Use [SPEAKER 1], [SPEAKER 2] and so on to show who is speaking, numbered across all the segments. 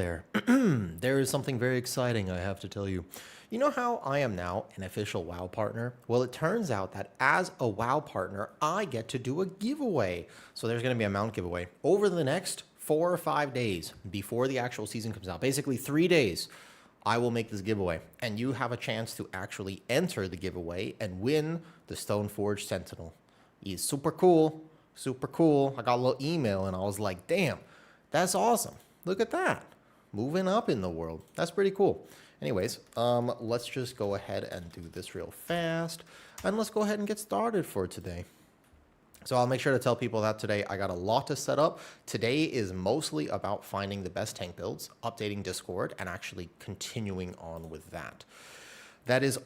[SPEAKER 1] there. There is something very exciting I have to tell you. You know how I am now an official WoW partner? Well, it turns out that as a WoW partner, I get to do a giveaway. So there's going to be a mount giveaway over the next 4 or 5 days before the actual season comes out. Basically 3 days, I will make this giveaway. And you have a chance to actually enter the giveaway and win the Stoneforge Sentinel. He's super cool. Super cool. I got a little email and I was like, damn, that's awesome. Look at that. Moving up in the world. That's pretty cool. Anyways, let's just go ahead and do this real fast. And let's go ahead and get started for today. So I'll make sure to tell people that today I got a lot to set up. Today is mostly about finding the best tank builds, updating Discord, and actually continuing on with that. That is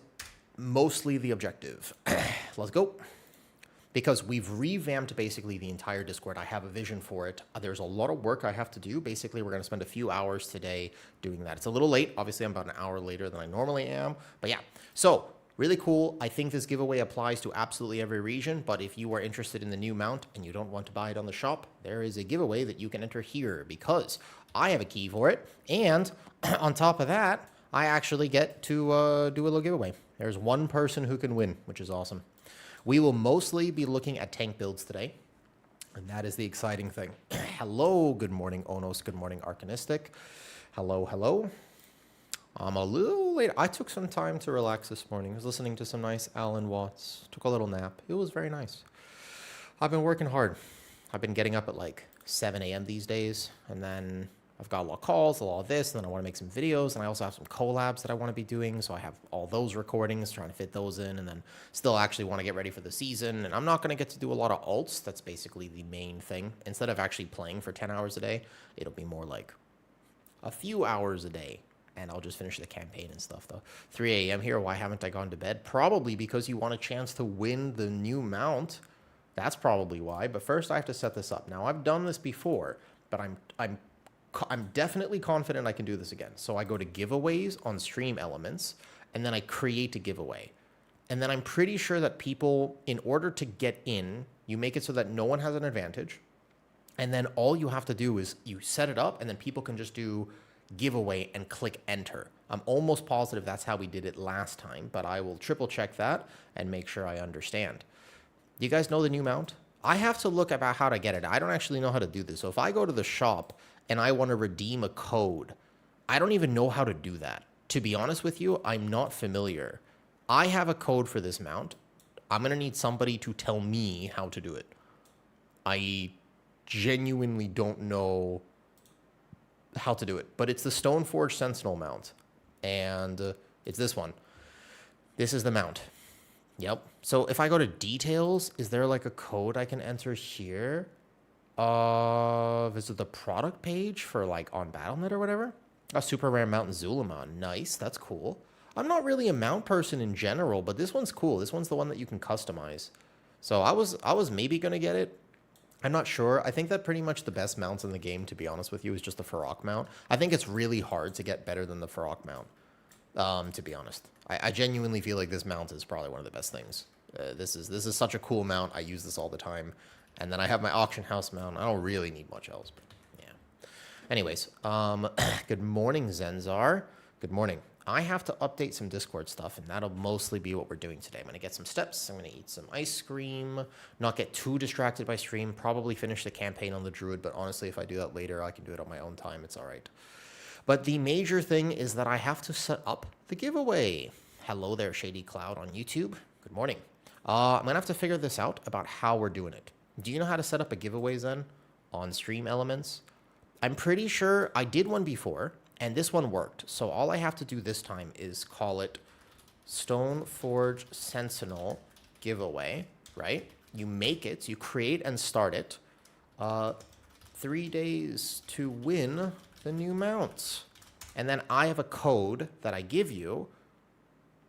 [SPEAKER 1] mostly the objective. Let's go. Because we've revamped basically the entire Discord. I have a vision for it. There's a lot of work I have to do. Basically, we're going to spend a few hours today doing that. It's a little late. Obviously, I'm about an hour later than I normally am. But yeah, so really cool. I think this giveaway applies to absolutely every region. But if you are interested in the new mount and you don't want to buy it on the shop, there is a giveaway that you can enter here because I have a key for it. And on top of that, I actually get to do a little giveaway. There's one person who can win, which is awesome. We will mostly be looking at tank builds today, and that is the exciting thing. Hello, good morning, Onos. Good morning, Arcanistic. Hello, hello. I'm a little late. I took some time to relax this morning. I was listening to some nice Alan Watts. Took a little nap. It was very nice. I've been working hard. I've been getting up at like 7 a.m. these days, and then I've got a lot of calls, a lot of this, and then I want to make some videos, and I also have some collabs that I want to be doing, so I have all those recordings, trying to fit those in, and then still actually want to get ready for the season, and I'm not going to get to do a lot of alts. That's basically the main thing. Instead of actually playing for 10 hours a day, it'll be more like a few hours a day, and I'll just finish the campaign and stuff, though. 3 a.m. here, why haven't I gone to bed? Probably because you want a chance to win the new mount. That's probably why, but first I have to set this up. Now, I've done this before, but I'm definitely confident I can do this again. So I go to giveaways on Stream Elements, and then I create a giveaway. And then I'm pretty sure that people, in order to get in, you make it so that no one has an advantage. And then all you have to do is you set it up, and then people can just do giveaway and click enter. I'm almost positive that's how we did it last time, but I will triple check that and make sure I understand. Do you guys know the new mount? I have to look about how to get it. I don't actually know how to do this. So if I go to the shop and I want to redeem a code, I don't even know how to do that. To be honest with you, I'm not familiar. I have a code for this mount. I'm going to need somebody to tell me how to do it. I genuinely don't know how to do it, but it's the Stoneforge Sentinel mount, and it's this one. This is the mount. Yep. So if I go to details, is there like a code I can enter here? Visit the product page for like on BattleNet or whatever. A super rare mount in Zulamon. Nice. That's cool. I'm not really a mount person in general, but this one's cool. This one's the one that you can customize. So I was maybe going to get it. I'm not sure. I think that pretty much the best mounts in the game, to be honest with you, is just the Farok mount. I think it's really hard to get better than the Farok mount, to be honest. I genuinely feel like this mount is probably one of the best things. This is such a cool mount. I use this all the time. And then I have my auction house mount. I don't really need much else, but yeah. Anyways, good morning, Zenzar. Good morning. I have to update some Discord stuff, and that'll mostly be what we're doing today. I'm going to get some steps. I'm going to eat some ice cream, not get too distracted by stream, probably finish the campaign on the Druid, but honestly, if I do that later, I can do it on my own time. It's all right. But the major thing is that I have to set up the giveaway. Hello there, Shady Cloud on YouTube. Good morning. I'm going to have to figure this out about how we're doing it. Do you know how to set up a giveaway, Zen, on Stream Elements? I'm pretty sure I did one before, and this one worked. So all I have to do this time is call it Stoneforge Sentinel giveaway, right? You make it, you create and start it. 3 days to win the new mounts. And then I have a code that I give you,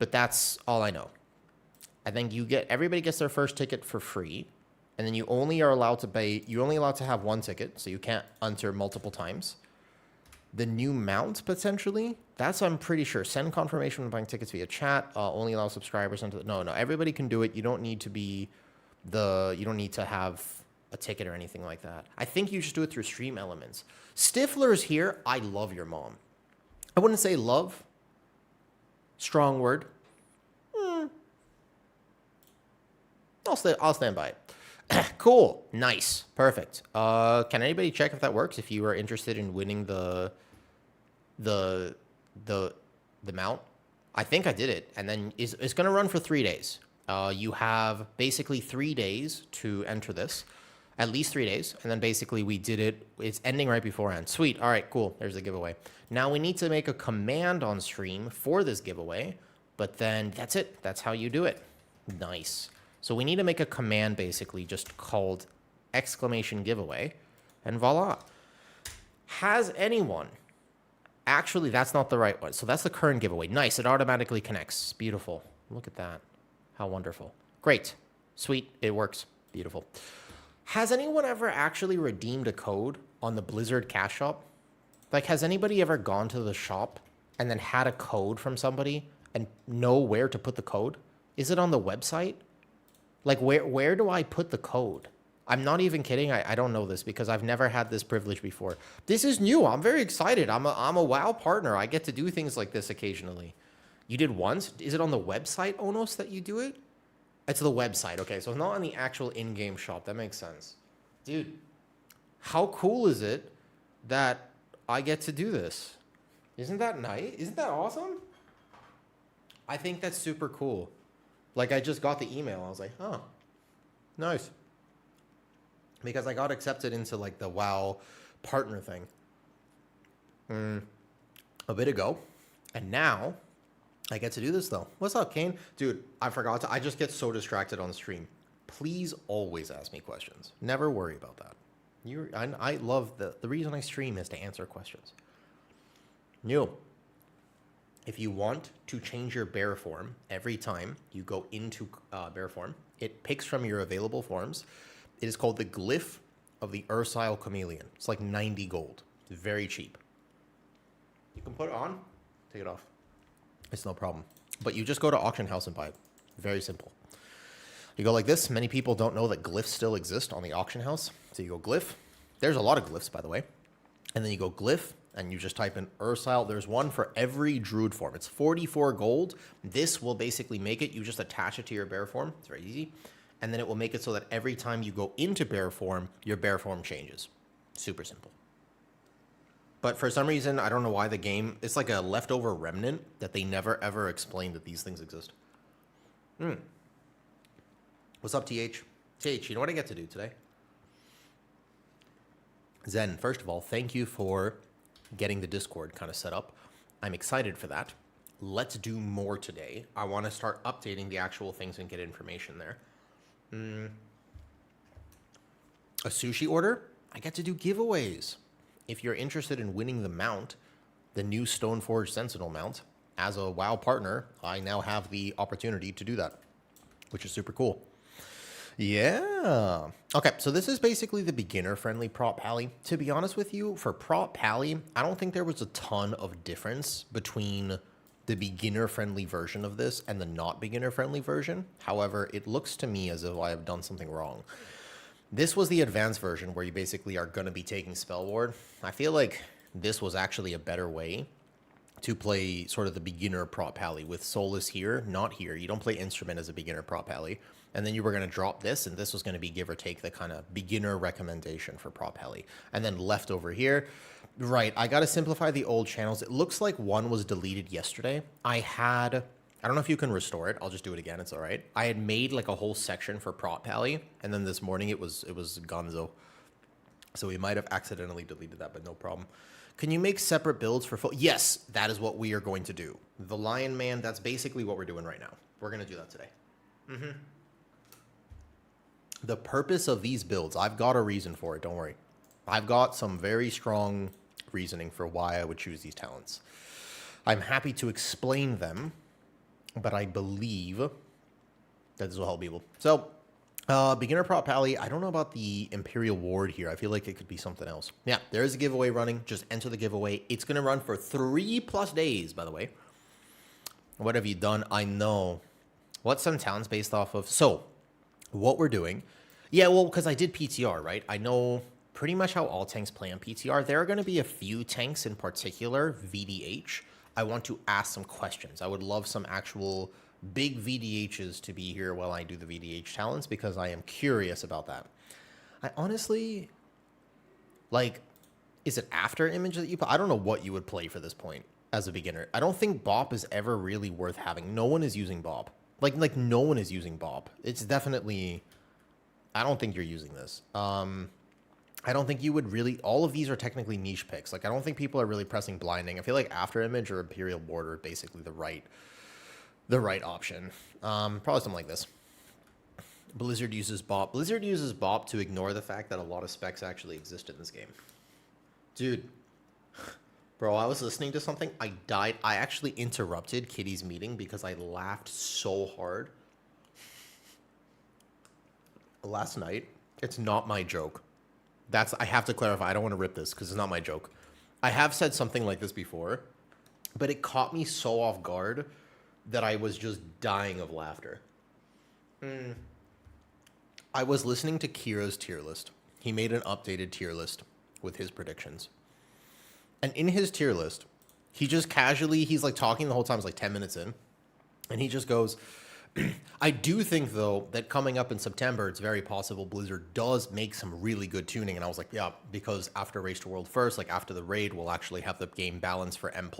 [SPEAKER 1] but that's all I know. I think everybody gets their first ticket for free, and then you only are allowed to pay, you're only allowed to have one ticket, so you can't enter multiple times. The new mount, potentially, that's, I'm pretty sure. Send confirmation when buying tickets via chat. Only allow subscribers into no, everybody can do it. You don't need to be you don't need to have a ticket or anything like that. I think you just do it through Stream Elements. Stifler's here. I love your mom. I wouldn't say love. Strong word. I'll stand by it. Cool. Nice. Perfect. Can anybody check if that works? If you are interested in winning the mount, I think I did it. And then it's going to run for 3 days. You have basically 3 days to enter this, at least 3 days. And then basically we did it. It's ending right beforehand. Sweet. All right, cool. There's the giveaway. Now we need to make a command on stream for this giveaway, but then that's it. That's how you do it. Nice. So we need to make a command basically just called !giveaway, and voila. Has anyone, actually that's not the right one. So that's the current giveaway. Nice, it automatically connects. Beautiful. Look at that. How wonderful. Great. Sweet, it works. Beautiful. Has anyone ever actually redeemed a code on the Blizzard Cash Shop? Like, has anybody ever gone to the shop and then had a code from somebody and know where to put the code? Is it on the website? Like, where do I put the code? I'm not even kidding. I don't know this because I've never had this privilege before. This is new. I'm very excited. I'm a WoW partner. I get to do things like this occasionally. You did once? Is it on the website, Onos, that you do it? It's the website. Okay, so it's not on the actual in-game shop. That makes sense. Dude, how cool is it that I get to do this? Isn't that nice? Isn't that awesome? I think that's super cool. Like, I just got the email. I was like, oh, nice. Because I got accepted into, like, the WoW partner thing a bit ago. And now I get to do this, though. What's up, Kane? Dude, I forgot to. I just get so distracted on stream. Please always ask me questions. Never worry about that. I love the reason I stream is to answer questions. New. If you want to change your bear form every time you go into bear form, it picks from your available forms. It is called the Glyph of the Ursile Chameleon. It's like 90 gold. It's very cheap. You can put it on, take it off. It's no problem. But you just go to auction house and buy it. Very simple. You go like this. Many people don't know that glyphs still exist on the auction house. So you go glyph. There's a lot of glyphs, by the way. And then you go glyph. And you just type in Ursile. There's one for every druid form. It's 44 gold. This will basically make it. You just attach it to your bear form. It's very easy. And then it will make it so that every time you go into bear form, your bear form changes. Super simple. But for some reason, I don't know why the game, it's like a leftover remnant that they never ever explained that these things exist. What's up, TH? TH, you know what I get to do today? Zen, first of all, thank you for getting the Discord kind of set up. I'm excited for that. Let's do more today. I want to start updating the actual things and get information there. A sushi order? I get to do giveaways. If you're interested in winning the mount, the new Stoneforge Sentinel mount, as a WoW partner, I now have the opportunity to do that, which is super cool. Yeah. Okay, so this is basically the beginner-friendly prop pally. To be honest with you, for prop pally, I don't think there was a ton of difference between the beginner-friendly version of this and the not beginner-friendly version. However, it looks to me as if I have done something wrong. This was the advanced version where you basically are going to be taking Spell Ward. I feel like this was actually a better way to play sort of the beginner prop pally with Solus here, not here. You don't play Instrument as a beginner prop pally. And then you were going to drop this, and this was going to be give or take the kind of beginner recommendation for prop heli. And then left over here, right, I got to simplify the old channels. It looks like one was deleted yesterday. I don't know if you can restore it. I'll just do it again. It's all right. I had made like a whole section for prop heli, and then this morning it was gonzo. So we might have accidentally deleted that, but no problem. Can you make separate builds for Yes, that is what we are going to do. The Lion Man, that's basically what we're doing right now. We're going to do that today. The purpose of these builds, I've got a reason for it, don't worry. I've got some very strong reasoning for why I would choose these talents. I'm happy to explain them, but I believe that this will help people. So, beginner prop pally, I don't know about the Imperial Ward here. I feel like it could be something else. Yeah, there is a giveaway running. Just enter the giveaway. It's going to run for 3+ days, by the way. What have you done? I know. What's some talents based off of? So, what we're doing Yeah, well, because I did PTR, right? I know pretty much how all tanks play on PTR. There are going to be a few tanks in particular, VDH. I want to ask some questions. I would love some actual big VDHs to be here while I do the VDH talents because I am curious about that. I honestly, like, is it after image that you play? I don't know what you would play for this point as a beginner. I don't think Bop is ever really worth having. No one is using Bop. Like no one is using Bop. It's definitely, I don't think you're using this. I don't think you would really, all of these are technically niche picks. Like, I don't think people are really pressing blinding. I feel like after image or Imperial Border are basically the right option. Probably something like this. Blizzard uses Bop. Blizzard uses Bop to ignore the fact that a lot of specs actually exist in this game. Dude, bro, I was listening to something. I died. I actually interrupted Kitty's meeting because I laughed so hard. Last night, it's not my joke. I have to clarify. I don't want to rip this because it's not my joke. I have said something like this before, but it caught me so off guard that I was just dying of laughter. I was listening to Kira's tier list. He made an updated tier list with his predictions. And in his tier list, he just casually, he's like talking the whole time, it's like 10 minutes in. And he just goes, I do think, though, that coming up in September, it's very possible Blizzard does make some really good tuning. And I was like, yeah, because after Race to World First, like after the raid, we'll actually have the game balanced for M+.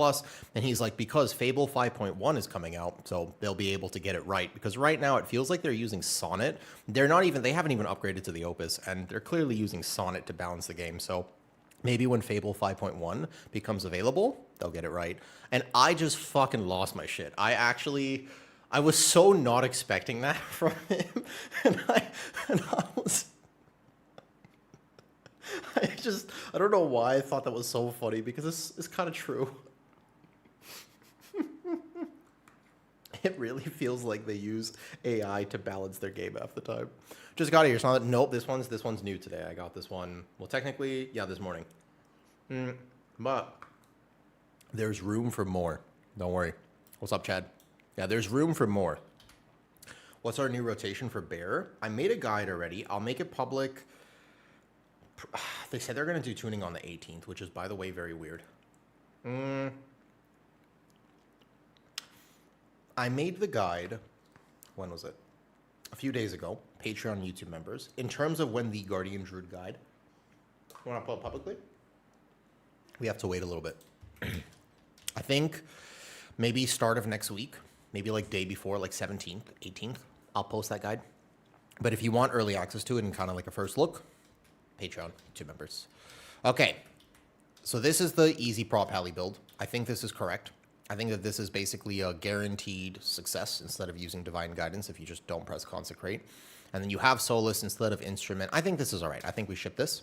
[SPEAKER 1] And he's like, because Fable 5.1 is coming out, so they'll be able to get it right. Because right now, it feels like they're using Sonnet. They haven't even upgraded to the Opus, and they're clearly using Sonnet to balance the game. So maybe when Fable 5.1 becomes available, they'll get it right. And I just fucking lost my shit. I was so not expecting that from him, and I was, I don't know why I thought that was so funny because it's kind of true. It really feels like they use AI to balance their game half the time. Just got it here. So nope, this one's new today. I got this one. Well, technically, yeah, this morning. But there's room for more. Don't worry. What's up, Chad? Yeah, there's room for more. What's our new rotation for Bear? I made a guide already. I'll make it public. They said they're going to do tuning on the 18th, which is, by the way, very weird. I made the guide, when was it? A few days ago, Patreon YouTube members, in terms of when the Guardian Druid guide. You want to pull it publicly? We have to wait a little bit. I think maybe start of next week. Maybe like day before, like 17th, 18th, I'll post that guide. But if you want early access to it and kind of like a first look, Patreon, 2 members. Okay, so this is the easy prop Halley build. I think this is correct. I think that this is basically a guaranteed success instead of using Divine Guidance if you just don't press Consecrate. And then you have Solus instead of Instrument. I think this is all right. I think we ship this.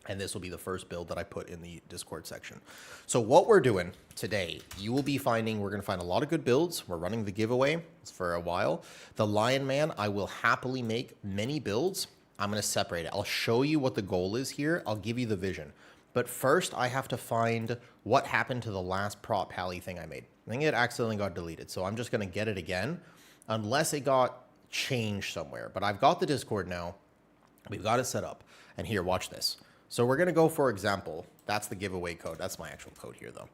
[SPEAKER 1] And this will be the first build that I put in the Discord section. So what we're doing today, we're going to find a lot of good builds. We're running the giveaway for a while. The Lion Man, I will happily make many builds. I'm going to separate it. I'll show you what the goal is here. I'll give you the vision. But first, I have to find what happened to the last prop Halley thing I made. I think it accidentally got deleted. So I'm just going to get it again, unless it got changed somewhere. But I've got the Discord now. We've got it set up. And here, watch this. So we're going to go, for example, that's the giveaway code. That's my actual code here, though.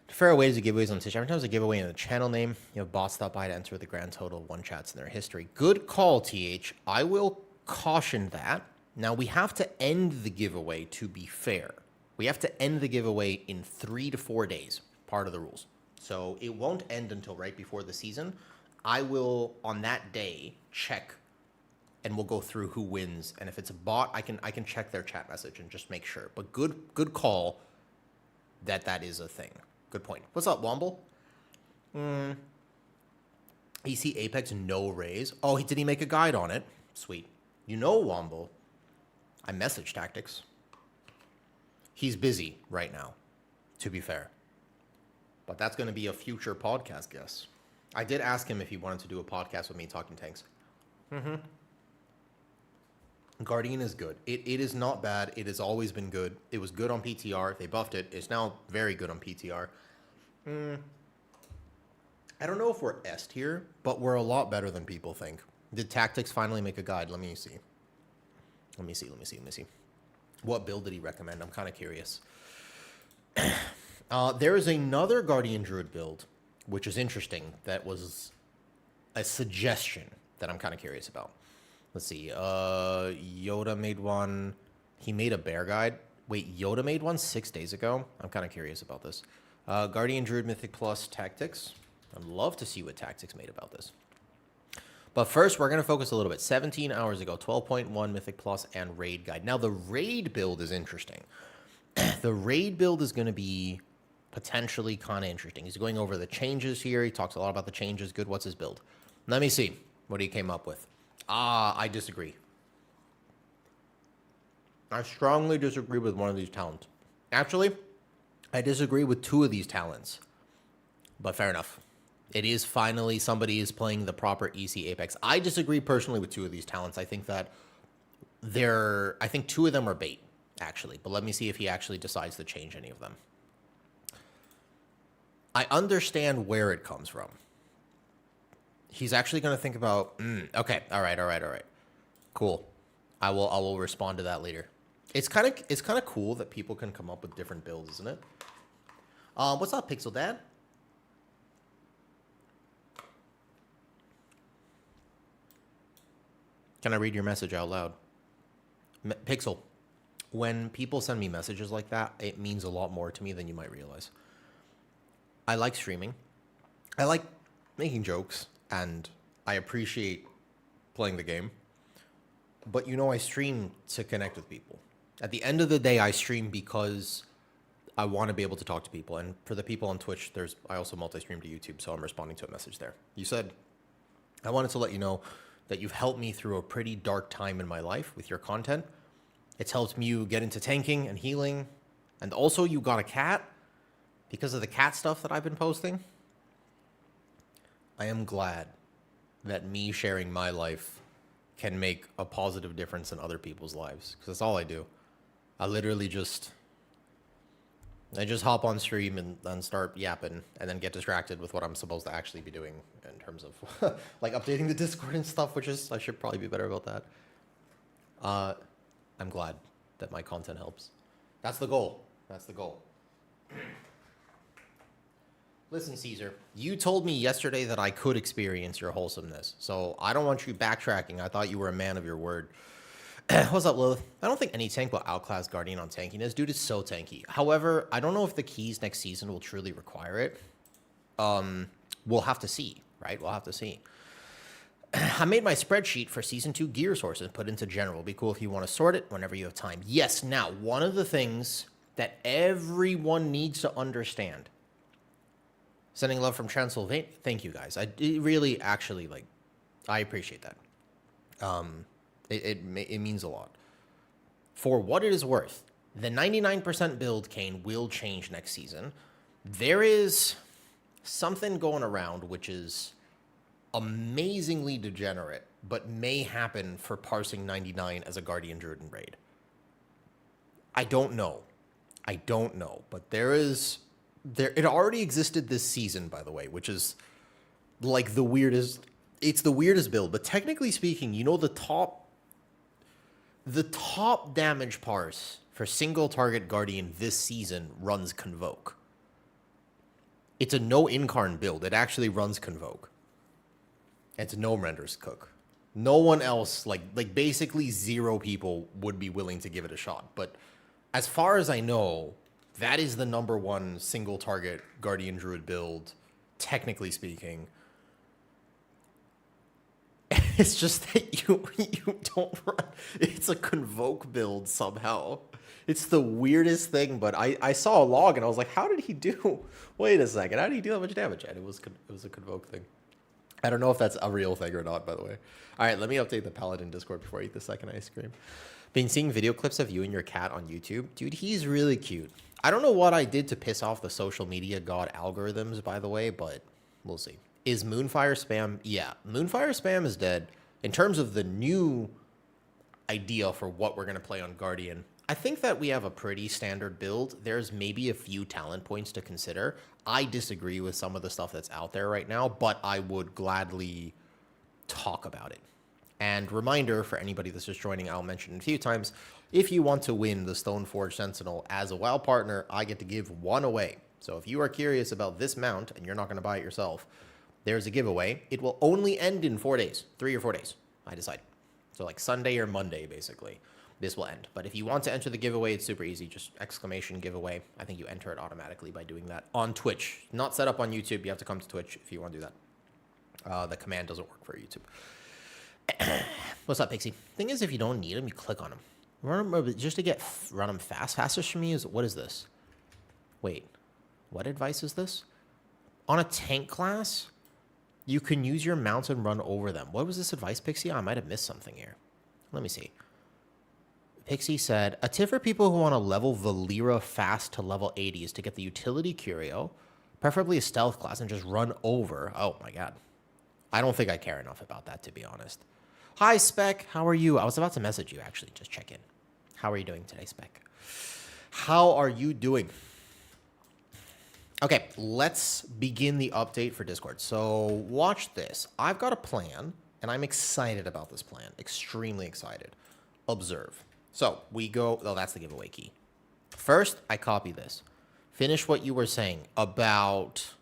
[SPEAKER 1] Fair ways to giveaways on Twitch. Every time there's a giveaway in the channel name, you have bots stop by to enter the grand total of 1 chats in their history. Good call, TH. I will caution that. Now, we have to end the giveaway to be fair. We have to end the giveaway in 3 to 4 days, part of the rules. So it won't end until right before the season. I will, on that day, check and we'll go through who wins. And if it's a bot, I can check their chat message and just make sure. But good call that is a thing. Good point. What's up, Womble? EC Apex, no raise. Oh, did he make a guide on it? Sweet. You know, Womble, I message tactics. He's busy right now, to be fair. But that's going to be a future podcast guest. I did ask him if he wanted to do a podcast with me talking tanks. Guardian is good. It is not bad. It has always been good. It was good on PTR. They buffed it. It's now very good on PTR. I don't know if we're S tier, but we're a lot better than people think. Did Tactics finally make a guide? Let me see. Let me see. What build did he recommend? I'm kind of curious. There is another Guardian Druid build, which is interesting. That was a suggestion that I'm kind of curious about. Let's see. Yoda made one. He made a bear guide. Wait, Yoda made one 6 days ago? I'm kind of curious about this. Guardian Druid Mythic Plus Tactics. I'd love to see what Tactics made about this. But first, we're going to focus a little bit. 17 hours ago, 12.1 Mythic Plus and Raid Guide. Now, the Raid build is interesting. The Raid build is going to be potentially kind of interesting. He's going over the changes here. He talks a lot about the changes. Good. What's his build? Let me see what he came up with. I disagree. I strongly disagree with one of these talents. Actually, I disagree with 2 of these talents. But fair enough. It is finally somebody is playing the proper EC Apex. I disagree personally with 2 of these talents. I think that I think 2 of them are bait, actually. But let me see if he actually decides to change any of them. I understand where it comes from. He's actually going to think about, okay, all right. Cool. I will respond to that later. It's kind of cool that people can come up with different builds, isn't it? What's up, Pixel Dad? Can I read your message out loud? Pixel, when people send me messages like that, it means a lot more to me than you might realize. I like streaming. I like making jokes, and I appreciate playing the game. But I stream to connect with people. At the end of the day, I stream because I want to be able to talk to people. And for the people on Twitch, I also multi-stream to YouTube, so I'm responding to a message there. You said, I wanted to let you know that you've helped me through a pretty dark time in my life with your content. It's helped me get into tanking and healing. And also you got a cat because of the cat stuff that I've been posting. I am glad that me sharing my life can make a positive difference in other people's lives, because that's all I do. I literally just hop on stream and start yapping and then get distracted with what I'm supposed to actually be doing in terms of like updating the Discord and stuff, I should probably be better about that. I'm glad that my content helps. That's the goal. Listen, Caesar, you told me yesterday that I could experience your wholesomeness, so I don't want you backtracking. I thought you were a man of your word. What's up, Lilith? I don't think any tank will outclass Guardian on tankiness. Dude, it's so tanky. However, I don't know if the keys next season will truly require it. We'll have to see, right? We'll have to see. I made my spreadsheet for Season 2 gear sources and put into general. It'd be cool if you want to sort it whenever you have time. Yes, now, one of the things that everyone needs to understand. Sending love from Transylvania. Thank you, guys. Really, actually, I appreciate that. It means a lot. For what it is worth, the 99% build Kane will change next season. There is something going around which is amazingly degenerate, but may happen for parsing 99 as a Guardian Druid in Raid. I don't know, but it already existed this season, by the way, which is like the weirdest. It's the weirdest build, but technically speaking, the top damage parse for single target Guardian this season runs Convoke. It's a no incarn build. It actually runs Convoke. It's no renders cook. No one else, basically 0 people would be willing to give it a shot. But as far as I know, that is the #1 single target Guardian Druid build, technically speaking. It's just that you don't run. It's a Convoke build somehow. It's the weirdest thing, but I saw a log and I was like, how did he do? Wait a second, how did he do that much damage? And it was a Convoke thing. I don't know if that's a real thing or not, by the way. All right, let me update the Paladin Discord before I eat the second ice cream. Been seeing video clips of you and your cat on YouTube. Dude, he's really cute. I don't know what I did to piss off the social media god algorithms, by the way, but we'll see. Is Moonfire spam? Yeah, Moonfire spam is dead. In terms of the new idea for what we're going to play on Guardian, I think that we have a pretty standard build. There's maybe a few talent points to consider. I disagree with some of the stuff that's out there right now, but I would gladly talk about it. And reminder for anybody that's just joining, I'll mention it a few times. If you want to win the Stoneforge Sentinel as a WoW partner, I get to give one away. So if you are curious about this mount and you're not going to buy it yourself, there's a giveaway. It will only end in 4 days, 3 or 4 days, I decide. So like Sunday or Monday, basically, this will end. But if you want to enter the giveaway, it's super easy. Just exclamation giveaway. I think you enter it automatically by doing that on Twitch. Not set up on YouTube. You have to come to Twitch if you want to do that. The command doesn't work for YouTube. What's up, Pixie? Thing is, if you don't need them, you click on them. Run them just to run them fast. Fastest for me is, what is this? Wait, what advice is this? On a tank class, you can use your mounts and run over them. What was this advice, Pixie? I might have missed something here. Let me see. Pixie said, a tip for people who want to level Valera fast to level 80 is to get the utility curio, preferably a stealth class, and just run over. Oh my god. I don't think I care enough about that, to be honest. Hi, Spec. How are you? I was about to message you, actually. Just check in. How are you doing today, Spec? How are you doing? Okay, let's begin the update for Discord. So watch this. I've got a plan, and I'm excited about this plan. Extremely excited. Observe. So we go... Oh, that's the giveaway key. First, I copy this. Finish what you were saying about...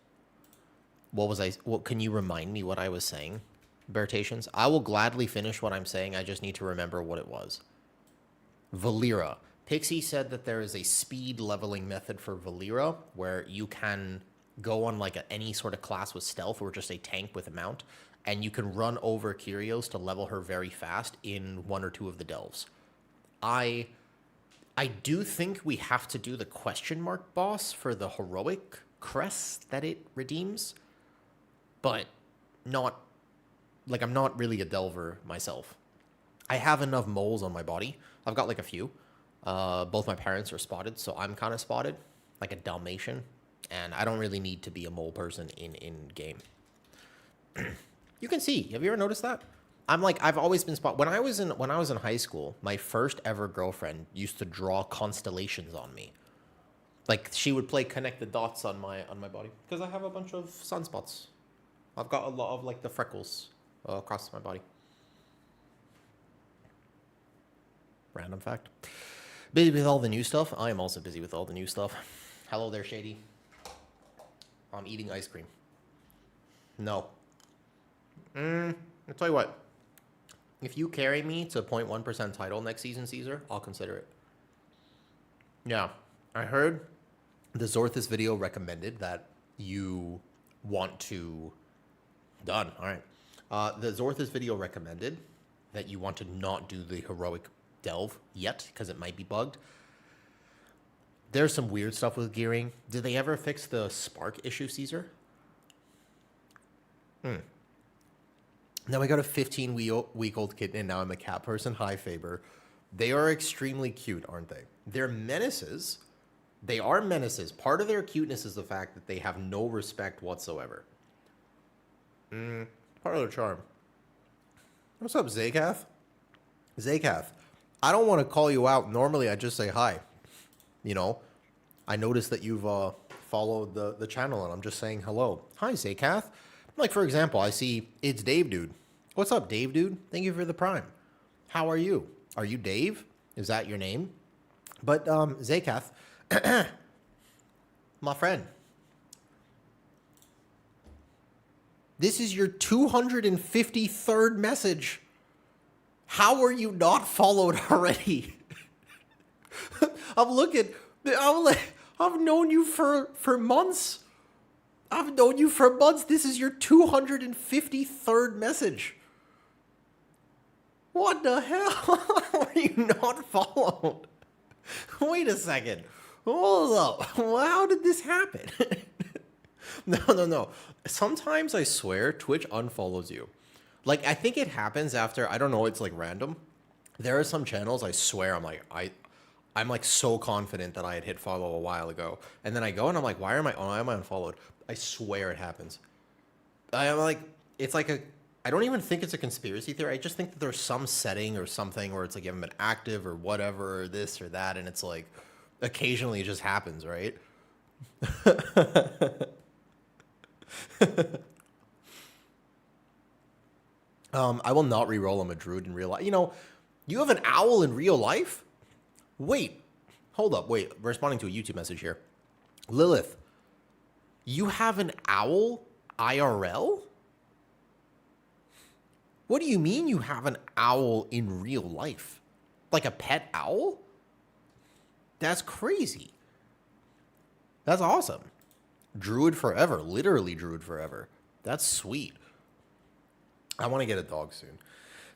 [SPEAKER 1] What was I... What, can you remind me what I was saying, Bertations? I will gladly finish what I'm saying. I just need to remember what it was. Valera. Pixie said that there is a speed leveling method for Valera where you can go on like any sort of class with stealth or just a tank with a mount, and you can run over Kyrios to level her very fast in 1 or 2 of the delves. I do think we have to do the question mark boss for the heroic crest that it redeems, but not, like, I'm not really a delver myself. I have enough moles on my body. I've got like a few. Both my parents are spotted, so I'm kind of spotted, like a Dalmatian, and I don't really need to be a mole person in game. You can see. Have you ever noticed that? I'm like, I've always been spotted. When I was in high school, my first ever girlfriend used to draw constellations on me. Like, she would play connect the dots on my body because I have a bunch of sunspots. I've got a lot of like the freckles across my body. Random fact. Busy with all the new stuff. I am also busy with all the new stuff. Hello there, Shady. I'm eating ice cream. No. I'll tell you what. If you carry me to 0.1% title next season, Caesar, I'll consider it. Yeah. I heard the Zorthus video recommended that you want to... Done. All right. The Zorthus video recommended that you want to not do the heroic delve yet because it might be bugged. There's some weird stuff with gearing. Did they ever fix the spark issue, Caesar? Now I got a 15-week-old kitten, and now I'm a cat person. Hi, Faber. They are extremely cute, aren't they? They're menaces. They are menaces. Part of their cuteness is the fact that they have no respect whatsoever. Part of the charm. What's up, Zakath? Zakath, I don't want to call you out. Normally, I just say hi. You know, I noticed that you've followed the channel, and I'm just saying hello. Hi, Zakath. Like, for example, I see it's Dave Dude. What's up, Dave Dude? Thank you for the prime. How are you? Are you Dave? Is that your name? But, Zakath, my friend, this is your 253rd message. How are you not followed already? I'm looking. I've known you for months. I've known you for months. This is your 253rd message. What the hell? How are you not followed? Wait a second. Hold up. How did this happen? No. Sometimes I swear Twitch unfollows you. Like, I think it happens after, I don't know, it's like random. There are some channels I swear I'm like so confident that I had hit follow a while ago. And then I go and I'm like, why am I unfollowed? I swear it happens. I'm like, it's like I don't even think it's a conspiracy theory. I just think that there's some setting or something where it's like you haven't been active or whatever, or this or that. And it's like, occasionally it just happens, right? I will not re-roll. I'm a druid in real life. You know, you have an owl in real life? Wait, hold up. Wait, responding to a YouTube message here. Lilith, you have an owl IRL? What do you mean you have an owl in real life? Like a pet owl? That's crazy. That's awesome. Druid forever. Literally druid forever. That's sweet. I want to get a dog soon.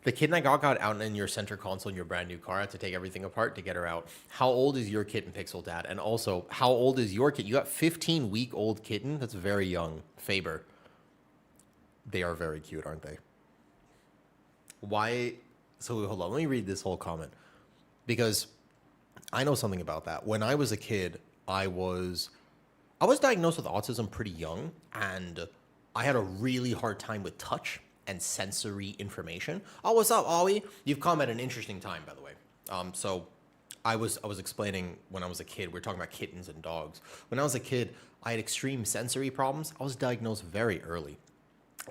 [SPEAKER 1] The kitten I got out in your center console in your brand new car. I had to take everything apart to get her out. How old is your kitten, Pixel Dad? And also, how old is your kitten? You got 15-week-old kitten? That's very young. Faber. They are very cute, aren't they? Why? So hold on. Let me read this whole comment. Because I know something about that. When I was a kid, I was diagnosed with autism pretty young. And I had a really hard time with touch and sensory information. Oh, what's up, Ollie? You've come at an interesting time, by the way. So I was explaining when I was a kid, we're talking about kittens and dogs. When I was a kid, I had extreme sensory problems. I was diagnosed very early.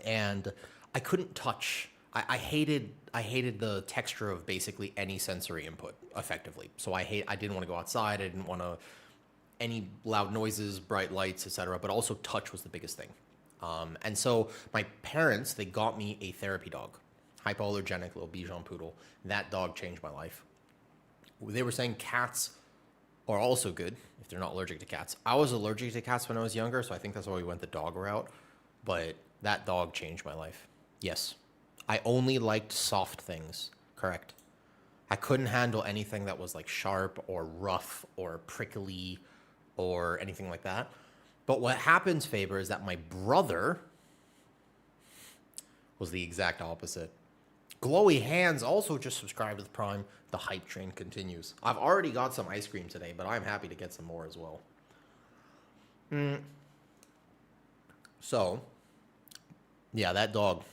[SPEAKER 1] And I couldn't touch. I hated the texture of basically any sensory input effectively. So I didn't want to go outside. I didn't want to any loud noises, bright lights, etc. But also touch was the biggest thing. And so my parents, they got me a therapy dog, hypoallergenic little Bichon poodle. That dog changed my life. They were saying cats are also good if they're not allergic to cats. I was allergic to cats when I was younger, so I think that's why we went the dog route. But that dog changed my life. Yes. I only liked soft things. Correct. I couldn't handle anything that was like sharp or rough or prickly or anything like that. But what happens, Faber, is that my brother was the exact opposite. Glowy Hands also just subscribed with Prime. The hype train continues. I've already got some ice cream today, but I'm happy to get some more as well. So, yeah, that dog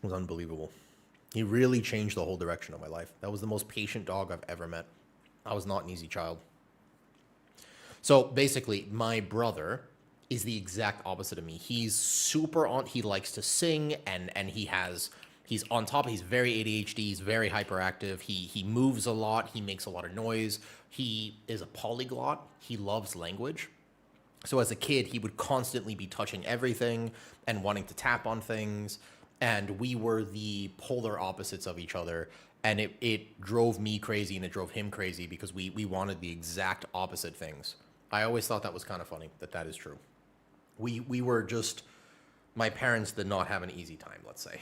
[SPEAKER 1] was unbelievable. He really changed the whole direction of my life. That was the most patient dog I've ever met. I was not an easy child. So basically, my brother is the exact opposite of me. He's super on. He likes to sing, and he's on top. He's very ADHD. He's very hyperactive. He moves a lot. He makes a lot of noise. He is a polyglot. He loves language. So as a kid, he would constantly be touching everything and wanting to tap on things. And we were the polar opposites of each other. And it drove me crazy and it drove him crazy because we wanted the exact opposite things. I always thought that was kind of funny that is true. We were just, my parents did not have an easy time, let's say.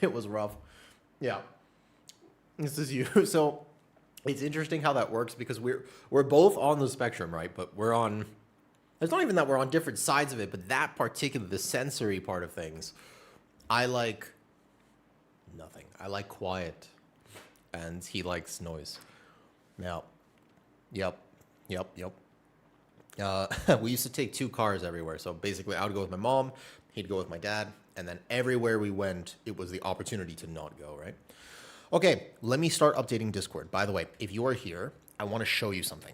[SPEAKER 1] It was rough. Yeah. This is you. So it's interesting how that works because we're both on the spectrum, right? But we're on, it's not even that we're on different sides of it, but that particular, the sensory part of things, I like nothing. I like quiet. And he likes noise. Now, yep. We used to take two cars everywhere. So basically, I would go with my mom, he'd go with my dad, and then everywhere we went, it was the opportunity to not go, right? Okay, let me start updating Discord. By the way, if you are here, I want to show you something.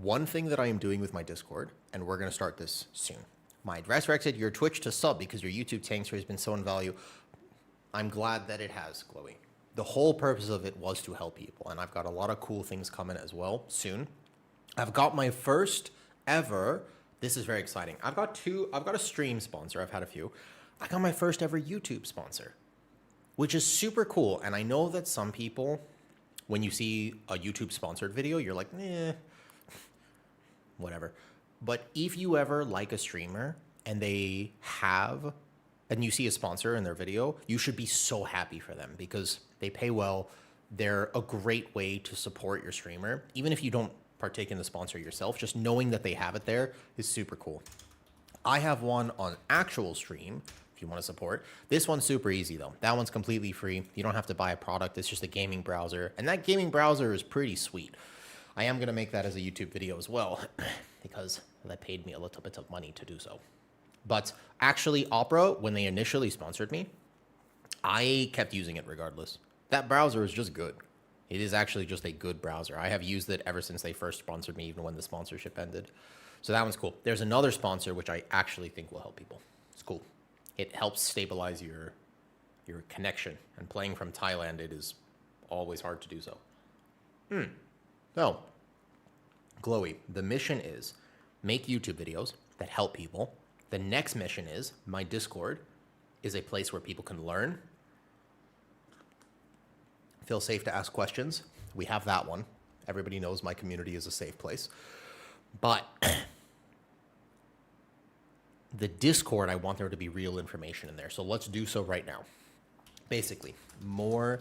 [SPEAKER 1] One thing that I am doing with my Discord, and we're going to start this soon. My resurrected your Twitch to sub because your YouTube tanks has been so in value. I'm glad that it has, Chloe. The whole purpose of it was to help people, and I've got a lot of cool things coming as well soon. I've got my first ever, this is very exciting. I've got a stream sponsor, I've had a few. I got my first ever YouTube sponsor, which is super cool. And I know that some people, when you see a YouTube sponsored video, you're like, whatever. But if you ever like a streamer and they have, and you see a sponsor in their video, you should be so happy for them because they pay well. They're a great way to support your streamer. Even if you don't partake in the sponsor yourself, just knowing that they have it there is super cool. I have one on actual stream if you want to support. This one's super easy though. That one's completely free. You don't have to buy a product. It's just a gaming browser. And that gaming browser is pretty sweet. I am going to make that as a YouTube video as well because that paid me a little bit of money to do so. But actually, Opera, when they initially sponsored me, I kept using it regardless. That browser is just good. It is actually just a good browser. I have used it ever since they first sponsored me, even when the sponsorship ended. So that one's cool. There's another sponsor which I actually think will help people. It's cool. It helps stabilize your connection. And playing from Thailand, it is always hard to do so. So, Glowy, the mission is make YouTube videos that help people. The next mission is my Discord is a place where people can learn, feel safe to ask questions. We have that one. Everybody knows my community is a safe place. But the Discord, I want there to be real information in there. So let's do so right now. Basically, more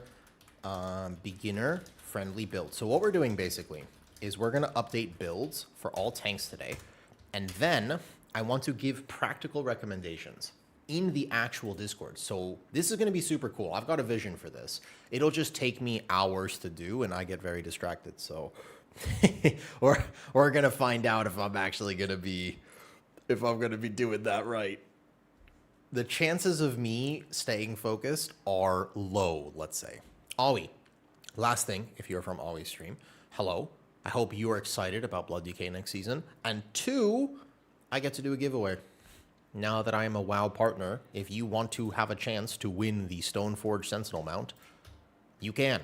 [SPEAKER 1] beginner-friendly builds. So what we're doing basically is we're going to update builds for all tanks today. And then I want to give practical recommendations in the actual Discord. So this is going to be super cool. I've got a vision for this. It'll just take me hours to do, and I get very distracted. So we're going to find out if I'm actually going to be doing that right. The chances of me staying focused are low, let's say. Ollie, last thing, if you're from Ollie's stream, hello. I hope you are excited about Blood DK next season. And 2, I get to do a giveaway. Now that I am a WoW partner, if you want to have a chance to win the Stoneforge Sentinel mount, you can.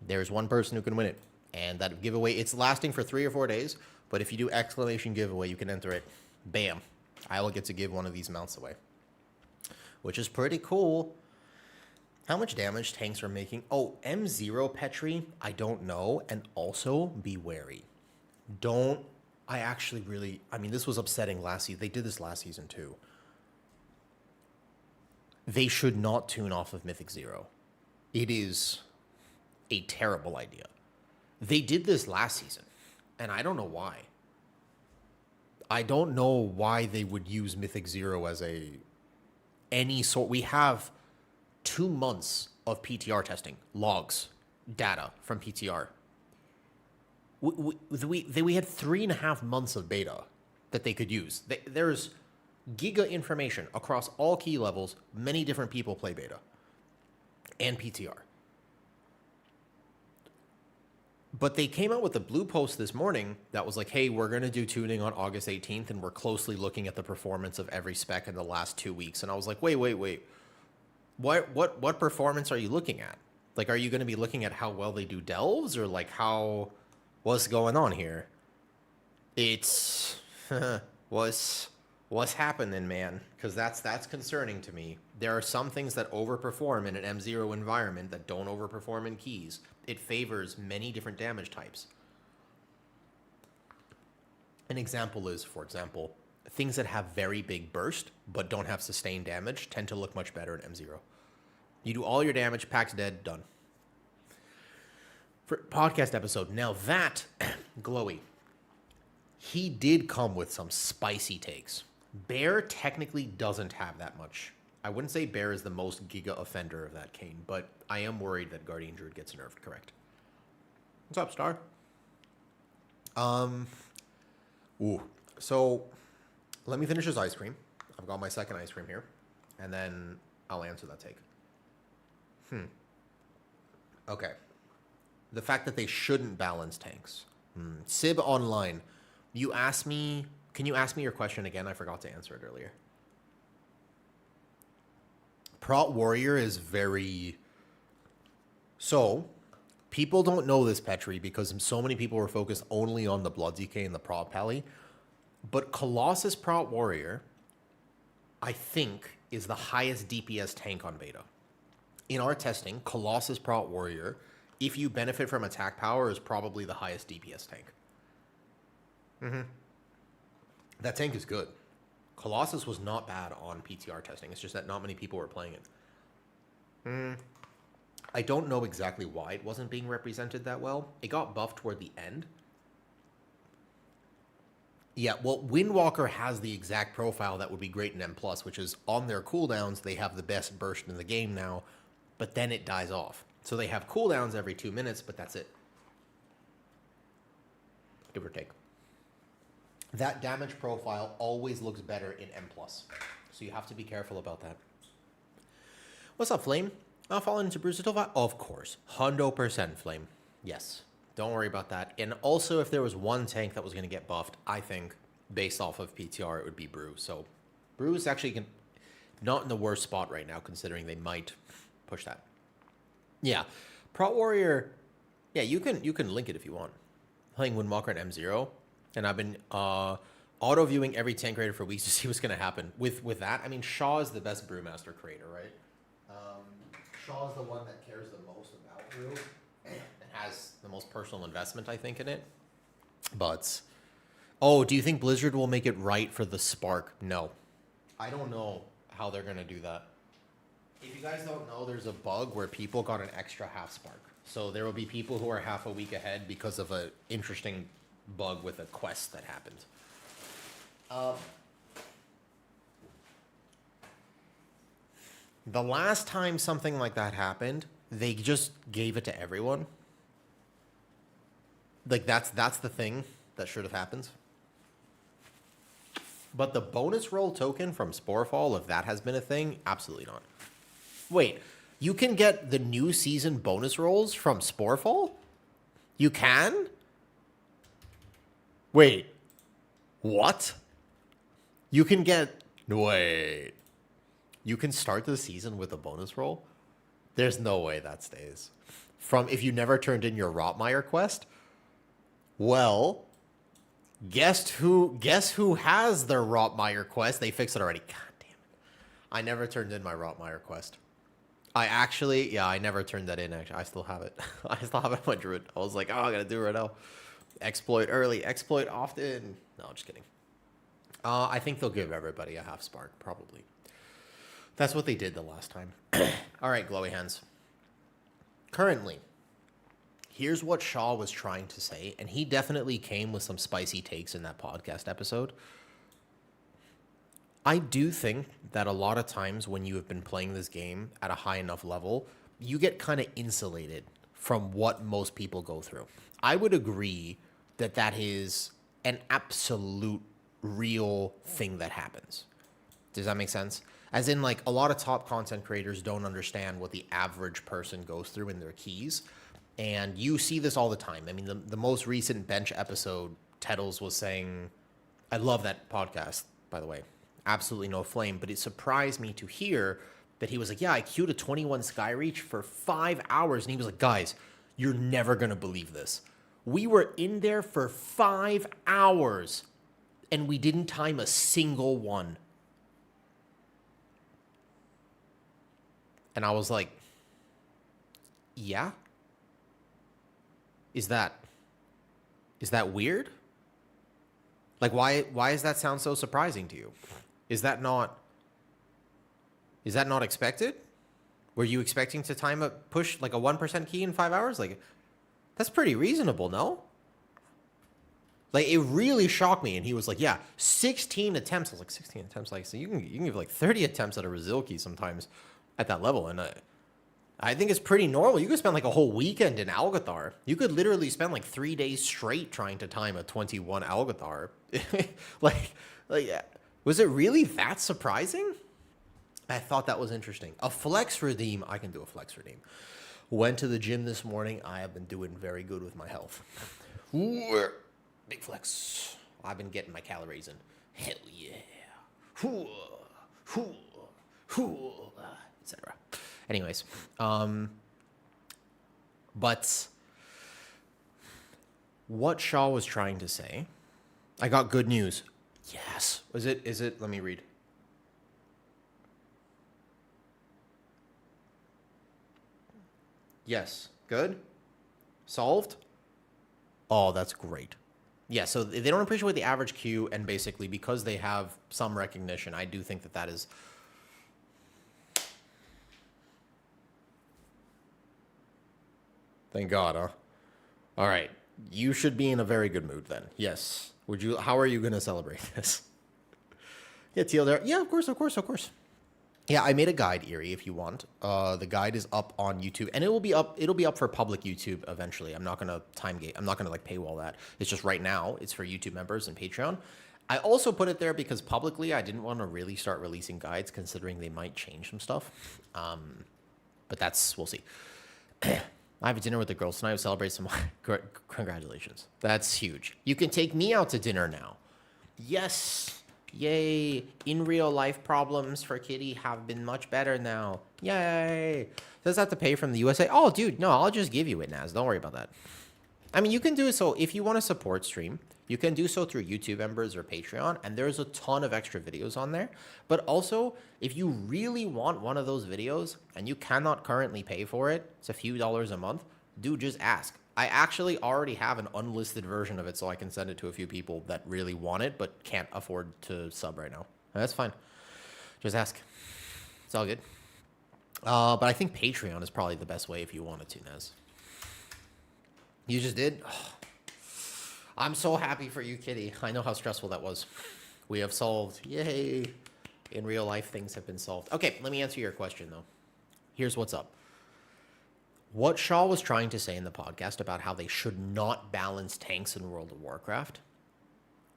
[SPEAKER 1] There's one person who can win it. And that giveaway, it's lasting for 3 or 4 days, but if you do exclamation giveaway, you can enter it. Bam. I will get to give one of these mounts away, which is pretty cool. How much damage tanks are making? Oh, M0 Petri, I don't know. And also, be wary. I mean, this was upsetting last season. They did this last season too. They should not tune off of Mythic 0. It is a terrible idea. They did this last season, and I don't know why. I don't know why they would use Mythic 0 as any sort. We have 2 months of PTR testing, logs, data from PTR. We had 3.5 months of beta that they could use. There's giga information across all key levels. Many different people play beta and PTR. But they came out with a blue post this morning that was like, hey, we're going to do tuning on August 18th, and we're closely looking at the performance of every spec in the last 2 weeks. And I was like, wait. What performance are you looking at? Like, are you going to be looking at how well they do delves, or like what's going on here? It's what's happening, man? Because that's concerning to me. There are some things that overperform in an M0 environment that don't overperform in keys. It favors many different damage types. An example is, for example, things that have very big burst but don't have sustained damage tend to look much better in M0. You do all your damage, pack's dead, done. For podcast episode, now that, Glowy, he did come with some spicy takes. Bear technically doesn't have that much. I wouldn't say Bear is the most giga offender of that cane, but I am worried that Guardian Druid gets nerfed, correct? What's up, Star? So let me finish his ice cream. I've got my second ice cream here, and then I'll answer that take. Okay. The fact that they shouldn't balance tanks. Sib Online, you asked me, can you ask me your question again? I forgot to answer it earlier. Prot Warrior is very... So, people don't know this, Petri, because so many people were focused only on the Blood DK and the Prot Pally. But Colossus Prot Warrior, I think, is the highest DPS tank on beta. In our testing, Colossus Prot Warrior, if you benefit from attack power, is probably the highest DPS tank. That tank is good. Colossus was not bad on PTR testing. It's just that not many people were playing it. I don't know exactly why it wasn't being represented that well. It got buffed toward the end. Yeah, well, Windwalker has the exact profile that would be great in M+, which is on their cooldowns, they have the best burst in the game now, but then it dies off. So they have cooldowns every 2 minutes, but that's it. Give or take. That damage profile always looks better in M+. So you have to be careful about that. What's up, Flame? I'll fall into Bruiser Tova? Of course. 100% Flame. Yes. Don't worry about that. And also, if there was one tank that was going to get buffed, I think, based off of PTR, it would be Brew. So, Brew is actually not in the worst spot right now, considering they might push that. Yeah. Prot Warrior, yeah, you can link it if you want. Playing Windwalker and M0, and I've been auto-viewing every tank creator for weeks to see what's going to happen. With that, I mean, Shaw is the best Brewmaster creator, right? Shaw is the one that cares the most about Brew and has the most personal investment, I think, in it. But, oh, do you think Blizzard will make it right for the Spark? No. I don't know how they're going to do that. If you guys don't know, there's a bug where people got an extra half Spark. So there will be people who are half a week ahead because of an interesting bug with a quest that happened. The last time something like that happened, they just gave it to everyone. Like, that's the thing that should have happened. But the bonus roll token from Sporefall, if that has been a thing, absolutely not. Wait, you can get the new season bonus rolls from Sporefall? You can? Wait. What? You can get... Wait. You can start the season with a bonus roll? There's no way that stays. From if you never turned in your Rotmeyer quest? Well, guess who has their Rotmeyer quest? They fixed it already. God damn it. I never turned in my Rotmeyer quest. I never turned that in, actually. I still have it. I still have it on my Druid. I was like, oh, I gotta do it right now. Exploit early, exploit often. No, just kidding. I think they'll give everybody a half Spark, probably. That's what they did the last time. All right, glowy hands. Currently, here's what Shaw was trying to say, and he definitely came with some spicy takes in that podcast episode. I do think that a lot of times when you have been playing this game at a high enough level, you get kind of insulated from what most people go through. I would agree that that is an absolute real thing that happens. Does that make sense? As in, like, a lot of top content creators don't understand what the average person goes through in their keys. And you see this all the time. I mean, the most recent bench episode, Teddles was saying, I love that podcast, by the way. Absolutely no flame. But it surprised me to hear that he was like, yeah, I queued a 21 Skyreach for 5 hours. And he was like, guys, you're never going to believe this. We were in there for 5 hours and we didn't time a single one. And I was like, yeah? Is that weird? Like, why does that sound so surprising to you? Is that not expected? Were you expecting to time a push like a 1% key in 5 hours? Like, that's pretty reasonable, no? Like, it really shocked me. And he was like, yeah, 16 attempts. I was like, 16 attempts? Like, so you can give like 30 attempts at a Brazil key sometimes at that level. And I think it's pretty normal. You could spend like a whole weekend in Algathar. You could literally spend like 3 days straight trying to time a 21 Algathar. like, was it really that surprising? I thought that was interesting. A flex redeem. I can do a flex redeem. Went to the gym this morning. I have been doing very good with my health. Big flex. I've been getting my calories in. Hell yeah. Etc. Anyways, but what Shaw was trying to say, I got good news. Yes. Is it? Let me read. Yes. Good? Solved? Oh, that's great. Yeah, so they don't appreciate the average queue, and basically because they have some recognition, I do think that is... Thank God, huh? All right. You should be in a very good mood then. Yes. How are you going to celebrate this? Yeah, TLDR. Yeah, of course. Yeah, I made a guide, Erie, if you want. The guide is up on YouTube, and it'll be up for public YouTube eventually. I'm not going to I'm not going to like paywall that. It's just right now it's for YouTube members and Patreon. I also put it there because publicly I didn't want to really start releasing guides considering they might change some stuff. But But we'll see. I have a dinner with the girls tonight. We'll celebrate some. Congratulations. That's huge. You can take me out to dinner now. Yes. Yay. In real life problems for Kitty have been much better now. Yay. Does that have to pay from the USA? Oh, dude, no, I'll just give you it, Naz. Don't worry about that. I mean, you can do it. So if you want to support stream, you can do so through YouTube members or Patreon, and there's a ton of extra videos on there. But also, if you really want one of those videos and you cannot currently pay for it, it's a few dollars a month, dude, just ask. I actually already have an unlisted version of it, so I can send it to a few people that really want it but can't afford to sub right now. That's fine. Just ask. It's all good. But I think Patreon is probably the best way if you wanted to, Nez. You just did? Oh, I'm so happy for you, Kitty. I know how stressful that was. We have solved. Yay. In real life, things have been solved. Okay, let me answer your question, though. Here's what's up. What Shaw was trying to say in the podcast about how they should not balance tanks in World of Warcraft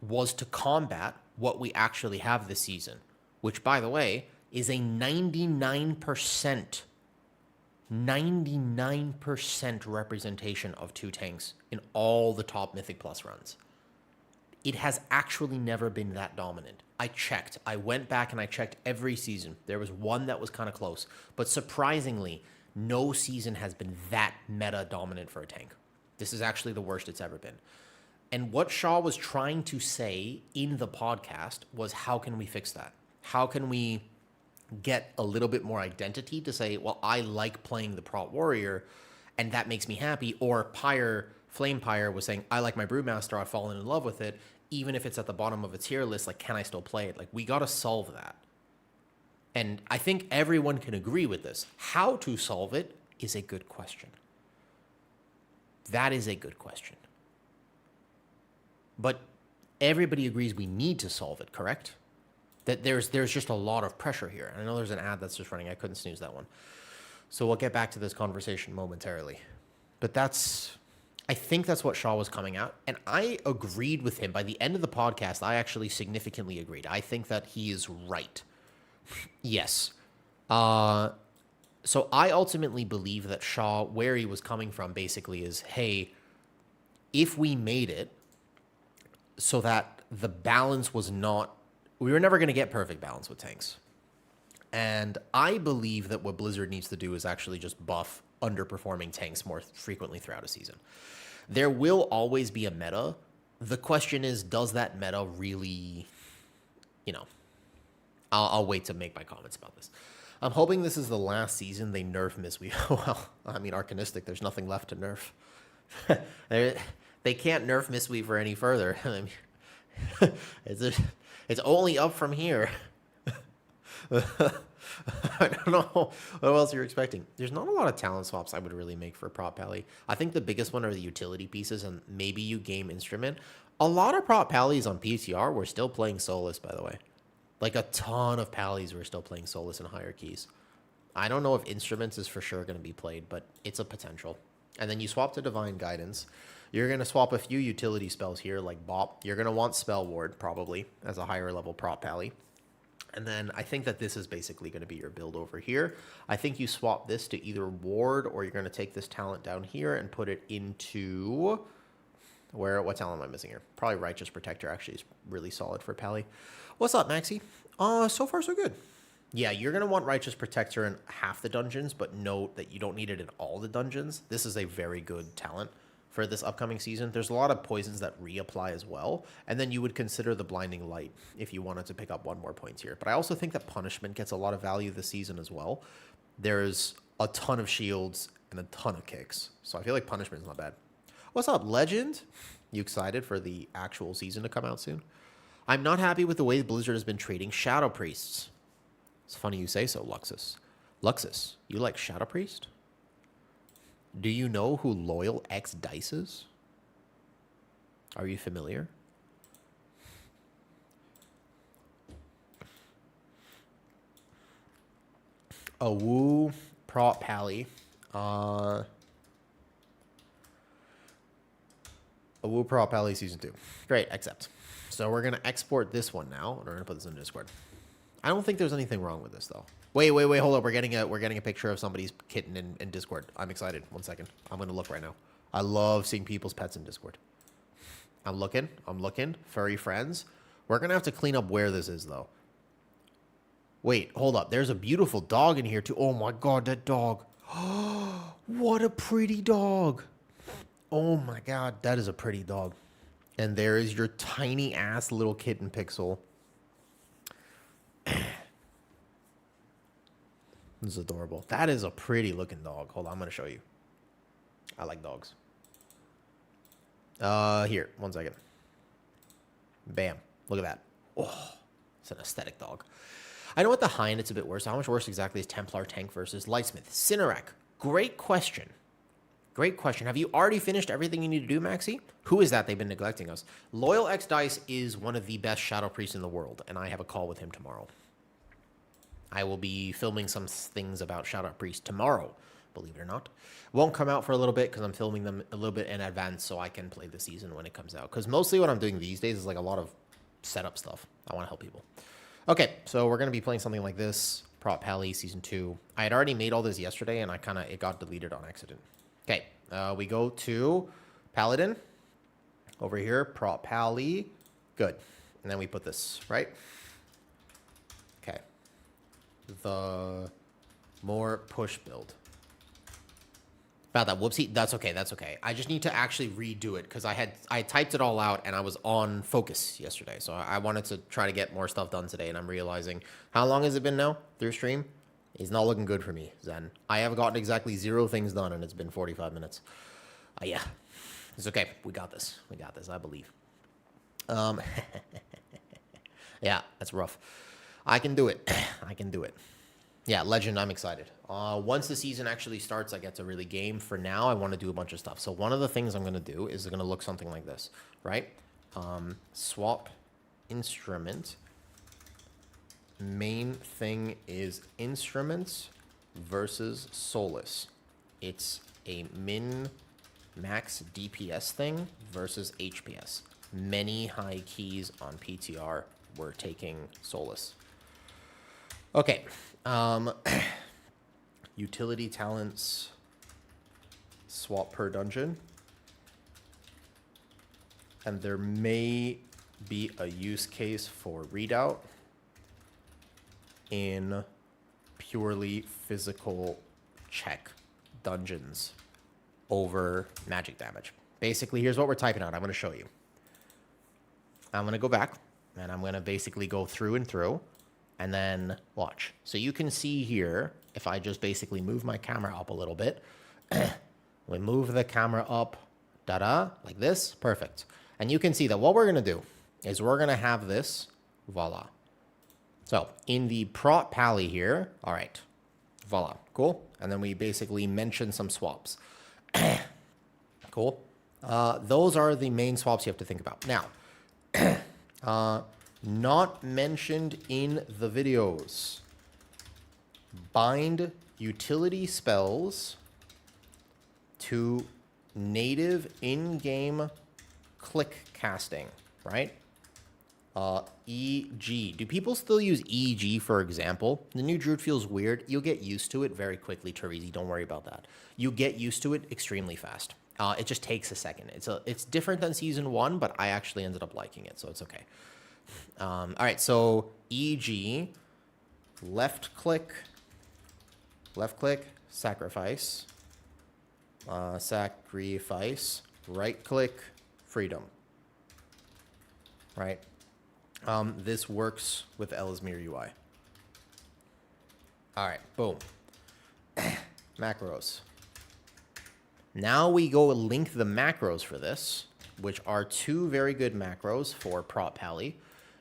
[SPEAKER 1] was to combat what we actually have this season, which, by the way, is a 99% representation of 2 tanks in all the top Mythic Plus runs. It has actually never been that dominant. I checked. I went back and I checked every season. There was one that was kind of close. But surprisingly, no season has been that meta dominant for a tank. This is actually the worst it's ever been. And what Shaw was trying to say in the podcast was, how can we fix that? How can we get a little bit more identity to say, well, I like playing the Prot Warrior, and that makes me happy. Or Flame Pyre was saying, I like my Brewmaster, I've fallen in love with it, even if it's at the bottom of a tier list, like, can I still play it? Like, we got to solve that. And I think everyone can agree with this. How to solve it is a good question. That is a good question. But everybody agrees we need to solve it, correct? That there's just a lot of pressure here. And I know there's an ad that's just running. I couldn't snooze that one. So we'll get back to this conversation momentarily. But I think that's what Shaw was coming at. And I agreed with him. By the end of the podcast, I actually significantly agreed. I think that he is right. Yes. So I ultimately believe that Shaw, where he was coming from basically is, hey, if we made it so that the balance was not, we were never going to get perfect balance with tanks. And I believe that what Blizzard needs to do is actually just buff underperforming tanks more frequently throughout a season. There will always be a meta. The question is, does that meta really, I'll wait to make my comments about this. I'm hoping this is the last season they nerf Mistweaver. Well, I mean, Arcanistic, there's nothing left to nerf. They can't nerf Mistweaver any further. I mean, it's only up from here. I don't know what else you're expecting. There's not a lot of talent swaps I would really make for Prot Pally. I think the biggest one are the utility pieces, and maybe you game Instrument. A lot of Prot Pallies on PTR were still playing Solus, by the way. Like, a ton of Pallies were still playing Solus and higher keys. I don't know if Instruments is for sure going to be played, but it's a potential. And then you swap to Divine Guidance. You're going to swap a few utility spells here, like Bop. You're going to want Spell Ward, probably, as a higher level Prot Pally. And then I think that this is basically going to be your build over here. I think you swap this to either Ward, or you're going to take this talent down here and put it into... What talent am I missing here? Probably Righteous Protector actually is really solid for Pally. What's up, Maxi? So far so good. Yeah, you're going to want Righteous Protector in half the dungeons, but note that you don't need it in all the dungeons. This is a very good talent for this upcoming season. There's a lot of poisons that reapply as well, and then you would consider the Blinding Light if you wanted to pick up 1 more point here. But I also think that Punishment gets a lot of value this season as well. There's a ton of shields and a ton of kicks, so I feel like Punishment is not bad. What's up, Legend? You excited for the actual season to come out soon? I'm not happy with the way Blizzard has been treating Shadow Priests. It's funny you say so, Luxus. Luxus, you like Shadow Priest? Do you know who Loyal X Dice is? Are you familiar? A Woo Prot Pally. A Woo Prot Pally Season 2. Great, accept. So we're going to export this one now, and we're going to put this in Discord. I don't think there's anything wrong with this, though. Wait, hold up. We're getting a picture of somebody's kitten in Discord. I'm excited. 1 second. I'm gonna look right now. I love seeing people's pets in Discord. I'm looking. Furry friends. We're gonna have to clean up where this is though. Wait, hold up. There's a beautiful dog in here too. Oh my god, that dog. What a pretty dog. Oh my god, that is a pretty dog. And there is your tiny ass little kitten Pixel. This is adorable. That is a pretty looking dog. Hold on, I'm gonna show you. I like dogs. Here, 1 second. Bam. Look at that. Oh, it's an aesthetic dog. I know at the high end it's a bit worse. How much worse exactly is Templar Tank versus Lightsmith? Cinerak. Great question. Great question. Have you already finished everything you need to do, Maxi? Who is that? They've been neglecting us. Loyal X Dice is one of the best Shadow Priests in the world, and I have a call with him tomorrow. I will be filming some things about Shadow Priest tomorrow, believe it or not. Won't come out for a little bit because I'm filming them a little bit in advance so I can play the season when it comes out. Because mostly what I'm doing these days is like a lot of setup stuff. I want to help people. Okay, so we're going to be playing something like this. Prop Pally Season 2. I had already made all this yesterday, and it got deleted on accident. Okay, we go to Paladin. Over here, Prop Pally. Good. And then we put this, right? Okay. The more push build. About that, whoopsie. That's okay. I just need to actually redo it because I typed it all out and I was on focus yesterday. So I wanted to try to get more stuff done today, and I'm realizing, how long has it been now through stream? It's not looking good for me, Zen. I have gotten exactly 0 things done and it's been 45 minutes. Yeah, it's okay. We got this, I believe. Yeah, that's rough. I can do it. Yeah, Legend, I'm excited. Once the season actually starts, I get to really game. For now, I want to do a bunch of stuff. So one of the things I'm going to do is going to look something like this, right? Swap instrument. Main thing is instruments versus Solus. It's a min-max DPS thing versus HPS. Many high keys on PTR were taking Solus. Okay. Utility talents, swap per dungeon. And there may be a use case for readout in purely physical check dungeons over magic damage. Basically, here's what we're typing out. I'm going to show you. I'm going to go back, and I'm going to basically go through and through. And then watch. So you can see here, if I just basically move my camera up a little bit, we move the camera up, like this, perfect. And you can see that what we're going to do is we're going to have this, voila. So in the prop pally here, all right, voila, cool. And then we basically mention some swaps. Cool. Those are the main swaps you have to think about. Now, not mentioned in the videos. Bind utility spells to native in-game click casting, right? EG. Do people still use EG, for example? The new Druid feels weird. You'll get used to it very quickly, Terezi. Don't worry about that. You get used to it extremely fast. It just takes a second. It's different than Season 1, but I actually ended up liking it, so it's okay. All right, so EG, left click, sacrifice, right click, freedom, right? This works with Ellesmere UI. All right, boom. Macros. Now we go link the macros for this, which are 2 very good macros for prop pally.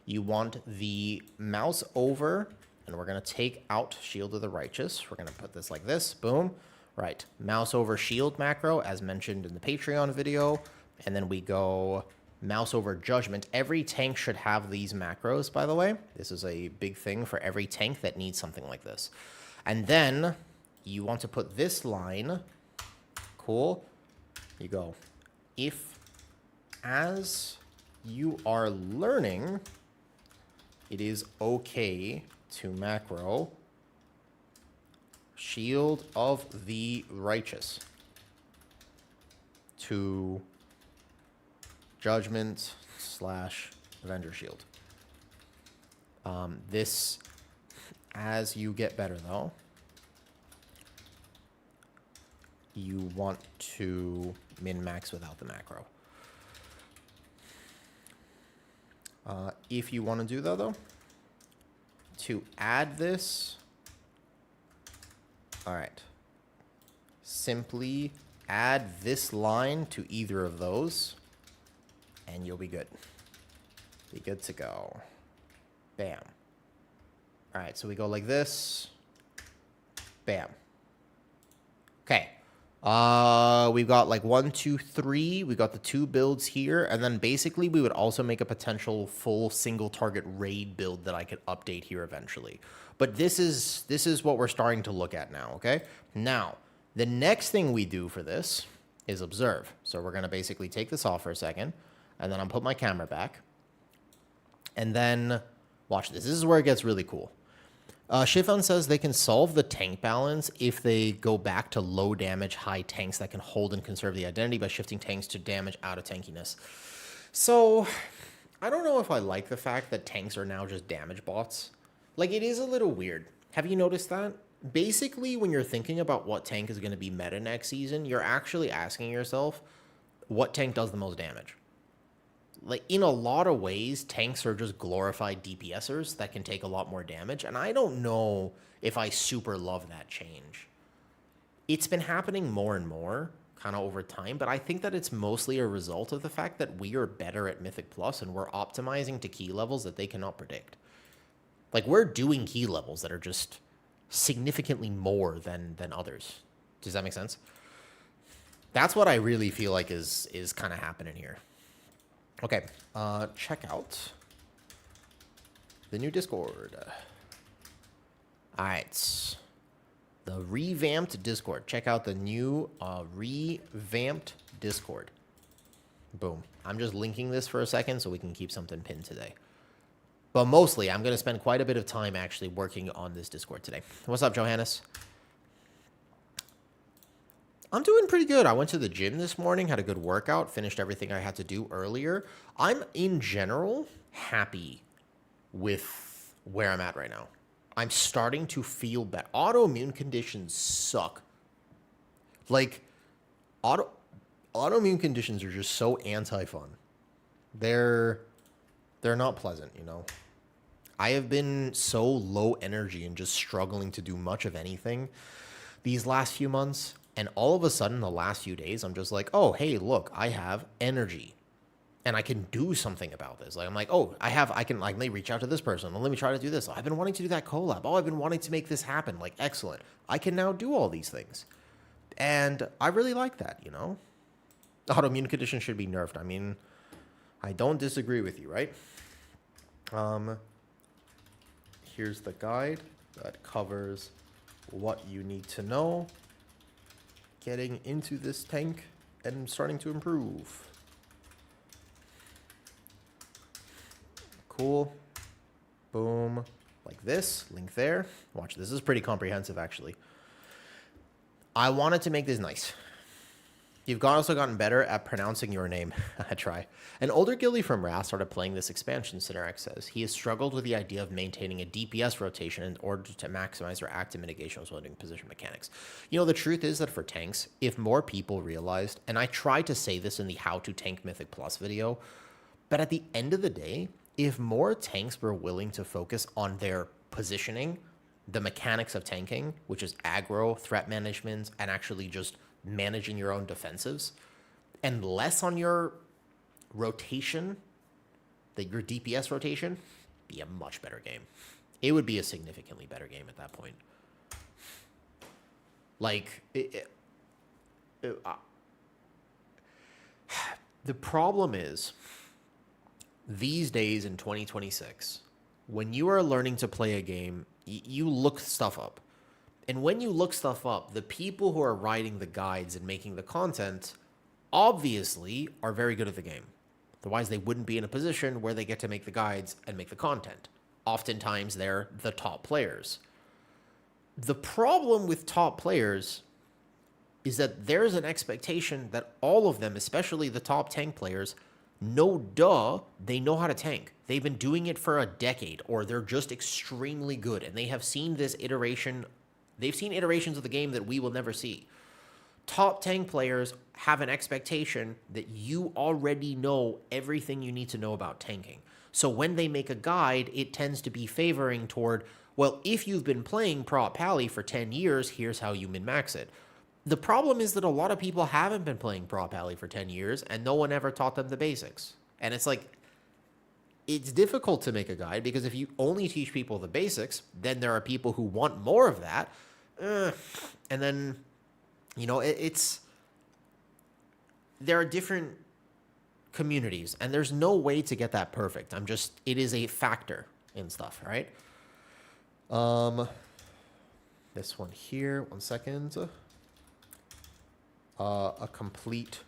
[SPEAKER 1] You want the mouse over, and we're going to take out Shield of the Righteous. We're going to put this like this, boom. Right, mouse over shield macro, as mentioned in the Patreon video. And then we go mouse over judgment. Every tank should have these macros, by the way. This is a big thing for every tank that needs something like this. And then you want to put this line, cool. You go, if as you are learning, it is okay to macro Shield of the Righteous. To Judgment / Avenger Shield. This, as you get better though, you want to min-max without the macro. If you want to do that though, to add this, all right, simply add this line to either of those and you'll be good. Be good to go. Bam. All right, so we go like this. Bam. Okay. We've got like 1, 2, 3. We got the 2 builds here, and then basically we would also make a potential full single target raid build that I could update here eventually. But this is what we're starting to look at now. Okay. Now the next thing we do for this is observe. So we're gonna basically take this off for a second, and then I'll put my camera back, and then watch this. This is where it gets really cool. Shifan says they can solve the tank balance if they go back to low damage, high tanks that can hold and conserve the identity by shifting tanks to damage out of tankiness. So I don't know if I like the fact that tanks are now just damage bots. Like, it is a little weird. Have you noticed that? Basically, when you're thinking about what tank is going to be meta next season, you're actually asking yourself, what tank does the most damage? Like, in a lot of ways, tanks are just glorified DPSers that can take a lot more damage, and I don't know if I super love that change. It's been happening more and more, kind of over time, but I think that it's mostly a result of the fact that we are better at Mythic Plus, and we're optimizing to key levels that they cannot predict. Like, we're doing key levels that are just significantly more than others. Does that make sense? That's what I really feel like is kind of happening here. Okay, check out the new Discord. All right, the revamped Discord. Check out the new revamped Discord. Boom. I'm just linking this for a second so we can keep something pinned today. But mostly, I'm going to spend quite a bit of time actually working on this Discord today. What's up, Johannes? I'm doing pretty good. I went to the gym this morning, had a good workout, finished everything I had to do earlier. I'm, in general, happy with where I'm at right now. I'm starting to feel better. Autoimmune conditions suck. Like, autoimmune conditions are just so anti-fun. They're not pleasant, you know? I have been so low energy and just struggling to do much of anything these last few months. And all of a sudden, the last few days, I'm just like, oh, hey, look, I have energy. And I can do something about this. Like, I'm like, oh, I can, like, let me reach out to this person. Let me try to do this. I've been wanting to do that collab. Oh, I've been wanting to make this happen. Like, excellent. I can now do all these things. And I really like that, you know? Autoimmune conditions should be nerfed. I mean, I don't disagree with you, right? Here's the guide that covers what you need to know getting into this tank and starting to improve. Cool. Boom. Like this. Link there. Watch, this is pretty comprehensive, actually. I wanted to make this nice. You've also gotten better at pronouncing your name. I try. An older guildie from Wrath started playing this expansion, Cinerex says. He has struggled with the idea of maintaining a DPS rotation in order to maximize their active mitigation while doing position mechanics. You know, the truth is that for tanks, if more people realized, and I tried to say this in the How to Tank Mythic Plus video, but at the end of the day, if more tanks were willing to focus on their positioning, the mechanics of tanking, which is aggro, threat management, and actually just managing your own defensives, and less on your rotation, your DPS rotation, be a much better game. It would be a significantly better game at that point. Like, the problem is, these days in 2026, when you are learning to play a game, you look stuff up. And when you look stuff up, the people who are writing the guides and making the content obviously are very good at the game. Otherwise, they wouldn't be in a position where they get to make the guides and make the content. Oftentimes, they're the top players. The problem with top players is that there's an expectation that all of them, especially the top tank players, they know how to tank. They've been doing it for a decade, or they're just extremely good, and they have seen this iteration. They've seen iterations of the game that we will never see. Top tank players have an expectation that you already know everything you need to know about tanking. So when they make a guide, it tends to be favoring toward, well, if you've been playing Prop Pally for 10 years, here's how you min-max it. The problem is that a lot of people haven't been playing Prop Pally for 10 years, and no one ever taught them the basics. And it's like, it's difficult to make a guide, because if you only teach people the basics, then there are people who want more of that. And then, there are different communities, and there's no way to get that perfect. It is a factor in stuff, right? This one here, 1 second. A complete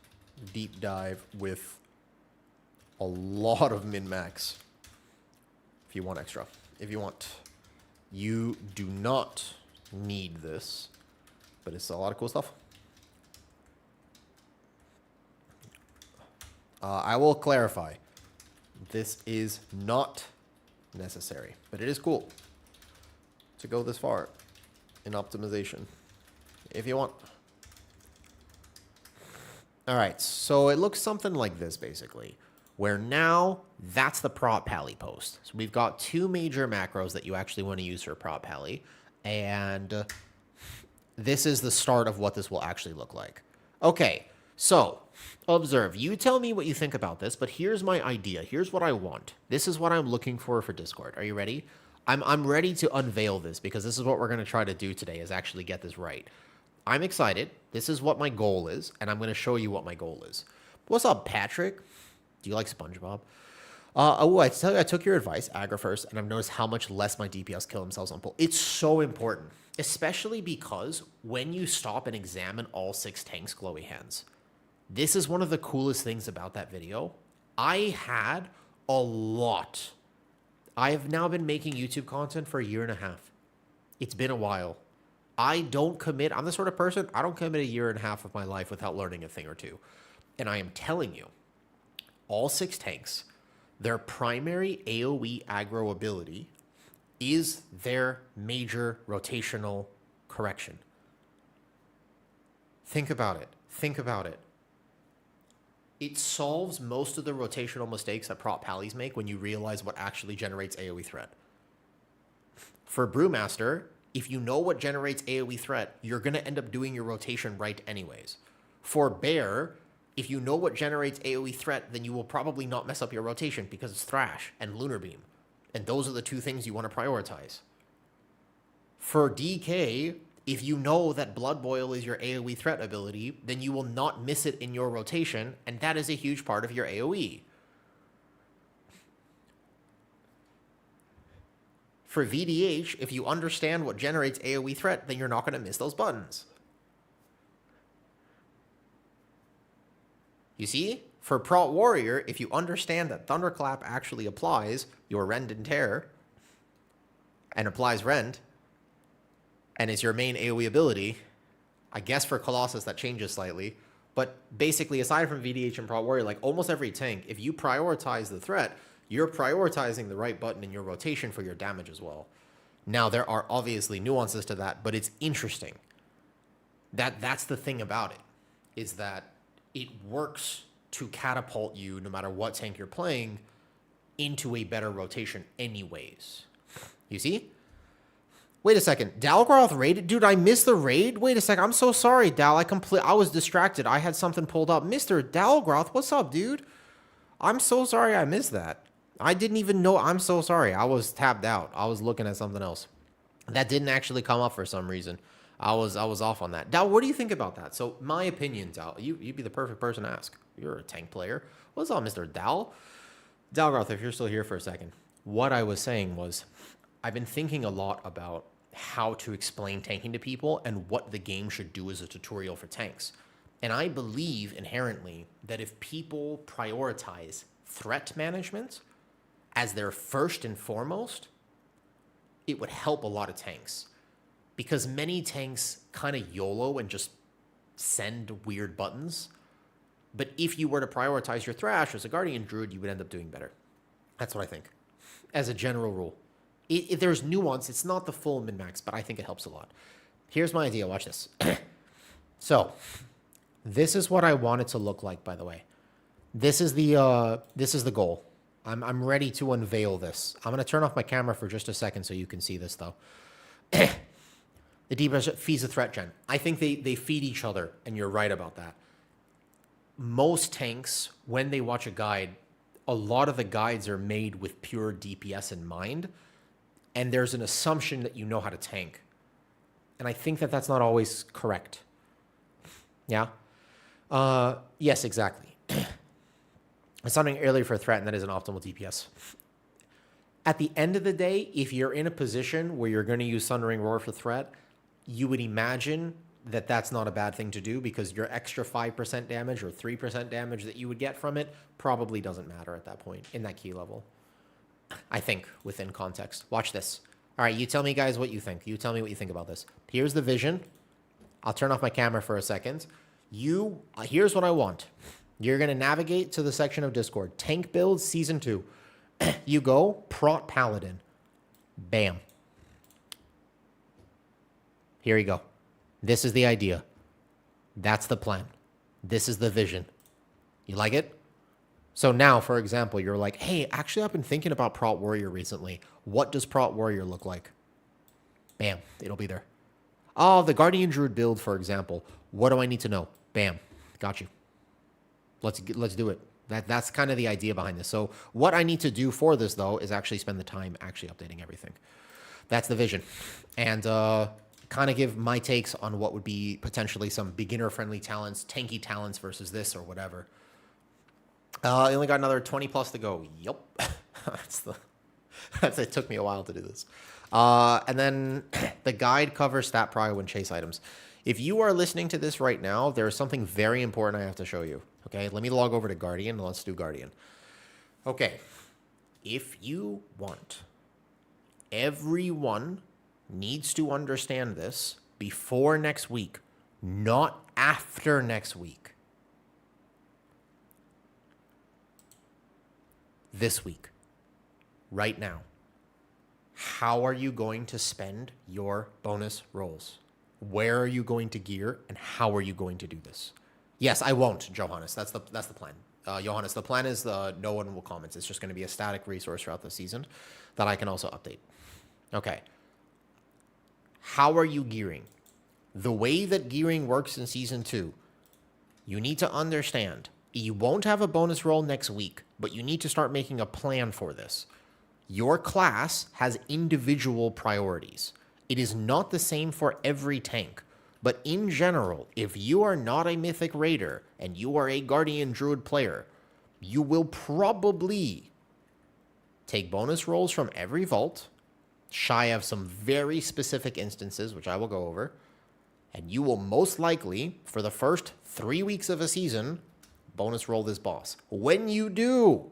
[SPEAKER 1] deep dive with a lot of min-max. If you want extra. If you want. You do not need this, but it's a lot of cool stuff. I will clarify. This is not necessary, but it is cool to go this far in optimization if you want. All right, so it looks something like this, basically, where now that's the Prop Pally post. So we've got two major macros that you actually want to use for Prop Pally, and this is the start of what this will actually look like. Okay, so observe. You tell me what you think about this, but here's my idea. Here's what I want. This is what I'm looking for Discord. Are you ready? I'm ready to unveil this, because this is what we're going to try to do today, is actually get this right. I'm excited. This is what my goal is, and I'm going to show you what my goal is. What's up, Patrick? Do you like SpongeBob? I tell you, I took your advice, aggro first, and I've noticed how much less my DPS kill themselves on pull. It's so important, especially because when you stop and examine all 6 tanks' glowy hands, this is one of the coolest things about that video. I had a lot. I have now been making YouTube content for 1.5 years. It's been a while. I don't commit. I'm the sort of person, I don't commit 1.5 years of my life without learning a thing or two. And I am telling you, all 6 tanks, their primary AoE aggro ability is their major rotational correction. Think about it. Think about it. It solves most of the rotational mistakes that Prop Pallies make when you realize what actually generates AoE threat. For Brewmaster, if you know what generates AoE threat, you're going to end up doing your rotation right anyways. For Bear, if you know what generates AoE threat, then you will probably not mess up your rotation because it's Thrash and Lunar Beam. And those are the 2 things you want to prioritize. For DK, if you know that Blood Boil is your AoE threat ability, then you will not miss it in your rotation, and that is a huge part of your AoE. For VDH, if you understand what generates AoE threat, then you're not going to miss those buttons. You see? For Prot Warrior, if you understand that Thunderclap actually applies your Rend and Tear, and applies Rend, and is your main AoE ability, I guess for Colossus that changes slightly, but basically aside from VDH and Prot Warrior, like almost every tank, if you prioritize the threat, you're prioritizing the right button in your rotation for your damage as well. Now, there are obviously nuances to that, but it's interesting. That's the thing about it, is that it works to catapult you, no matter what tank you're playing, into a better rotation anyways. You see? Wait a second. Dalgroth raided? Dude, I missed the raid? Wait a second. I'm so sorry, Dal. I was distracted. I had something pulled up. Mr. Dalgroth, what's up, dude? I'm so sorry I missed that. I didn't even know. I'm so sorry. I was tapped out. I was looking at something else. That didn't actually come up for some reason. I was off on that. Dal, what do you think about that? So my opinion, Dal, you'd be the perfect person to ask. You're a tank player. What's up, Mr. Dal? Dalgroth, if you're still here for a second. What I was saying was, I've been thinking a lot about how to explain tanking to people and what the game should do as a tutorial for tanks. And I believe inherently that if people prioritize threat management as their first and foremost, it would help a lot of tanks. because many tanks kind of YOLO and just send weird buttons. But if you were to prioritize your Thrash as a Guardian Druid, you would end up doing better. That's what I think, as a general rule. If there's nuance, it's not the full min-max, but I think it helps a lot. Here's my idea. Watch this. So, this is what I want it to look like, by the way. This is the goal. I'm ready to unveil this. I'm going to turn off my camera for just a second so you can see this, though. The DPS feeds the threat gen. I think they feed each other, and you're right about that. Most tanks, when they watch a guide, a lot of the guides are made with pure DPS in mind, and there's an assumption that you know how to tank. And I think that that's not always correct. Yeah? Yes, exactly. Something earlier for a threat, and that is an optimal DPS. At the end of the day, if you're in a position where you're going to use Sundering Roar for threat, you would imagine that that's not a bad thing to do because your extra 5% damage or 3% damage that you would get from it probably doesn't matter at that point in that key level. I think, within context. Watch this. All right, you tell me, guys, what you think. You tell me what you think about this. Here's the vision. I'll turn off my camera for a second. Here's what I want. You're going to navigate to the section of Discord. Tank builds season 2. You go Prot Paladin. Bam. Here you go. This is the idea. That's the plan. This is the vision. You like it? So now, for example, you're like, hey, actually, I've been thinking about Prot Warrior recently. What does Prot Warrior look like? Bam. It'll be there. Oh, the Guardian Druid build, for example. What do I need to know? Bam. Got you. Let's do it. That's kind of the idea behind this. So what I need to do for this, though, is actually spend the time actually updating everything. That's the vision. And kind of give my takes on what would be potentially some beginner-friendly talents, tanky talents versus this or whatever. I only got another 20 plus to go. Yup. It took me a while to do this. And then the guide covers stat prio and chase items. If you are listening to this right now, there is something very important I have to show you. Okay, let me log over to Guardian and let's do Guardian. Okay, if you want, everyone needs to understand this before next week, not after next week. This week, right now, how are you going to spend your bonus rolls? Where are you going to gear, and how are you going to do this? Yes, I won't, Johannes. That's the plan. Johannes, the plan is no one will comment. It's just going to be a static resource throughout the season that I can also update. Okay. How are you gearing? The way that gearing works in Season 2, you need to understand you won't have a bonus roll next week, but you need to start making a plan for this. Your class has individual priorities. It is not the same for every tank. But in general, if you are not a Mythic Raider and you are a Guardian Druid player, you will probably take bonus rolls from every vault, shy of some very specific instances, which I will go over, and you will most likely, for the first 3 weeks of a season, bonus roll this boss. When you do,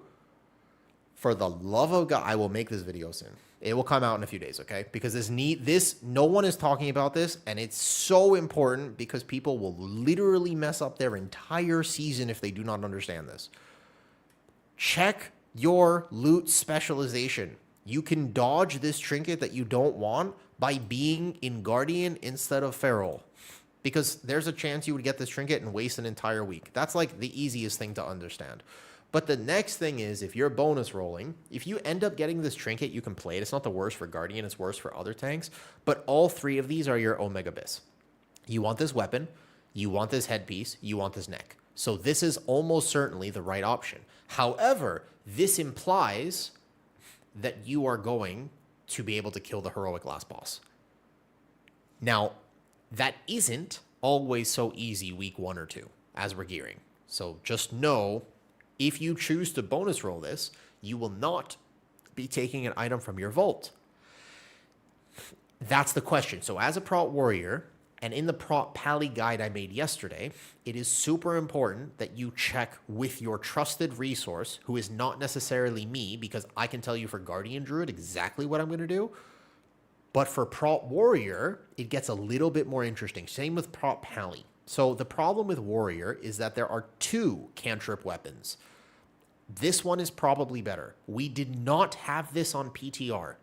[SPEAKER 1] for the love of God, I will make this video soon. It will come out in a few days, okay? Because this no one is talking about this, and it's so important because people will literally mess up their entire season if they do not understand this. Check your loot specialization. You can dodge this trinket that you don't want by being in Guardian instead of Feral. Because there's a chance you would get this trinket and waste an entire week. That's like the easiest thing to understand. But the next thing is, if you're bonus rolling, if you end up getting this trinket, you can play it. It's not the worst for Guardian, it's worse for other tanks. But all three of these are your Omega Bis. You want this weapon, you want this headpiece, you want this neck. So this is almost certainly the right option. However, this implies that you are going to be able to kill the heroic last boss. Now, that isn't always so easy week 1 or 2 as we're gearing. So just know, if you choose to bonus roll this, you will not be taking an item from your vault. That's the question. So as a Prot Warrior, and in the Prot Pally guide I made yesterday, it is super important that you check with your trusted resource, who is not necessarily me, because I can tell you for Guardian Druid exactly what I'm going to do. But for Prot Warrior, it gets a little bit more interesting. Same with Prot Pally. So the problem with Warrior is that there are 2 cantrip weapons. This one is probably better. We did not have this on PTR.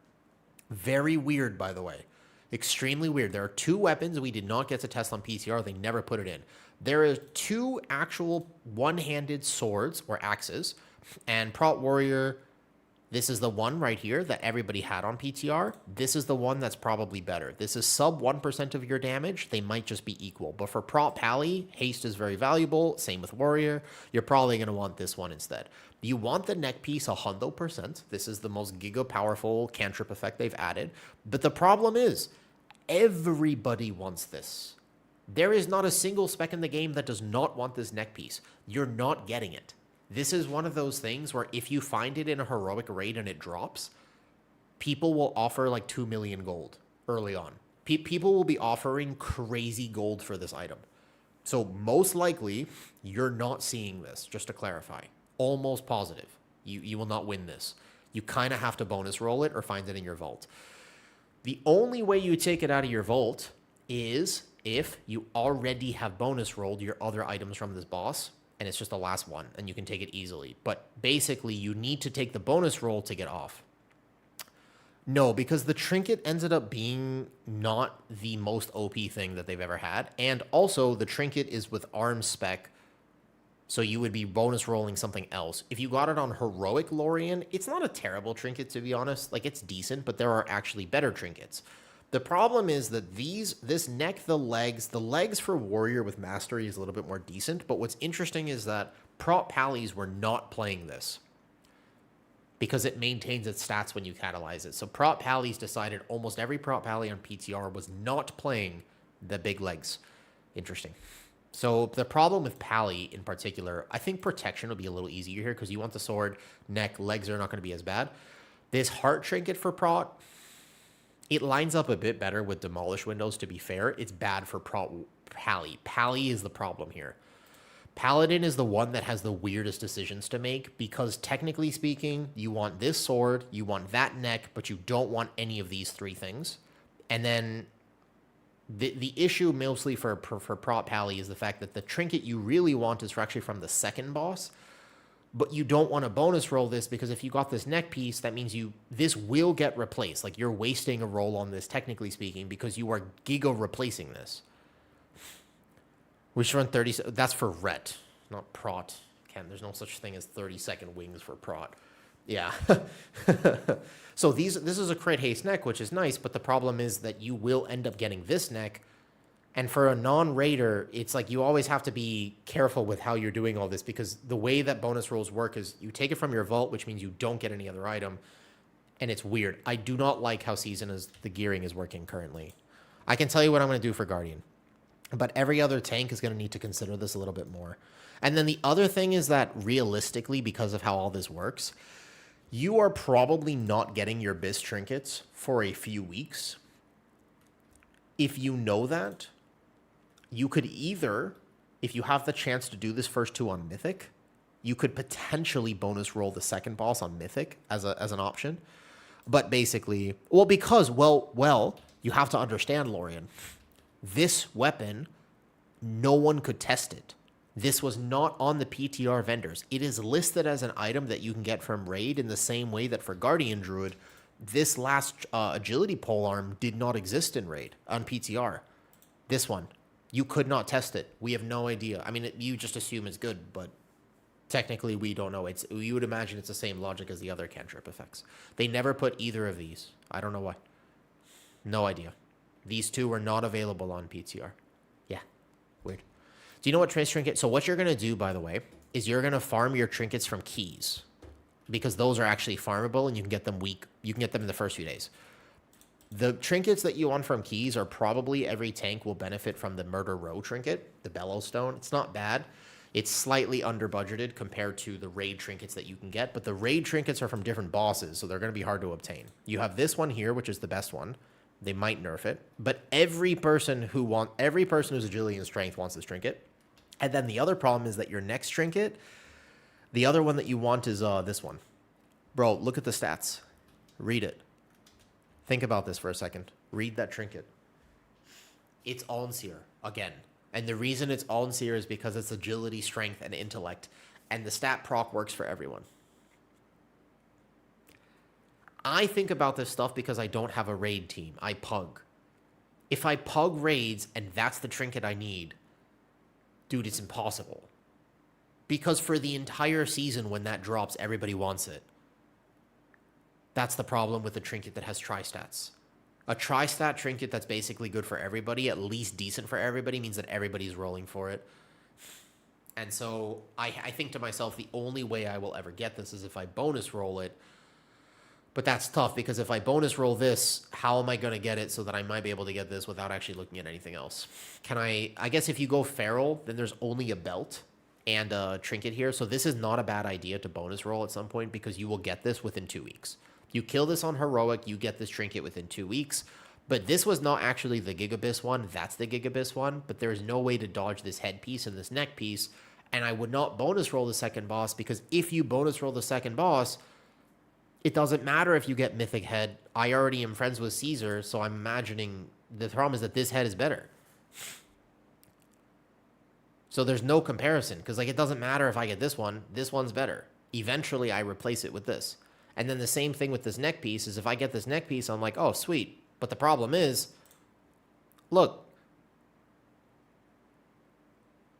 [SPEAKER 1] Very weird, by the way. Extremely weird. There are 2 weapons we did not get to test on PTR. They never put it in. There are 2 actual one-handed swords or axes. And Prot Warrior, this is the one right here that everybody had on PTR. This is the one that's probably better. This is sub 1% of your damage. They might just be equal. But for Prot Pally, haste is very valuable. Same with Warrior. You're probably going to want this one instead. You want the neck piece 100%. This is the most giga powerful cantrip effect they've added. But the problem is, everybody wants this. There is not a single spec in the game that does not want this neck piece. You're not getting it. This is one of those things where if you find it in a heroic raid and it drops, people will offer like 2 million gold early on. People will be offering crazy gold for this item. So most likely, you're not seeing this, just to clarify. Almost positive. You will not win this. You kind of have to bonus roll it or find it in your vault. The only way you take it out of your vault is if you already have bonus rolled your other items from this boss, and it's just the last one, and you can take it easily. But basically, you need to take the bonus roll to get off. No, because the trinket ended up being not the most OP thing that they've ever had. And also, the trinket is with arm spec, so you would be bonus rolling something else. If you got it on Heroic Lorien, it's not a terrible trinket, to be honest. Like, it's decent, but there are actually better trinkets. The problem is that this neck, the legs for Warrior with Mastery is a little bit more decent, but what's interesting is that Prot Pallies were not playing this because it maintains its stats when you catalyze it. So Prot Pallies decided almost every Prot Pally on PTR was not playing the big legs. Interesting. So the problem with Pally in particular, I think protection will be a little easier here because you want the sword, neck, legs are not going to be as bad. This heart trinket for Prot, it lines up a bit better with Demolish Windows, to be fair. It's bad for Pally. Pally is the problem here. Paladin is the one that has the weirdest decisions to make because technically speaking, you want this sword, you want that neck, but you don't want any of these 3 things. And then the issue mostly for Prot Pally is the fact that the trinket you really want is actually from the second boss, but you don't want to bonus roll this because if you got this neck piece, that means this will get replaced. Like, you're wasting a roll on this, technically speaking, because you are giga replacing this. We should run 30. That's for Ret, not Prot. Ken, there's no such thing as 30-second wings for Prot. Yeah. So this is a crit haste neck, which is nice, but the problem is that you will end up getting this neck. And for a non-raider, it's like you always have to be careful with how you're doing all this because the way that bonus rolls work is you take it from your vault, which means you don't get any other item, and it's weird. I do not like how the gearing is working currently. I can tell you what I'm going to do for Guardian, but every other tank is going to need to consider this a little bit more. And then the other thing is that realistically, because of how all this works, you are probably not getting your BIS trinkets for a few weeks. If you know that, you could either, if you have the chance to do this first 2 on Mythic, you could potentially bonus roll the second boss on Mythic as an option. But basically, well, you have to understand, Lorien, this weapon, no one could test it. This was not on the PTR vendors. It is listed as an item that you can get from Raid in the same way that for Guardian Druid, this last agility polearm did not exist in Raid on PTR. This one, you could not test it. We have no idea. I mean, you just assume it's good, but technically we don't know. You would imagine it's the same logic as the other cantrip effects. They never put either of these. I don't know why. No idea. These 2 were not available on PTR. Yeah, weird. Do you know what trace trinket? So what you're going to do, by the way, is you're going to farm your trinkets from keys because those are actually farmable and you can get them You can get them in the first few days. The trinkets that you want from keys are probably every tank will benefit from the Murder Row trinket, the Bellowstone. It's not bad. It's slightly under budgeted compared to the raid trinkets that you can get, but the raid trinkets are from different bosses, so they're going to be hard to obtain. You have this one here, which is the best one. They might nerf it, but every person who's agility and strength wants this trinket. And then the other problem is that your next trinket, the other one that you want is this one. Bro, look at the stats. Read it. Think about this for a second. Read that trinket. It's on seer again. And the reason it's on seer is because it's agility, strength, and intellect. And the stat proc works for everyone. I think about this stuff because I don't have a raid team. I pug. If I pug raids and that's the trinket I need, dude, it's impossible. Because for the entire season when that drops, everybody wants it. That's the problem with the trinket that has tri-stats. A tri-stat trinket that's basically good for everybody, at least decent for everybody, means that everybody's rolling for it. And so I think to myself, the only way I will ever get this is if I bonus roll it. But that's tough because if I bonus roll this, how am I going to get it so that I might be able to get this without actually looking at anything else? I guess if you go feral, then there's only a belt and a trinket here. So this is not a bad idea to bonus roll at some point because you will get this within 2 weeks. You kill this on heroic, you get this trinket within 2 weeks. But this was not actually the Gigabyss one. That's the Gigabyss one. But there is no way to dodge this headpiece and this neck piece. And I would not bonus roll the second boss because if you bonus roll the second boss, it doesn't matter if you get Mythic Head. I already am friends with Caesar, so I'm imagining the problem is that this head is better. So there's no comparison because like it doesn't matter if I get this one's better. Eventually I replace it with this. And then the same thing with this neck piece is if I get this neck piece, I'm like, oh, sweet. But the problem is, look,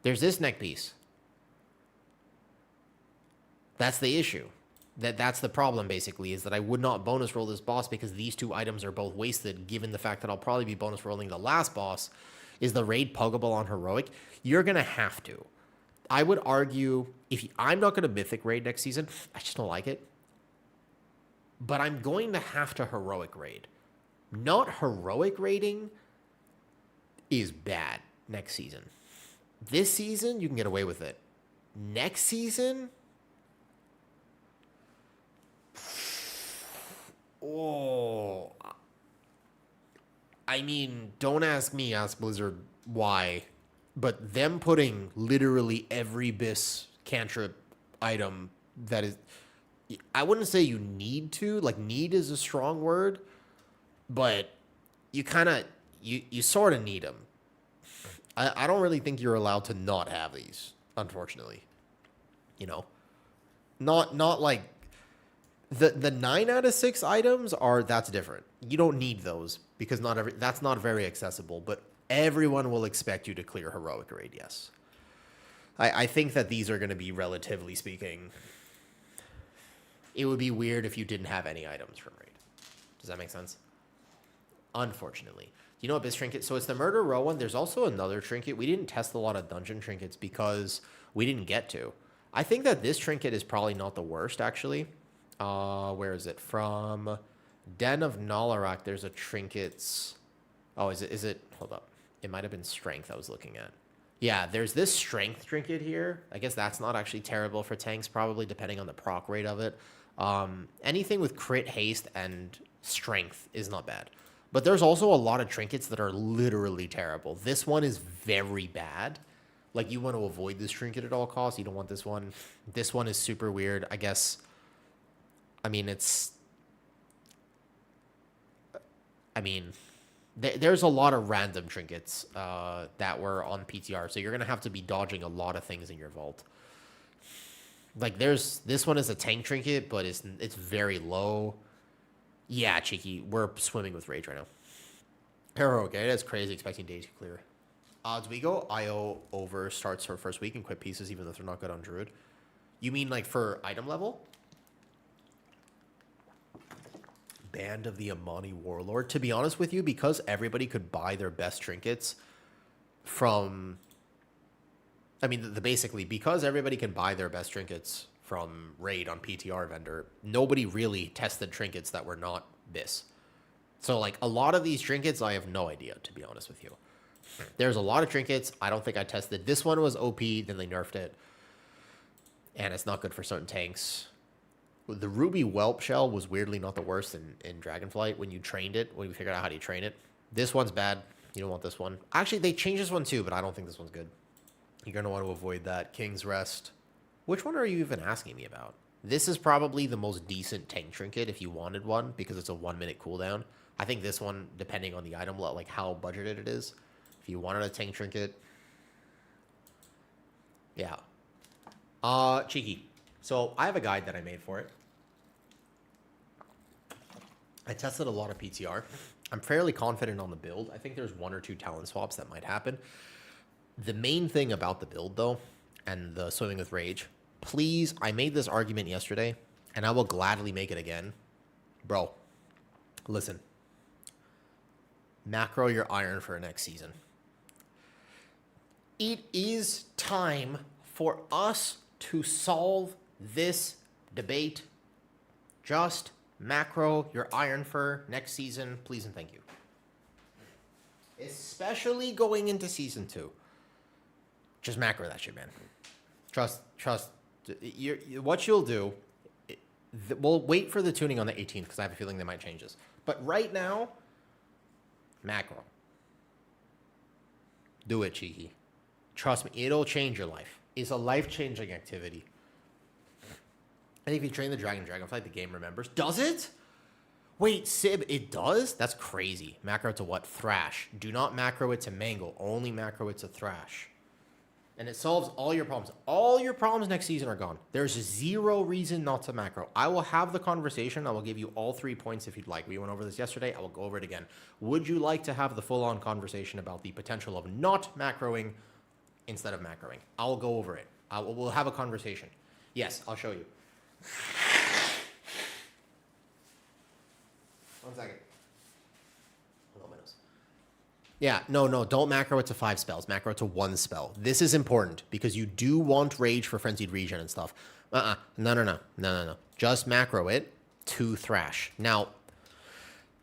[SPEAKER 1] there's this neck piece. That's the issue. That's the problem, basically, is that I would not bonus roll this boss because these two items are both wasted, given the fact that I'll probably be bonus rolling the last boss. Is the raid puggable on heroic? You're going to have to. I would argue, I'm not going to mythic raid next season. I just don't like it. But I'm going to have to heroic raid. Not heroic raiding is bad next season. This season, you can get away with it. Next season... Oh, I mean, don't ask me, ask Blizzard why, but them putting literally every Biss cantrip item that is, I wouldn't say you need to, like need is a strong word, but you kind of, you sort of need them. I don't really think you're allowed to not have these, unfortunately, you know, not like, The 9 out of 6 items that's different. You don't need those because that's not very accessible, but everyone will expect you to clear heroic raid, yes. I think that these are going to be, relatively speaking, it would be weird if you didn't have any items from raid. Does that make sense? Unfortunately. You know what Biss trinket? So it's the murder row one. There's also another trinket. We didn't test a lot of dungeon trinkets because we didn't get to. I think that this trinket is probably not the worst, actually. Where is it? From Den of Nalarak, there's a trinkets. Oh, is it? Hold up. It might have been strength I was looking at. Yeah, there's this strength trinket here. I guess that's not actually terrible for tanks, probably, depending on the proc rate of it. Anything with crit, haste, and strength is not bad. But there's also a lot of trinkets that are literally terrible. This one is very bad. Like, you want to avoid this trinket at all costs. You don't want this one. This one is super weird, I guess. I mean, there's a lot of random trinkets that were on PTR, so you're going to have to be dodging a lot of things in your vault. Like, this one is a tank trinket, but it's very low. Yeah, Cheeky, we're swimming with rage right now. Hero, okay, that's crazy, expecting days to clear. Do we go IO over starts her first week and quit pieces even though they're not good on Druid? You mean, like, for item level? Band of the Amani Warlord. To be honest with you, because everybody could buy their best trinkets from... I mean, basically, because everybody can buy their best trinkets from Raid on PTR vendor, nobody really tested trinkets that were not Biss. So, like, a lot of these trinkets, I have no idea, to be honest with you. There's a lot of trinkets I don't think I tested. This one was OP, then they nerfed it. And it's not good for certain tanks. The Ruby Whelp Shell was weirdly not the worst in Dragonflight when you trained it, when you figured out how to train it. This one's bad. You don't want this one. Actually, they changed this one too, but I don't think this one's good. You're going to want to avoid that. King's Rest. Which one are you even asking me about? This is probably the most decent tank trinket if you wanted one, because it's a 1-minute cooldown. I think this one, depending on the item, like how budgeted it is, if you wanted a tank trinket, yeah. Cheeky. So I have a guide that I made for it. I tested a lot of PTR. I'm fairly confident on the build. I think there's 1 or 2 talent swaps that might happen. The main thing about the build, though, and the swimming with rage, please, I made this argument yesterday, and I will gladly make it again. Bro, listen. Macro your iron for next season. It is time for us to solve this debate. Just macro your iron for next season, please and thank you. Especially going into season 2. Just macro that shit, man. Trust. What you'll do, we'll wait for the tuning on the 18th because I have a feeling they might change this. But right now, macro. Do it, Cheeky. Trust me, it'll change your life. It's a life-changing activity. And if you train the Dragonfly, the game remembers. Does it? Wait, Sib, it does? That's crazy. Macro to what? Thrash. Do not macro it to Mangle. Only macro it to Thrash. And it solves all your problems. All your problems next season are gone. There's 0 reason not to macro. I will have the conversation. I will give you all 3 points if you'd like. We went over this yesterday. I will go over it again. Would you like to have the full-on conversation about the potential of not macroing instead of macroing? I'll go over it. We'll have a conversation. Yes, I'll show you. 1 second. Yeah, no, don't macro it to 5 spells. Macro it to 1 spell. This is important because you do want rage for Frenzied Regen and stuff. No. Just macro it to Thrash. Now,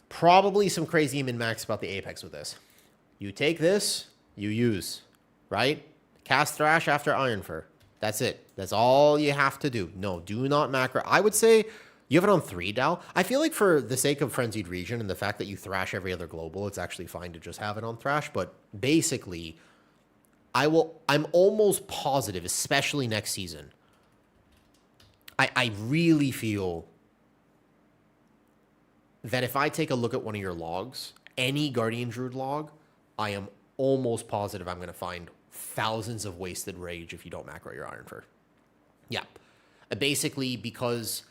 [SPEAKER 1] probably some crazy min-max about the Apex with this. You take this, you use, right? Cast Thrash after Ironfur. That's it. That's all you have to do. No, do not macro. I would say you have it on 3, Dal. I feel like for the sake of Frenzied Regen and the fact that you thrash every other global, it's actually fine to just have it on Thrash. But basically, I'm almost positive, especially next season. I really feel that if I take a look at one of your logs, any Guardian Druid log, I am almost positive I'm going to find thousands of wasted rage if you don't macro your Ironfur. Yeah. Basically, because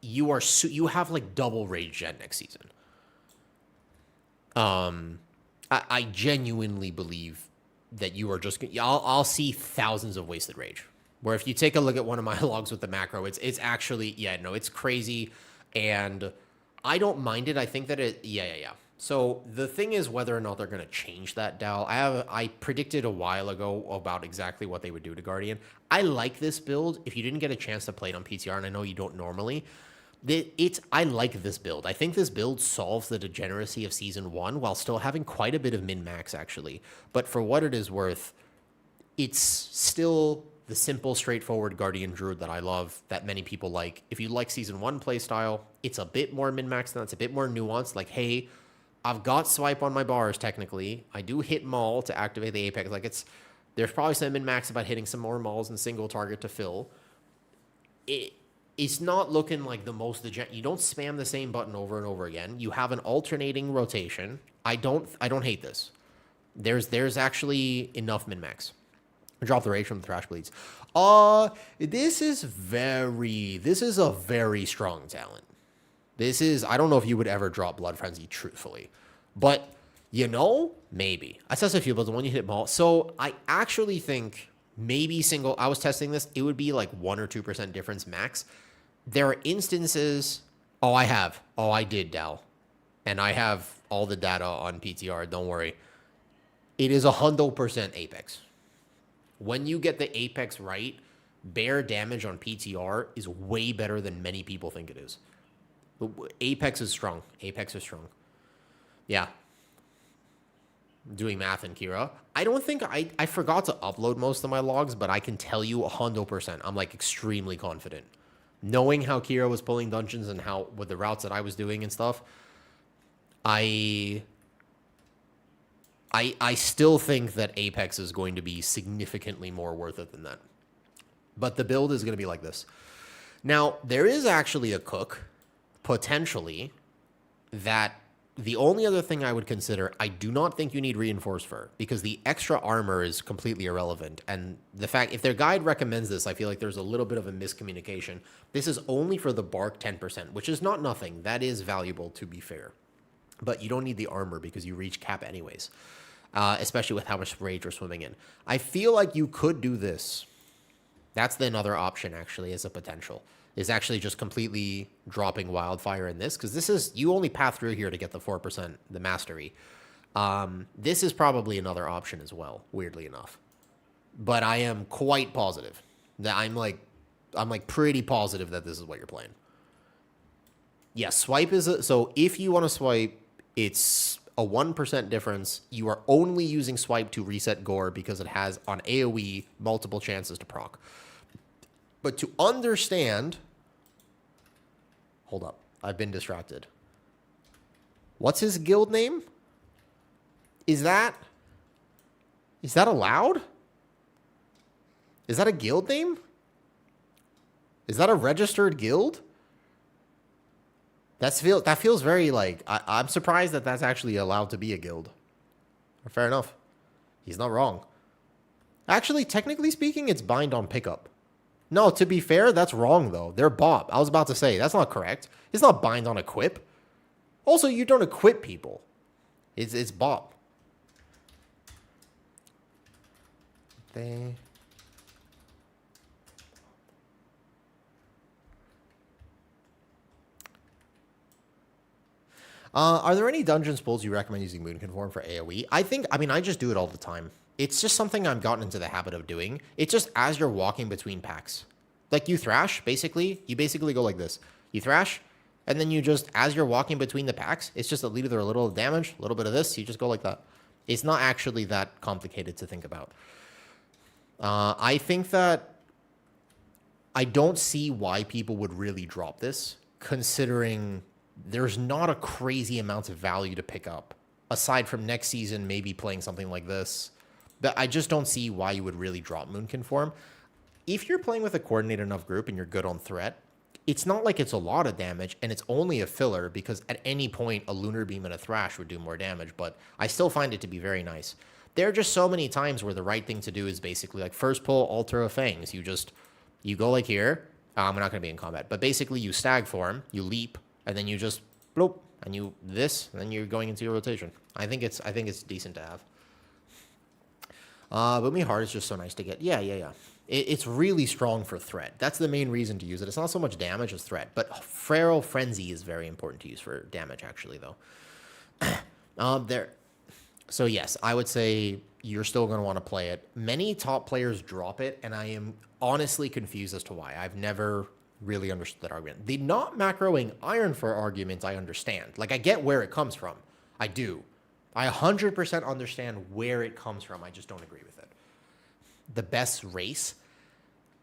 [SPEAKER 1] you have like double rage gen next season. I genuinely believe that you are just. I'll see thousands of wasted rage. Where if you take a look at one of my logs with the macro, it's actually it's crazy, and I don't mind it. I think that it So the thing is whether or not they're going to change that, Dal. I predicted a while ago about exactly what they would do to Guardian. I like this build. If you didn't get a chance to play it on PTR, and I know you don't normally, I like this build. I think this build solves the degeneracy of Season 1 while still having quite a bit of min-max, actually. But for what it is worth, it's still the simple, straightforward Guardian Druid that I love, that many people like. If you like Season 1 playstyle, it's a bit more min-max than that. It's a bit more nuanced. Like, hey, I've got swipe on my bars, technically. I do hit maul to activate the Apex. Like, there's probably some min-max about hitting some more mauls and single target to fill. It's not looking like the most... You don't spam the same button over and over again. You have an alternating rotation. I don't hate this. There's actually enough min-max. Drop the rage from the Thrash Bleeds. This is a very strong talent. I don't know if you would ever drop Blood Frenzy, truthfully. But, maybe. I said a few builds, when you hit maul. So, I actually think maybe I was testing this, it would be like 1 or 2% difference max. There are instances... I did, Dal. And I have all the data on PTR, don't worry. It is 100% Apex. When you get the Apex right, bare damage on PTR is way better than many people think it is. Apex is strong. Yeah. Doing math in Kira. I don't think I forgot to upload most of my logs, but I can tell you 100%. I'm like extremely confident. Knowing how Kira was pulling dungeons and how with the routes that I was doing and stuff, I still think that Apex is going to be significantly more worth it than that. But the build is going to be like this. Now, there is actually a cook, potentially, that The only other thing I would consider, I do not think you need reinforced fur because the extra armor is completely irrelevant. And the fact, if their guide recommends this, I feel like there's a little bit of a miscommunication. This is only for the bark 10%, which is not nothing. That is valuable, to be fair. But you don't need the armor because you reach cap anyways, especially with how much rage you're swimming in. I feel like you could do this. That's the another option, actually, as a potential. Is actually just completely dropping wildfire in this, because this is, you only path through here to get the 4%, the mastery. This is probably another option as well, weirdly enough. But I am quite positive that I'm like pretty positive that this is what you're playing. Yeah, swipe is so if you want to swipe, it's a 1% difference. You are only using swipe to reset gore because it has on AoE multiple chances to proc. But to understand, hold up, I've been distracted. What's his guild name? Is that allowed? Is that a guild name? Is that a registered guild? That feels very like, I'm surprised that that's actually allowed to be a guild. Fair enough. He's not wrong. Actually, technically speaking, it's bind on pickup. No, to be fair, that's wrong, though. They're bop. I was about to say, that's not correct. It's not bind on equip. Also, you don't equip people. It's bop. Are there any dungeon spools you recommend using Moon Conform for AoE? I just do it all the time. It's just something I've gotten into the habit of doing. It's just as you're walking between packs. Like you thrash, basically. You basically go like this. You thrash, and then you just, as you're walking between the packs, it's just either a little damage, a little bit of this, you just go like that. It's not actually that complicated to think about. I think that I don't see why people would really drop this, considering there's not a crazy amount of value to pick up. Aside from next season, maybe playing something like this. But I just don't see why you would really drop Moon Conform. If you're playing with a coordinated enough group and you're good on threat, it's not like it's a lot of damage, and it's only a filler because at any point a Lunar Beam and a Thrash would do more damage, but I still find it to be very nice. There are just so many times where the right thing to do is basically like first pull, Altar of Fangs. You go like here. I'm not going to be in combat, but basically you stag form, you leap, and then you just bloop, and you this, and then you're going into your rotation. I think it's decent to have. Booming Heart is just so nice to get. Yeah. It's really strong for threat. That's the main reason to use it. It's not so much damage as threat, but Feral Frenzy is very important to use for damage, actually, though. So yes, I would say you're still going to want to play it. Many top players drop it, and I am honestly confused as to why. I've never really understood that argument. The not macroing Iron for argument, I understand. Like, I get where it comes from. I do. I 100% understand where it comes from. I just don't agree with it. The best race.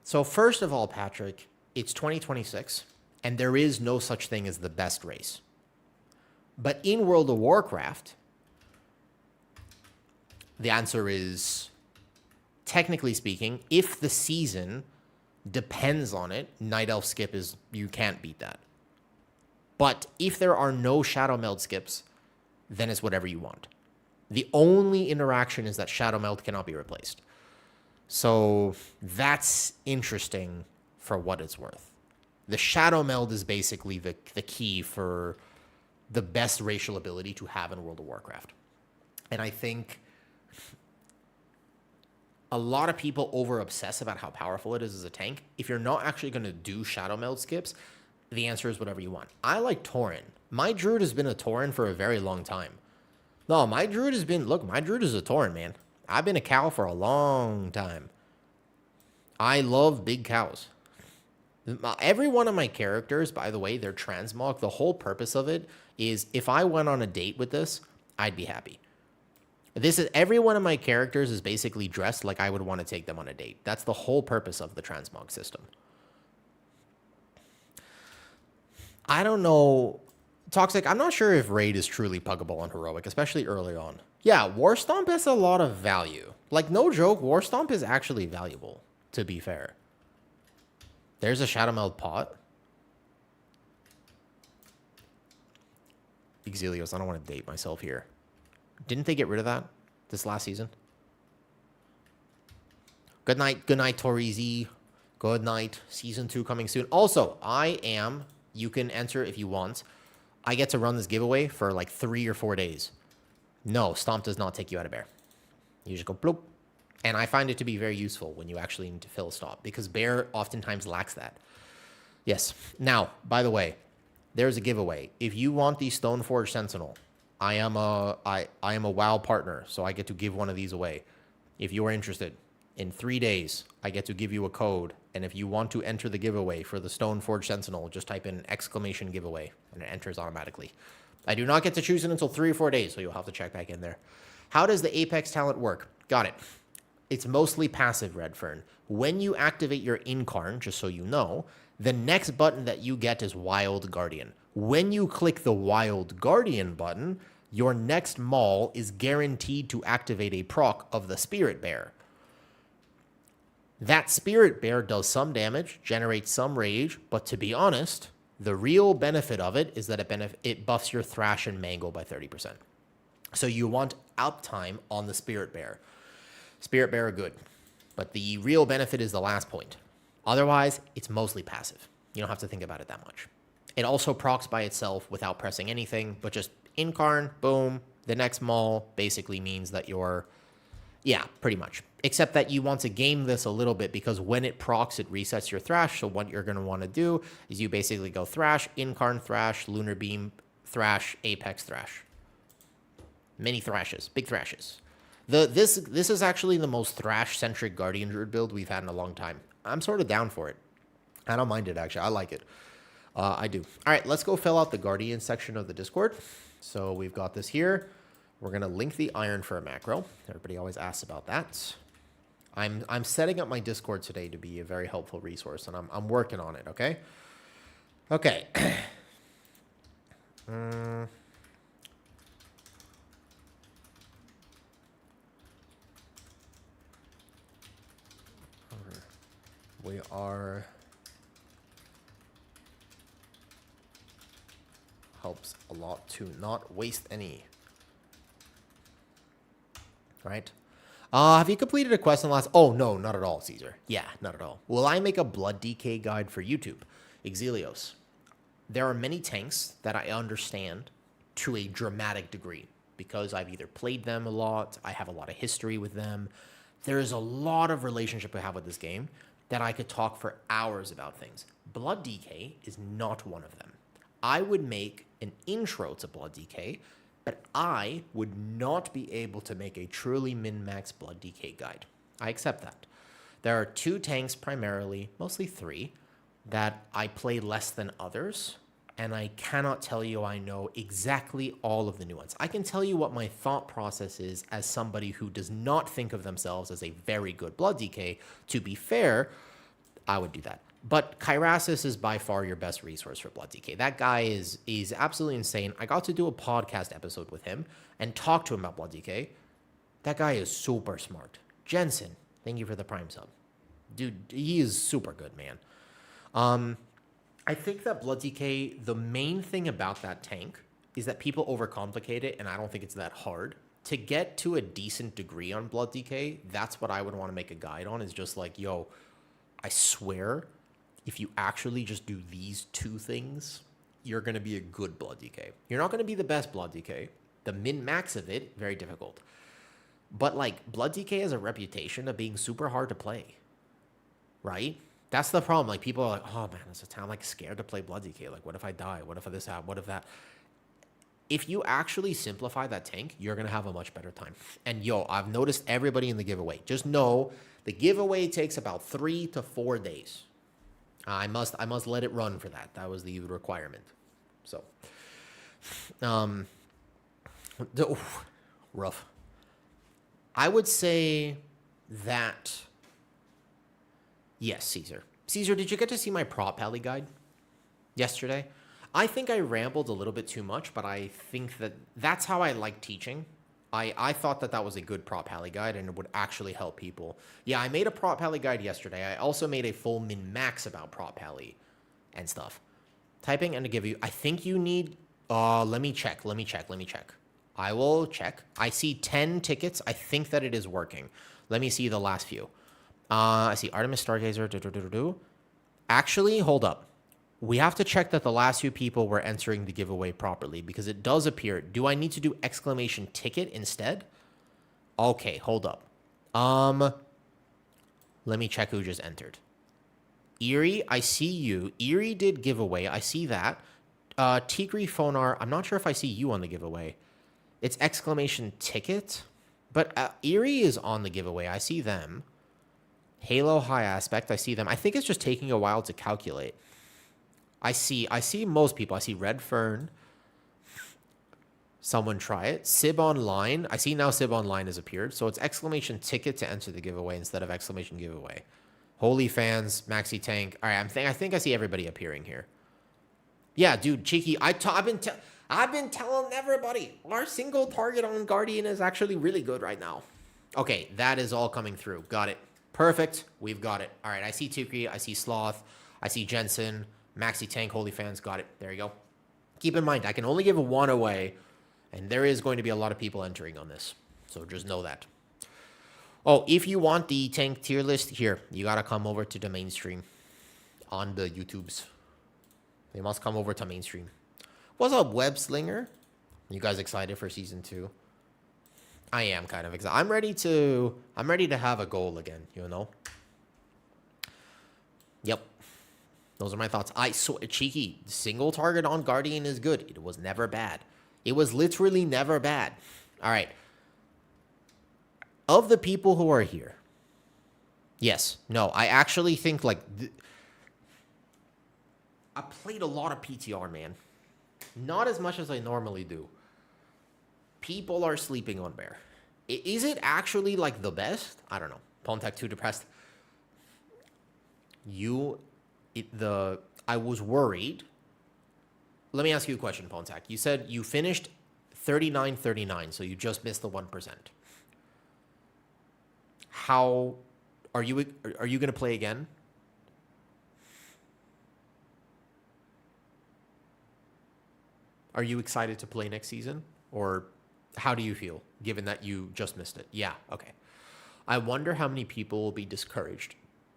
[SPEAKER 1] So first of all, Patrick, it's 2026, and there is no such thing as the best race. But in World of Warcraft, the answer is, technically speaking, if the season depends on it, Night Elf skip is, you can't beat that. But if there are no Shadow Meld skips, then it's whatever you want. The only interaction is that Shadow Meld cannot be replaced. So that's interesting for what it's worth. The Shadow Meld is basically the key for the best racial ability to have in World of Warcraft. And I think a lot of people over-obsess about how powerful it is as a tank. If you're not actually going to do Shadow Meld skips, the answer is whatever you want. I like Tauren. My Druid has been a Tauren for a very long time. No, my Druid has been... Look, my Druid is a Tauren, man. I've been a cow for a long time. I love big cows. Every one of my characters, by the way, they're transmog. The whole purpose of it is if I went on a date with this, I'd be happy. Every one of my characters is basically dressed like I would want to take them on a date. That's the whole purpose of the transmog system. I don't know. Toxic, I'm not sure if Raid is truly puggable on Heroic, especially early on. Yeah, War Stomp has a lot of value. Like, no joke, War Stomp is actually valuable, to be fair. There's a Shadow Meld pot. Exilios, I don't want to date myself here. Didn't they get rid of that this last season? Good night, Torizi. Good night. Season 2 coming soon. Also, you can enter if you want. I get to run this giveaway for like 3 or 4 days. No, Stomp does not take you out of Bear. You just go bloop. And I find it to be very useful when you actually need to fill a Stomp, because Bear oftentimes lacks that. Yes. Now, by the way, there's a giveaway. If you want the Stoneforge Sentinel, I am a WoW partner, so I get to give one of these away. If you are interested, in 3 days, I get to give you a code, and if you want to enter the giveaway for the Stoneforge Sentinel, just type in exclamation giveaway, and it enters automatically. I do not get to choose it until 3 or 4 days, so you'll have to check back in there. How does the Apex talent work? Got it. It's mostly passive, Redfern. When you activate your Incarn, just so you know, the next button that you get is Wild Guardian. When you click the Wild Guardian button, your next Maul is guaranteed to activate a proc of the Spirit Bear. That Spirit Bear does some damage, generates some rage, but to be honest, the real benefit of it is that it buffs your Thrash and Mangle by 30%. So you want uptime on the Spirit Bear. Spirit Bear are good, but the real benefit is the last point. Otherwise, it's mostly passive. You don't have to think about it that much. It also procs by itself without pressing anything, but just Incarn, boom. The next Maul basically means that you're, yeah, pretty much. Except that you want to game this a little bit, because when it procs, it resets your Thrash. So what you're going to want to do is you basically go Thrash, Incarn Thrash, Lunar Beam Thrash, Apex Thrash. Many Thrashes, big Thrashes. This is actually the most Thrash-centric Guardian Druid build we've had in a long time. I'm sort of down for it. I don't mind it, actually. I like it. I do. All right, let's go fill out the Guardian section of the Discord. So we've got this here. We're going to link the iron for a macro. Everybody always asks about that. I'm setting up my Discord today to be a very helpful resource, and I'm working on it, okay? Okay. We are... Helps a lot to not waste any. Right? Have you completed a quest in the last... Oh, no, not at all, Caesar. Yeah, not at all. Will I make a Blood DK guide for YouTube? Exilios. There are many tanks that I understand to a dramatic degree, because I've either played them a lot, I have a lot of history with them. There is a lot of relationship I have with this game that I could talk for hours about things. Blood DK is not one of them. I would make an intro to Blood DK, but I would not be able to make a truly min-max Blood DK guide. I accept that. There are 2 tanks primarily, mostly 3, that I play less than others, and I cannot tell you I know exactly all of the nuance. I can tell you what my thought process is as somebody who does not think of themselves as a very good Blood DK. To be fair, I would do that. But Kyrasis is by far your best resource for Blood DK. That guy is absolutely insane. I got to do a podcast episode with him and talk to him about Blood DK. That guy is super smart. Jensen, thank you for the Prime sub. Dude, he is super good, man. I think that Blood DK, the main thing about that tank is that people overcomplicate it, and I don't think it's that hard. To get to a decent degree on Blood DK, that's what I would want to make a guide on, is just like, yo, I swear, if you actually just do these 2 things, you're going to be a good Blood DK. You're not going to be the best Blood DK. The min-max of it, very difficult. But, like, Blood DK has a reputation of being super hard to play. Right? That's the problem. Like, people are like, oh, man, it's a town, like, scared to play Blood DK. Like, what if I die? What if this happens? What if that? If you actually simplify that tank, you're going to have a much better time. And, yo, I've noticed everybody in the giveaway. Just know the giveaway takes about 3 to 4 days. I must let it run for that. That was the requirement. So, rough. I would say that, yes, Caesar. Caesar, did you get to see my prop pally guide yesterday? I think I rambled a little bit too much, but I think that's how I like teaching. I thought that was a good prop pally guide, and it would actually help people. Yeah, I made a prop pally guide yesterday. I also made a full min-max about prop pally and stuff. Typing and to give you, I think you need Let me check. I will check. I see 10 tickets. I think that it is working. Let me see the last few. I see Artemis Stargazer. Actually, hold up. We have to check that the last few people were entering the giveaway properly because it does appear. Do I need to do exclamation ticket instead? Okay, hold up. Let me check who just entered. Erie, I see you. Erie did giveaway. I see that. Tigri Phonar, I'm not sure if I see you on the giveaway. It's exclamation ticket, but Erie is on the giveaway. I see them. Halo High Aspect, I see them. I think it's just taking a while to calculate. I see most people. I see Red Fern. Someone try it. Sib Online. I see now Sib Online has appeared. So it's exclamation ticket to enter the giveaway instead of exclamation giveaway. Holy Fans, Maxi Tank. All right, I think I see everybody appearing here. Yeah, dude, Cheeky. I've been telling everybody our single target on Guardian is actually really good right now. Okay, that is all coming through. Got it. Perfect. We've got it. All right, I see Tukri. I see Sloth. I see Jensen. Maxi Tank, Holy Fans. Got it. There you go. Keep in mind, I can only give one away, and there is going to be a lot of people entering on this. So just know that. Oh, if you want the tank tier list, here, you got to come over to the mainstream on the YouTubes. They must come over to mainstream. What's up, Web Slinger? You guys excited for season 2? I am kind of excited. I'm ready to have a goal again, you know? Yep. Those are my thoughts. Cheeky, single target on Guardian is good. It was never bad. It was literally never bad. All right. Of the people who are here, yes, no, I actually think like I played a lot of PTR, man. Not as much as I normally do. People are sleeping on Bear. Is it actually like the best? I don't know. Pontac too depressed. I was worried. Let me ask you a question, Pontac. You said you finished 39-39, so you just missed the 1%. How are you going to play again? Are you excited to play next season? Or how do you feel, given that you just missed it? Yeah, okay. I wonder how many people will be discouraged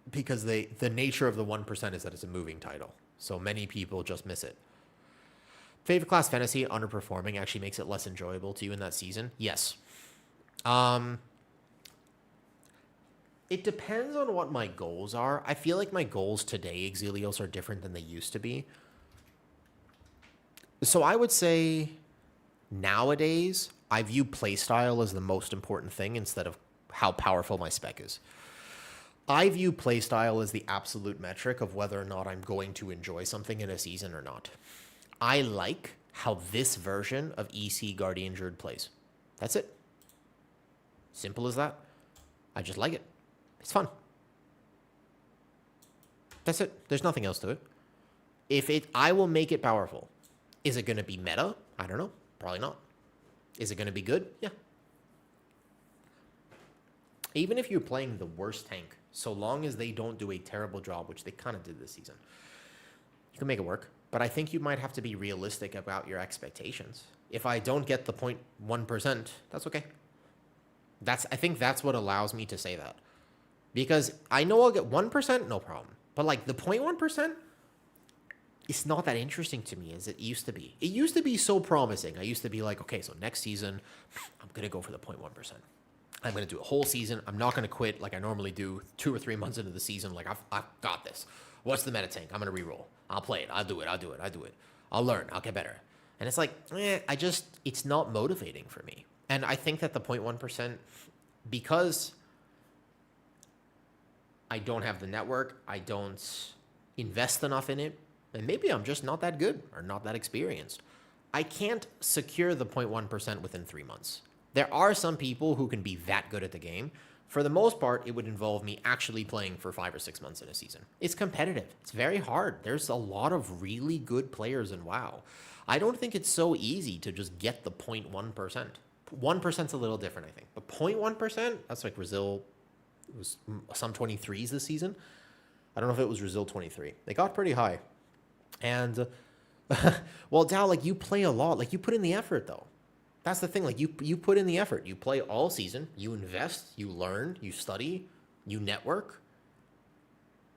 [SPEAKER 1] because the nature of the 1% is that it's a moving title. So many people just miss it. Favorite class fantasy underperforming actually makes it less enjoyable to you in that season? Yes. It depends on what my goals are. I feel like my goals today, Exilios, are different than they used to be. So I would say nowadays, I view playstyle as the most important thing instead of how powerful my spec is. I view playstyle as the absolute metric of whether or not I'm going to enjoy something in a season or not. I like how this version of EC Guardian Druid plays. That's it. Simple as that. I just like it. It's fun. That's it. There's nothing else to it. I will make it powerful. Is it going to be meta? I don't know. Probably not. Is it going to be good? Yeah. Even if you're playing the worst tank, so long as they don't do a terrible job, which they kind of did this season, you can make it work. But I think you might have to be realistic about your expectations. If I don't get the 0.1%, that's okay. I think that's what allows me to say that. Because I know I'll get 1%, no problem. But like the 0.1%, it's not that interesting to me as it used to be. It used to be so promising. I used to be like, okay, so next season, I'm going to go for the 0.1%. I'm going to do a whole season. I'm not going to quit like I normally do 2 or 3 months into the season. Like, I've got this. What's the meta tank? I'm going to reroll. I'll play it. I'll do it. I'll learn. I'll get better. And it's like, it's not motivating for me. And I think that the 0.1%, because I don't have the network, I don't invest enough in it, and maybe I'm just not that good or not that experienced, I can't secure the 0.1% within 3 months. There are some people who can be that good at the game. For the most part, it would involve me actually playing for 5 or 6 months in a season. It's competitive. It's very hard. There's a lot of really good players in WoW. I don't think it's so easy to just get the 0.1%. 1%'s a little different, I think. But 0.1%, that's like Brazil. It was some 23s this season. I don't know if it was Brazil 23. They got pretty high. And Well, Dal, like you play a lot. Like you put in the effort though. That's the thing. Like you put in the effort. You play all season. You invest. You learn. You study. You network.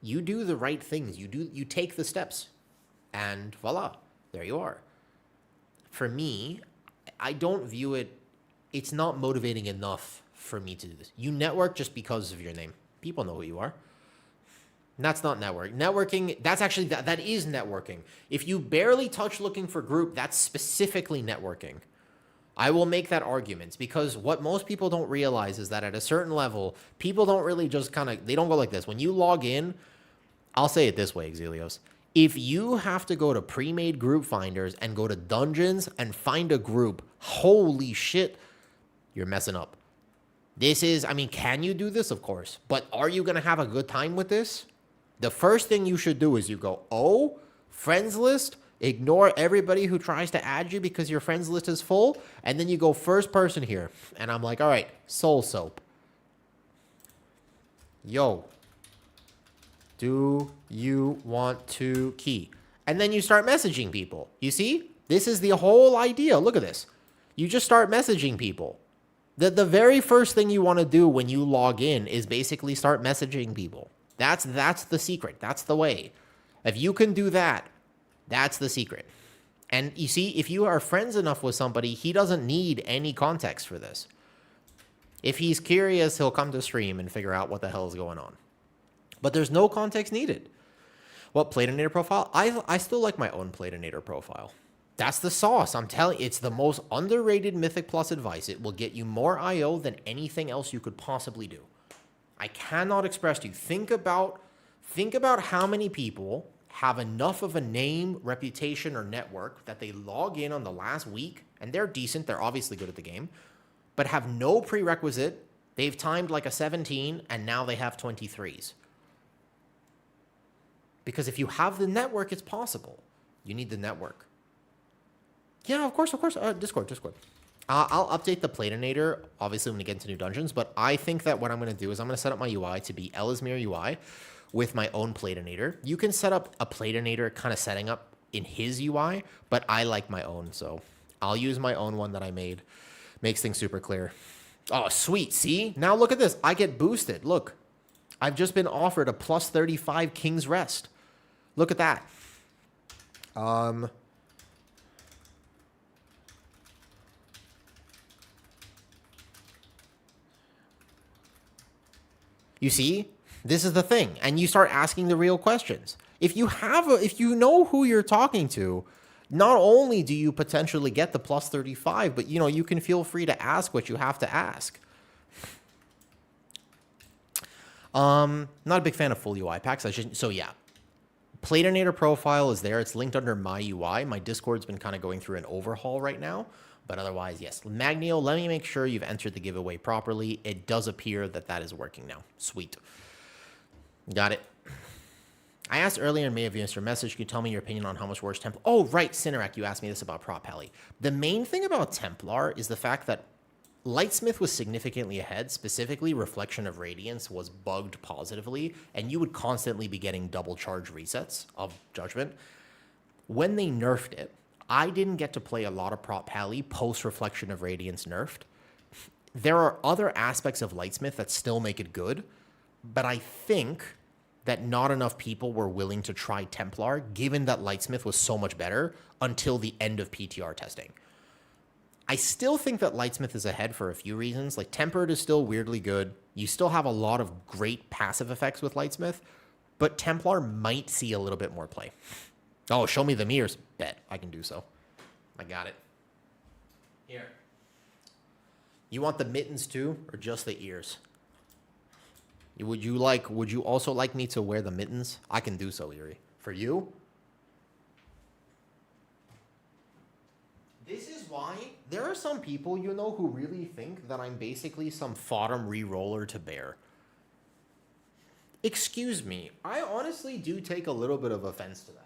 [SPEAKER 1] You do the right things. You take the steps, and voila, there you are. For me, I don't view it. It's not motivating enough for me to do this. You network just because of your name. People know who you are. That's not network. Networking, that's actually, that is networking. If you barely touch looking for group, that's specifically networking. I will make that argument because what most people don't realize is that at a certain level, people don't really just they don't go like this. When you log in, I'll say it this way, Exilios. If you have to go to pre-made group finders and go to dungeons and find a group, holy shit, you're messing up. Can you do this? Of course. But are you going to have a good time with this? The first thing you should do is you go, friends list, ignore everybody who tries to add you because your friends list is full, and then you go first person here. And I'm like, all right, Soul Soap. Yo, do you want to key? And then you start messaging people. You see? This is the whole idea. Look at this. You just start messaging people. The very first thing you want to do when you log in is basically start messaging people. That's the secret. That's the way. If you can do that, that's the secret. And you see, if you are friends enough with somebody, he doesn't need any context for this. If he's curious, he'll come to stream and figure out what the hell is going on. But there's no context needed. What Platinator profile? I still like my own Platinator profile. That's the sauce. I'm telling you, it's the most underrated Mythic Plus advice. It will get you more IO than anything else you could possibly do. I cannot express to you. Think about how many people have enough of a name, reputation, or network that they log in on the last week, and they're decent, they're obviously good at the game, but have no prerequisite. They've timed like a 17, and now they have 23s. Because if you have the network, it's possible. You need the network. Yeah, of course. Discord. I'll update the Platinator, obviously, when we get into new dungeons, but I think that what I'm going to do is I'm going to set up my UI to be Ellesmere UI with my own Platinator. You can set up a Platinator kind of setting up in his UI, but I like my own, so I'll use my own one that I made. Makes things super clear. Oh, sweet. See? Now look at this. I get boosted. Look. I've just been offered a plus 35 King's Rest. Look at that. You see, this is the thing, and you start asking the real questions. If you know who you're talking to, not only do you potentially get the plus 35, but you can feel free to ask what you have to ask. Not a big fan of full UI packs. So yeah, Platinator profile is there. It's linked under my UI. My Discord's been kind of going through an overhaul right now. But otherwise, yes. Magnio, let me make sure you've entered the giveaway properly. It does appear that is working now. Sweet. Got it. I asked earlier in May of your message, can you tell me your opinion on how much worse Templar? Oh, right, Cinerak, you asked me this about Prop Pally. The main thing about Templar is the fact that Lightsmith was significantly ahead. Specifically, Reflection of Radiance was bugged positively, and you would constantly be getting double charge resets of Judgment. When they nerfed it, I didn't get to play a lot of Prop Pally post Reflection of Radiance nerfed. There are other aspects of Lightsmith that still make it good, but I think that not enough people were willing to try Templar, given that Lightsmith was so much better until the end of PTR testing. I still think that Lightsmith is ahead for a few reasons. Like, Tempered is still weirdly good. You still have a lot of great passive effects with Lightsmith, but Templar might see a little bit more play. Oh, show me the mirrors. Bet I can do so. I got it. Here. You want the mittens too, or just the ears? Would you also like me to wear the mittens? I can do so, Yuri. For you? This is why there are some people, who really think that I'm basically some Fodom re-roller to bear. Excuse me. I honestly do take a little bit of offense to that.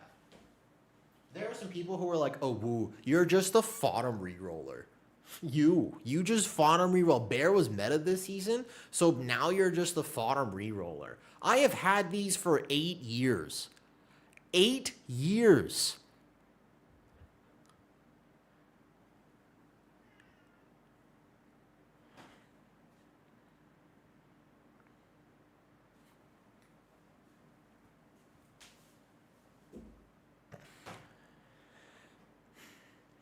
[SPEAKER 1] There are some people who are like, oh, woo, you're just a Fodom re-roller. You just Fodom re-roll. Bear was meta this season, so now you're just a Fodom re-roller. I have had these for 8 years. 8 years.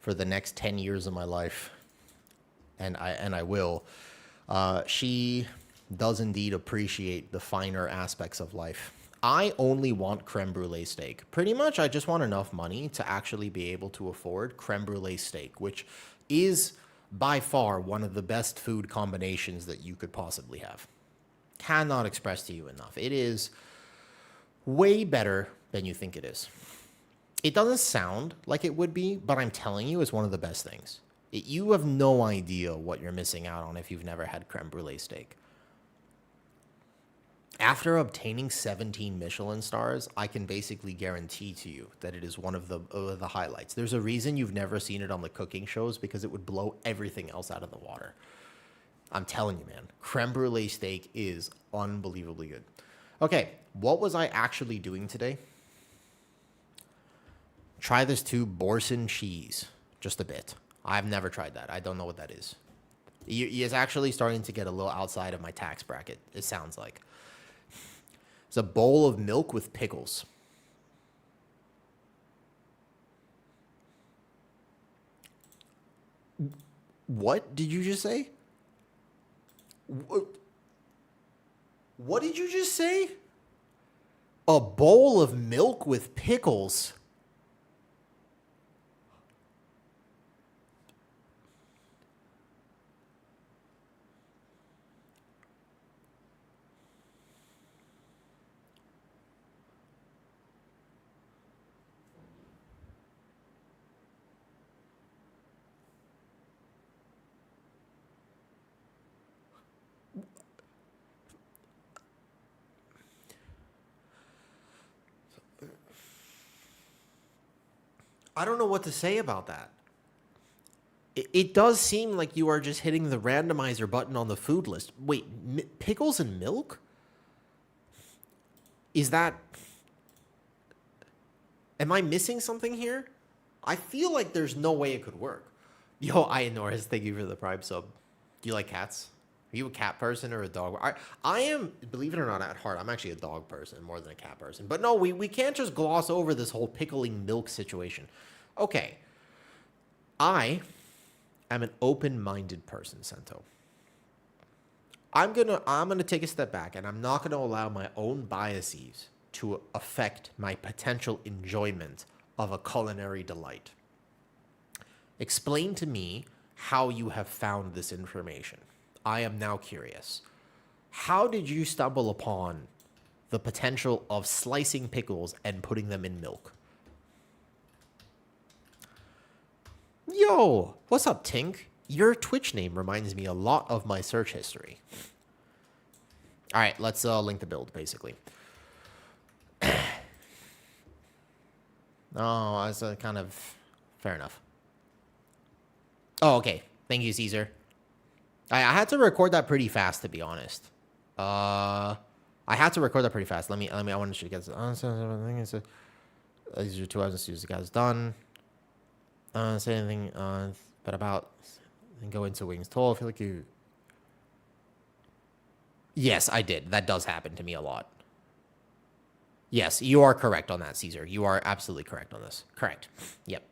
[SPEAKER 1] for the next 10 years of my life, and I will, she does indeed appreciate the finer aspects of life. I only want creme brulee steak. Pretty much, I just want enough money to actually be able to afford creme brulee steak, which is by far one of the best food combinations that you could possibly have. Cannot express to you enough. It is way better than you think it is. It doesn't sound like it would be, but I'm telling you, it's one of the best things. You have no idea what you're missing out on if you've never had creme brulee steak. After obtaining 17 Michelin stars, I can basically guarantee to you that it is one of the highlights. There's a reason you've never seen it on the cooking shows, because it would blow everything else out of the water. I'm telling you, man, creme brulee steak is unbelievably good. Okay, what was I actually doing today? Try this too, Boursin cheese, just a bit. I've never tried that. I don't know what that is. It's actually starting to get a little outside of my tax bracket, it sounds like. It's a bowl of milk with pickles. What did you just say? What did you just say? A bowl of milk with pickles. I don't know what to say about that. It does seem like you are just hitting the randomizer button on the food list. Wait, pickles and milk? Is that... Am I missing something here? I feel like there's no way it could work. Yo, Norris, thank you for the Prime sub. Do you like cats? Are you a cat person or a dog? I am, believe it or not, at heart, I'm actually a dog person more than a cat person. But no, we can't just gloss over this whole pickling milk situation. Okay. I am an open-minded person, Sento. I'm gonna take a step back, and I'm not gonna allow my own biases to affect my potential enjoyment of a culinary delight. Explain to me how you have found this information. I am now curious. How did you stumble upon the potential of slicing pickles and putting them in milk? Yo, what's up, Tink? Your Twitch name reminds me a lot of my search history. All right, let's link the build, basically. Oh, that's kind of fair enough. Oh, okay. Thank you, Caesar. I had to record that pretty fast, to be honest. I had to record that pretty fast. I want to get this. These are 2 hours and the guys done. Say anything, but about and go into Wings Toll. I feel like you. Yes, I did. That does happen to me a lot. Yes, you are correct on that, Caesar. You are absolutely correct on this. Correct. Yep.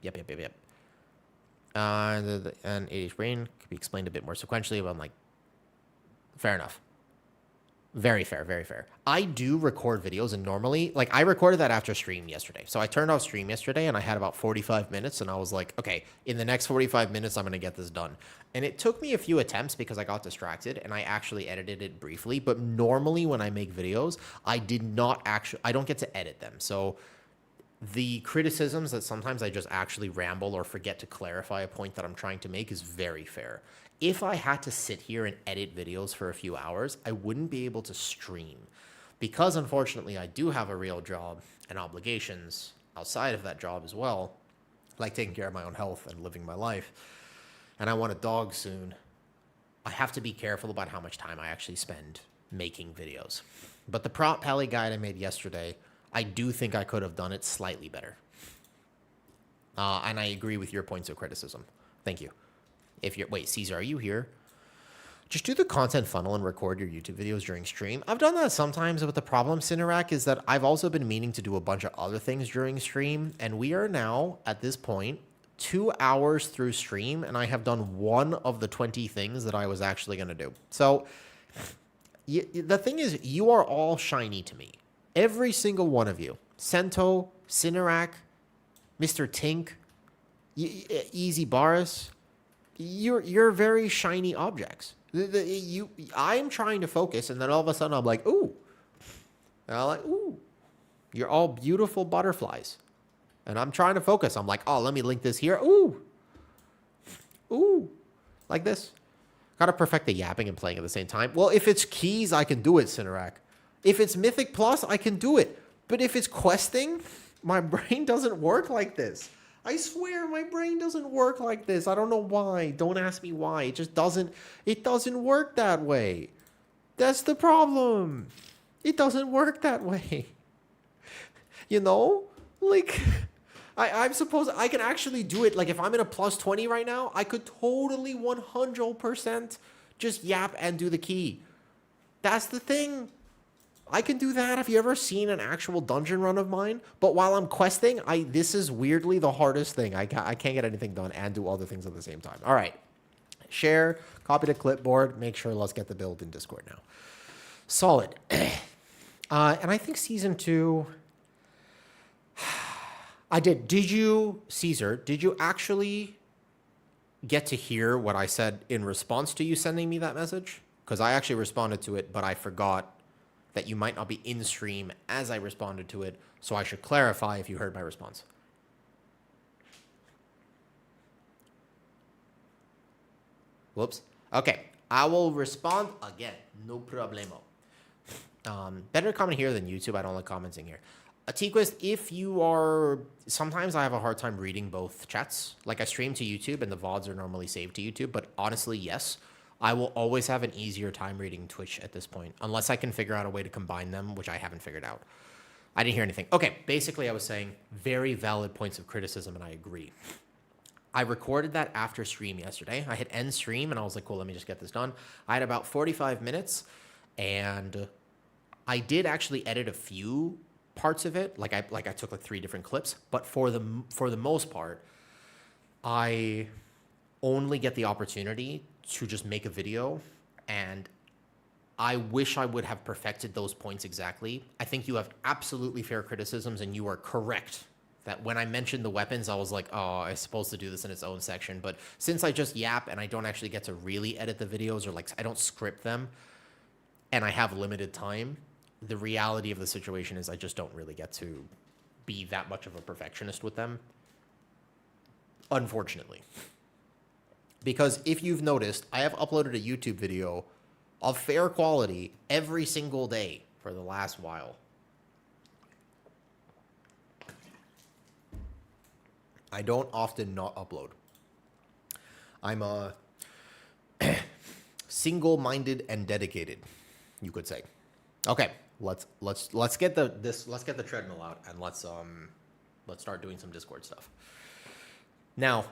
[SPEAKER 1] And ADH brain could be explained a bit more sequentially, but I'm like, fair enough. Very fair, very fair. I do record videos, and normally, like, I recorded that after stream yesterday. So I turned off stream yesterday, and I had about 45 minutes, and I was like, okay, in the next 45 minutes, I'm going to get this done. And it took me a few attempts because I got distracted, and I actually edited it briefly. But normally, when I make videos, I don't get to edit them. So the criticisms that sometimes I just actually ramble or forget to clarify a point that I'm trying to make is very fair. If I had to sit here and edit videos for a few hours, I wouldn't be able to stream. Because unfortunately, I do have a real job and obligations outside of that job as well, like taking care of my own health and living my life. And I want a dog soon. I have to be careful about how much time I actually spend making videos. But the prop pally guide I made yesterday, I do think I could have done it slightly better. And I agree with your points of criticism. Thank you. Wait, Caesar, are you here? Just do the content funnel and record your YouTube videos during stream. I've done that sometimes, but the problem, Cinerak, is that I've also been meaning to do a bunch of other things during stream, and we are now, at this point, 2 hours through stream, and I have done one of the 20 things that I was actually going to do. So the thing is, you are all shiny to me. Every single one of you. Sento, Cinerak, Mr. Tink, Easy Boris. You're very shiny objects. I'm trying to focus, and then all of a sudden I'm like, ooh. And I'm like, ooh. You're all beautiful butterflies. And I'm trying to focus. I'm like, oh, let me link this here. Ooh. Ooh. Like this. Gotta perfect the yapping and playing at the same time. Well, if it's keys, I can do it, Cinerak. If it's Mythic Plus, I can do it. But if it's questing, my brain doesn't work like this. I swear my brain doesn't work like this. I don't know why. Don't ask me why. It just doesn't work that way. That's the problem. It doesn't work that way. You know? Like, I'm supposed, I can actually do it. Like, if I'm in a plus 20 right now, I could totally 100% just yap and do the key. That's the thing. I can do that. Have you ever seen an actual dungeon run of mine? But while I'm questing, this is weirdly the hardest thing. I can't get anything done and do other things at the same time. All right. Share, copy to clipboard. Make sure let's get the build in Discord now. Solid. And I think season 2... I did. Did you, Caesar, did you actually get to hear what I said in response to you sending me that message? Because I actually responded to it, but I forgot that you might not be in stream as I responded to it, so I should clarify if you heard my response. Whoops. Okay, I will respond again. No problemo. Better comment here than YouTube. I don't like commenting here. Atiquist, if you are... Sometimes I have a hard time reading both chats. Like, I stream to YouTube, and the VODs are normally saved to YouTube. But honestly, yes, I will always have an easier time reading Twitch at this point. Unless I can figure out a way to combine them, which I haven't figured out. I didn't hear anything. Okay, basically I was saying very valid points of criticism, and I agree. I recorded that after stream yesterday. I hit end stream, and I was like, cool, let me just get this done. I had about 45 minutes, and I did actually edit a few parts of it. Like I took like 3 different clips, but for the most part, I only get the opportunity to just make a video, and I wish I would have perfected those points exactly. I think you have absolutely fair criticisms, and you are correct that when I mentioned the weapons, I was like, oh, I'm supposed to do this in its own section. But since I just yap and I don't actually get to really edit the videos, or like I don't script them, and I have limited time, the reality of the situation is I just don't really get to be that much of a perfectionist with them, unfortunately. Because if you've noticed, I have uploaded a YouTube video of fair quality every single day for the last while. I don't often not upload. I'm a single-minded and dedicated, you could say. Okay. Let's get the treadmill out, and let's start doing some Discord stuff. Now,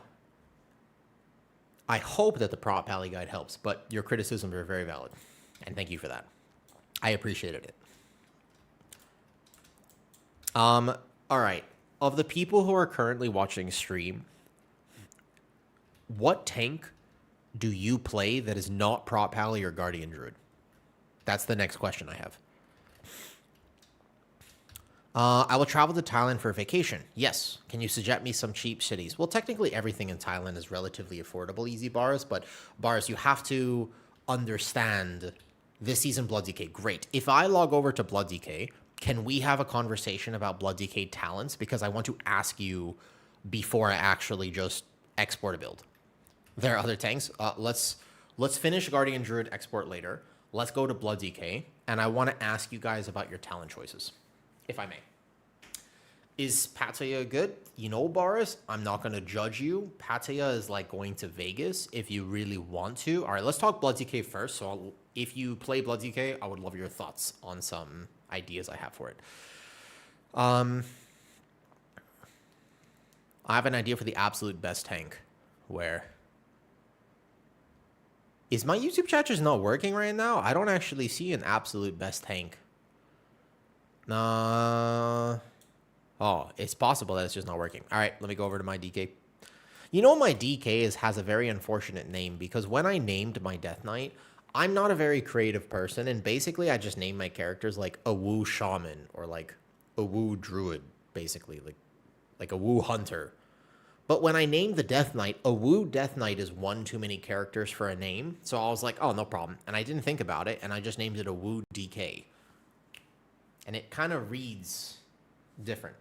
[SPEAKER 1] I hope that the Prop Pally guide helps, but your criticisms are very valid, and thank you for that. I appreciated it. All right. Of the people who are currently watching stream, what tank do you play that is not Prop Pally or Guardian Druid? That's the next question I have. I will travel to Thailand for a vacation. Yes. Can you suggest me some cheap cities? Well, technically everything in Thailand is relatively affordable, easy bars, but bars, you have to understand this season Blood DK. Great. If I log over to Blood DK, can we have a conversation about Blood DK talents? Because I want to ask you before I actually just export a build. There are other tanks. Let's finish Guardian Druid export later. Let's go to Blood DK, and I want to ask you guys about your talent choices, if I may. Is Pattaya good? You know, Boris, I'm not going to judge you. Pattaya is like going to Vegas if you really want to. All right, let's talk Blood DK first. So if you play Blood DK, I would love your thoughts on some ideas I have for it. I have an idea for the absolute best tank. Where? Is my YouTube chat just not working right now? I don't actually see an absolute best tank. Oh, it's possible that it's just not working. All right, let me go over to my DK. You know, my DK has a very unfortunate name because when I named my Death Knight, I'm not a very creative person, and basically I just named my characters like a Woo Shaman or like a Woo Druid, basically, like a Woo Hunter. But when I named the Death Knight, a Woo Death Knight is one too many characters for a name, so I was like, oh, no problem. And I didn't think about it, and I just named it a Woo DK. And it kind of reads different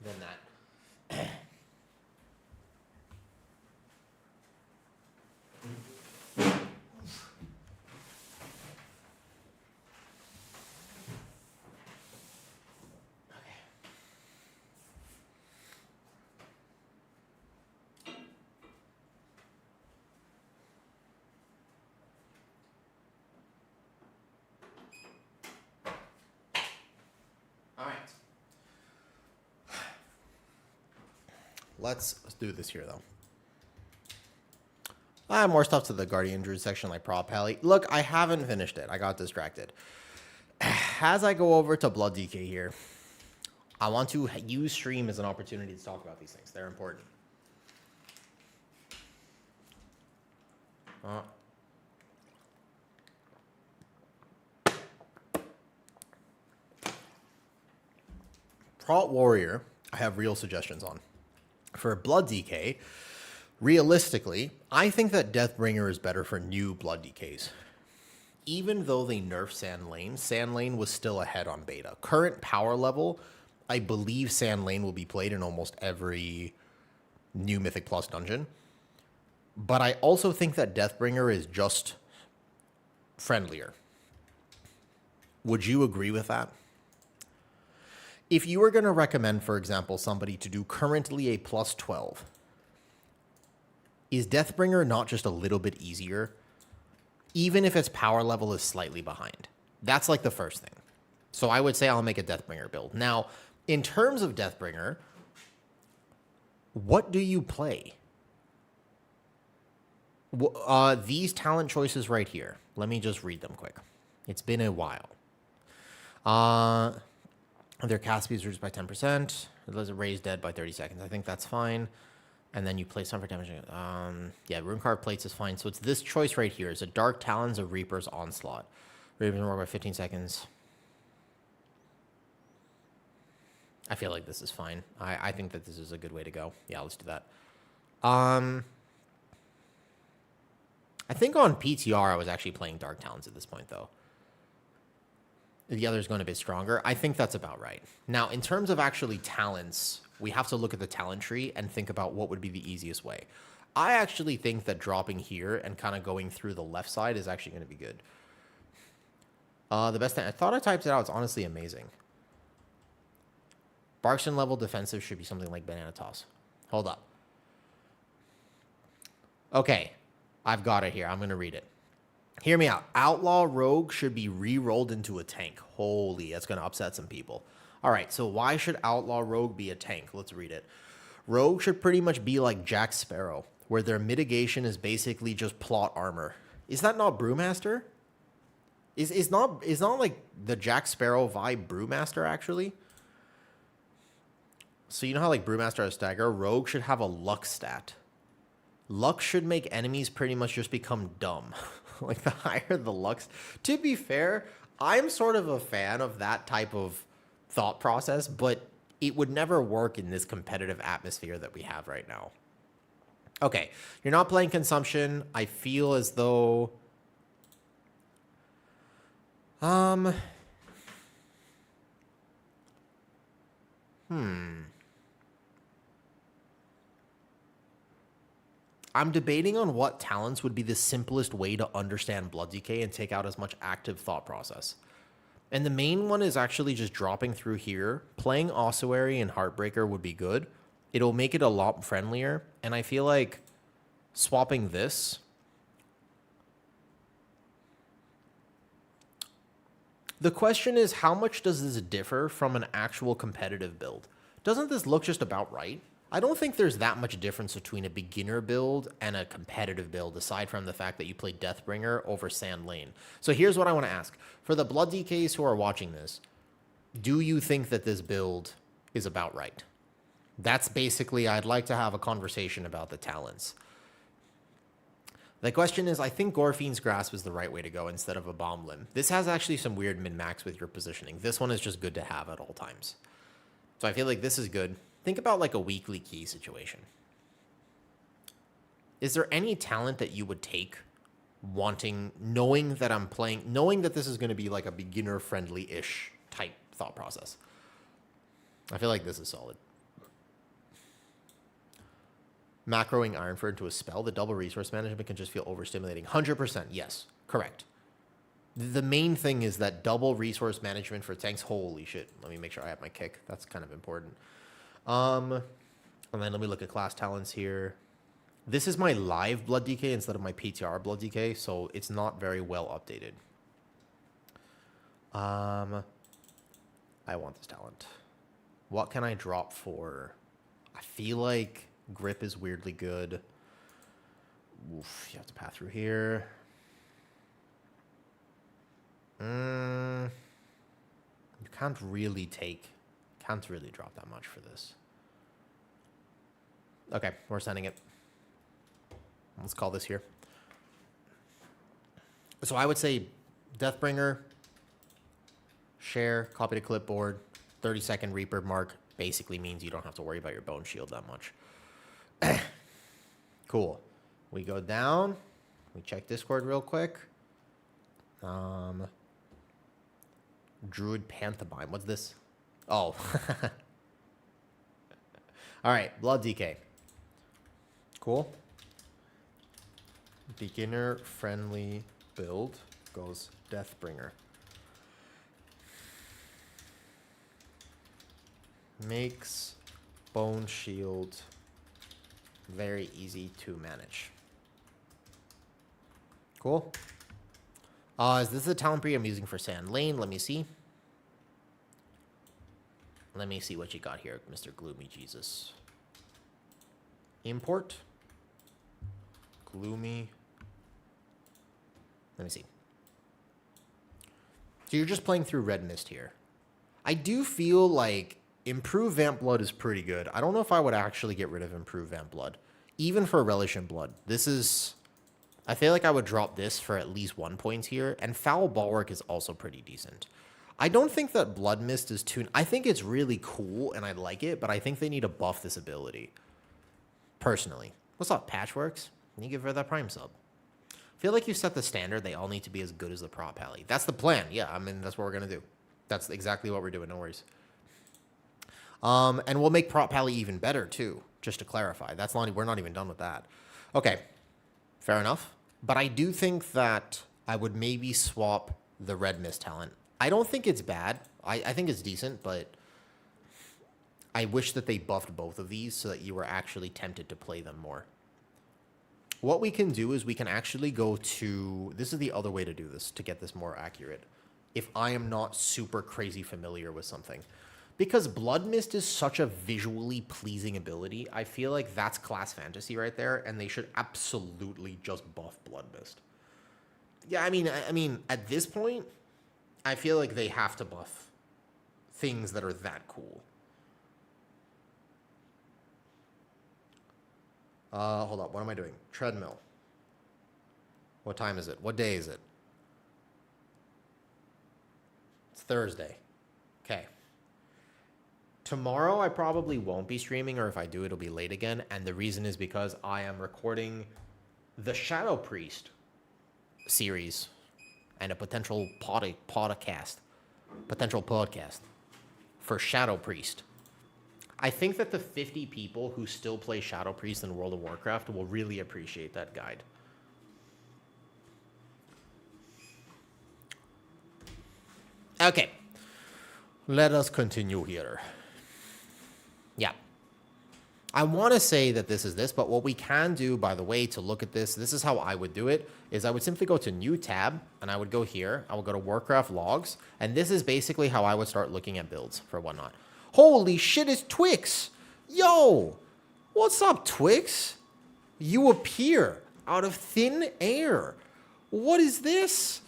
[SPEAKER 1] than that. All right. Let's do this here, though. I have more stuff to the Guardian Druid section, like Prop Pally. Look, I haven't finished it. I got distracted. As I go over to Blood DK here, I want to use stream as an opportunity to talk about these things. They're important. Prot Warrior, I have real suggestions on. For Blood DK, realistically, I think that Deathbringer is better for new Blood DKs. Even though they nerfed Sand Lane was still ahead on beta. Current power level, I believe Sand Lane will be played in almost every new Mythic Plus dungeon. But I also think that Deathbringer is just friendlier. Would you agree with that? If you were going to recommend, for example, somebody to do currently a plus 12, is Deathbringer not just a little bit easier, even if its power level is slightly behind? That's like the first thing. So I would say I'll make a Deathbringer build. Now, in terms of Deathbringer, what do you play? These talent choices right here. Let me just read them quick. It's been a while. Their cast speed is reduced by 10%. It lets it raise dead by 30 seconds. I think that's fine. And then you play some for damage. Yeah, Rune Card Plates is fine. So it's this choice right here. It's a Dark Talons of Reaper's Onslaught. Reaper's more by 15 seconds. I feel like this is fine. I think that this is a good way to go. Yeah, let's do that. I think on PTR I was actually playing Dark Talons at this point, though. The other's going a bit stronger. I think that's about right. Now, in terms of actually talents, we have to look at the talent tree and think about what would be the easiest way. I actually think that dropping here and kind of going through the left side is actually going to be good. The best thing, I thought I typed it out. It's honestly amazing. Barkston level defensive should be something like Banana Toss. Hold up. Okay, I've got it here. I'm going to read it. Hear me out. Outlaw Rogue should be re-rolled into a tank. Holy, that's going to upset some people. All right, so why should Outlaw Rogue be a tank? Let's read it. Rogue should pretty much be like Jack Sparrow, where their mitigation is basically just plot armor. Is that not Brewmaster? Is not like the Jack Sparrow vibe Brewmaster, actually? So you know how like Brewmaster has stagger? Rogue should have a luck stat. Luck should make enemies pretty much just become dumb. Like the higher the luck. To be fair, I'm sort of a fan of that type of thought process, but it would never work in this competitive atmosphere that we have right now. Okay, you're not playing consumption. I feel as though... I'm debating on what talents would be the simplest way to understand Blood DK and take out as much active thought process. And the main one is actually just dropping through here. Playing Ossuary and Heartbreaker would be good. It'll make it a lot friendlier. And I feel like swapping this... The question is, how much does this differ from an actual competitive build? Doesn't this look just about right? I don't think there's that much difference between a beginner build and a competitive build, aside from the fact that you play Deathbringer over Sand Lane. So here's what I want to ask. For the Blood DKs who are watching this, do you think that this build is about right? That's basically, I'd like to have a conversation about the talents. The question is, I think Gorfine's Grasp is the right way to go instead of a Bomb Limb. This has actually some weird min-max with your positioning. This one is just good to have at all times. So I feel like this is good. Think about like a weekly key situation. Is there any talent that you would take knowing that this is going to be like a beginner-friendly-ish type thought process? I feel like this is solid. Macroing Ironford into a spell, the double resource management can just feel overstimulating. 100%, yes, correct. The main thing is that double resource management for tanks. Holy shit. Let me make sure I have my kick. That's kind of important. And then let me look at class talents here. This is my live Blood DK instead of my PTR Blood DK, so it's not very well updated. I want this talent. What can I drop for? I feel like Grip is weirdly good. Oof, you have to pass through here. You can't really drop that much for this. Okay, we're sending it. Let's call this here. So I would say Deathbringer, share, copy to clipboard, 30-second Reaper mark basically means you don't have to worry about your bone shield that much. Cool. We go down. We check Discord real quick. Druid Pantomime. What's this? Oh. All right. Blood DK. Cool. Beginner friendly build goes Deathbringer. Makes bone shield very easy to manage. Cool. Is this the talent tree I'm using for Sand Lane? Let me see. Let me see what you got here, Mr. Gloomy Jesus. Import. Gloomy. Let me see. So you're just playing through Red Mist here. I do feel like Improved Vamp Blood is pretty good. I don't know if I would actually get rid of Improved Vamp Blood. Even for Relish in Blood. This is... I feel like I would drop this for at least 1 point here. And Foul Bulwark is also pretty decent. I don't think that Blood Mist is too... I think it's really cool and I like it, but I think they need to buff this ability. Personally. What's up, Patchworks? Can you give her that Prime sub? I feel like you set the standard. They all need to be as good as the Prop Pally. That's the plan. Yeah, I mean, that's what we're going to do. That's exactly what we're doing. No worries. And we'll make Prop Pally even better, too, just to clarify. We're not even done with that. Okay, fair enough. But I do think that I would maybe swap the Red Mist talent. I don't think it's bad. I think it's decent, but I wish that they buffed both of these so that you were actually tempted to play them more. What we can do is we can actually go to... This is the other way to do this, to get this more accurate. If I am not super crazy familiar with something. Because Blood Mist is such a visually pleasing ability, I feel like that's class fantasy right there, and they should absolutely just buff Blood Mist. Yeah, I mean, at this point, I feel like they have to buff things that are that cool. Hold up, what am I doing? Treadmill. What time is it? What day is it? It's Thursday. Okay. Tomorrow I probably won't be streaming, or if I do, it'll be late again. And the reason is because I am recording the Shadow Priest series and a potential podcast for Shadow Priest. I think that the 50 people who still play Shadow Priest in World of Warcraft will really appreciate that guide. Okay. Let us continue here. Yeah. I want to say that this is this, but what we can do, by the way, to look at this is how I would do it, is I would simply go to New Tab, and I would go here. I would go to Warcraft Logs, and this is basically how I would start looking at builds for whatnot. Holy shit, it's Twix! Yo! What's up, Twix? You appear out of thin air. What is this?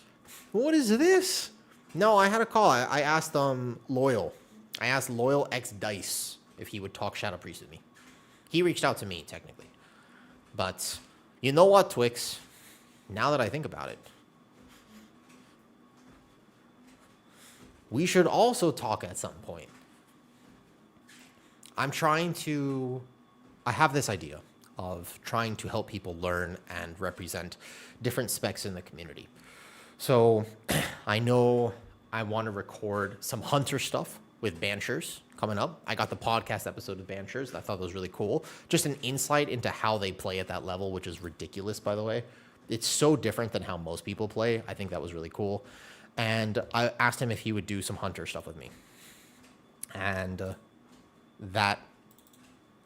[SPEAKER 1] What is this? No, I had a call. I asked Loyal. I asked Loyal X Dice if he would talk Shadow Priest with me. He reached out to me, technically. But you know what, Twix? Now that I think about it, we should also talk at some point. I have this idea of trying to help people learn and represent different specs in the community. So I know I want to record some Hunter stuff with Banshers coming up. I got the podcast episode of Banshers. I thought that was really cool. Just an insight into how they play at that level, which is ridiculous, by the way. It's so different than how most people play. I think that was really cool. And I asked him if he would do some Hunter stuff with me. And that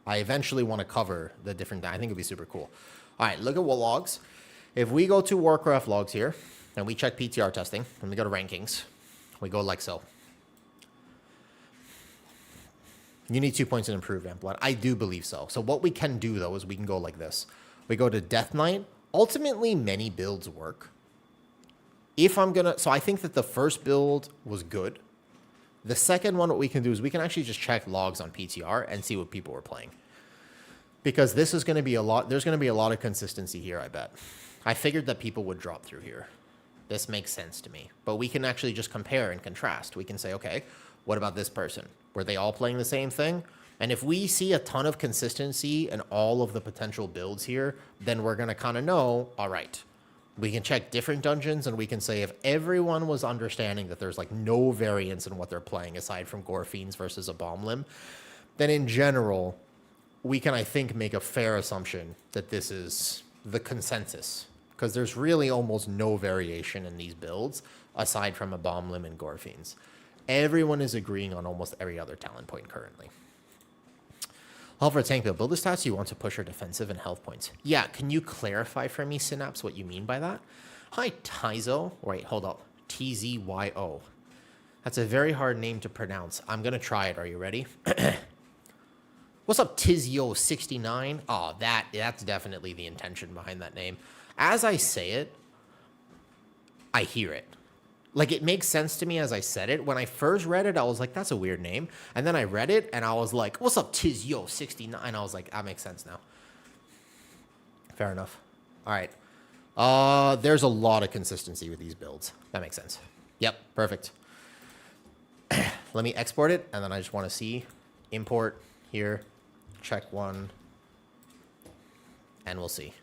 [SPEAKER 1] I eventually want to cover the different... I think it'd be super cool. All right, look at what logs. If we go to Warcraft logs here, and we check PTR testing, and we go to rankings, we go like so. You need 2 points to improve Vamp Blood. I do believe so. So what we can do, though, is we can go like this. We go to Death Knight. Ultimately, many builds work. So I think that the first build was good. The second one, what we can do is we can actually just check logs on PTR and see what people were playing. Because this is going to be there's going to be a lot of consistency here, I bet. I figured that people would drop through here. This makes sense to me. But we can actually just compare and contrast. We can say, okay, what about this person? Were they all playing the same thing? And if we see a ton of consistency in all of the potential builds here, then we're going to kind of know, all right, we can check different dungeons and we can say if everyone was understanding that there's like no variance in what they're playing aside from Gore Fiends versus a Bomb Limb, then in general, we can, I think, make a fair assumption that this is the consensus. Because there's really almost no variation in these builds aside from a Bomb Limb and Gore Fiends. Everyone is agreeing on almost every other talent point currently. Health for a tank build. Build the stats you want to push your defensive and health points. Yeah, can you clarify for me, Synapse, what you mean by that? Hi, Tizo. Wait, hold up. Tzyo. That's a very hard name to pronounce. I'm going to try it. Are you ready? What's up, Tizyo69? Oh, that's definitely the intention behind that name. As I say it, I hear it. Like, it makes sense to me as I said it. When I first read it, I was like, that's a weird name. And then I read it, and I was like, what's up, Tizyo69? I was like, that makes sense now. Fair enough. All right. There's a lot of consistency with these builds. That makes sense. Yep, perfect. Let me export it, and then I just want to see. Import here. Check one. And we'll see.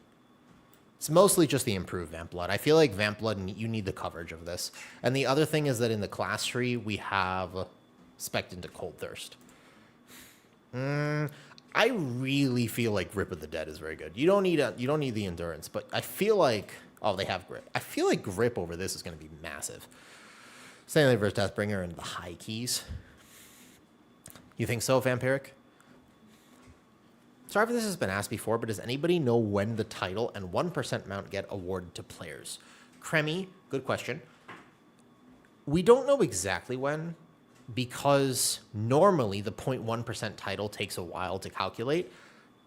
[SPEAKER 1] It's mostly just the improved Vamp Blood. I feel like Vamp Blood, you need the coverage of this. And the other thing is that in the class tree, we have spec'd into Cold Thirst. I really feel like Grip of the Dead is very good. You don't need the endurance, but I feel like... Oh, they have Grip. I feel like Grip over this is going to be massive. Stanley versus Deathbringer and the high keys. You think so, Vampiric? Sorry if this has been asked before, but does anybody know when the title and 1% mount get awarded to players? Cremi, good question. We don't know exactly when, because normally the 0.1% title takes a while to calculate.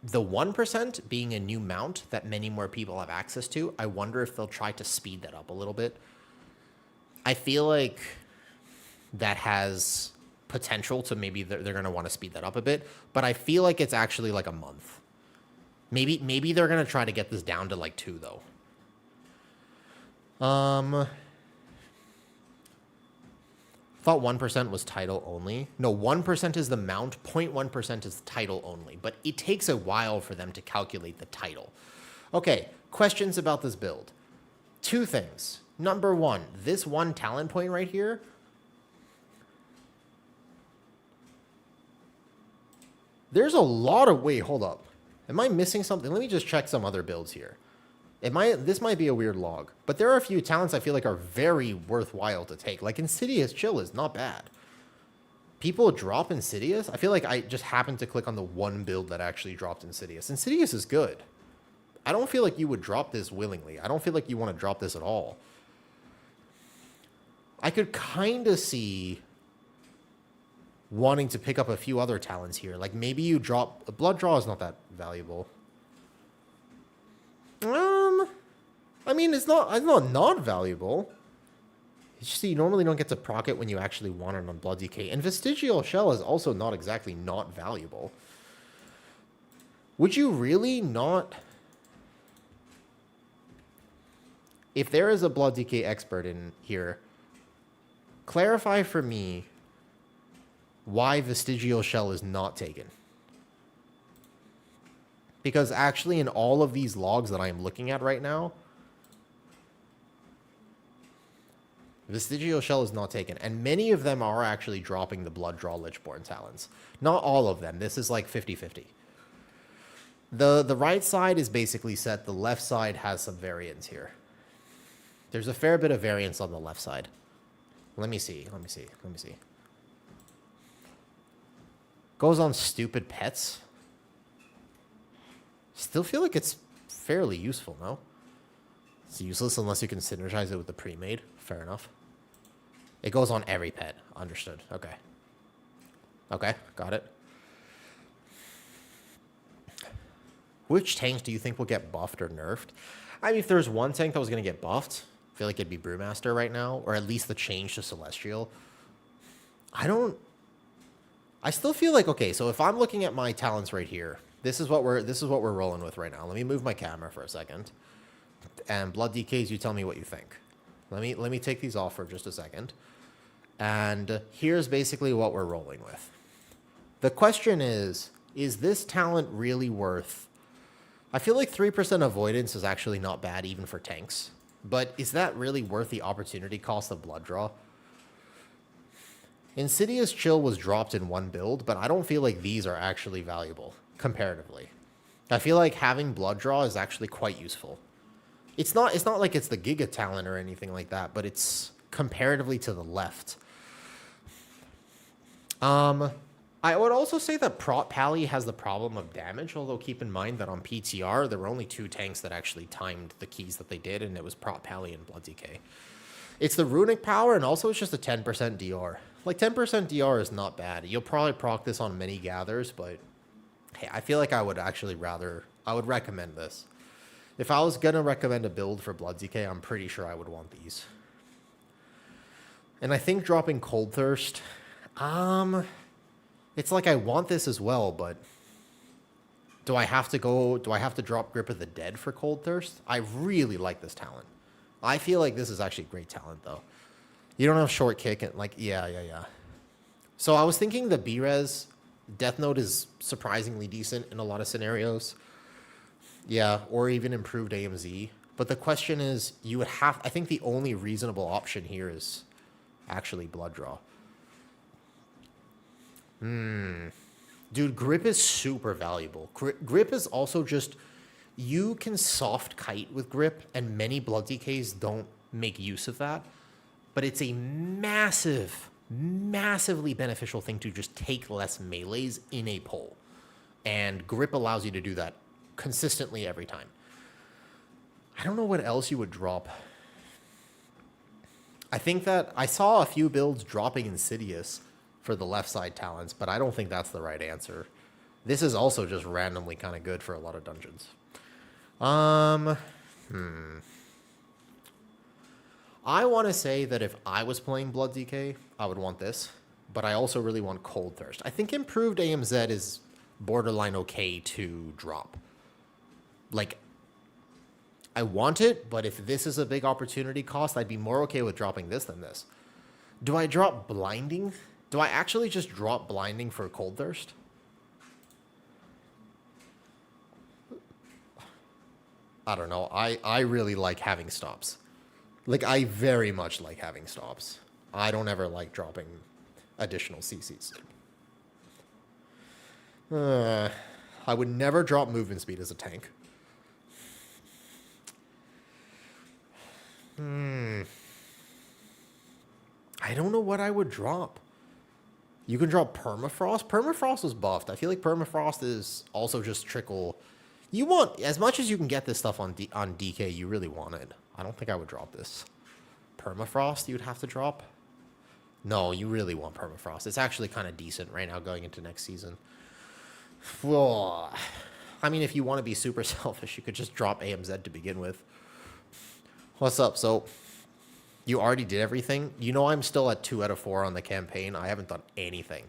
[SPEAKER 1] The 1% being a new mount that many more people have access to, I wonder if they'll try to speed that up a little bit. I feel like that has potential to maybe they're going to want to speed that up a bit, but I feel like it's actually like a month. Maybe they're going to try to get this down to like 2 though. Thought 1% was title only. No, 1% is the mount, 0.1% is title only, but it takes a while for them to calculate the title. Okay, questions about this build. 2 things. Number 1, this 1 talent point right here, there's a lot of... Wait, hold up. Am I missing something? Let me just check some other builds here. This might be a weird log, but there are a few talents I feel like are very worthwhile to take. Like Insidious Chill is not bad. People drop Insidious? I feel like I just happened to click on the 1 build that actually dropped Insidious. Insidious is good. I don't feel like you would drop this willingly. I don't feel like you want to drop this at all. I could kind of see wanting to pick up a few other talents here. Like maybe you drop... Blood Draw is not that valuable. I mean, it's not valuable. You see, you normally don't get to proc it when you actually want it on Blood DK. And Vestigial Shell is also not exactly not valuable. Would you really not... If there is a Blood DK expert in here, clarify for me why Vestigial Shell is not taken. Because actually in all of these logs that I am looking at right now, Vestigial Shell is not taken. And many of them are actually dropping the Blood Draw Lichborn talents. Not all of them. This is like 50-50. The right side is basically set. The left side has some variance here. There's a fair bit of variance on the left side. Let me see. Goes on stupid pets. Still feel like it's fairly useful, no? It's useless unless you can synergize it with the pre-made. Fair enough. It goes on every pet. Understood. Okay. Okay, got it. Which tank do you think will get buffed or nerfed? I mean, if there's one tank that was going to get buffed, I feel like it'd be Brewmaster right now, or at least the change to Celestial. I still feel like, okay, so if I'm looking at my talents right here, this is what we're rolling with right now. Let me move my camera for a second. And Blood DKs, you tell me what you think. Let me take these off for just a second. And here's basically what we're rolling with. The question is this talent really worth... I feel like 3% avoidance is actually not bad even for tanks. But is that really worth the opportunity cost of Blood Draw? Insidious Chill was dropped in one build, but I don't feel like these are actually valuable, comparatively. I feel like having Blood Draw is actually quite useful. It's not like it's the Giga talent or anything like that, but it's comparatively to the left. I would also say that Prot Pally has the problem of damage, although keep in mind that on PTR, there were only 2 tanks that actually timed the keys that they did, and it was Prot Pally and Blood DK. It's the runic power, and also it's just a 10% DR. Like, 10% DR is not bad. You'll probably proc this on many gathers, but hey, I feel like I would actually I would recommend this. If I was going to recommend a build for Blood DK, I'm pretty sure I would want these. And I think dropping Cold Thirst, it's like I want this as well, but do I have to drop Grip of the Dead for Cold Thirst? I really like this talent. I feel like this is actually great talent, though. You don't have short kick, and like, yeah. So I was thinking the B-Res Death Note is surprisingly decent in a lot of scenarios. Yeah, or even improved AMZ. But the question is, I think the only reasonable option here is actually Blood Draw. Dude, Grip is super valuable. Grip is also just, you can soft kite with Grip, and many Blood DKs don't make use of that. But it's a massively beneficial thing to just take less melees in a pull. And Grip allows you to do that consistently every time. I don't know what else you would drop. I think that I saw a few builds dropping Insidious for the left side talents, but I don't think that's the right answer. This is also just randomly kind of good for a lot of dungeons. I want to say that if I was playing Blood DK, I would want this, but I also really want Cold Thirst. I think improved AMZ is borderline okay to drop. Like, I want it, but if this is a big opportunity cost, I'd be more okay with dropping this than this. Do I drop Blinding? Do I actually just drop Blinding for Cold Thirst? I don't know. I really like having stops. Like, I very much like having stops. I don't ever like dropping additional CCs. I would never drop movement speed as a tank. I don't know what I would drop. You can drop Permafrost. Permafrost is buffed. I feel like Permafrost is also just trickle. You want, as much as you can get this stuff on DK, you really want it. I don't think I would drop this. Permafrost you'd have to drop? No, you really want Permafrost. It's actually kind of decent right now going into next season. Well, I mean, if you want to be super selfish, you could just drop AMZ to begin with. What's up? So, You already did everything. You know I'm still at 2 out of 4 on the campaign. I haven't done anything.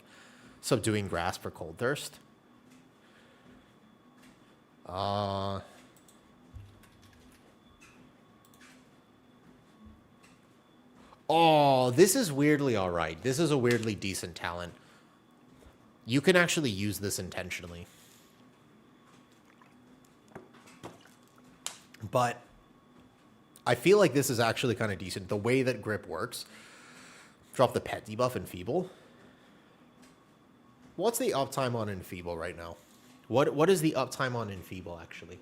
[SPEAKER 1] Subduing Grasp for Cold Thirst. Oh, this is weirdly all right. This is a weirdly decent talent. You can actually use this intentionally. But I feel like this is actually kind of decent. The way that grip works. Drop the pet debuff Enfeeble. What's the uptime on Enfeeble right now? What is the uptime on Enfeeble actually?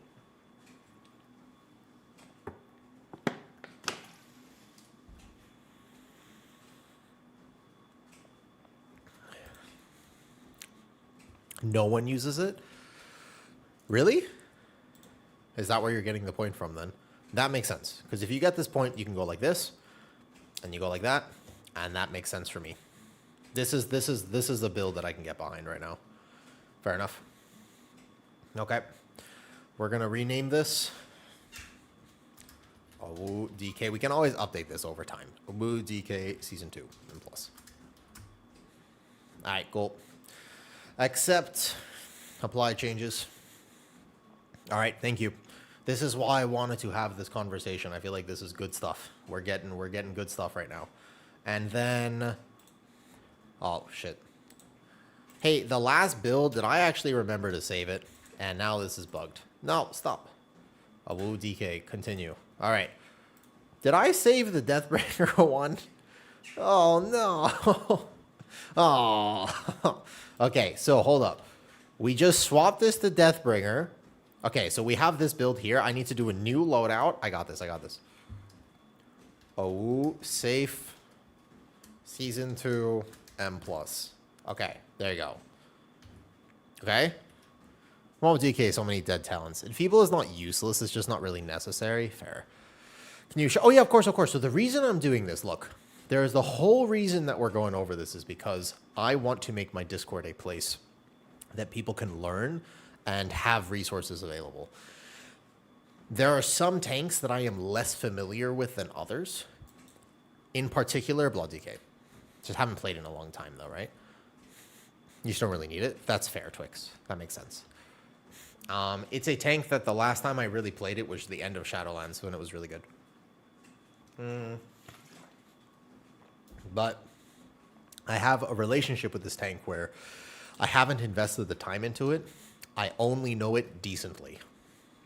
[SPEAKER 1] No one uses it? Really? Is that where you're getting the point from then? That makes sense. Because if you get this point, you can go like this, and you go like that, and that makes sense for me. This is the build that I can get behind right now. Fair enough. Okay. We're gonna rename this Owu DK. We can always update this over time. Owu DK Season 2 and Plus. Alright, cool. Accept. Apply changes. Alright, thank you. This is why I wanted to have this conversation. I feel like this is good stuff. We're getting good stuff right now. And then oh shit. Hey, the last build, did I actually remember to save it? And now this is bugged. No, stop. Owu DK, continue. Alright. Did I save the Deathbringer one? Oh no. Oh. Okay, so hold up. We just swapped this to Deathbringer. Okay, so we have this build here. I need to do a new loadout. I got this. Oh, safe. Season 2, M+. Okay, there you go. Okay. Well, with DK, so many dead talents. Enfeeble is not useless. It's just not really necessary. Fair. Can you show? Oh, yeah, of course. So the reason I'm doing this, look, there's the whole reason that we're going over this is because I want to make my Discord a place that people can learn and have resources available. There are some tanks that I am less familiar with than others. In particular, Blood DK. Just haven't played in a long time, though, right? You just don't really need it. That's fair, Twix. That makes sense. It's a tank that the last time I really played it was the end of Shadowlands when it was really good. But I have a relationship with this tank where I haven't invested the time into it. I only know it decently.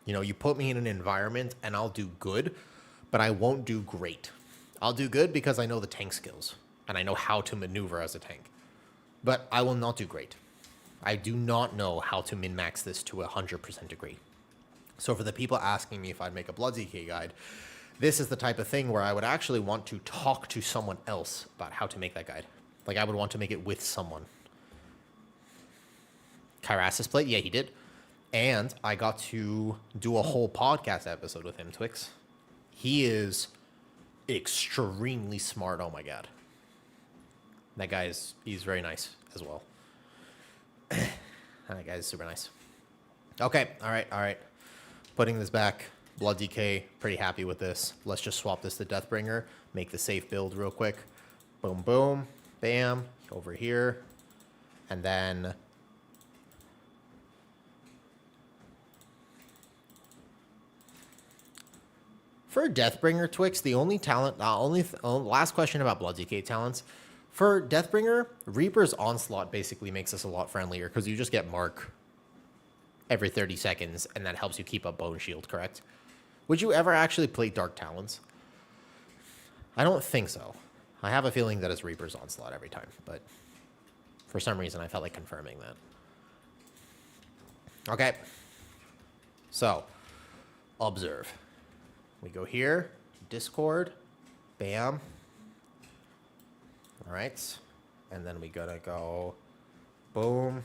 [SPEAKER 1] You know, you put me in an environment and I'll do good, but I won't do great. I'll do good because I know the tank skills and I know how to maneuver as a tank. But I will not do great. I do not know how to min-max this to 100% degree. So for the people asking me if I'd make a Blood DK guide, this is the type of thing where I would actually want to talk to someone else about how to make that guide. Like I would want to make it with someone. Kyrasis played? Yeah, he did. And I got to do a whole podcast episode with him, Twix. He is extremely smart. Oh my god. That guy he's very nice as well. That guy is super nice. Okay, all right. Putting this back. Blood DK, pretty happy with this. Let's just swap this to Deathbringer. Make the safe build real quick. Boom, boom, bam. Over here. And then for Deathbringer, Twix, the only talent, last question about Blood DK talents. For Deathbringer, Reaper's Onslaught basically makes us a lot friendlier because you just get Mark every 30 seconds, and that helps you keep up Bone Shield, correct? Would you ever actually play Dark Talons? I don't think so. I have a feeling that it's Reaper's Onslaught every time, but for some reason I felt like confirming that. Okay. So, observe. We go here, Discord, bam. All right, and then we gotta go, boom,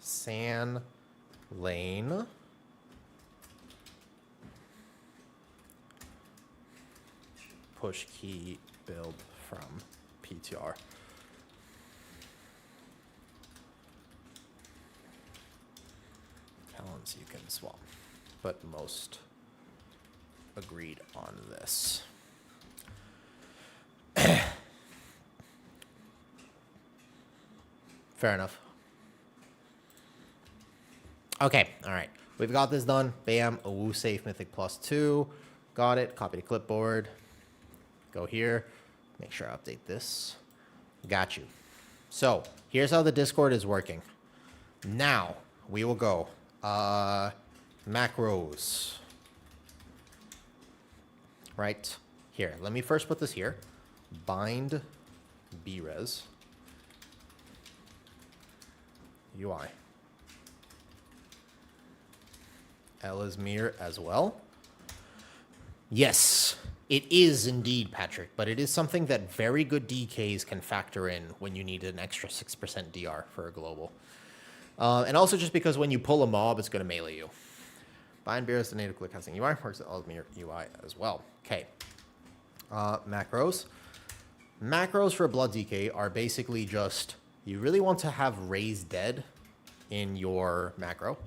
[SPEAKER 1] San Lane. Push key build from PTR. Talents you can swap, but most agreed on this. Fair enough. Okay, all right. We've got this done. Bam, a woo safe mythic +2. Got it. Copy to clipboard. Go here. Make sure I update this. Got you. So here's how the Discord is working. Now we will go macros. Right here. Let me first put this here. Bind brez UI. L is mirror as well. Yes, it is indeed, Patrick, but it is something that very good DKs can factor in when you need an extra 6% DR for a global. And also just because when you pull a mob, it's going to melee you. Bind bears the native click casting UI, works at mirror UI as well. Okay. Macros. Macros for Blood DK are basically just, you really want to have Raised Dead in your macro.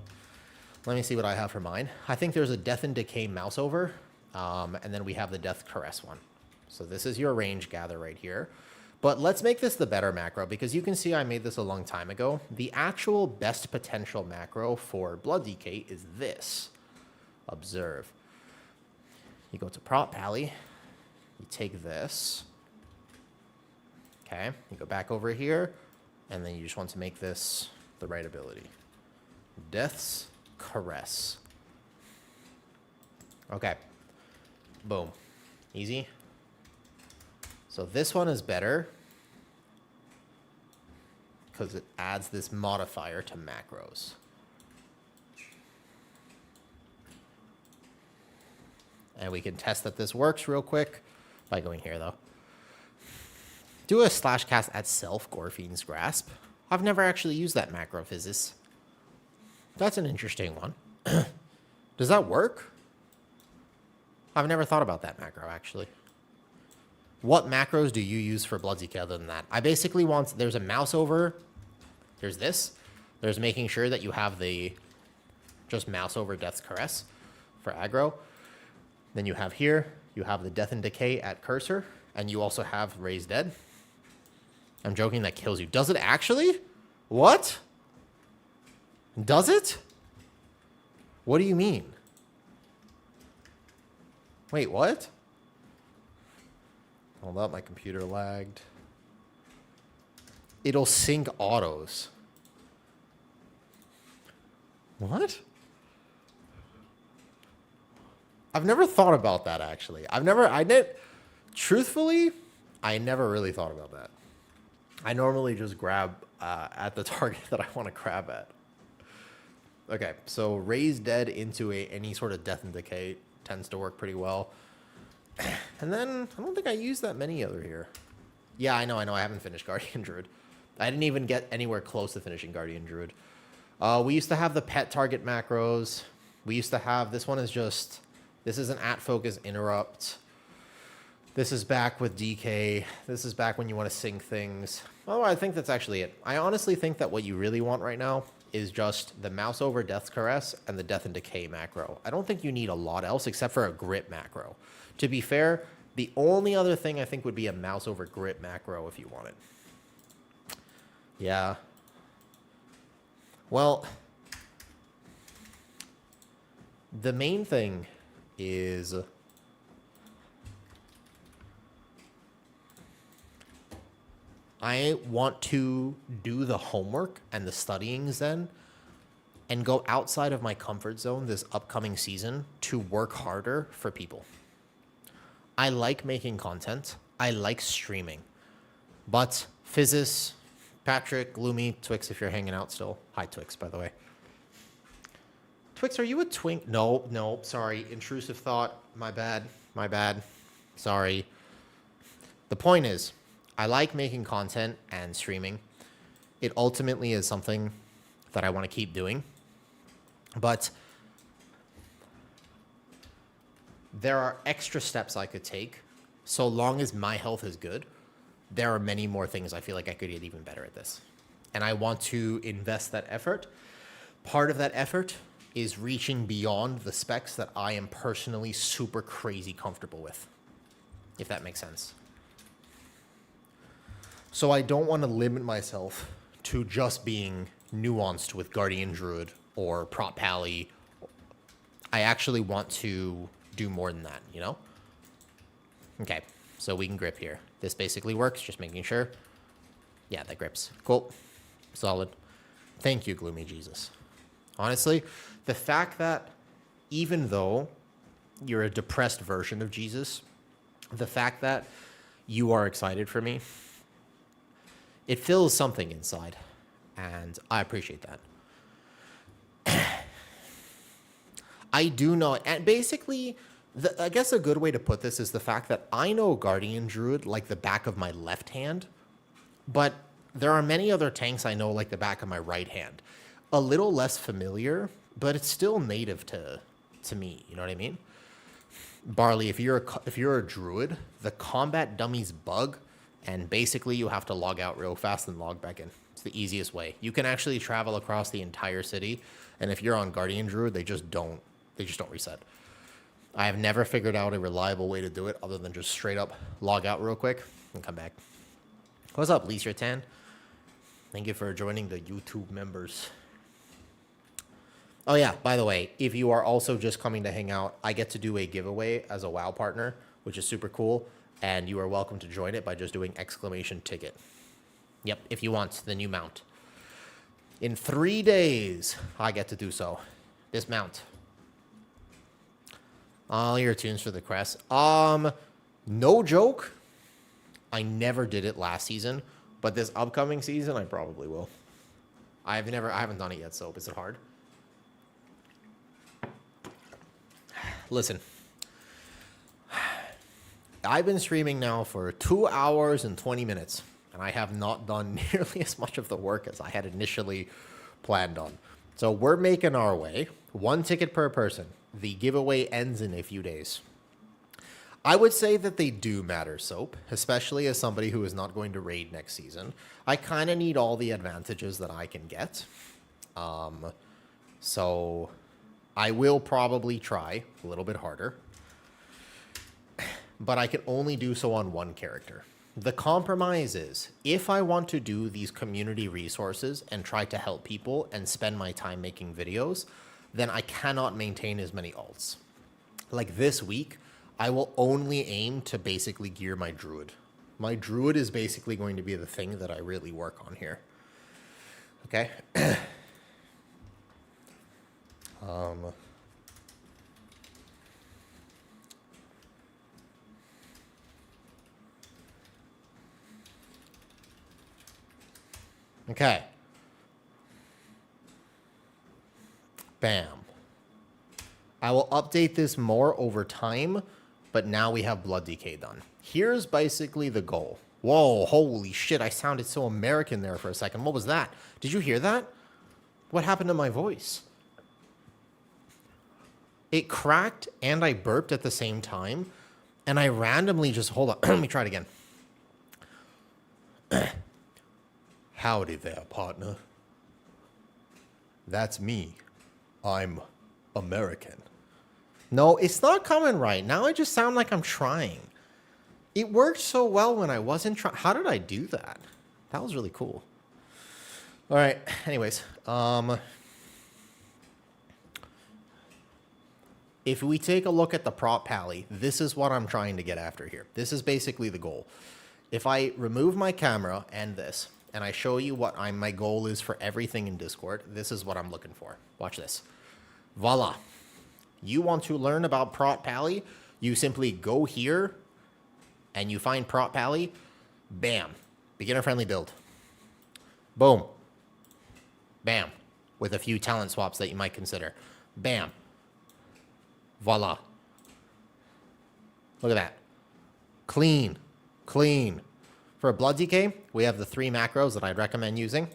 [SPEAKER 1] Let me see what I have for mine. I think there's a Death and Decay mouse over, and then we have the Death Caress one. So this is your range gather right here. But let's make this the better macro, because you can see I made this a long time ago. The actual best potential macro for Blood DK is this. Observe. You go to Prop Pally. You take this. Okay. You go back over here, and then you just want to make this the right ability. Death's Caress. Okay. Boom. Easy. So this one is better because it adds this modifier to macros. And we can test that this works real quick by going here, though. Do a slash cast at self, Gorfine's Grasp. I've never actually used that macro physis. That's an interesting one. Does that work? I've never thought about that macro, actually. What macros do you use for Blood DK other than that? I basically want, there's a mouse over, there's this, there's making sure that you have the just mouse over Death's Caress for aggro. Then you have here, you have the Death and Decay at cursor, and you also have Raised Dead. I'm joking, that kills you. Does it actually? What? Does it? What do you mean? Wait, what? Hold up, my computer lagged. It'll sync autos. What? I've never thought about that, actually. Truthfully, I never really thought about that. I normally just grab at the target that I want to grab at. Okay, so Raised Dead into any sort of Death and Decay tends to work pretty well. And then, I don't think I used that many other here. Yeah, I know, I haven't finished Guardian Druid. I didn't even get anywhere close to finishing Guardian Druid. We used to have the pet target macros. We used to have, this one is just, this is an @focus interrupt. This is back with DK. This is back when you want to sync things. Oh, I think that's actually it. I honestly think that what you really want right now is just the mouse over Death's Caress and the Death and Decay macro. I don't think you need a lot else except for a grip macro. To be fair, the only other thing I think would be a mouse over grip macro if you want it. Yeah. Well, the main thing is I want to do the homework and the studyings then and go outside of my comfort zone this upcoming season to work harder for people. I like making content. I like streaming. But Physis, Patrick, Gloomy, Twix, if you're hanging out still. Hi, Twix, by the way. Twix, are you a twink? No, sorry. Intrusive thought. My bad. Sorry. The point is, I like making content and streaming. It ultimately is something that I want to keep doing. But there are extra steps I could take. So long as my health is good, there are many more things I feel like I could get even better at this. And I want to invest that effort. Part of that effort is reaching beyond the specs that I am personally super crazy comfortable with, if that makes sense. So I don't want to limit myself to just being nuanced with Guardian Druid or Prop Pally. I actually want to do more than that, you know? Okay, so we can grip here. This basically works, just making sure. Yeah, that grips. Cool. Solid. Thank you, Gloomy Jesus. Honestly, the fact that even though you're a depressed version of Jesus, the fact that you are excited for me, it fills something inside, and I appreciate that. I do know, and basically, I guess a good way to put this is the fact that I know Guardian Druid like the back of my left hand, but there are many other tanks I know like the back of my right hand. A little less familiar, but it's still native to me, you know what I mean? Barley, if you're a druid, the combat dummies bug, and basically you have to log out real fast and log back in. It's the easiest way. You can actually travel across the entire city, and if you're on Guardian Druid, they just don't reset. I have never figured out a reliable way to do it other than just straight up log out real quick and come back. What's up, Lisa Tan? Thank you for joining the YouTube members. Oh yeah, by the way, if you are also just coming to hang out, I get to do a giveaway as a WoW partner, which is super cool, and you are welcome to join it by just doing !ticket. Yep, if you want the new mount. In 3 days, I get to do so. This mount. All your tunes for the crest. No joke. I never did it last season, but this upcoming season, I probably will. I haven't done it yet, so is it hard? Listen, I've been streaming now for 2 hours and 20 minutes, and I have not done nearly as much of the work as I had initially planned on. So we're making our way. 1 ticket per person. The giveaway ends in a few days. I would say that they do matter, Soap, especially as somebody who is not going to raid next season. I kind of need all the advantages that I can get. So I will probably try a little bit harder, but I can only do so on 1 character. The compromise is, if I want to do these community resources and try to help people and spend my time making videos, then I cannot maintain as many alts. Like this week, I will only aim to basically gear my druid. My druid is basically going to be the thing that I really work on here. Okay? Okay. Bam. I will update this more over time, but now we have Blood Decay done. Here's basically the goal. Whoa, holy shit, I sounded so American there for a second. What was that? Did you hear that? What happened to my voice? It cracked and I burped at the same time, and I randomly just, hold on, let me try it again. Howdy there, partner. That's me. I'm American. No, it's not coming right. Now I just sound like I'm trying. It worked so well when I wasn't trying. How did I do that? That was really cool. All right. Anyways, if we take a look at the prop pally, this is what I'm trying to get after here. This is basically the goal. If I remove my camera and this, and I show you what my goal is for everything in Discord, this is what I'm looking for. Watch this. Voila. You want to learn about prop pally, you simply go here and you find prop pally. Bam. Beginner friendly build. Boom. Bam. With a few talent swaps that you might consider. Bam. Voila. Look at that. Clean. Clean. For Blood Decay, we have the 3 macros that I'd recommend using.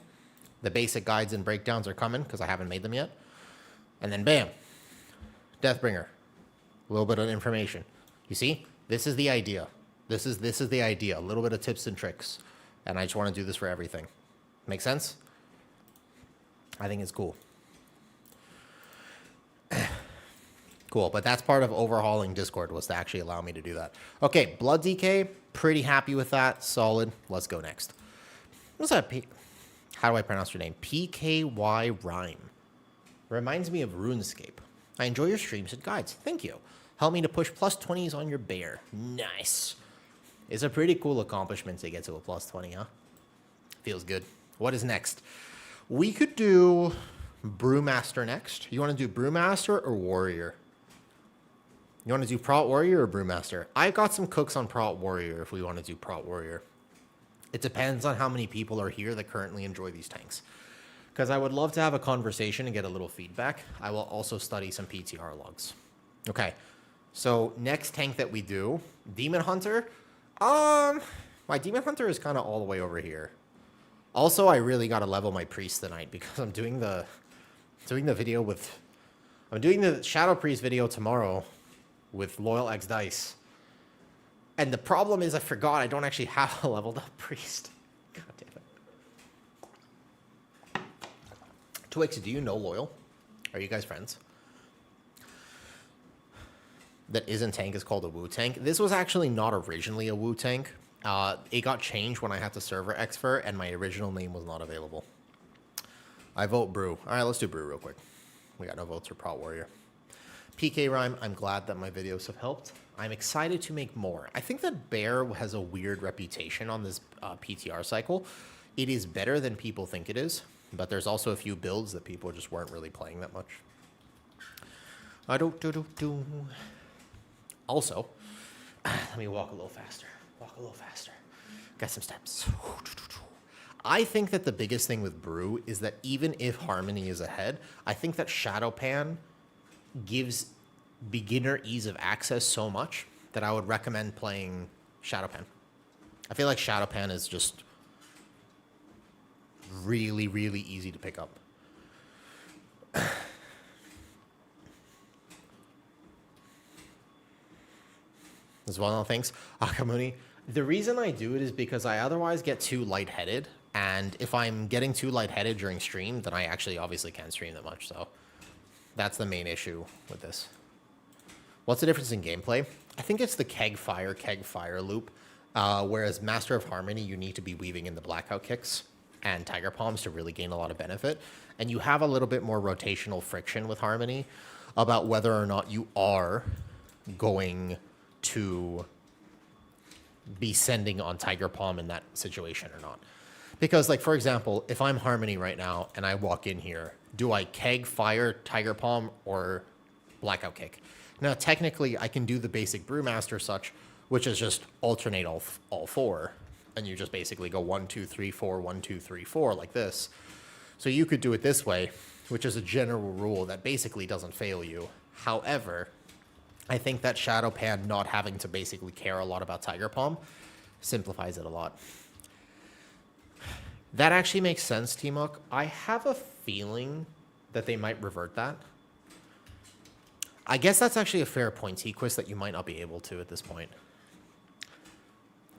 [SPEAKER 1] The basic guides and breakdowns are coming because I haven't made them yet. And then bam. Deathbringer. A little bit of information. You see? This is the idea. This is the idea. A little bit of tips and tricks. And I just want to do this for everything. Make sense? I think it's cool. Cool, but that's part of overhauling Discord, was to actually allow me to do that. Okay, Blood Decay, pretty happy with that. Solid. Let's go next. What's that? How do I pronounce your name? PKY Rhyme. Reminds me of RuneScape. I enjoy your streams and guides. Thank you. Help me to push plus 20s on your bear. Nice. It's a pretty cool accomplishment to get to a plus 20, huh? Feels good. What is next? We could do Brewmaster next. You want to do Brewmaster or Warrior? You want to do Prot Warrior or Brewmaster? I've got some cooks on Prot Warrior if we want to do Prot Warrior. It depends on how many people are here that currently enjoy these tanks. Because I would love to have a conversation and get a little feedback. I will also study some PTR logs. Okay, so next tank that we do, Demon Hunter. My Demon Hunter is kind of all the way over here. Also, I really got to level my Priest tonight because I'm doing the video with... I'm doing the Shadow Priest video tomorrow with Loyal X Dice. And the problem is I forgot I don't actually have a leveled up Priest. God damn it. Twix, do you know Loyal? Are you guys friends? That isn't tank is called a Wu tank. This was actually not originally a Wu tank. It got changed when I had to server expert and my original name was not available. I vote Brew. All right, let's do Brew real quick. We got no votes for Prot Warrior. PK Rhyme, I'm glad that my videos have helped. I'm excited to make more. I think that Bear has a weird reputation on this PTR cycle. It is better than people think it is. But there's also a few builds that people just weren't really playing that much. Also, let me walk a little faster. Got some steps. I think that the biggest thing with Brew is that even if Harmony is ahead, I think that Shadowpan gives beginner ease of access so much that I would recommend playing Shadowpan. I feel like Shadowpan is just really, really easy to pick up. As well, thanks. Akamuni. The reason I do it is because I otherwise get too lightheaded. And if I'm getting too lightheaded during stream, then I actually obviously can't stream that much. So that's the main issue with this. What's the difference in gameplay? I think it's the keg fire loop. Whereas Master of Harmony, you need to be weaving in the blackout kicks and Tiger Palms to really gain a lot of benefit. And you have a little bit more rotational friction with Harmony about whether or not you are going to be sending on Tiger Palm in that situation or not. Because, like, for example, if I'm Harmony right now and I walk in here, do I keg, fire, Tiger Palm, or blackout kick? Now, technically, I can do the basic Brewmaster such, which is just alternate all four. And you just basically go 1, 2, 3, 4, 1, 2, 3, 4, like this. So you could do it this way, which is a general rule that basically doesn't fail you. However, I think that Shadowpan not having to basically care a lot about Tiger Palm simplifies it a lot. That actually makes sense, T-Muck. I have a feeling that they might revert that. I guess that's actually a fair point, T-Quist, that you might not be able to at this point.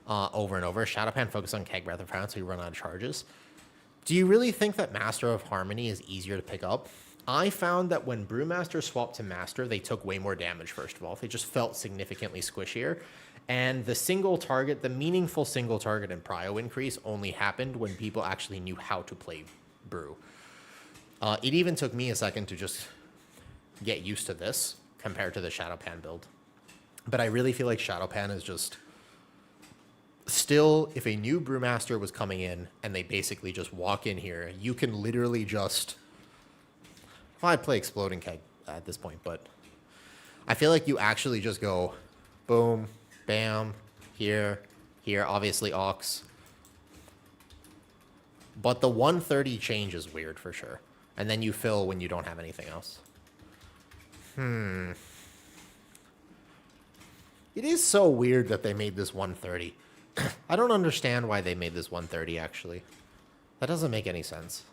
[SPEAKER 1] Over and over. Shadowpan focus on keg rather than fire so you run out of charges. Do you really think that Master of Harmony is easier to pick up? I found that when Brewmaster swapped to Master, they took way more damage, first of all. They just felt significantly squishier. And the single target, the meaningful single target and prio increase only happened when people actually knew how to play Brew. It even took me a second to just get used to this compared to the Shadowpan build. But I really feel like Shadowpan is just... Still, if a new Brewmaster was coming in and they basically just walk in here, you can literally just... Well, I'd play Exploding Keg at this point, but I feel like you actually just go boom, bam, here, obviously Ox. But the 130 change is weird for sure. And then you fill when you don't have anything else. It is so weird that they made this 130. I don't understand why they made this 130, actually. That doesn't make any sense.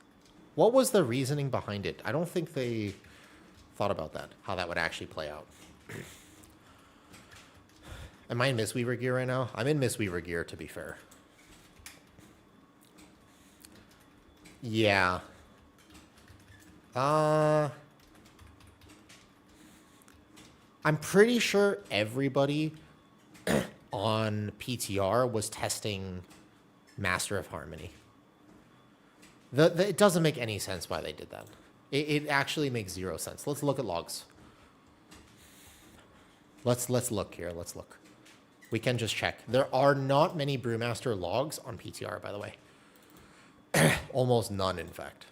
[SPEAKER 1] What was the reasoning behind it? I don't think they thought about that, how that would actually play out. Am I in Mistweaver gear right now? I'm in Mistweaver gear, to be fair. Yeah. I'm pretty sure everybody on PTR was testing Master of Harmony. It doesn't make any sense why they did that. It actually makes zero sense. Let's look at logs. Let's look here. Let's look. We can just check. There are not many Brewmaster logs on PTR, by the way. Almost none, in fact.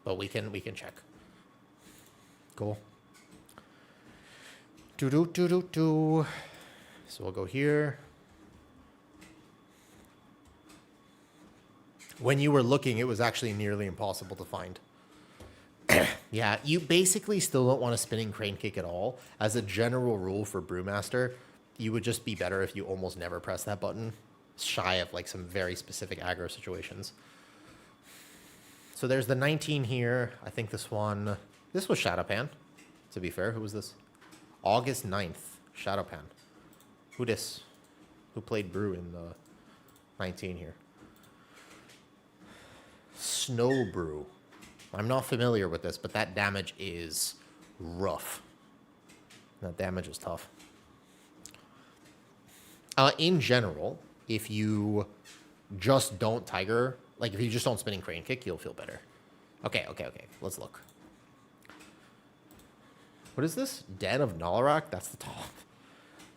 [SPEAKER 1] But we can check. Cool. So we'll go here. When you were looking, it was actually nearly impossible to find. Yeah, you basically still don't want a spinning crane kick at all. As a general rule for Brewmaster, you would just be better if you almost never press that button, shy of like some very specific aggro situations. So there's the 19 here. I think this one, this was Shadowpan, to be fair. Who was this? August 9th, Shadowpan. Who this? Who played Brew in the 19 here? Snow Brew. I'm not familiar with this, but that damage is rough. That damage is tough. In general, if you just don't Tiger, like if you just don't spinning crane kick, you'll feel better. Okay. Let's look. What is this? Den of Nalarak? That's the top.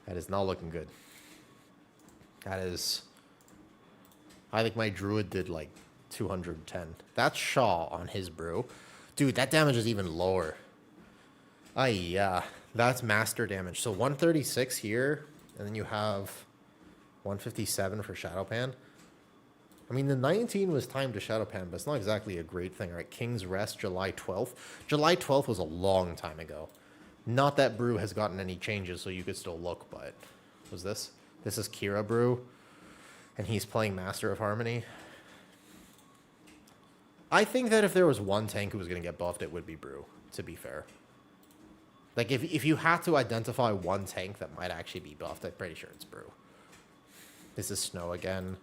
[SPEAKER 1] That is not looking good. That is... I think my Druid did like 210. That's Shaw on his Brew. Dude, that damage is even lower. Yeah. That's master damage. So 136 here, and then you have 157 for Shadowpan. I mean, the 19 was timed to Shadowpan, but it's not exactly a great thing. All right, King's Rest, July 12th. July 12th was a long time ago. Not that Brew has gotten any changes, so you could still look, but... Was this? This is Kira Brew, and he's playing Master of Harmony. I think that if there was one tank who was going to get buffed, it would be Brew, to be fair. Like, if you had to identify one tank that might actually be buffed, I'm pretty sure it's Brew. This is Snow again.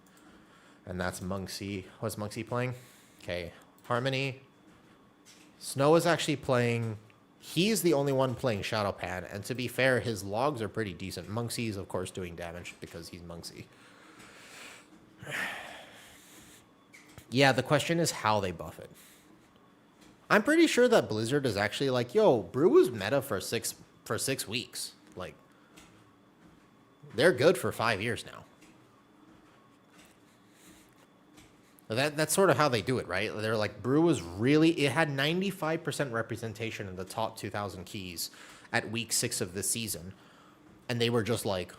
[SPEAKER 1] And that's Monksy. What's Monksy playing? Okay, Harmony. Snow is actually playing... He's the only one playing Shadowpan, and to be fair, his logs are pretty decent. Monksy is, of course, doing damage because he's Monksy. Yeah, the question is how they buff it. I'm pretty sure that Blizzard is actually like, yo, Brew is meta for six weeks. Like, they're good for 5 years now. That's sort of how they do it, right? They're like, Brew was really... It had 95% representation in the top 2,000 keys at week 6 of this season. And they were just like,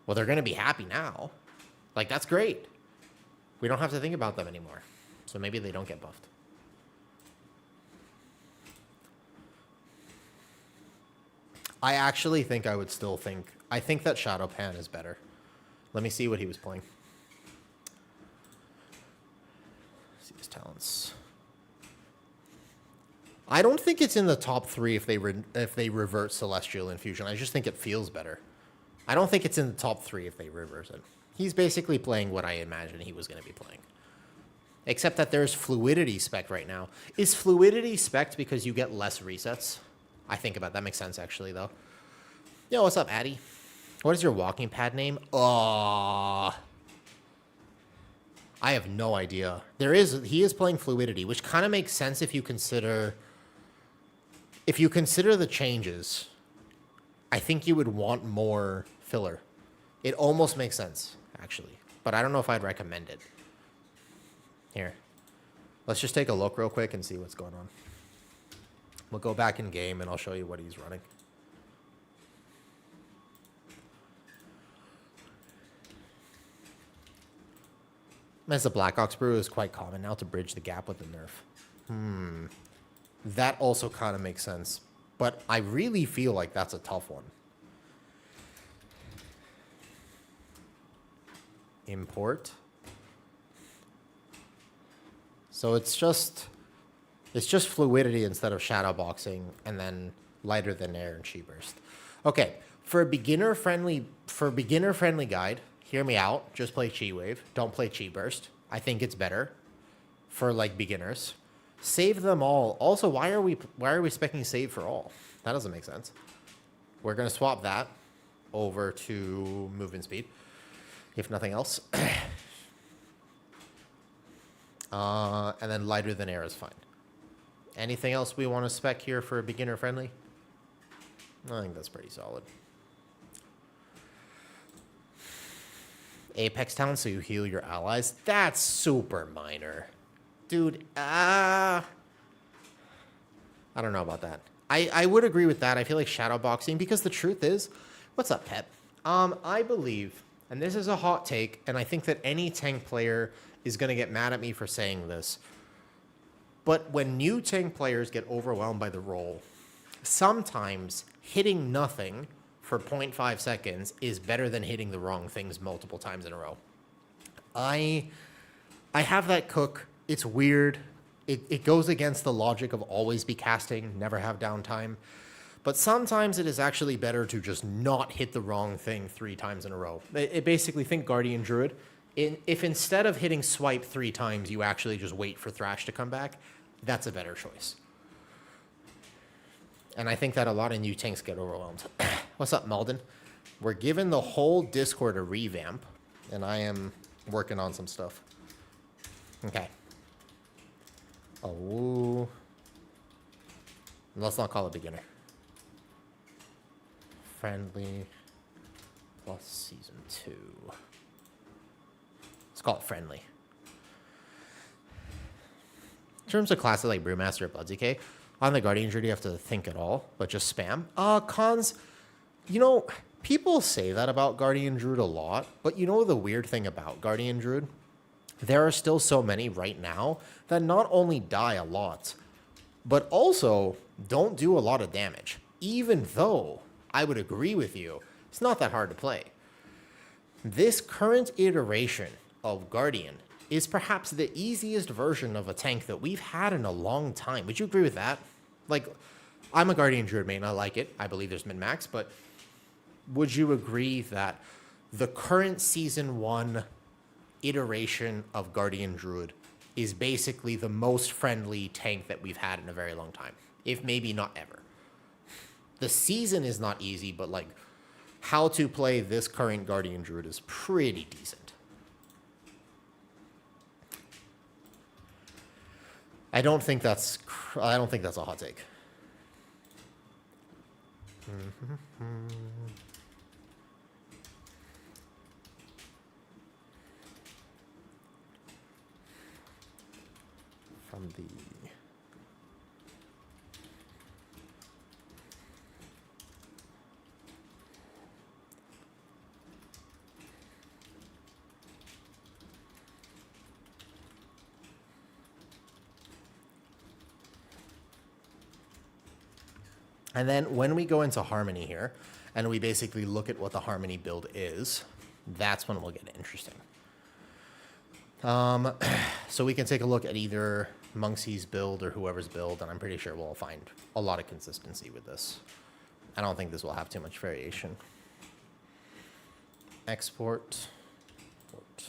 [SPEAKER 1] well, they're going to be happy now. Like, that's great. We don't have to think about them anymore. So maybe they don't get buffed. I actually think I would still think... I think that Shadowpan is better. Let me see what he was playing. See his talents. I don't think it's in the top 3 if they revert Celestial Infusion. I just think it feels better. I don't think it's in the top 3 if they reverse it. He's basically playing what I imagined he was going to be playing. Except that there's Fluidity spec right now. Is Fluidity spec because you get less resets? I think about that. Makes sense, actually, though. Yo, what's up, Addy? What is your walking pad name? I have no idea. He is playing Fluidity, which kind of makes sense if you consider the changes. I think you would want more filler. It almost makes sense, actually, but I don't know if I'd recommend it. Here, let's just take a look real quick and see what's going on. We'll go back in game and I'll show you what he's running. As the Black Ox Brew is quite common now to bridge the gap with the nerf. That also kind of makes sense, but I really feel like that's a tough one. Import. So it's just Fluidity instead of shadow boxing, and then lighter than air and chi burst. Okay, for a beginner friendly guide, hear me out. Just play Chi Wave. Don't play Chi Burst. I think it's better for like beginners. Save them all. Also, why are we specking save for all? That doesn't make sense. We're gonna swap that over to movement speed, if nothing else. And then lighter than air is fine. Anything else we want to spec here for beginner friendly? I think that's pretty solid. Apex talent so you heal your allies. That's super minor. Dude, I don't know about that. I would agree with that. I feel like shadow boxing, because the truth is, what's up, Pep? I believe, and this is a hot take, and I think that any tank player is going to get mad at me for saying this, but when new tank players get overwhelmed by the role, sometimes hitting nothing for 0.5 seconds is better than hitting the wrong things multiple times in a row. I have that cook. It's weird. It goes against the logic of always be casting, never have downtime. But sometimes it is actually better to just not hit the wrong thing 3 times in a row. It basically, think Guardian Druid. If instead of hitting swipe 3 times, you actually just wait for Thrash to come back, that's a better choice. And I think that a lot of new tanks get overwhelmed. What's up, Malden? We're giving the whole Discord a revamp, and I am working on some stuff. Okay. Oh. Let's not call it beginner. Friendly plus season 2. Let's call it friendly. In terms of classes like Brewmaster or Bloodsdecay, on the Guardian Druid you have to think at all, but just spam. Cons, you know, people say that about Guardian Druid a lot, but you know the weird thing about Guardian Druid? There are still so many right now that not only die a lot, but also don't do a lot of damage. Even though I would agree with you, it's not that hard to play. This current iteration of Guardian is perhaps the easiest version of a tank that we've had in a long time. Would you agree with that? Like, I'm a Guardian Druid main, I like it. I believe there's min-max, but would you agree that the current Season 1 iteration of Guardian Druid is basically the most friendly tank that we've had in a very long time, if maybe not ever? The season is not easy, but like how to play this current Guardian Druid is pretty decent. I don't think that's a hot take. From the And then when we go into Harmony here, and we basically look at what the Harmony build is, that's when we'll get interesting. So we can take a look at either Monksy's build or whoever's build, and I'm pretty sure we'll find a lot of consistency with this. I don't think this will have too much variation. Export. Port.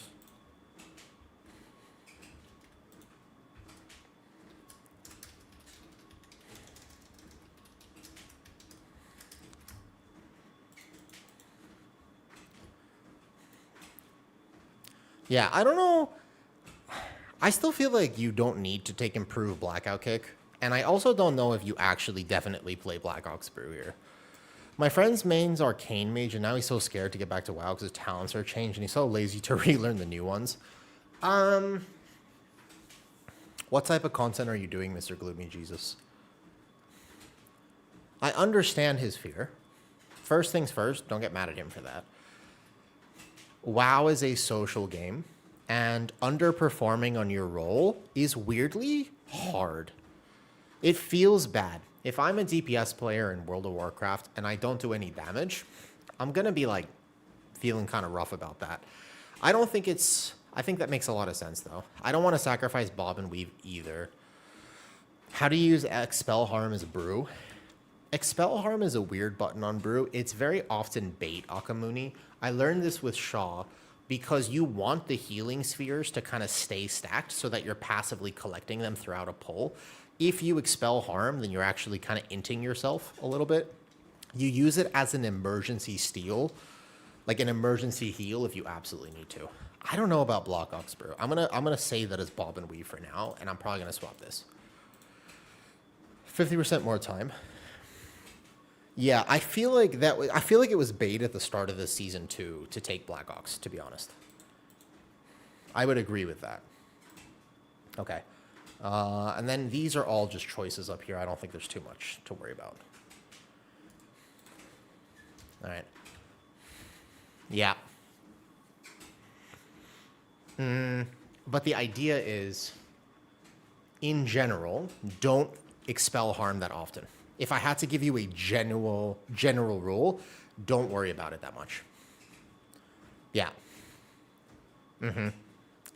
[SPEAKER 1] Yeah, I don't know. I still feel like you don't need to take Improved Blackout Kick. And I also don't know if you actually definitely play Black Ox Brew here. My friend's main's Arcane Mage, and now he's so scared to get back to WoW because his talents are changed, and he's so lazy to relearn the new ones. What type of content are you doing, Mr. Gloomy Jesus? I understand his fear. First things first, don't get mad at him for that. WoW is a social game, and underperforming on your role is weirdly hard. It feels bad. If I'm a DPS player in World of Warcraft and I don't do any damage, I'm going to be like feeling kind of rough about that. I think that makes a lot of sense though. I don't want to sacrifice Bob and Weave either. How to use Expel Harm as Brew? Expel Harm is a weird button on Brew. It's very often bait Akamuni. I learned this with Shaw because you want the healing spheres to kind of stay stacked so that you're passively collecting them throughout a pull. If you Expel Harm, then you're actually kind of inting yourself a little bit. You use it as an emergency steal. Like an emergency heal if you absolutely need to. I don't know about block Oxbrew. I'm gonna say that it's bob and weave for now, and I'm probably gonna swap this. 50% more time. Yeah, I feel like it was bait at the start of the season 2 to take Black Ox, to be honest. I would agree with that. Okay. And then these are all just choices up here. I don't think there's too much to worry about. All right. Yeah. But the idea is, in general, don't expel harm that often. If I had to give you a general rule, don't worry about it that much. Yeah.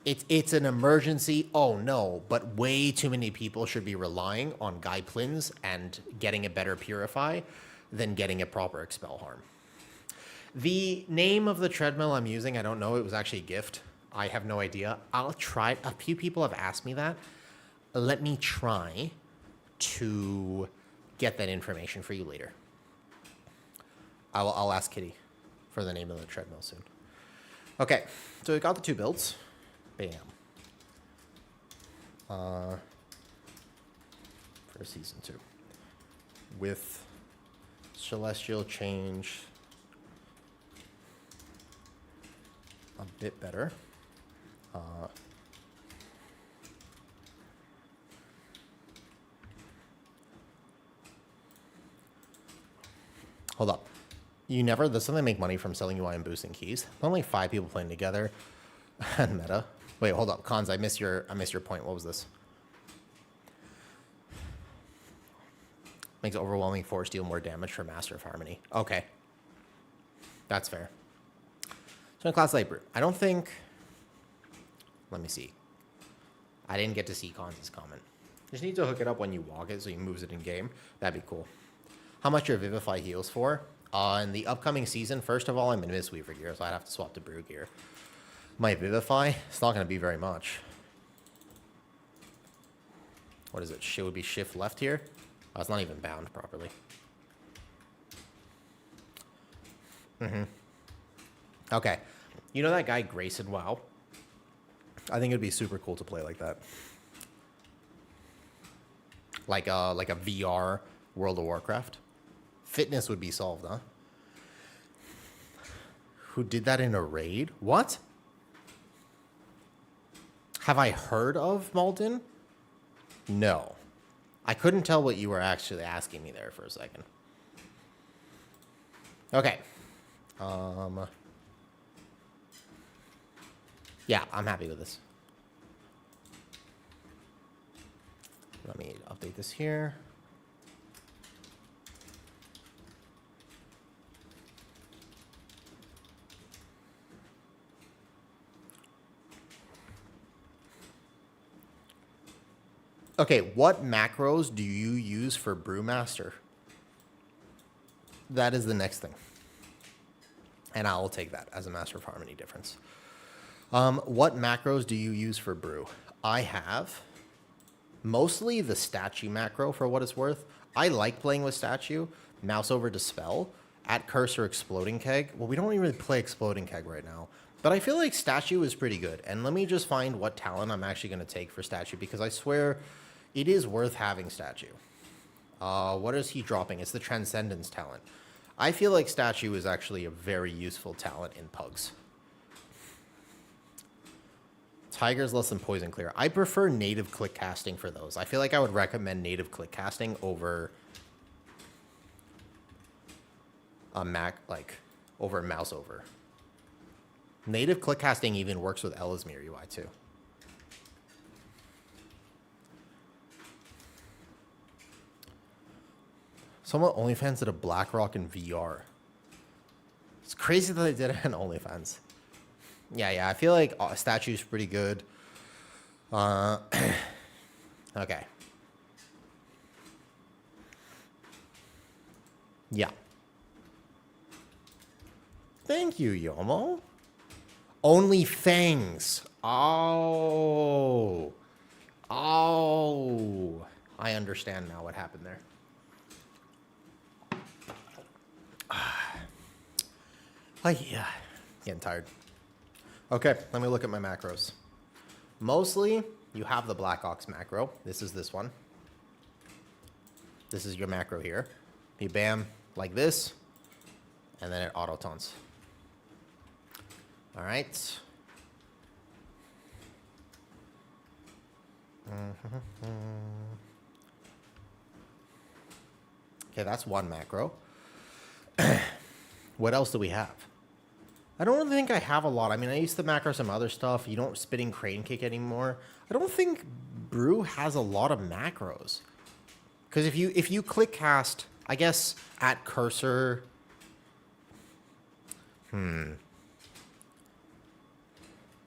[SPEAKER 1] It's an emergency. Oh no, but way too many people should be relying on Guy Plins and getting a better Purify than getting a proper expel harm. The name of the treadmill I'm using, I don't know. It was actually a gift. I have no idea. I'll try. A few people have asked me that. Let me try to get that information for you later. I'll ask Kitty for the name of the treadmill soon. Okay, so we got the 2 builds. Bam. For season 2. With Celestial change a bit better. Hold up. Does something make money from selling UI and boosting keys? Only 5 people playing together. And meta. Wait, hold up. Cons, I missed your point. What was this? Makes overwhelming force deal more damage for Master of Harmony. Okay. That's fair. So in class Light Brew, I don't think... Let me see. I didn't get to see Cons' comment. Just need to hook it up when you walk it so he moves it in game. That'd be cool. How much your Vivify heals for? In the upcoming season, first of all, I'm in Mistweaver gear, so I'd have to swap to Brew gear. My Vivify, it's not going to be very much. What is it? It would be shift left here? Oh, it's not even bound properly. Okay. You know that guy Grayson WoW? I think it'd be super cool to play like that. Like a VR World of Warcraft. Fitness would be solved, huh? Who did that in a raid? What? Have I heard of Malden? No. I couldn't tell what you were actually asking me there for a second. Okay. Yeah, I'm happy with this. Let me update this here. Okay, what macros do you use for Brewmaster? That is the next thing. And I'll take that as a Master of Harmony difference. What macros do you use for Brew? I have mostly the statue macro for what it's worth. I like playing with statue. Mouse over Dispel. At cursor Exploding Keg. Well, we don't really play Exploding Keg right now. But I feel like statue is pretty good. And let me just find what talent I'm actually going to take for statue, because I swear it is worth having statue. What is he dropping? It's the Transcendence talent. I feel like statue is actually a very useful talent in pugs. Tiger's less than Poison Clear. I prefer native click casting for those. I feel like I would recommend native click casting over a over mouse over. Native click casting even works with Ellesmere UI too. Someone OnlyFans did a BlackRock in VR. It's crazy that they did it in OnlyFans. Yeah, I feel like statue's pretty good. Okay. Yeah. Thank you, Yomo. Only Fangs. Oh. I understand now what happened there. Yeah. Getting tired. Okay, let me look at my macros. Mostly, you have the Black Ox macro. This is this one. This is your macro here. You bam, like this, and then it auto taunts. All right. Okay, that's one macro. What else do we have? I don't really think I have a lot. I mean, I used to macro some other stuff. You don't spinning crane kick anymore. I don't think Brew has a lot of macros. Because if you click cast, I guess at cursor.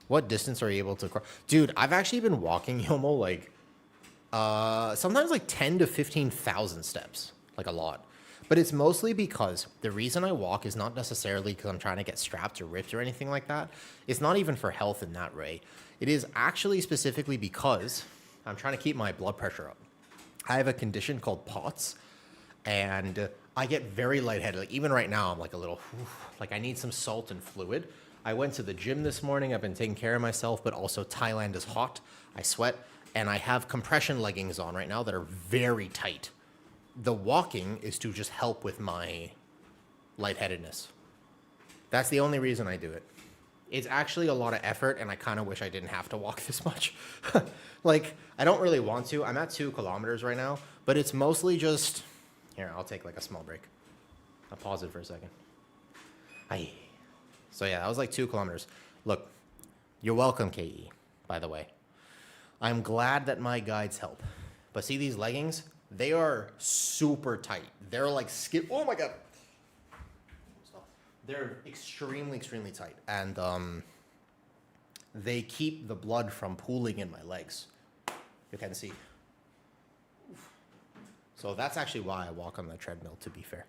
[SPEAKER 1] What distance are you able to cross? Dude, I've actually been walking Yomo like sometimes like 10 to 15,000 steps. Like a lot. But it's mostly because the reason I walk is not necessarily because I'm trying to get strapped or ripped or anything like that. It's not even for health in that way. It is actually specifically because I'm trying to keep my blood pressure up. I have a condition called POTS, and I get very lightheaded. Like even right now, I'm like a little, like I need some salt and fluid. I went to the gym this morning. I've been taking care of myself, but also Thailand is hot. I sweat, and I have compression leggings on right now that are very tight. The walking is to just help with my lightheadedness. That's the only reason I do it. It's actually a lot of effort, and I kind of wish I didn't have to walk this much. Like, I don't really want to. I'm at 2 kilometers right now, but it's mostly just... Here, I'll take like a small break. I'll pause it for a second. Aye. So yeah, that was like 2 kilometers. Look, you're welcome, KE, by the way. I'm glad that my guides help. But see these leggings? They are super tight. They're like skin. Oh my God. They're extremely, extremely tight. And they keep the blood from pooling in my legs. You can see. So that's actually why I walk on the treadmill, to be fair.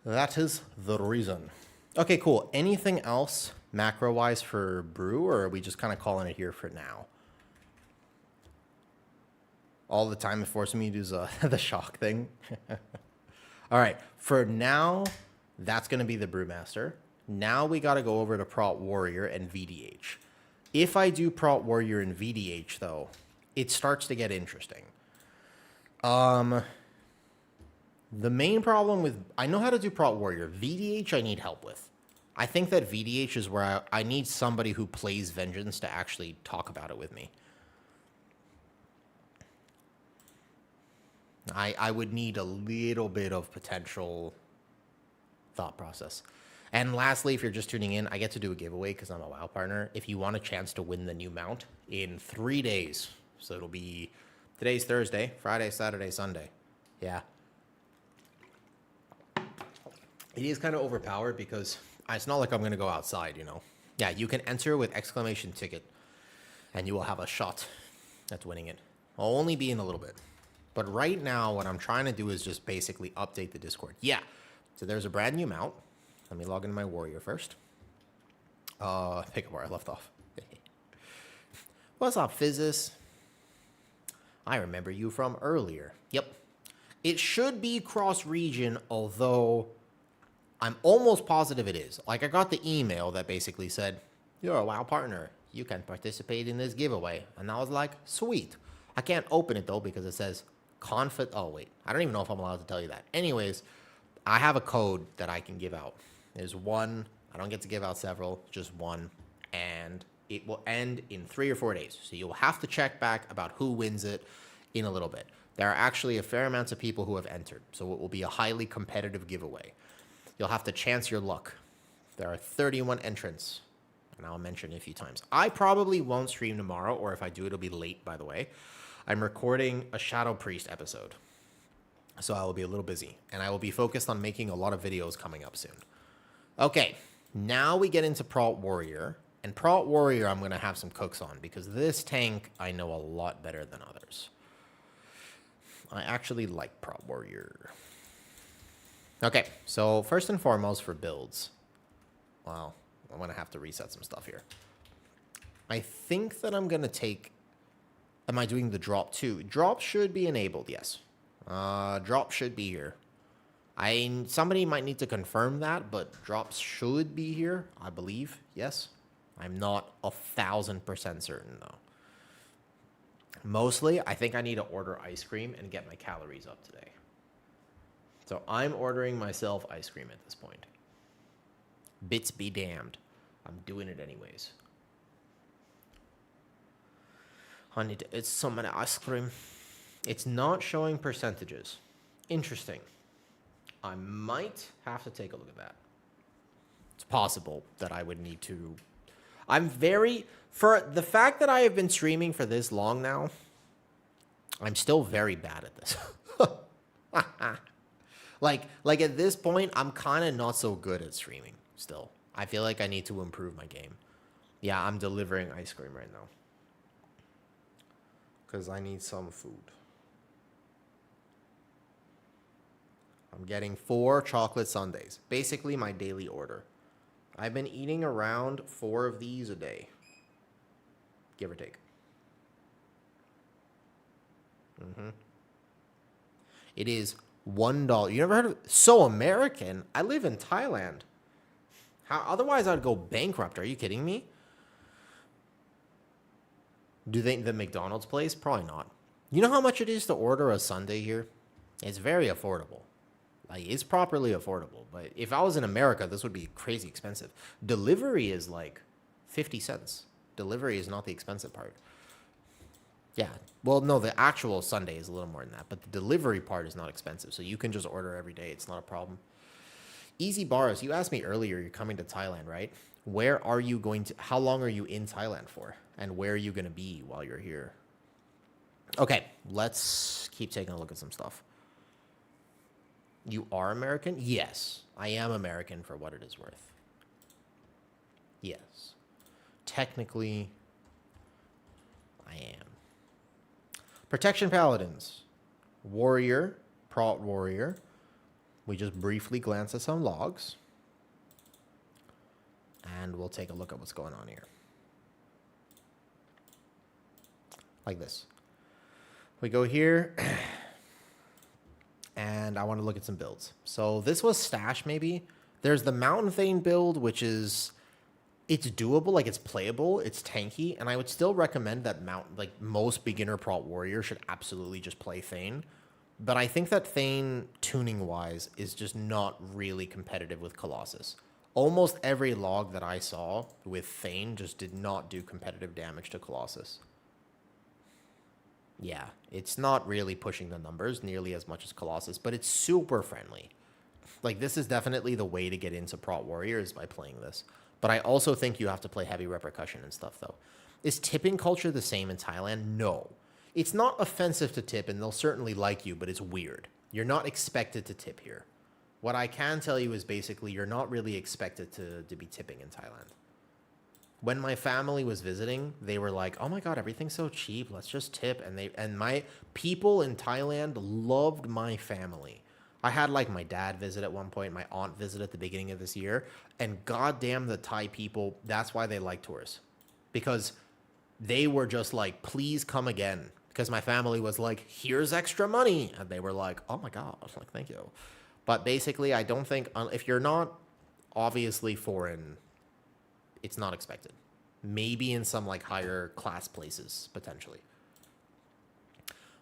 [SPEAKER 1] That is the reason. Okay, cool. Anything else macro-wise for Brew, or are we just kind of calling it here for now? All the time it forced me to do the shock thing. All right, for now, that's going to be the Brewmaster. Now we got to go over to Prot Warrior and VDH. If I do Prot Warrior and VDH, though, it starts to get interesting. The main problem with... I know how to do Prot Warrior. VDH I need help with. I think that VDH is where I need somebody who plays Vengeance to actually talk about it with me. I would need a little bit of potential thought process. And lastly, if you're just tuning in, I get to do a giveaway because I'm a WoW partner. If you want a chance to win the new mount in 3 days. So it'll be... Today's Thursday, Friday, Saturday, Sunday. Yeah. It is kind of overpowered because it's not like I'm going to go outside, you know. Yeah, you can enter with exclamation ticket and you will have a shot at winning it. I'll only be in a little bit. But right now, what I'm trying to do is just basically update the Discord. Yeah. So there's a brand new mount. Let me log into my warrior first. Pick up where I left off. What's up, Physis? I remember you from earlier. Yep. It should be cross-region, although I'm almost positive it is. Like, I got the email that basically said, you're a WoW partner. You can participate in this giveaway. And I was like, sweet. I can't open it, though, because it says... Oh, wait. I don't even know if I'm allowed to tell you that. Anyways, I have a code that I can give out. There's one. I don't get to give out several. Just one. And it will end in 3 or 4 days. So you'll have to check back about who wins it in a little bit. There are actually a fair amount of people who have entered. So it will be a highly competitive giveaway. You'll have to chance your luck. There are 31 entrants. And I'll mention it a few times. I probably won't stream tomorrow. Or if I do, it'll be late, by the way. I'm recording a Shadow Priest episode, so I will be a little busy, and I will be focused on making a lot of videos coming up soon. Okay, now we get into Prot Warrior, and Prot Warrior I'm going to have some cooks on, because this tank I know a lot better than others. I actually like Prot Warrior. Okay, so first and foremost for builds. Wow, I'm going to have to reset some stuff here. I think that I'm going to take... Am I doing the drop too? Drop should be enabled, yes. Drop should be here. Somebody might need to confirm that, but drops should be here, I believe. Yes. I'm not 1,000% certain though. Mostly, I think I need to order ice cream and get my calories up today. So I'm ordering myself ice cream at this point. Bits be damned. I'm doing it anyways. I need to eat so many ice cream. It's not showing percentages. Interesting. I might have to take a look at that. It's possible that I would need to. For the fact that I have been streaming for this long now, I'm still very bad at this. Like at this point, I'm kind of not so good at streaming still. I feel like I need to improve my game. Yeah, I'm delivering ice cream right now. Because I need some food. I'm getting 4 chocolate sundaes. Basically my daily order. I've been eating around 4 of these a day. Give or take. It is $1. You never heard of it? So American? I live in Thailand. How? Otherwise, I'd go bankrupt. Are you kidding me? Do they the McDonald's place? Probably not. You know how much it is to order a sundae here? It's very affordable. Like, it's properly affordable. But if I was in America, this would be crazy expensive. Delivery is like 50 cents. Delivery is not the expensive part. Yeah. Well, no, the actual sundae is a little more than that. But the delivery part is not expensive. So you can just order every day. It's not a problem. Easy bars. You asked me earlier, you're coming to Thailand, right? Where are you going to, how long are you in Thailand for? And where are you going to be while you're here? Okay, let's keep taking a look at some stuff. You are American? Yes, I am American for what it is worth. Yes. Technically, I am. Protection Paladins. Warrior, Prot Warrior. We just briefly glance at some logs. And we'll take a look at what's going on here. Like this. We go here. And I want to look at some builds. So this was Stash maybe. There's the Mountain Thane build, which is, it's doable, like it's playable, it's tanky, and I would still recommend that most beginner Prot Warrior should absolutely just play Thane. But I think that Thane, tuning-wise, is just not really competitive with Colossus. Almost every log that I saw with Thane just did not do competitive damage to Colossus. Yeah, it's not really pushing the numbers nearly as much as Colossus, but it's super friendly. Like, this is definitely the way to get into Prot Warrior is by playing this. But I also think you have to play heavy repercussion and stuff, though. Is tipping culture the same in Thailand? No. It's not offensive to tip, and they'll certainly like you, but it's weird. You're not expected to tip here. What I can tell you is basically you're not really expected to be tipping in Thailand. When my family was visiting, they were like, oh my God, everything's so cheap. Let's just tip. And my people in Thailand loved my family. I had like my dad visit at one point, my aunt visit at the beginning of this year. And goddamn the Thai people, that's why they like tourists. Because they were just like, please come again. Because my family was like, here's extra money. And they were like, oh my God, like, thank you. But basically, I don't think, if you're not obviously foreign, it's not expected. Maybe in some like higher class places, potentially.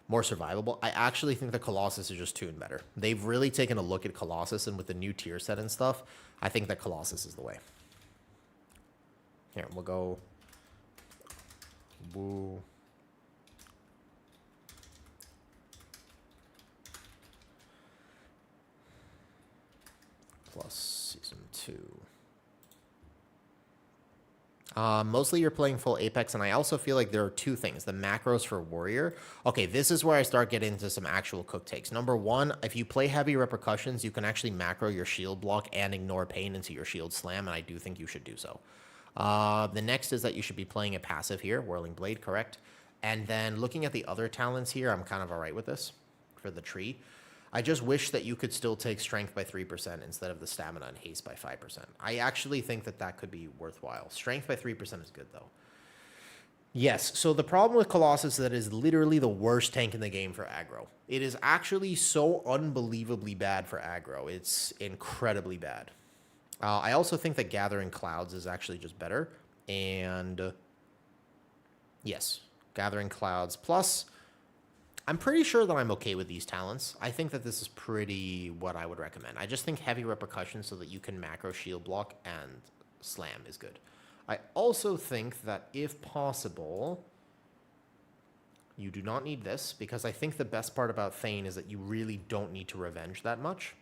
[SPEAKER 1] More survivable. I actually think the Colossus is just tuned better. They've really taken a look at Colossus, and with the new tier set and stuff, I think that Colossus is the way. Here, we'll go. Woo. Plus Season 2. Mostly you're playing full Apex, and I also feel like there are two things. The macros for Warrior. Okay, this is where I start getting into some actual cook takes. Number one, if you play heavy repercussions, you can actually macro your shield block and ignore pain into your shield slam, and I do think you should do so. The next is that you should be playing a passive here, Whirling Blade, correct? And then looking at the other talents here, I'm kind of all right with this for the tree. I just wish that you could still take strength by 3% instead of the stamina and haste by 5%. I actually think that that could be worthwhile. Strength by 3% is good, though. Yes, so the problem with Colossus is that it is literally the worst tank in the game for aggro. It is actually so unbelievably bad for aggro. It's incredibly bad. I also think that Gathering Clouds is actually just better. And yes, Gathering Clouds. Plus, I'm pretty sure that I'm okay with these talents. I think that this is pretty what I would recommend. I just think Heavy Repercussion so that you can macro shield block and slam is good. I also think that if possible, you do not need this, because I think the best part about Thane is that you really don't need to revenge that much.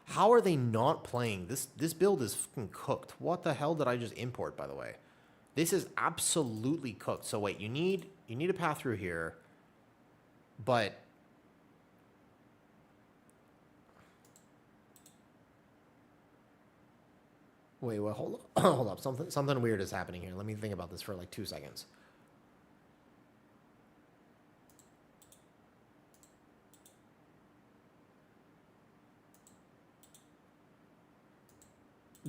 [SPEAKER 1] How are they not playing? This build is fucking cooked. What the hell did I just import, by the way? This is absolutely cooked. So wait, you need a path through here, but wait, hold up. Hold up. Something weird is happening here. Let me think about this for like 2 seconds.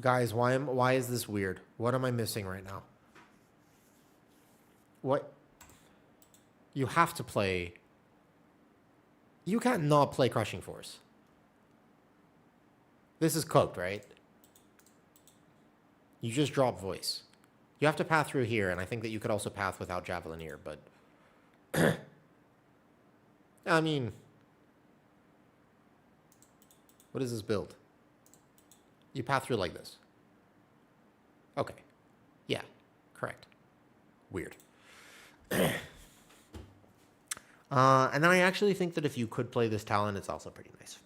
[SPEAKER 1] Guys, why is this weird? What am I missing right now? What? You have to play. You can't not play Crushing Force. This is cooked, right? You just drop voice. You have to path through here, and I think that you could also path without Javelineer, but I mean, what is this build? You path through like this. Okay. Yeah, correct. Weird. And then I actually think that if you could play this talent, it's also pretty nice.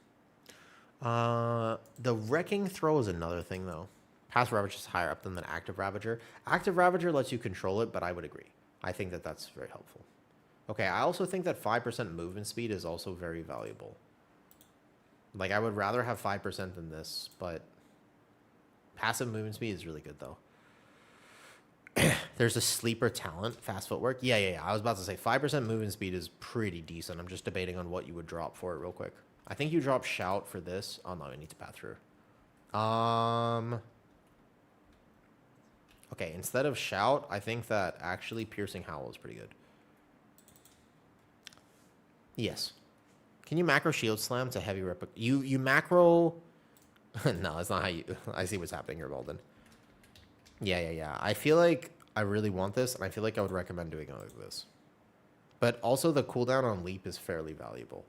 [SPEAKER 1] The Wrecking Throw is another thing, though. Passive Ravager is higher up than the Active Ravager. Active Ravager lets you control it, but I would agree. I think that that's very helpful. Okay, I also think that 5% movement speed is also very valuable. Like, I would rather have 5% than this, but passive movement speed is really good, though. There's a sleeper talent, fast footwork. Yeah. I was about to say 5% movement speed is pretty decent. I'm just debating on what you would drop for it real quick. I think you drop Shout for this. Oh, no, I need to path through. Okay, instead of Shout, I think that actually Piercing Howl is pretty good. Yes. Can you macro Shield Slam to heavy rep? You macro... No, that's not how you... I see what's happening here, Bolden. Yeah. I feel like I really want this, and I feel like I would recommend doing it like this. But also the cooldown on Leap is fairly valuable.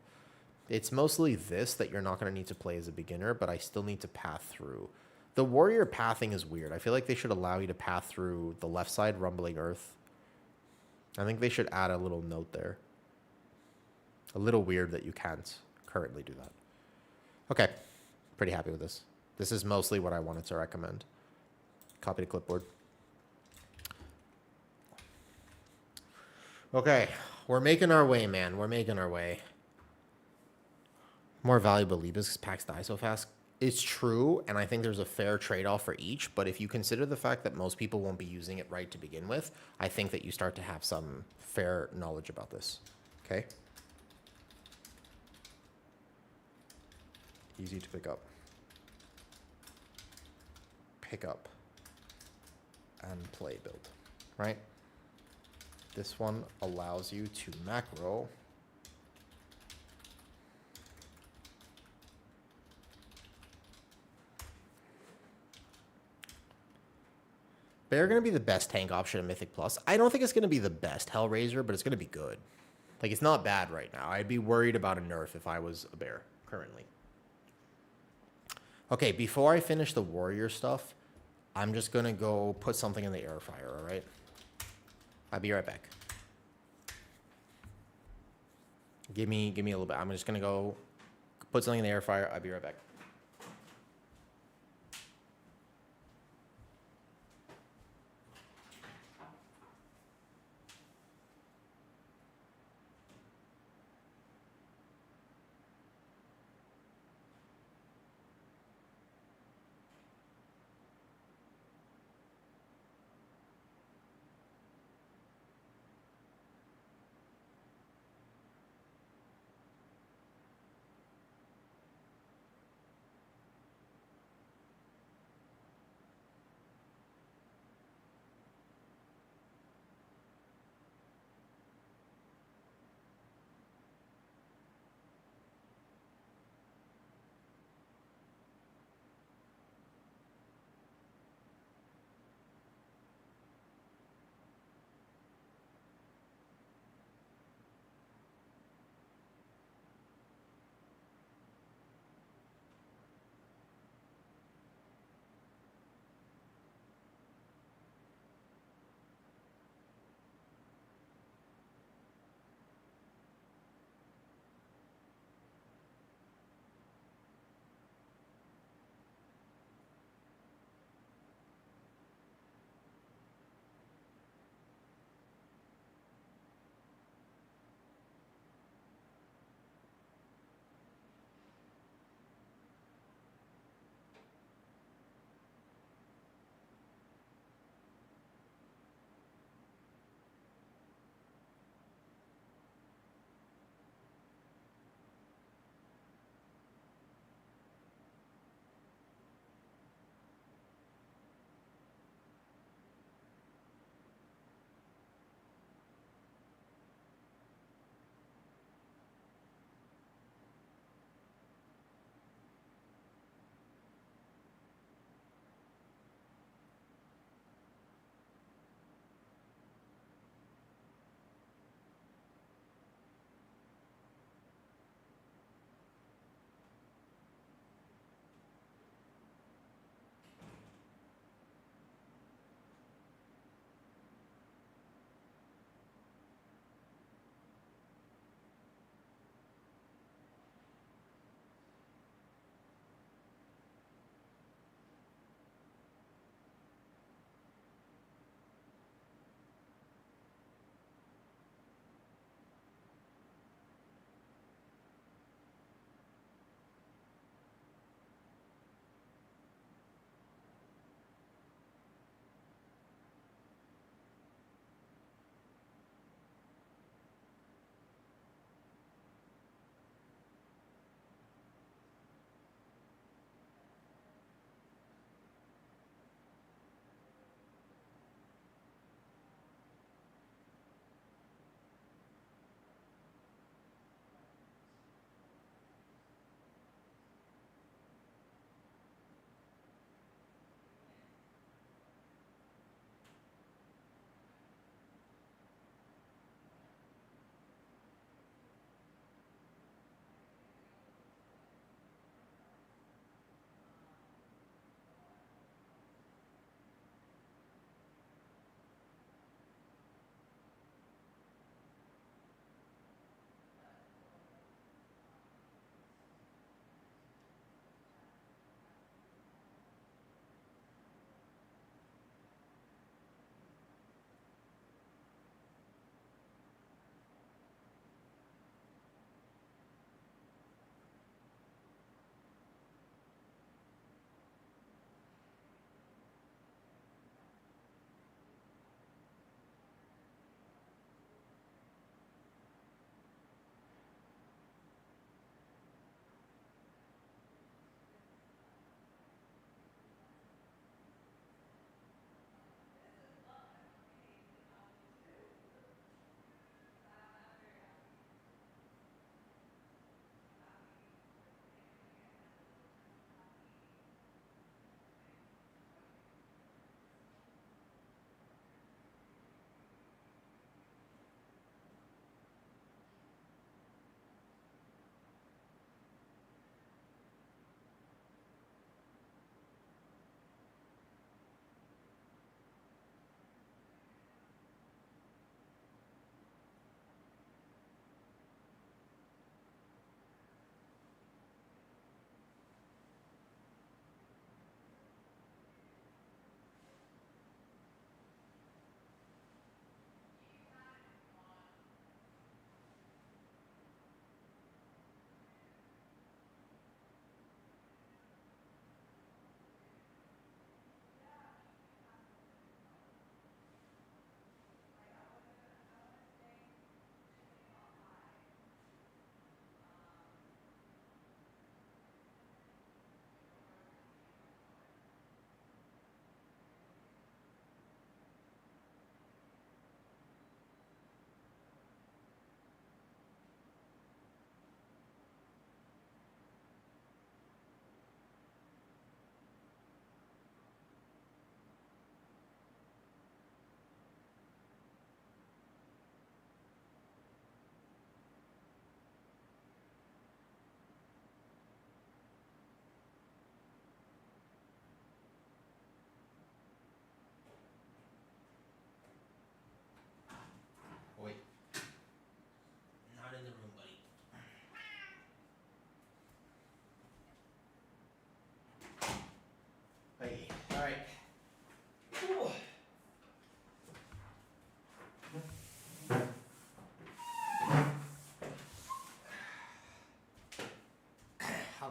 [SPEAKER 1] It's mostly this that you're not going to need to play as a beginner, but I still need to path through. The warrior pathing is weird. I feel like they should allow you to path through the left side, Rumbling Earth. I think they should add a little note there. A little weird that you can't currently do that. Okay, pretty happy with this. This is mostly what I wanted to recommend. Copy to clipboard. Okay, we're making our way, man. We're making our way. More valuable Leap because packs die so fast. It's true, and I think there's a fair trade-off for each, but if you consider the fact that most people won't be using it right to begin with, I think that you start to have some fair knowledge about this. Okay? Easy to pick up. Pick up. And play build. Right? This one allows you to macro. They're going to be the best tank option in Mythic Plus. I don't think it's going to be the best Hellraiser, but it's going to be good. Like, it's not bad right now. I'd be worried about a nerf if I was a bear currently. Okay, before I finish the warrior stuff, I'm just going to go put something in the air fryer, all right? I'll be right back. Give me a little bit. I'm just going to go put something in the air fryer. I'll be right back.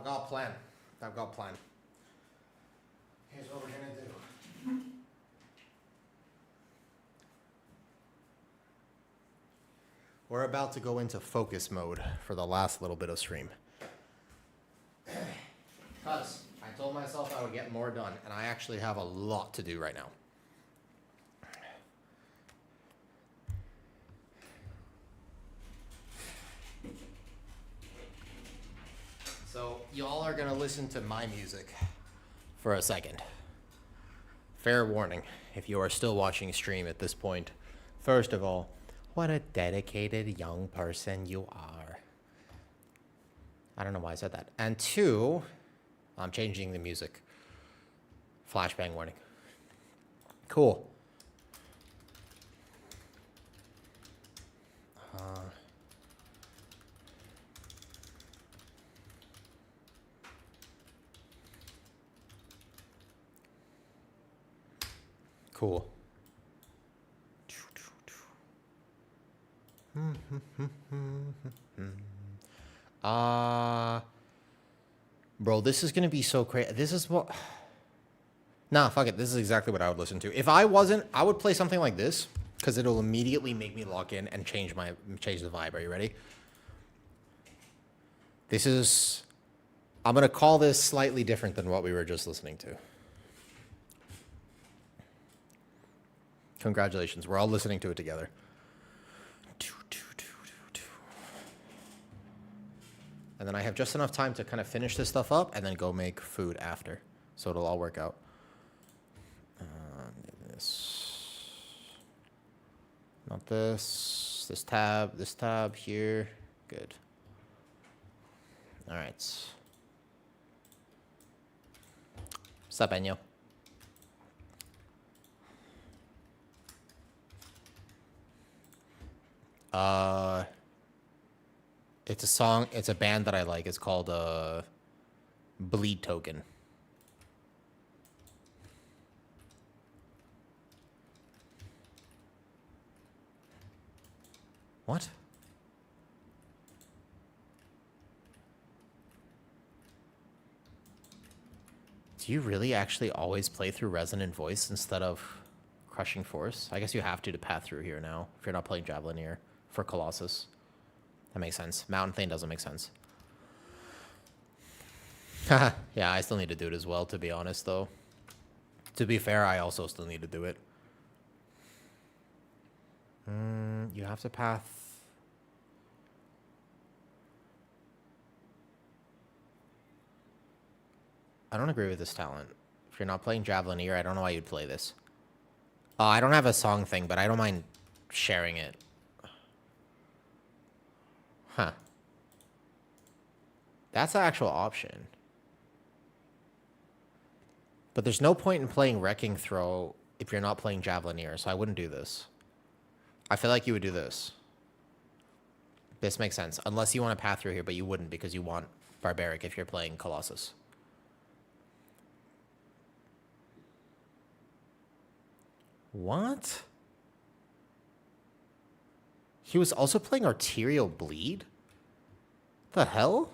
[SPEAKER 1] got a plan. I've got a plan. Here's what we're gonna do. We're about to go into focus mode for the last little bit of stream. Because I told myself I would get more done, and I actually have a lot to do right now. So y'all are gonna listen to my music for a second. Fair warning, if you are still watching stream at this point, first of all, what a dedicated young person you are. I don't know why I said that. And two, I'm changing the music. Flashbang warning. Cool. Cool. Bro, this is gonna be so crazy. This is what... Nah, fuck it. This is exactly what I would listen to. If I wasn't, I would play something like this, because it'll immediately make me lock in and change the vibe. Are you ready? This is... I'm gonna call this slightly different than what we were just listening to. Congratulations. We're all listening to it together. And then I have just enough time to kind of finish this stuff up and then go make food after. So it'll all work out. This. Not this. This tab here. Good. All right. What's up, Enyo? It's a song, it's a band that I like. It's called Bleed Token. What? Do you really actually always play through Resonant Voice instead of Crushing Force? I guess you have to path through here now if you're not playing Javelineer for Colossus. That makes sense. Mountain Thane doesn't make sense. Yeah, I still need to do it as well, to be honest, though. To be fair, I also still need to do it. You have to path... I don't agree with this talent. If you're not playing Javelineer, I don't know why you'd play this. I don't have a song thing, but I don't mind sharing it. Huh. That's an actual option. But there's no point in playing Wrecking Throw if you're not playing Javelineer, so I wouldn't do this. I feel like you would do this. This makes sense. Unless you want to path through here, but you wouldn't because you want Barbaric if you're playing Colossus. What? He was also playing Arterial Bleed? The hell?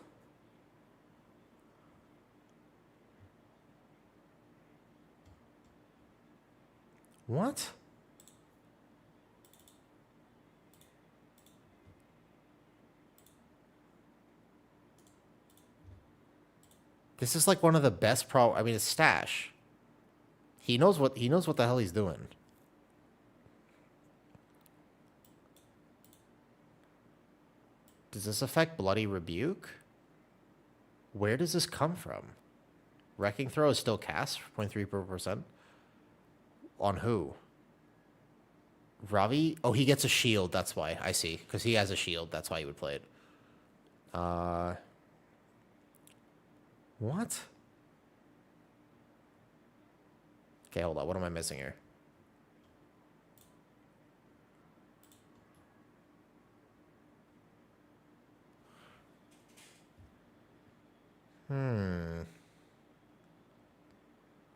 [SPEAKER 1] What? This is like one of the best I mean, it's Stash. He knows what the hell he's doing. Does this affect Bloody Rebuke? Where does this come from? Wrecking Throw is still cast, 0.3%. On who? Ravi? Oh, he gets a shield, that's why. I see. Because he has a shield, that's why he would play it. What? Okay, hold on. What am I missing here?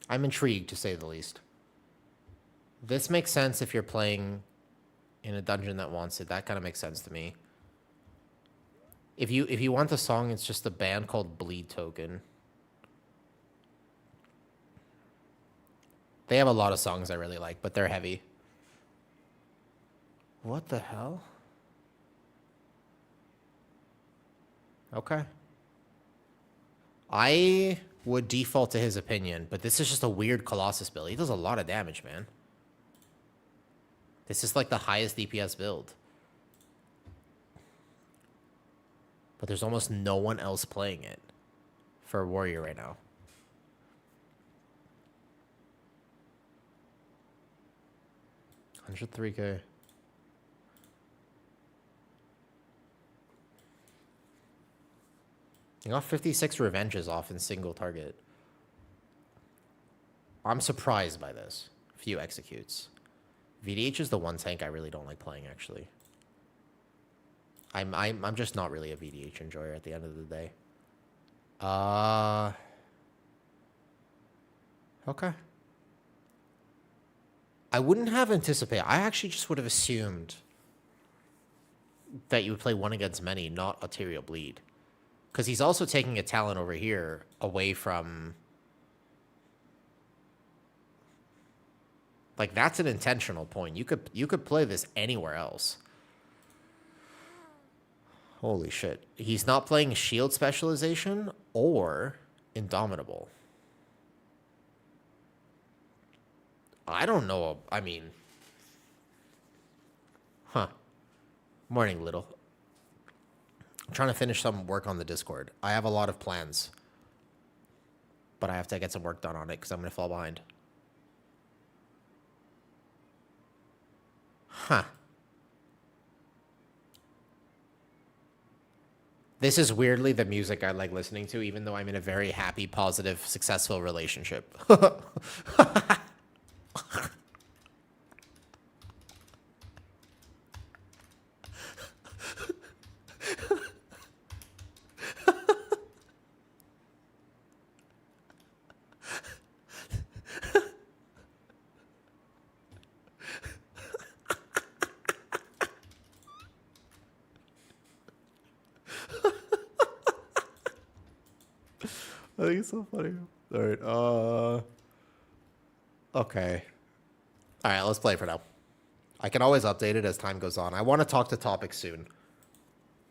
[SPEAKER 1] I'm intrigued, to say the least. This makes sense if you're playing in a dungeon that wants it. That kind of makes sense to me. If you want the song, it's just a band called Bleed Token. They have a lot of songs I really like, but they're heavy. What the hell? Okay. I would default to his opinion, but this is just a weird Colossus build. He does a lot of damage, man. This is like the highest DPS build. But there's almost no one else playing it for Warrior right now. $103K. You got 56 revenges off in single target. I'm surprised by this. Few executes. VDH is the one tank I really don't like playing, actually. I'm just not really a VDH enjoyer at the end of the day. Okay. I wouldn't have anticipated. I actually just would have assumed that you would play one against many, not Arterial Bleed. Because he's also taking a talent over here away from... Like, that's an intentional point. You could play this anywhere else. Holy shit. He's not playing shield specialization or Indomitable. I don't know. I mean... Huh. Morning, Little. I'm trying to finish some work on the Discord. I have a lot of plans. But I have to get some work done on it because I'm going to fall behind. Huh. This is weirdly the music I like listening to, even though I'm in a very happy, positive, successful relationship. I think it's so funny. All right. Okay. All right, let's play for now. I can always update it as time goes on. I want to talk to Topic soon.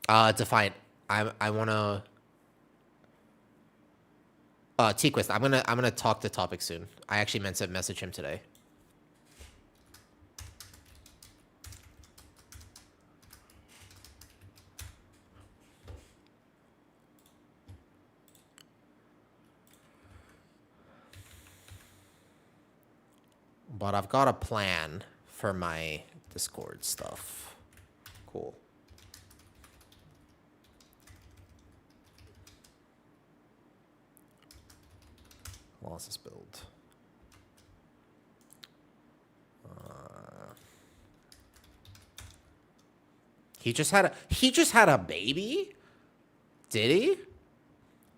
[SPEAKER 1] Defiant. I want to... T-Quist, I'm gonna talk to Topic soon. I actually meant to message him today. But I've got a plan for my Discord stuff. Cool. Colossus build. He just had a baby? Did he?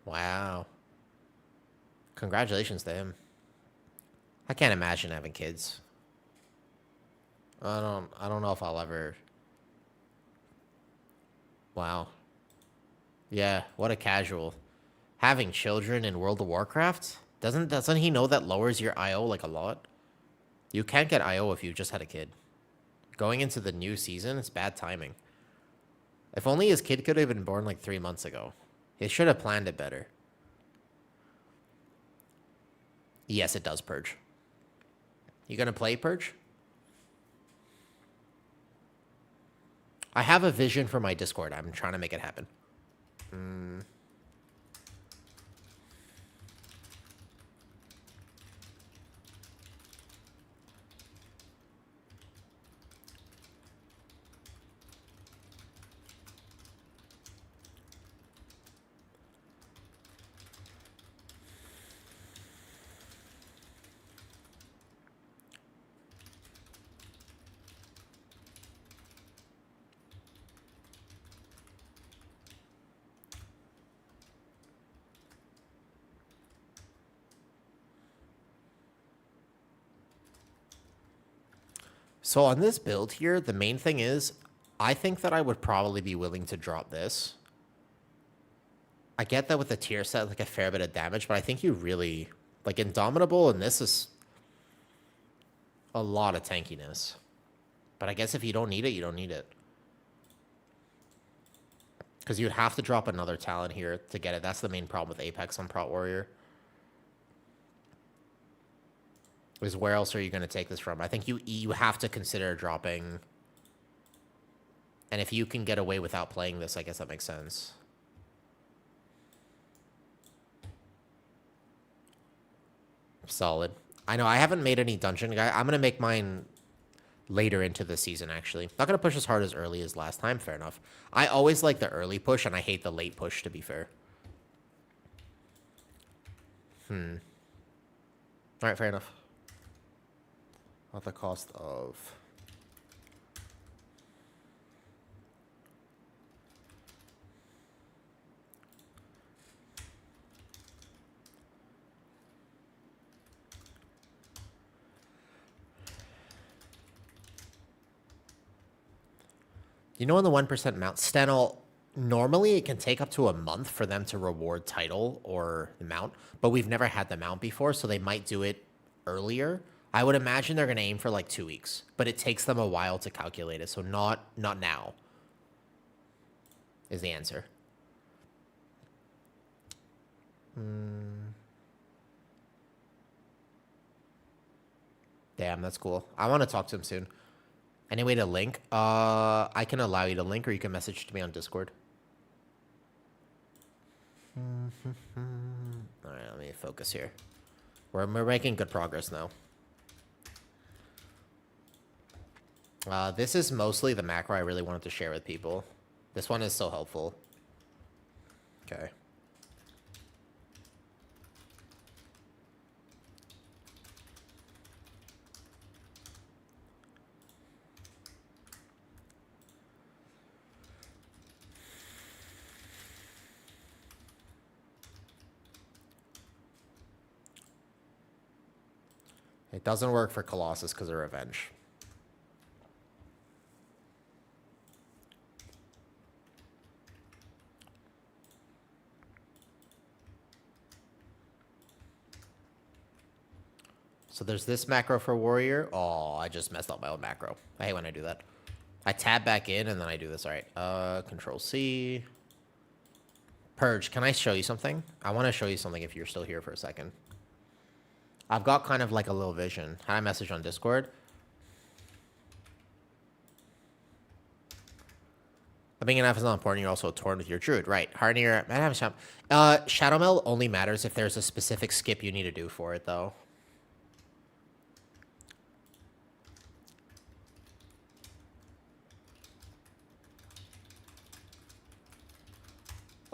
[SPEAKER 1] Wow. Congratulations to him. I can't imagine having kids. I don't know if I'll ever. Wow. Yeah, what a casual. Having children in World of Warcraft? Doesn't he know that lowers your IO like a lot? You can't get IO if you just had a kid. Going into the new season, it's bad timing. If only his kid could have been born like 3 months ago. He should have planned it better. Yes, it does, Purge. You gonna play, Purge? I have a vision for my Discord. I'm trying to make it happen. So on this build here, the main thing is, I think that I would probably be willing to drop this I get that with the tier set, like a fair bit of damage, but I think you really, like Indomitable, and this is a lot of tankiness. But I guess if you don't need it, you don't need it. Because you'd have to drop another talent here to get it. That's the main problem with Apex on Prot Warrior. Is where else are you going to take this from? I think you have to consider dropping. And if you can get away without playing this, I guess that makes sense. Solid. I know I haven't made any dungeon guy. I'm going to make mine later into the season, actually. Not going to push as hard as early as last time. Fair enough. I always like the early push, and I hate the late push, to be fair. All right, fair enough. At the cost of... You know, in the 1% mount, Stenel, normally it can take up to a month for them to reward title or the mount, but we've never had the mount before, so they might do it earlier. I would imagine they're going to aim for like 2 weeks, but it takes them a while to calculate it, so not now is the answer. Damn, that's cool. I want to talk to him soon. Any way to link? I can allow you to link, or you can message to me on Discord. All right, let me focus here. We're making good progress now. This is mostly the macro I really wanted to share with people. This one is so helpful. Okay. It doesn't work for Colossus because of Revenge. So there's this macro for Warrior. Oh, I just messed up my own macro. I hate when I do that. I tab back in and then I do this. All right. Control C. Purge, can I show you something? I want to show you something if you're still here for a second. I've got kind of like a little vision. How I message on Discord. Being enough is not important. You're also torn with your druid, right? Harnier, Shadow Meld only matters if there's a specific skip you need to do for it, though.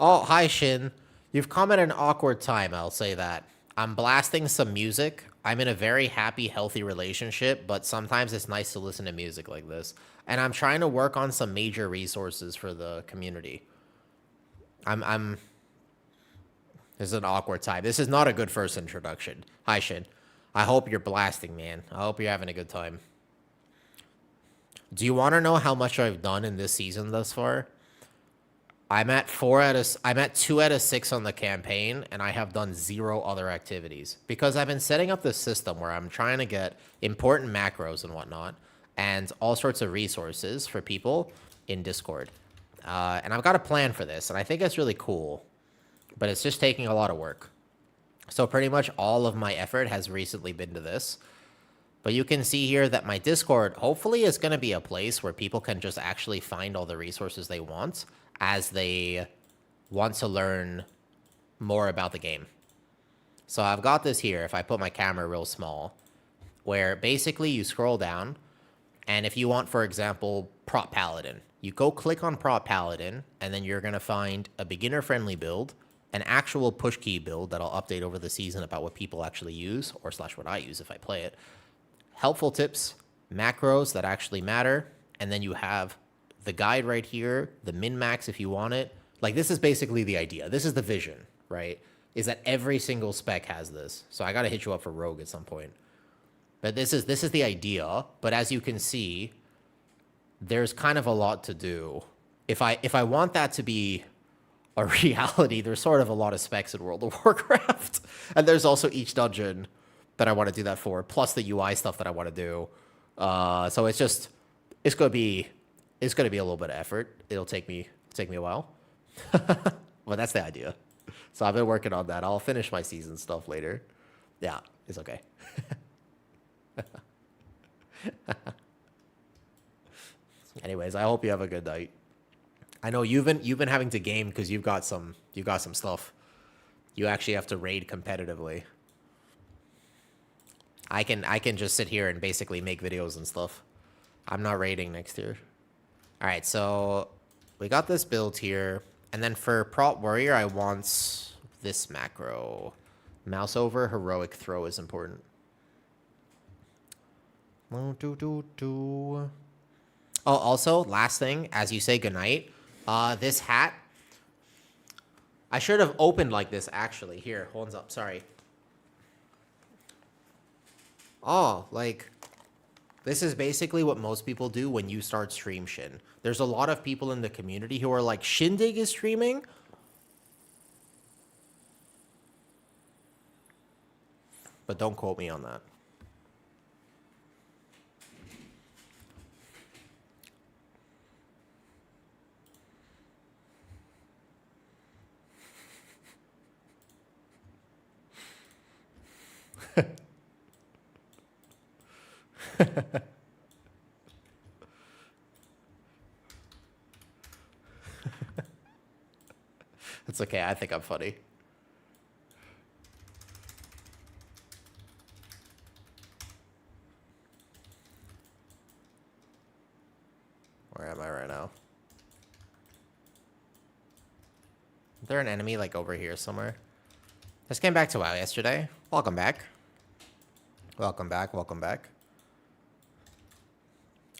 [SPEAKER 1] Oh, hi, Shin. You've come at an awkward time, I'll say that. I'm blasting some music. I'm in a very happy, healthy relationship, but sometimes it's nice to listen to music like this. And I'm trying to work on some major resources for the community. This is an awkward time. This is not a good first introduction. Hi, Shin. I hope you're blasting, man. I hope you're having a good time. Do you want to know how much I've done in this season thus far? I'm at 2 out of 6 on the campaign, and I have done 0 other activities because I've been setting up this system where I'm trying to get important macros and whatnot and all sorts of resources for people in Discord. And I've got a plan for this, and I think it's really cool, but it's just taking a lot of work. So pretty much all of my effort has recently been to this. But you can see here that my Discord hopefully is going to be a place where people can just actually find all the resources they want as they want to learn more about the game. So I've got this here, if I put my camera real small, where basically you scroll down, and if you want, for example, Prot Paladin, you go click on Prot Paladin, and then you're going to find a beginner-friendly build, an actual push key build that I'll update over the season about what people actually use, or / what I use if I play it, helpful tips, macros that actually matter, and then you have the guide right here, the min-max if you want it. Like, this is basically the idea. This is the vision, right? Is that every single spec has this. So I got to hit you up for Rogue at some point. But this is the idea. But as you can see, there's kind of a lot to do. If I want that to be a reality. There's sort of a lot of specs in World of Warcraft. And there's also each dungeon that I want to do that for, plus the UI stuff that I want to do. So it's gonna be a little bit of effort. It'll take me a while. But that's the idea. So I've been working on that. I'll finish my season stuff later. Yeah, it's okay. Anyways, I hope you have a good night. I know you've been having to game because you've got some stuff. You actually have to raid competitively. I can just sit here and basically make videos and stuff. I'm not raiding next year. All right, so we got this build here, and then for prop warrior, I want this macro. Mouse over heroic throw is important. Oh, also, last thing, as you say goodnight, this hat, I should have opened like this, actually. Here, hold up, sorry. Oh, like, this is basically what most people do when you start stream Shin. There's a lot of people in the community who are like, Shindig is streaming? But don't quote me on that. It's okay, I think I'm funny. Where am I right now? Is there an enemy like over here somewhere? Just came back to WoW yesterday. Welcome back. Welcome back, welcome back.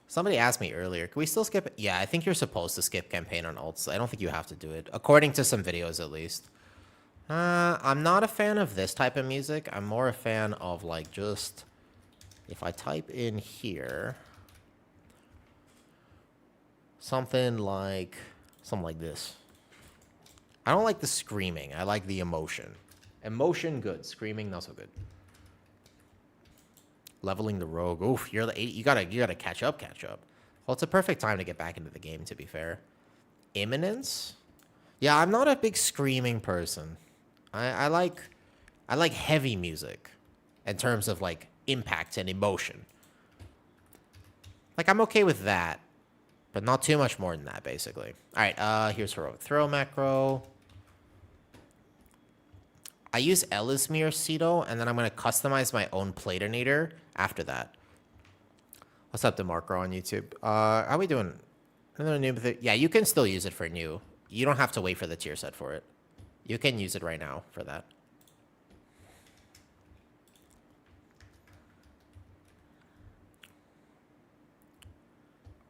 [SPEAKER 1] Somebody asked me earlier, can we still skip it? Yeah, I think you're supposed to skip campaign on ults. I don't think you have to do it, according to some videos at least. I'm not a fan of this type of music. I'm more a fan of like just, if I type in here, something like this. I don't like the screaming. I like the emotion. Emotion, good. Screaming, not so good. Leveling the rogue. Oof, you're the 8. You gotta catch up. Well, it's a perfect time to get back into the game, to be fair. Imminence? Yeah, I'm not a big screaming person. I like heavy music in terms of like impact and emotion. Like I'm okay with that, but not too much more than that, basically. All right, here's heroic throw macro. I use Elismir Cedo, and then I'm going to customize my own Platinator after that. What's up, DeMarco on YouTube? How are we doing? Another new thing? Yeah, you can still use it for new. You don't have to wait for the tier set for it. You can use it right now for that.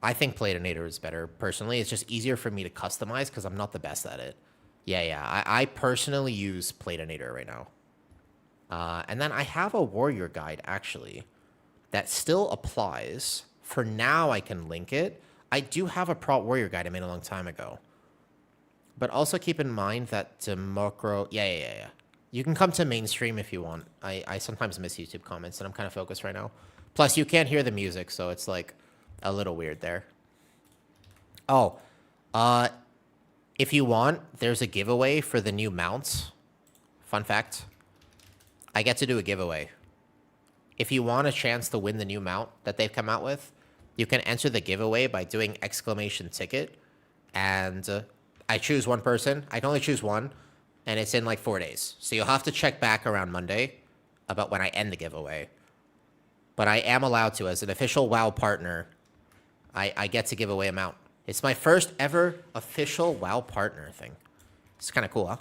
[SPEAKER 1] I think Platinator is better, personally. It's just easier for me to customize because I'm not the best at it. Yeah. I personally use Platinator right now. And then I have a warrior guide, actually, that still applies. For now, I can link it. I do have a prop warrior guide I made a long time ago. But also keep in mind that Democro... Yeah. You can come to mainstream if you want. I sometimes miss YouTube comments, and I'm kind of focused right now. Plus, you can't hear the music, so it's, like, a little weird there. Oh, if you want, there's a giveaway for the new mounts. Fun fact. I get to do a giveaway. If you want a chance to win the new mount that they've come out with, you can enter the giveaway by doing exclamation ticket. And I choose one person. I can only choose one. And it's in like 4 days. So you'll have to check back around Monday about when I end the giveaway. But I am allowed to, as an official WoW partner, I get to give away a mount. It's my first ever official WoW partner thing. It's kind of cool, huh?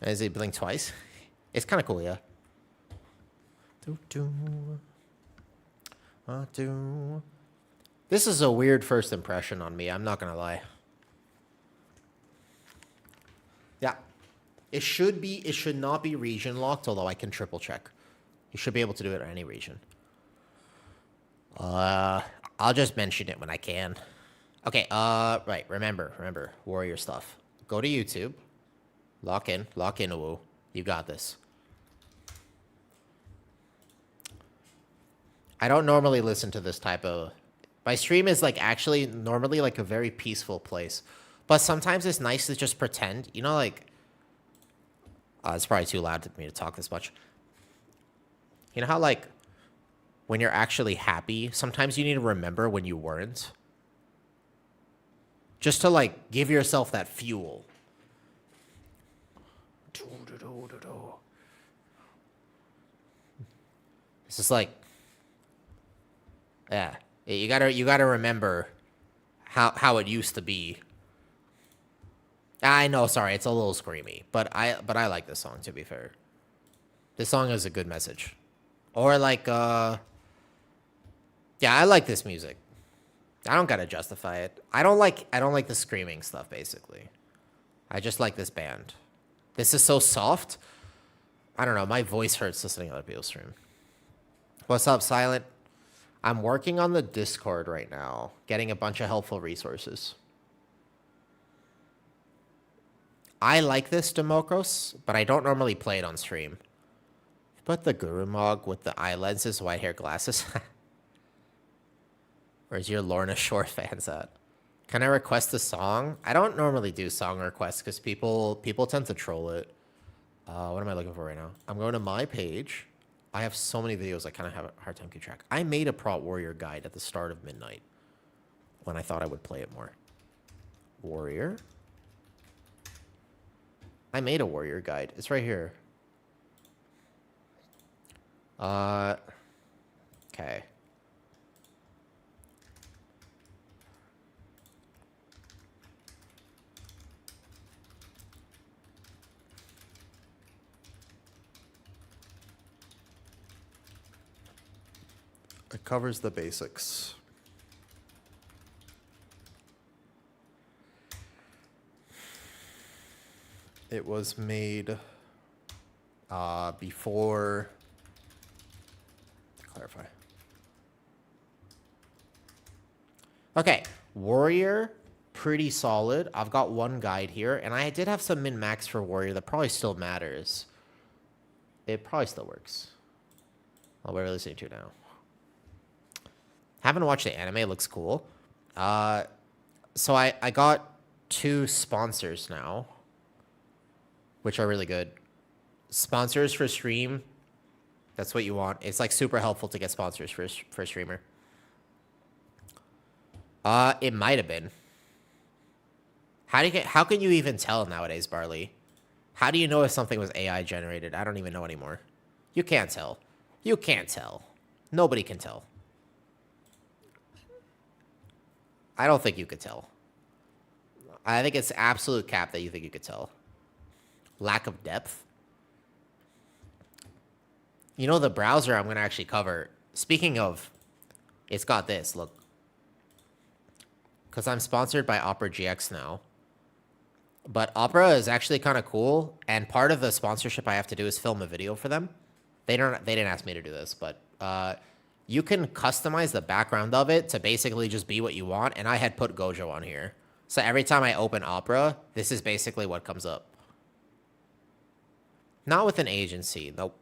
[SPEAKER 1] Is it blink twice? It's kind of cool, yeah. This is a weird first impression on me, I'm not gonna lie. Yeah. It should not be region locked, although I can triple check. You should be able to do it in any region. I'll just mention it when I can. Okay, right, remember, warrior stuff. Go to YouTube. Lock in, Woo. You got this. I don't normally listen to this type of... My stream is, like, actually normally, like, a very peaceful place. But sometimes it's nice to just pretend. You know, like... it's probably too loud for me to talk this much. You know how, like, when you're actually happy, sometimes you need to remember when you weren't? Just to, like, give yourself that fuel. This is like... Yeah. You gotta remember how it used to be. I know, sorry, it's a little screamy. But I like this song, to be fair. This song has a good message. Or like, yeah, I like this music. I don't gotta justify it. I don't like the screaming stuff, basically. I just like this band. This is so soft. I don't know, my voice hurts listening to other people's stream. What's up, Silent? I'm working on the Discord right now, getting a bunch of helpful resources. I like this Demokros, but I don't normally play it on stream. But the Guru Mog with the eye lenses, white hair glasses. Where's your Lorna Shore fans at? Can I request a song? I don't normally do song requests because people tend to troll it. What am I looking for right now? I'm going to my page. I have so many videos I kind of have a hard time keeping track. I made a Prot Warrior guide at the start of midnight when I thought I would play it more. Warrior? I made a Warrior guide. It's right here. Okay. It covers the basics. It was made before... To clarify. Okay, Warrior, pretty solid. I've got one guide here, and I did have some min-max for Warrior that probably still matters. It probably still works. What we're listening to now. Haven't watched the anime. It looks cool. So I got 2 sponsors now, which are really good. Sponsors for stream. That's what you want. It's like super helpful to get sponsors for a streamer. It might have been. How can you even tell nowadays, Barley? How do you know if something was AI generated? I don't even know anymore. You can't tell. You can't tell. Nobody can tell. I don't think you could tell. I think it's absolute cap that you think you could tell. Lack of depth. You know, the browser I'm going to actually cover. Speaking of, it's got this, look. Because I'm sponsored by Opera GX now. But Opera is actually kind of cool. And part of the sponsorship I have to do is film a video for them. They didn't ask me to do this, but you can customize the background of it to basically just be what you want. And I had put Gojo on here. So every time I open Opera, this is basically what comes up. Not with an agency, nope.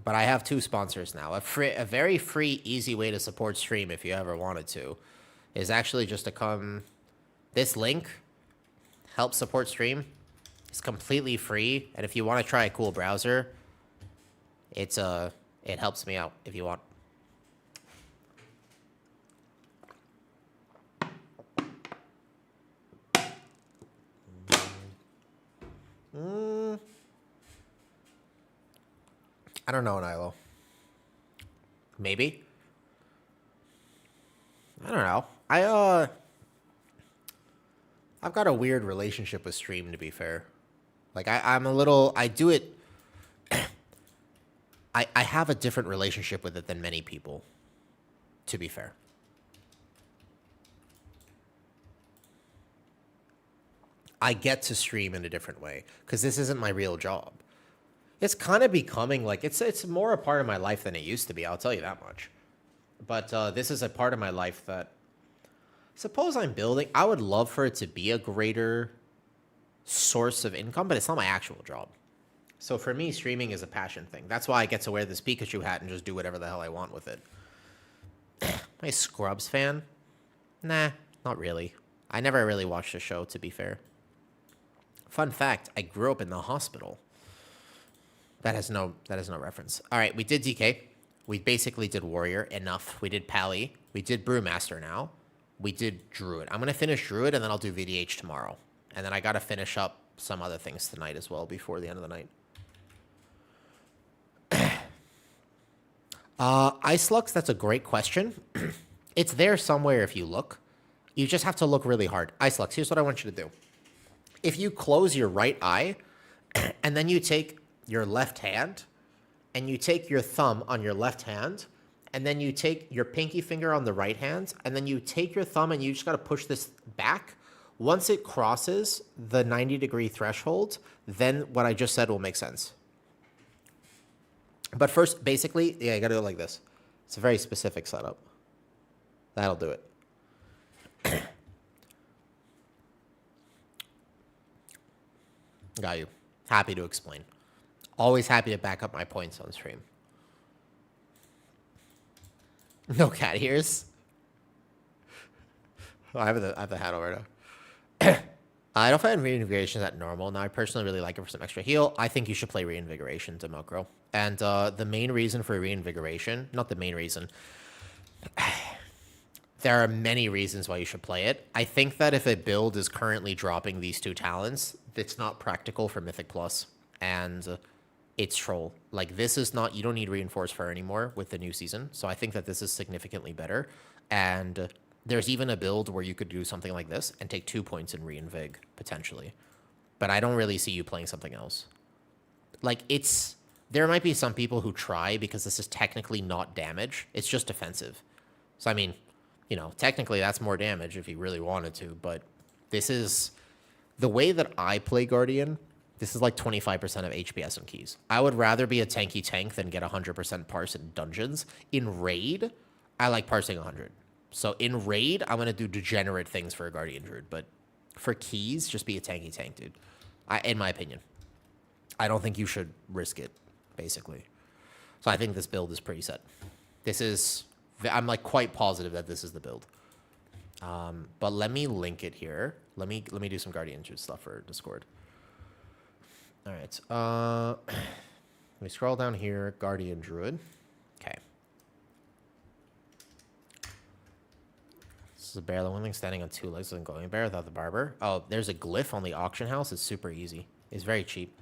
[SPEAKER 1] But I have 2 sponsors now. A very free, easy way to support stream if you ever wanted to is actually just to come... This link helps support stream. It's completely free. And if you want to try a cool browser, it helps me out if you want. I don't know, Nilo. Maybe. I don't know. I've got a weird relationship with stream, to be fair. Like, I'm a little... I do it... I have a different relationship with it than many people, to be fair. I get to stream in a different way, because this isn't my real job. It's kind of becoming like... It's more a part of my life than it used to be, I'll tell you that much. But this is a part of my life that Suppose I'm building. I would love for it to be a greater source of income, but it's not my actual job. So for me, streaming is a passion thing. That's why I get to wear this Pikachu hat and just do whatever the hell I want with it. Am I a Scrubs fan? Nah, not really. I never really watched the show, to be fair. Fun fact, I grew up in the hospital. That has no reference. All right, we did DK. We basically did Warrior, enough. We did Pally. We did Brewmaster now. We did Druid. I'm going to finish Druid, and then I'll do VDH tomorrow. And then I got to finish up some other things tonight as well before the end of the night. Ice Lux, that's a great question. It's there somewhere if you look. You just have to look really hard. Ice Lux, here's what I want you to do. If you close your right eye, and then you take your left hand, and you take your thumb on your left hand, and then you take your pinky finger on the right hand, and then you take your thumb and you just got to push this back. Once it crosses the 90-degree threshold, then what I just said will make sense. But first, basically, yeah, you got to do it like this. It's a very specific setup. That'll do it. Got you. Happy to explain. Always happy to back up my points on stream. No cat ears. I have the hat over now. I don't find reinvigoration that normal. Now, I personally really like it for some extra heal. I think you should play reinvigoration, Democro. And the main reason for reinvigoration, not the main reason, there are many reasons why you should play it. I think that if a build is currently dropping these two talents, it's not practical for Mythic Plus. And it's troll. Like, this is not, you don't need Reinforced Fur anymore with the new season. So I think that this is significantly better. And there's even a build where you could do something like this and take 2 points in Reinvig, potentially. But I don't really see you playing something else. Like, there might be some people who try because this is technically not damage. It's just defensive. So, I mean, you know, technically that's more damage if you really wanted to. But this is, the way that I play Guardian, this is like 25% of HPS and keys. I would rather be a tanky tank than get 100% parse in dungeons. In Raid, I like parsing 100. So in Raid, I'm going to do degenerate things for a Guardian Druid. But for keys, just be a tanky tank, dude. In my opinion. I don't think you should risk it, basically. So I think this build is pretty set. This is, I'm like quite positive that this is the build. But let me link it here. Let me do some Guardian Druid stuff for Discord. All right. Let me scroll down here. Guardian Druid. Okay. This is a bear. The one thing standing on 2 legs and going bear without the barber. Oh, there's a glyph on the auction house. It's super easy. It's very cheap.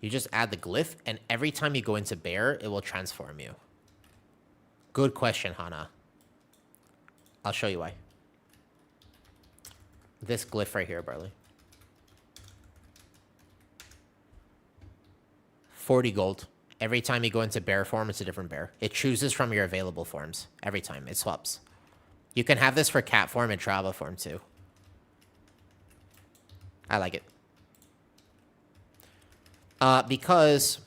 [SPEAKER 1] You just add the glyph, and every time you go into bear, it will transform you. Good question, Hana. I'll show you why. This glyph right here, Barley. 40 gold. Every time you go into bear form, it's a different bear. It chooses from your available forms. Every time. It swaps. You can have this for cat form and travel form, too. I like it. Because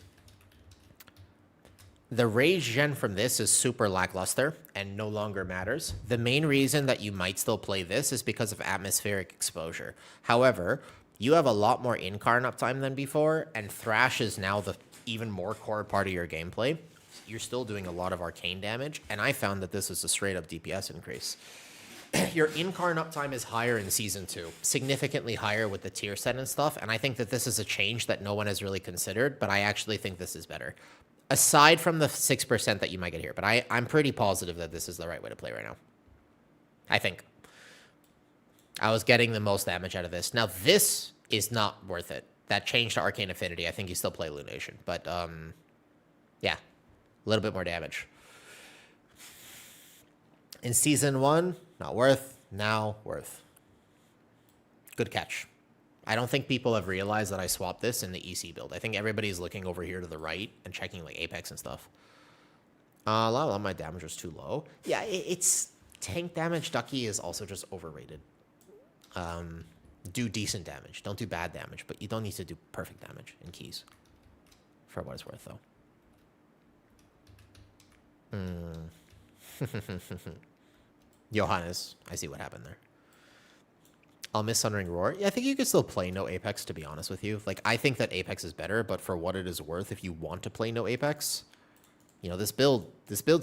[SPEAKER 1] the rage gen from this is super lackluster and no longer matters. The main reason that you might still play this is because of atmospheric exposure. However, you have a lot more incarn uptime than before, and Thrash is now the even more core part of your gameplay. You're still doing a lot of arcane damage, and I found that this is a straight-up DPS increase. Your incarn uptime is higher in Season 2, significantly higher with the tier set and stuff, and I think that this is a change that no one has really considered, but I actually think this is better. Aside from the 6% that you might get here, but I'm pretty positive that this is the right way to play right now. I think. I was getting the most damage out of this. Now, this is not worth it. That change to Arcane Affinity, I think you still play Lunation. But, yeah, a little bit more damage. In Season 1, not worth. Now, worth. Good catch. I don't think people have realized that I swapped this in the EC build. I think everybody's looking over here to the right and checking, like, Apex and stuff. A lot of my damage was too low. Yeah, it's... Tank damage, Ducky, is also just overrated. Do decent damage. Don't do bad damage, but you don't need to do perfect damage in keys. For what it's worth, though. Johannes, I see what happened there. I'll miss Thundering Roar. Yeah, I think you could still play no Apex, to be honest with you. Like, I think that Apex is better, but for what it is worth, if you want to play no Apex, you know, this build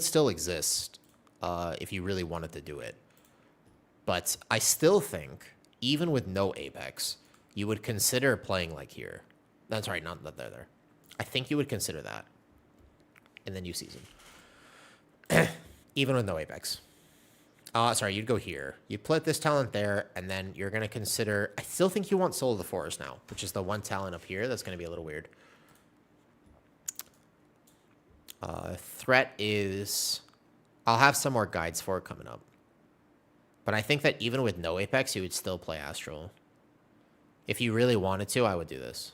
[SPEAKER 1] still exists if you really wanted to do it. But I still think, even with no Apex, you would consider playing like here. That's right, not there. I think you would consider that in the new season. Even with no Apex. Sorry, you'd go here. You put this talent there, and then you're going to consider... I still think you want Soul of the Forest now, which is the one talent up here that's going to be a little weird. Threat is... I'll have some more guides for it coming up. But I think that even with no Apex, you would still play Astral. If you really wanted to, I would do this.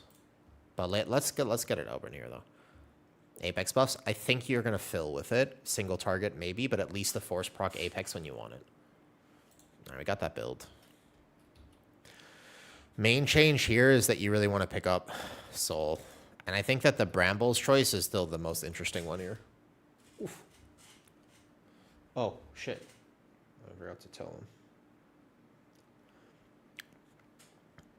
[SPEAKER 1] But let's get it open here, though. Apex buffs, I think you're going to fill with it. Single target, maybe, but at least the force proc Apex when you want it. All right, we got that build. Main change here is that you really want to pick up Soul. And I think that the Brambles choice is still the most interesting one here. Oof. Oh, shit. I forgot to tell him.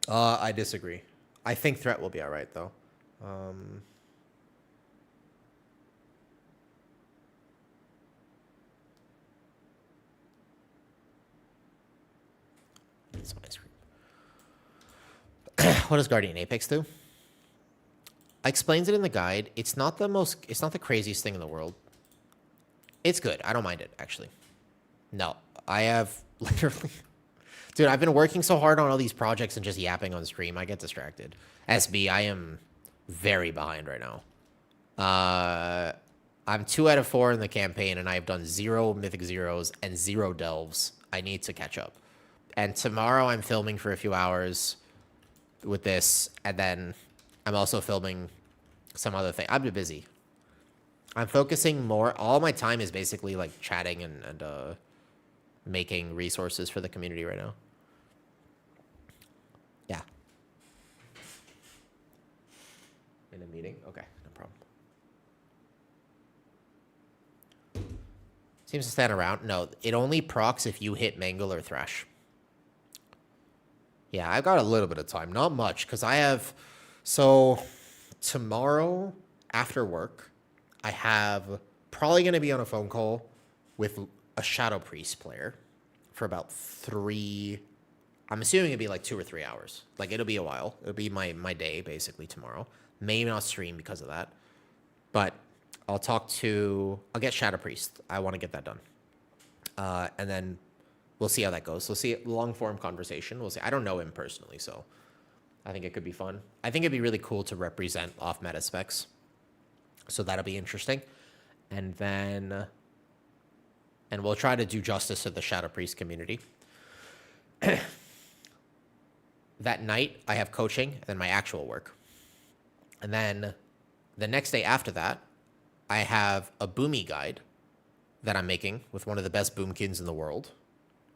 [SPEAKER 1] I disagree. I think Threat will be all right, though. Some ice cream. What does Guardian Apex do? I explains it in the guide. It's not the craziest thing in the world. It's good. I don't mind it, actually. No, I have literally... Dude, I've been working so hard on all these projects and just yapping on stream. I get distracted. SB, I am very behind right now. I'm 2 out of 4 in the campaign, and I've done 0 Mythic Zeros and 0 Delves. I need to catch up. And tomorrow I'm filming for a few hours with this, and then I'm also filming some other thing. I've been busy. I'm focusing more. All my time is basically like chatting and making resources for the community right now. Yeah. In a meeting? Okay, no problem. Seems to stand around. No, it only procs if you hit Mangle or Thrash. Yeah, I've got a little bit of time. Not much, because I have... So, tomorrow, after work, I have probably going to be on a phone call with a Shadow Priest player for about 3... I'm assuming it'll be like 2 or 3 hours. Like, it'll be a while. It'll be my day, basically, tomorrow. Maybe not stream because of that. But I'll get Shadow Priest. I want to get that done. And then... we'll see how that goes. We'll see long-form conversation. We'll see. I don't know him personally, so I think it could be fun. I think it'd be really cool to represent off-meta specs. So that'll be interesting. And then... and we'll try to do justice to the Shadow Priest community. That night, I have coaching and then my actual work. And then the next day after that, I have a Boomy guide that I'm making with one of the best boomkins in the world.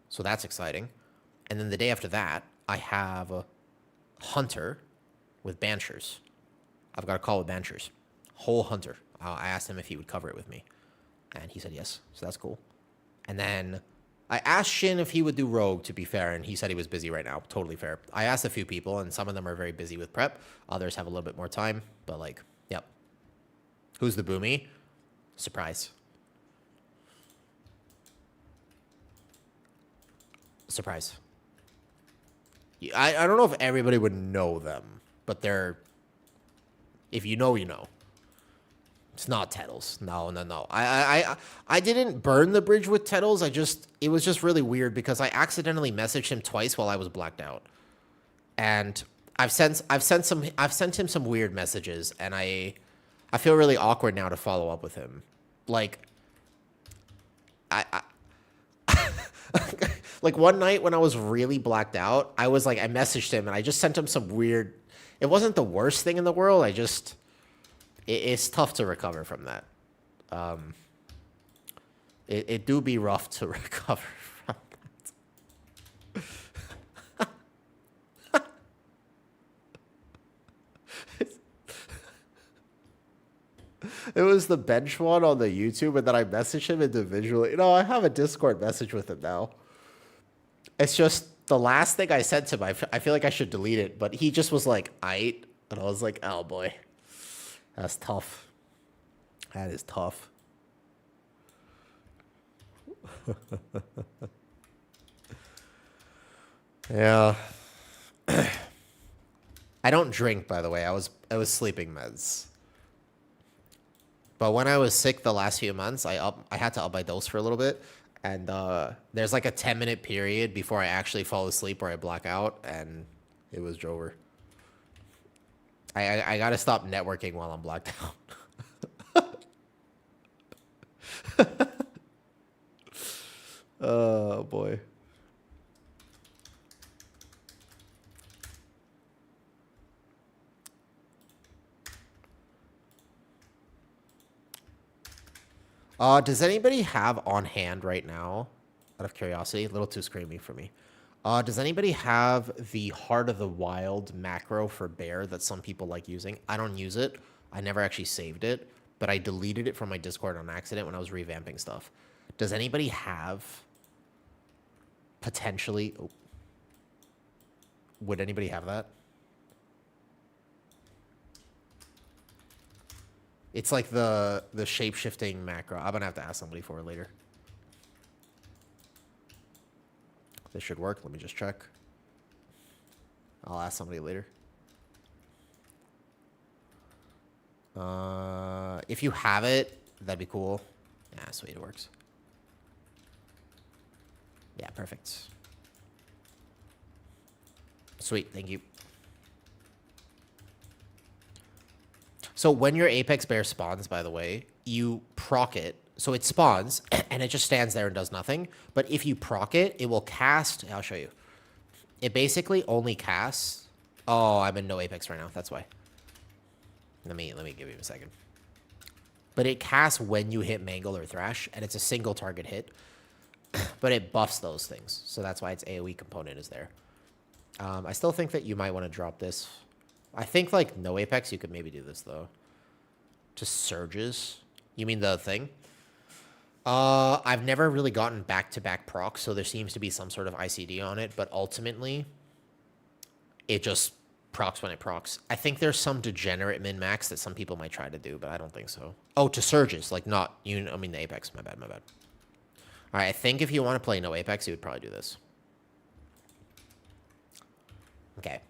[SPEAKER 1] So that's exciting. And then the day after that, I have a Hunter with Banshers. I've got a call with Banshers. Whole Hunter. I asked him if he would cover it with me. And he said yes. So that's cool. And then I asked Shin if he would do Rogue, to be fair, and he said he was busy right now. Totally fair. I asked a few people, and some of them are very busy with prep. Others have a little bit more time. But, like, yep. Who's the Boomy? Surprise. Surprise. I don't know if everybody would know them, but they're... if you know, you know. It's not Tettles. No. I didn't burn the bridge with Tettles. It was just really weird because I accidentally messaged him twice while I was blacked out. And I've sent him some weird messages, and I feel really awkward now to follow up with him. Like, like one night when I was really blacked out, I messaged him and I just sent him some weird... It wasn't the worst thing in the world. It's tough to recover from that. It do be rough to recover from that. It was the bench one on the YouTube, and then I messaged him individually. I have a Discord message with him now. It's just The last thing I said to him, I feel like I should delete it, but he just was like, "Aight," and I was like, "Oh boy, that's tough. That is tough." Yeah. I don't drink, by the way. I was sleeping meds. But when I was sick the last few months, I had to up my dose for a little bit, and there's like a 10-minute period before I actually fall asleep where I black out, and it was over. I gotta stop networking while I'm blacked out. Oh boy. Does anybody have on hand right now, out of curiosity, a little too screamy for me. Does anybody have the Heart of the Wild macro for bear that some people like using? I don't use it. I never actually saved it, but I deleted it from my Discord on accident when I was revamping stuff. Does anybody have potentially... Oh, would anybody have that? It's like the shape-shifting macro. I'm going to have to ask somebody for it later. This should work. Let me just check. I'll ask somebody later. If you have it, that'd be cool. Yeah, sweet, it works. Yeah, perfect. Sweet, thank you. So when your Apex Bear spawns, by the way, you proc it. So it spawns, and it just stands there and does nothing. But if you proc it, it will cast... I'll show you. It basically only casts... Oh, I'm in no Apex right now. That's why. Let me give you a second. But it casts when you hit Mangle or Thrash, and it's a single target hit. But it buffs those things. So that's why its AoE component is there. I still think that you might want to drop this. I think, like, no Apex, you could maybe do this, though. Just surges. You mean the thing? I've never really gotten back-to-back procs, so there seems to be some sort of ICD on it, but ultimately, it just procs when it procs. I think there's some degenerate min-max that some people might try to do, but I don't think so. Oh, to surges, like not, I mean the Apex, my bad. All right, I think if you want to play no Apex, you would probably do this. Okay.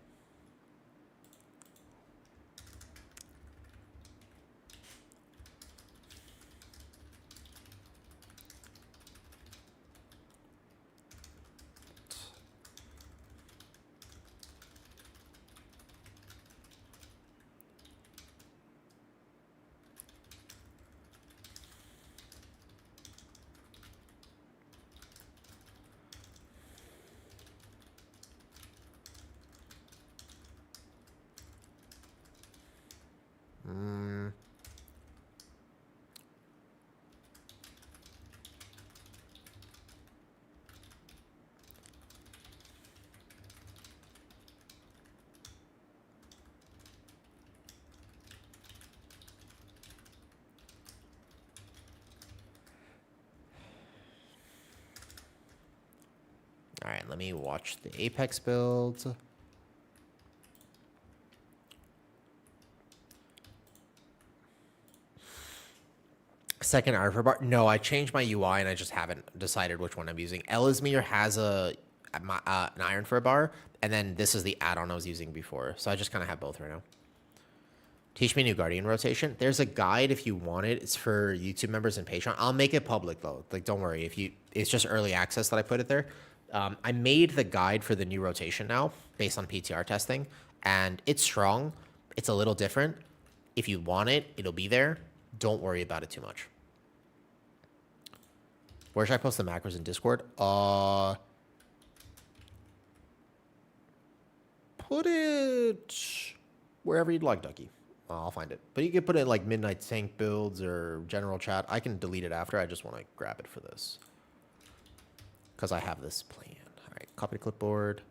[SPEAKER 1] All right, let me watch the Apex build. Second iron for bar. No, I changed my UI and I just haven't decided which one I'm using. Ellesmere has an iron for a bar, and then this is the add-on I was using before. So I just kind of have both right now. Teach me new Guardian rotation. There's a guide if you want it. It's for YouTube members and Patreon. I'll make it public though. Like, don't worry. It's just early access that I put it there. I made the guide for the new rotation now based on PTR testing, and it's strong. It's a little different. If you want it, it'll be there. Don't worry about it too much. Where should I post the macros in Discord? Put it wherever you'd like, Ducky. I'll find it. But you can put it in like Midnight Tank builds or general chat. I can delete it after. I just want to grab it for this. Because I have this planned. All right, copy to clipboard.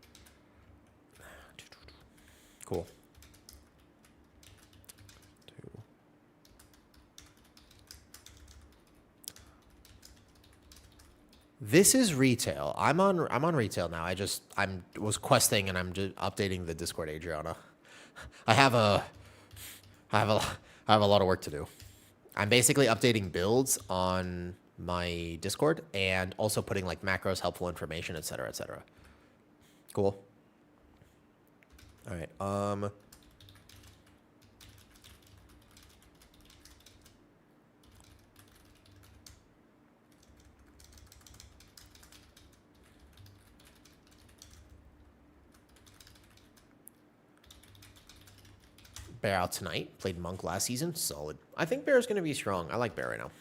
[SPEAKER 1] Cool. This is retail. I'm on retail now. I was questing and I'm just updating the Discord, Adriana. I have a I have a I have a lot of work to do. I'm basically updating builds on my Discord and also putting like macros, helpful information, etc., etc. Cool. All right. Bear out tonight. Played Monk last season. Solid. I think Bear is going to be strong. I like Bear right now.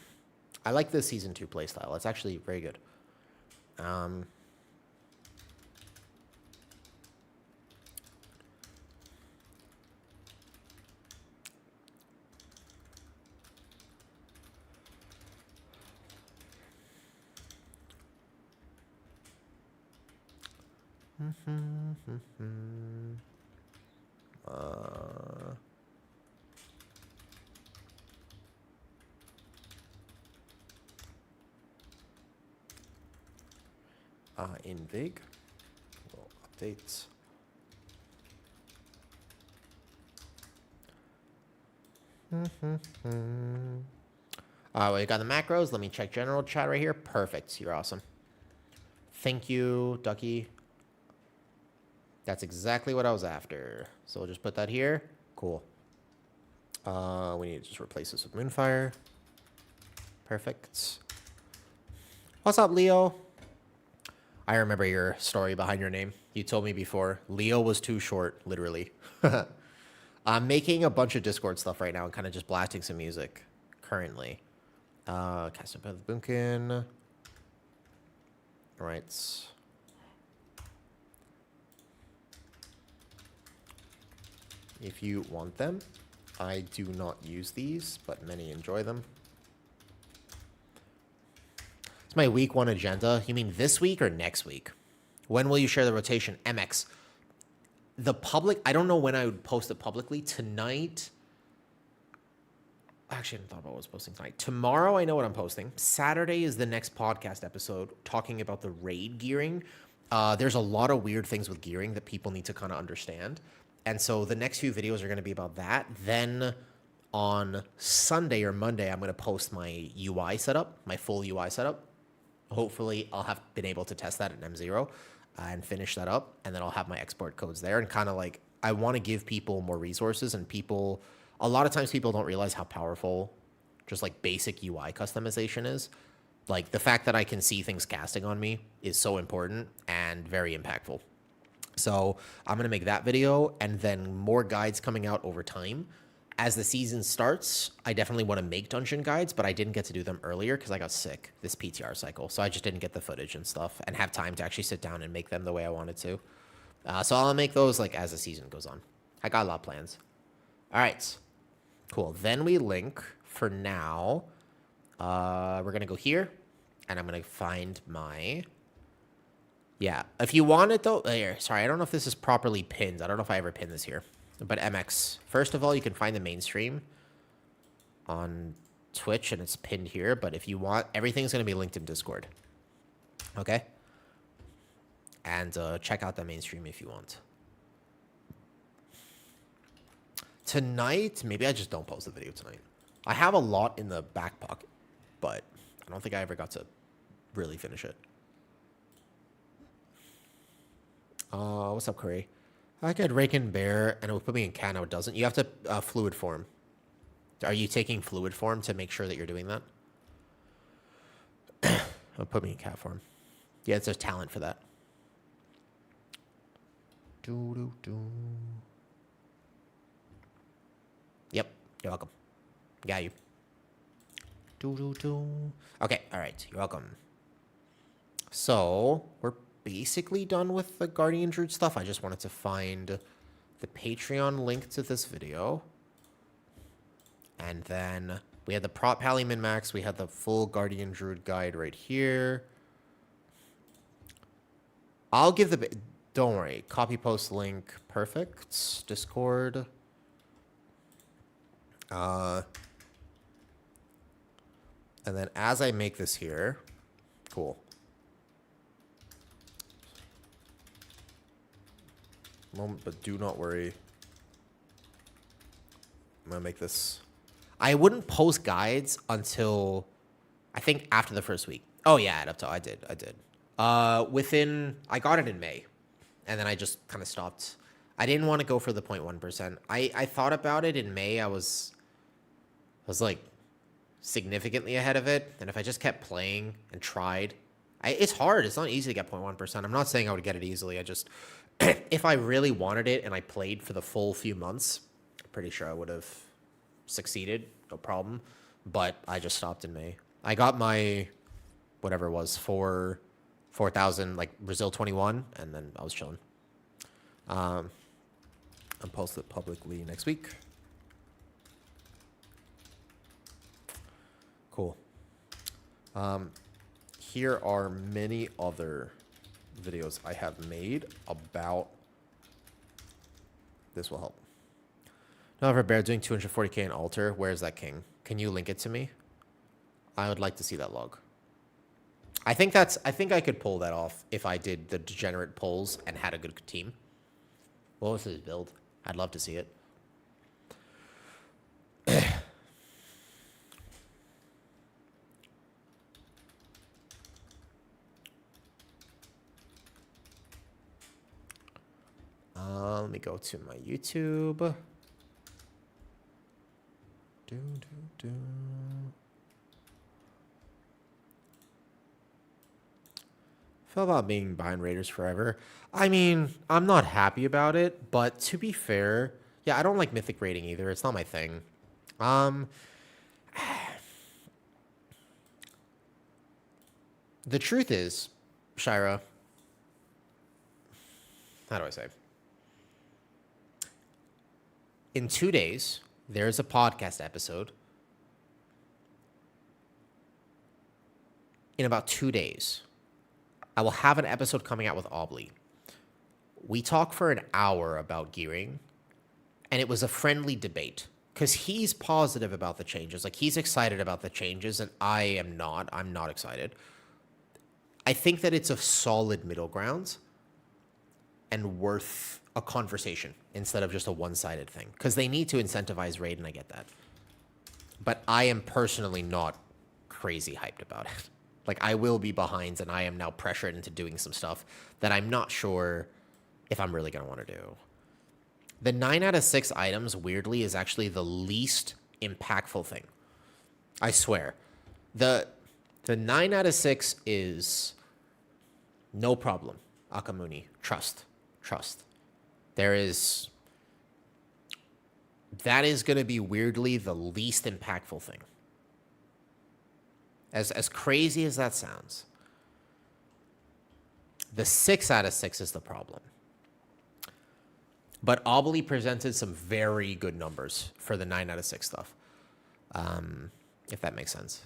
[SPEAKER 1] I like this season 2 playstyle. It's actually very good. In Vig, little updates. We got the macros. Let me check general chat right here. Perfect. You're awesome. Thank you, Ducky. That's exactly what I was after. So we'll just put that here. Cool. We need to just replace this with Moonfire. Perfect. What's up, Leo? I remember your story behind your name. You told me before. Leo was too short, literally. I'm making a bunch of Discord stuff right now and kind of just blasting some music currently. Cast up the Boomkin. All right. If you want them, I do not use these, but many enjoy them. It's my week 1 agenda. You mean this week or next week? When will you share the rotation? MX. The public, I don't know when I would post it publicly. Tonight. Actually, I didn't thought about what I was posting tonight. Tomorrow, I know what I'm posting. Saturday is the next podcast episode talking about the raid gearing. There's a lot of weird things with gearing that people need to kind of understand. And so the next few videos are going to be about that. Then on Sunday or Monday, I'm going to post my UI setup, my full UI setup. Hopefully, I'll have been able to test that in M0 and finish that up. And then I'll have my export codes there. And kind of like, I want to give people more resources. And people, a lot of times people don't realize how powerful just like basic UI customization is. Like the fact that I can see things casting on me is so important and very impactful. So I'm going to make that video and then more guides coming out over time. As the season starts, I definitely want to make dungeon guides, but I didn't get to do them earlier because I got sick this PTR cycle. So I just didn't get the footage and stuff and have time to actually sit down and make them the way I wanted to. So I'll make those like as the season goes on. I got a lot of plans. All right, cool. Then we link for now. We're going to go here and I'm going to find my... Yeah, if you want it though, here, sorry, I don't know if this is properly pinned. I don't know if I ever pinned this here. But MX, first of all, you can find the main stream on Twitch and it's pinned here. But if you want, everything's going to be linked in Discord. Okay? And check out the main stream if you want. Tonight, maybe I just don't post the video tonight. I have a lot in the back pocket, but I don't think I ever got to really finish it. What's up, Curry? I could rake in bear and it would put me in cat. Now it doesn't. You have to fluid form. Are you taking fluid form to make sure that you're doing that? It'll put me in cat form. Yeah, it's a talent for that. Yep, you're welcome. Got you. Okay, all right, you're welcome. So we're basically done with the Guardian Druid stuff. I just wanted to find the Patreon link to this video. And then we had the prop pally min max. We had the full Guardian Druid guide right here. I'll give the... Don't worry. Copy post link. Perfect. Discord. And then as I make this here... Cool. moment, but do not worry. I'm going to make this. I wouldn't post guides until I think after the first week. Oh, yeah, I did. I got it in May, and then I just kind of stopped. I didn't want to go for the 0.1%. I thought about it in May. I was like significantly ahead of it. And if I just kept playing and tried, it's hard. It's not easy to get 0.1%. I'm not saying I would get it easily. I just, if I really wanted it and I played for the full few months, I'm pretty sure I would have succeeded. No problem. But I just stopped in May. I got my, whatever it was, 4,000, like Brazil 21, and then I was chilling. I'll post it publicly next week. Cool. Here are many other videos I have made about. This will help. Now, for Bear doing 240k in altar, where's that king? Can you link it to me? I would like to see that log. I think I could pull that off if I did the degenerate pulls and had a good team. What was his build? I'd love to see it. Let me go to my YouTube. Felt about being behind Raiders forever. I mean, I'm not happy about it, but to be fair, yeah, I don't like mythic rating either. It's not my thing. The truth is, Shira, how do I say? In 2 days, there's a podcast episode. In about 2 days, I will have an episode coming out with Obly. We talk for an hour about gearing, and it was a friendly debate because he's positive about the changes. Like, he's excited about the changes, and I am not. I'm not excited. I think that it's a solid middle ground and worth a conversation instead of just a one-sided thing, because they need to incentivize raid, and I get that. But I am personally not crazy hyped about it. Like, I will be behind, and I am now pressured into doing some stuff that I'm not sure if I'm really going to want to do. The 9 out of 6 items, weirdly, is actually the least impactful thing. I swear. The 9 out of 6 is no problem. Akamuni. Trust. That is going to be weirdly the least impactful thing. As crazy as that sounds, the 6 out of 6 is the problem. But Obly presented some very good numbers for the 9 out of 6 stuff, if that makes sense.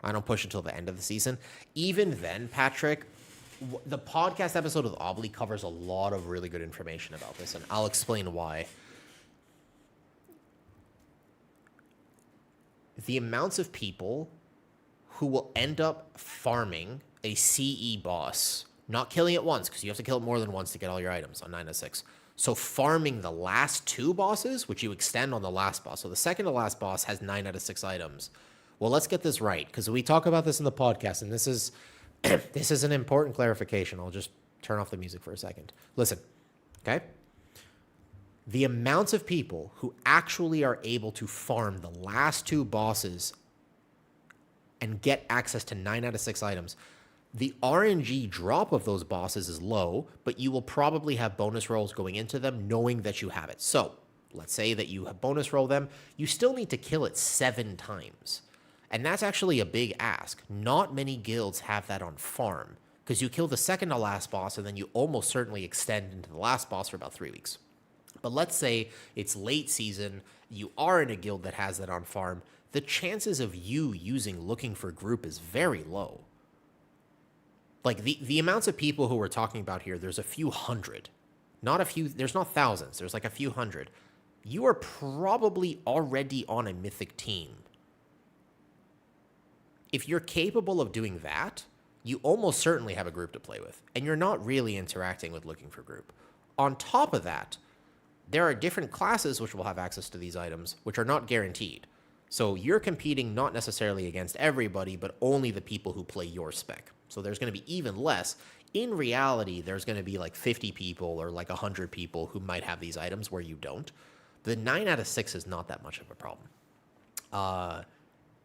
[SPEAKER 1] I don't push until the end of the season. Even then, Patrick, the podcast episode with Obly covers a lot of really good information about this, and I'll explain why. The amounts of people who will end up farming a CE boss, not killing it once, because you have to kill it more than once to get all your items on 9 out of 6. So farming the last 2 bosses, which you extend on the last boss. So the second to last boss has 9 out of 6 items. Well, let's get this right, because we talk about this in the podcast, and this is this is an important clarification. I'll just turn off the music for a second. Listen, okay? The amounts of people who actually are able to farm the last 2 bosses and get access to 9 out of 6 items, the RNG drop of those bosses is low, but you will probably have bonus rolls going into them knowing that you have it. So let's say that you have bonus roll them. You still need to kill it 7 times. And that's actually a big ask. Not many guilds have that on farm, because you kill the second to last boss and then you almost certainly extend into the last boss for about 3 weeks. But let's say it's late season, you are in a guild that has that on farm, the chances of you using looking for group is very low. Like, the amounts of people who we're talking about here, there's a few hundred. Not a few, there's not thousands, there's like a few hundred. You are probably already on a mythic team. If you're capable of doing that, you almost certainly have a group to play with, and you're not really interacting with looking for group. On top of that, there are different classes which will have access to these items, which are not guaranteed. So you're competing not necessarily against everybody, but only the people who play your spec. So there's going to be even less. In reality, there's going to be like 50 people or like 100 people who might have these items where you don't. The 9 out of 6 is not that much of a problem.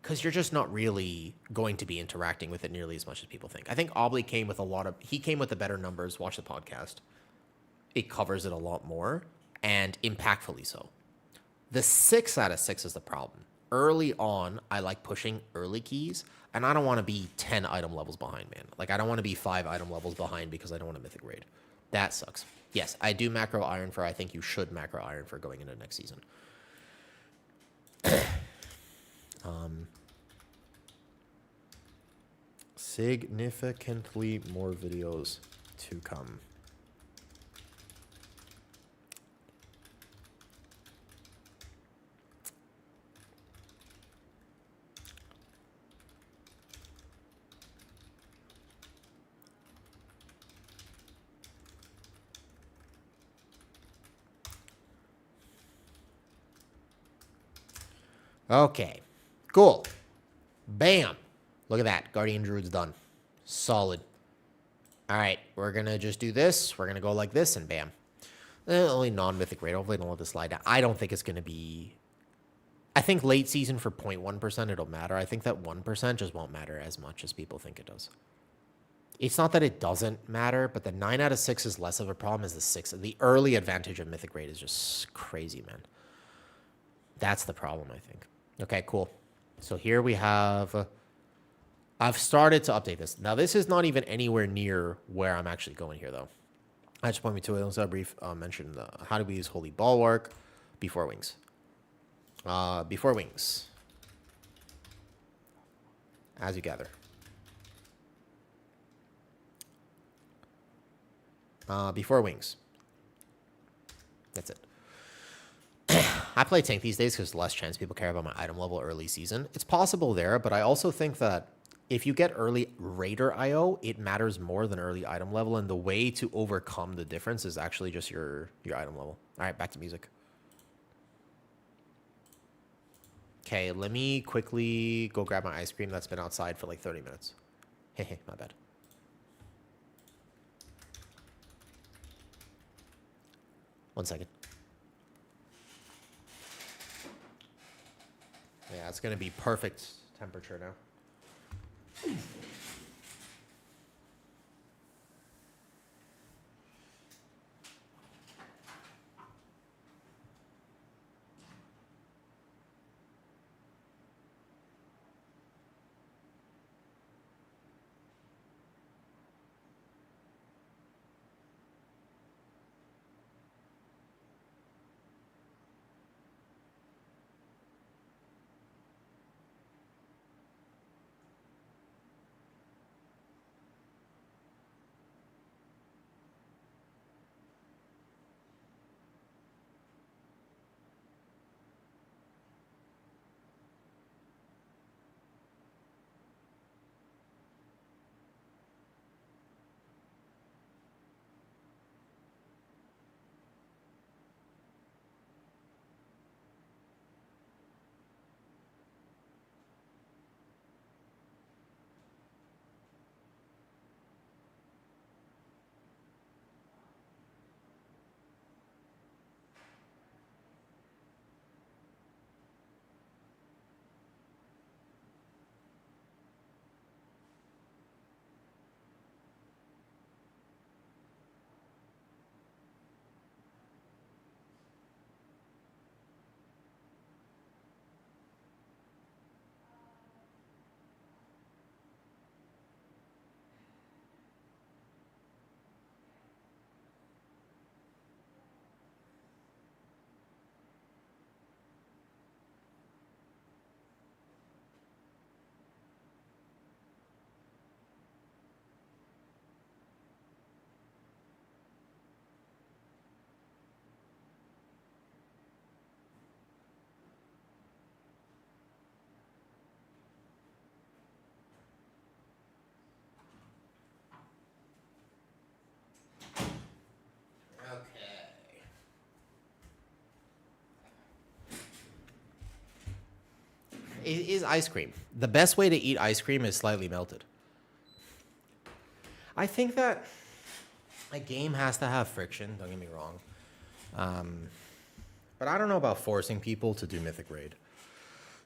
[SPEAKER 1] Because you're just not really going to be interacting with it nearly as much as people think. I think Obley came with he came with the better numbers. Watch the podcast. It covers it a lot more, and impactfully so. The 6 out of 6 is the problem. Early on, I like pushing early keys, and I don't want to be 10 item levels behind, man. Like, I don't want to be 5 item levels behind because I don't want a mythic raid. That sucks. Yes, I do macro Iron for. I think you should macro Iron for going into next season. Significantly more videos to come. Okay, cool. Bam. Look at that. Guardian Druid's done. Solid. All right, we're going to just do this. We're going to go like this, and bam. Only non-mythic raid. Hopefully I don't let this slide down. I don't think it's going to be... I think late season for 0.1% it'll matter. I think that 1% just won't matter as much as people think it does. It's not that it doesn't matter, but the 9 out of 6 is less of a problem as the 6. The early advantage of mythic raid is just crazy, man. That's the problem, I think. Okay, cool. So here we have... I've started to update this. Now, this is not even anywhere near where I'm actually going here, though. I just point me to it. Let's have a brief mention. How do we use Holy Bulwark before wings? Before wings. As you gather. Before wings. That's it. I play tank these days because less chance people care about my item level early season. It's possible there, but I also think that if you get early Raider IO, it matters more than early item level, and the way to overcome the difference is actually just your item level. All right, back to music. Okay, let me quickly go grab my ice cream that's been outside for like 30 minutes. Hey, my bad. One second. Yeah, it's going to be perfect temperature now. It is ice cream. The best way to eat ice cream is slightly melted. I think that a game has to have friction, don't get me wrong. But I don't know about forcing people to do Mythic Raid.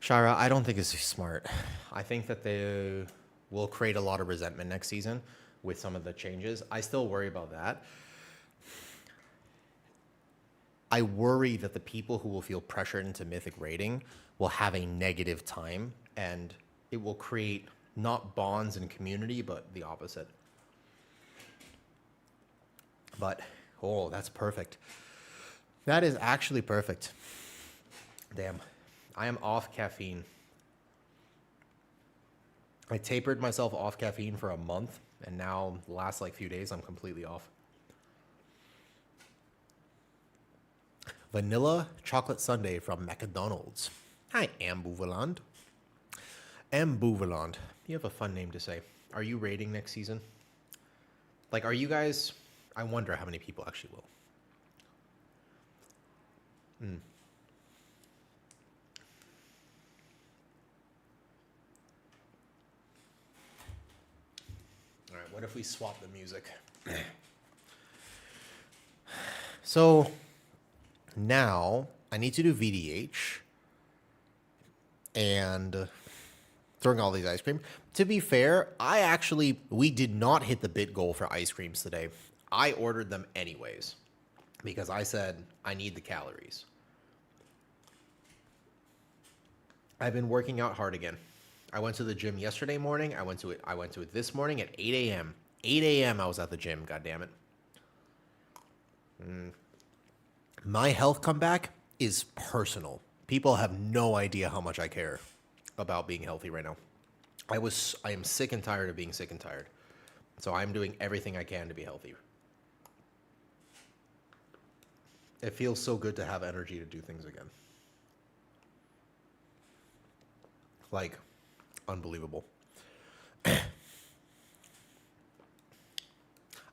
[SPEAKER 1] Shara, I don't think it's smart. I think that they will create a lot of resentment next season with some of the changes. I still worry about that. I worry that the people who will feel pressured into Mythic raiding will have a negative time, and it will create not bonds and community, but the opposite. But, oh, that's perfect. That is actually perfect. Damn. I am off caffeine. I tapered myself off caffeine for a month, and now the last like few days I'm completely off. Vanilla chocolate sundae from McDonald's. Hi, Ambivalent. Ambivalent. You have a fun name to say. Are you raiding next season? Like, are you guys... I wonder how many people actually will. All right, what if we swap the music? So now I need to do VDH and throwing all these ice cream. To be fair, we did not hit the bit goal for ice creams today. I ordered them anyways because I said I need the calories. I've been working out hard again. I went to the gym yesterday morning. I went to it this morning at 8 a.m. 8 a.m. I was at the gym, god damn it. My health comeback is personal. People have no idea how much I care about being healthy right now. I am sick and tired of being sick and tired. So I'm doing everything I can to be healthy. It feels so good to have energy to do things again. Like, unbelievable.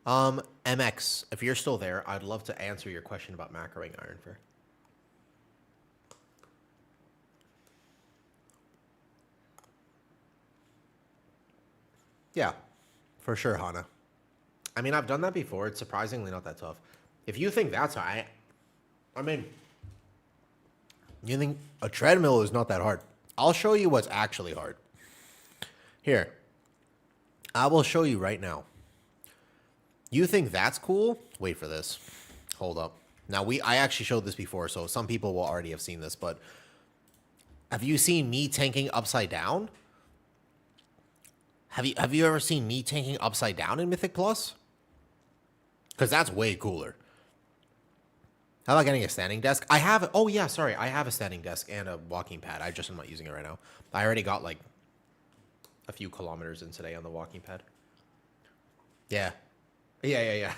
[SPEAKER 1] MX, if you're still there, I'd love to answer your question about macroing Ironfur. Yeah, for sure, Hana. I mean, I've done that before. It's surprisingly not that tough. If you think that's hard, I mean, you think a treadmill is not that hard. I'll show you what's actually hard. Here, I will show you right now. You think that's cool? Wait for this. Hold up. Now, I actually showed this before, so some people will already have seen this, but have you seen me tanking upside down? Have you ever seen me tanking upside down in Mythic Plus? Because that's way cooler. How about getting a standing desk? I have... Oh, yeah, sorry. I have a standing desk and a walking pad. I just am not using it right now. I already got, like, a few kilometers in today on the walking pad. Yeah. Yeah.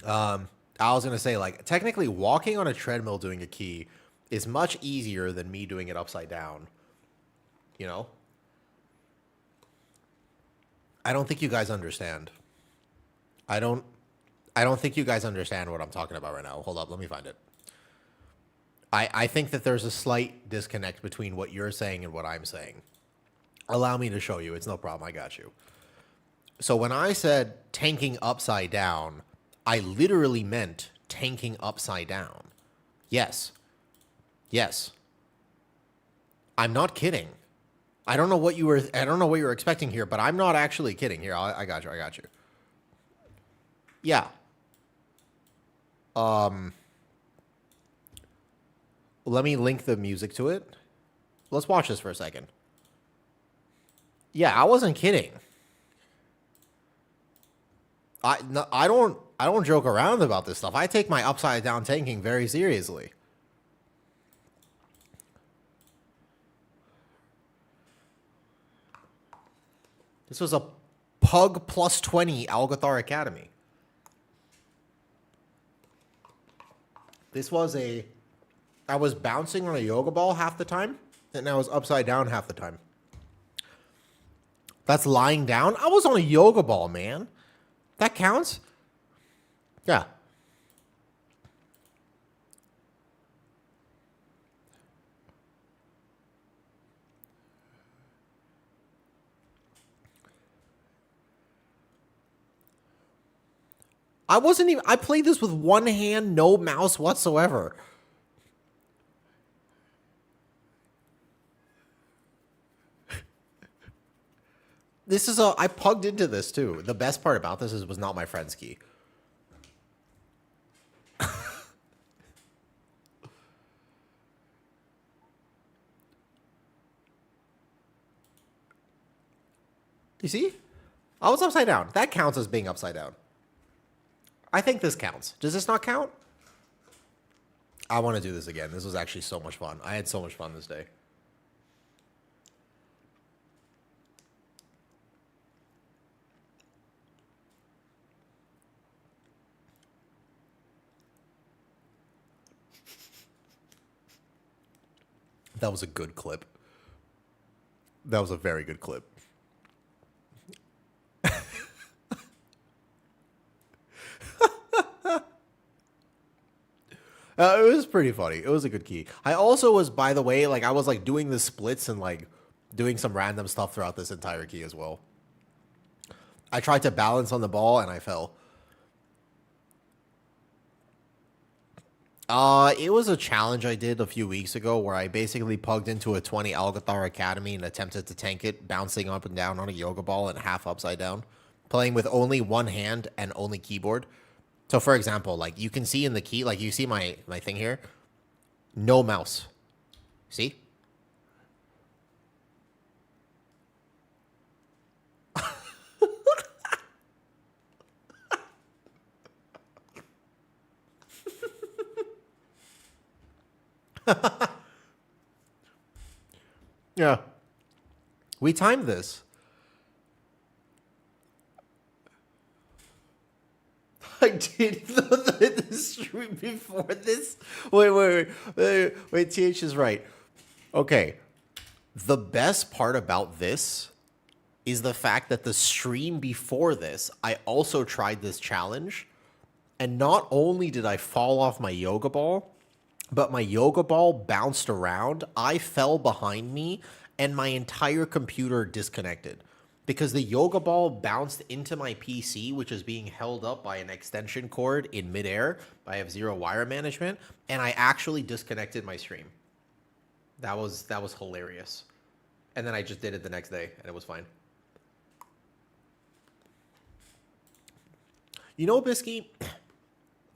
[SPEAKER 1] I was going to say, like, technically walking on a treadmill doing a key is much easier than me doing it upside down. You know? I don't think you guys understand. I don't think you guys understand what I'm talking about right now. Hold up, let me find it. I think that there's a slight disconnect between what you're saying and what I'm saying. Allow me to show you. It's no problem. I got you. So when I said tanking upside down, I literally meant tanking upside down. Yes. I'm not kidding. I don't know what you were expecting here, but I'm not actually kidding. Here, I got you. Yeah. Let me link the music to it. Let's watch this for a second. Yeah, I wasn't kidding. I don't joke around about this stuff. I take my upside down tanking very seriously. This was a Pug plus 20 Algothar Academy. I was bouncing on a yoga ball half the time, and I was upside down half the time. That's lying down? I was on a yoga ball, man. That counts? Yeah. I played this with one hand, no mouse whatsoever. I plugged into this too. The best part about this was not my friend's key. You see? I was upside down. That counts as being upside down. I think this counts. Does this not count? I want to do this again. This was actually so much fun. I had so much fun this day. That was a good clip. That was a very good clip. It was pretty funny. It was a good key. I also was, by the way, like I was like doing the splits and like doing some random stuff throughout this entire key as well. I tried to balance on the ball and I fell. It was a challenge I did a few weeks ago where I basically plugged into a 20 Alcathar Academy and attempted to tank it, bouncing up and down on a yoga ball and half upside down, playing with only one hand and only keyboard. So for example, like you can see in the key, like you see my thing here, no mouse. See? Yeah. We timed this. I did the stream before this. Wait. TH is right. Okay. The best part about this is the fact that the stream before this, I also tried this challenge. And not only did I fall off my yoga ball, but my yoga ball bounced around. I fell behind me and my entire computer disconnected because the yoga ball bounced into my PC, which is being held up by an extension cord in midair. I have zero wire management, and I actually disconnected my stream. That was hilarious. And then I just did it the next day, and it was fine. You know, Bisky,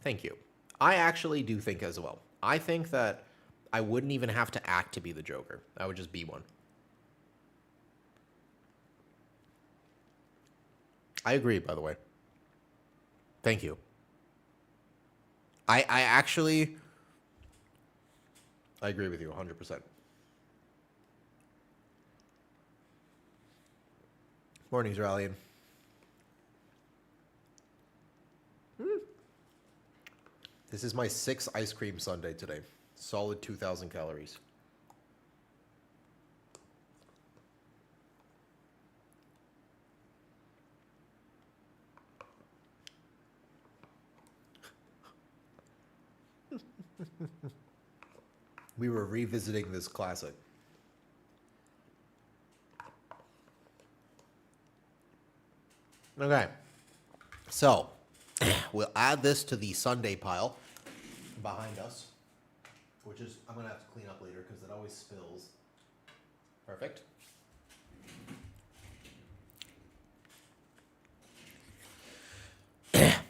[SPEAKER 1] thank you. I actually do think as well. I think that I wouldn't even have to act to be the Joker. I would just be one. I agree, by the way. Thank you. I actually... I agree with you 100%. Morning's rallying. This is my 6th ice cream sundae today. Solid 2,000 calories. We were revisiting this classic. Okay. So, we'll add this to the sundae pile behind us, which is, I'm going to have to clean up later because it always spills. Perfect.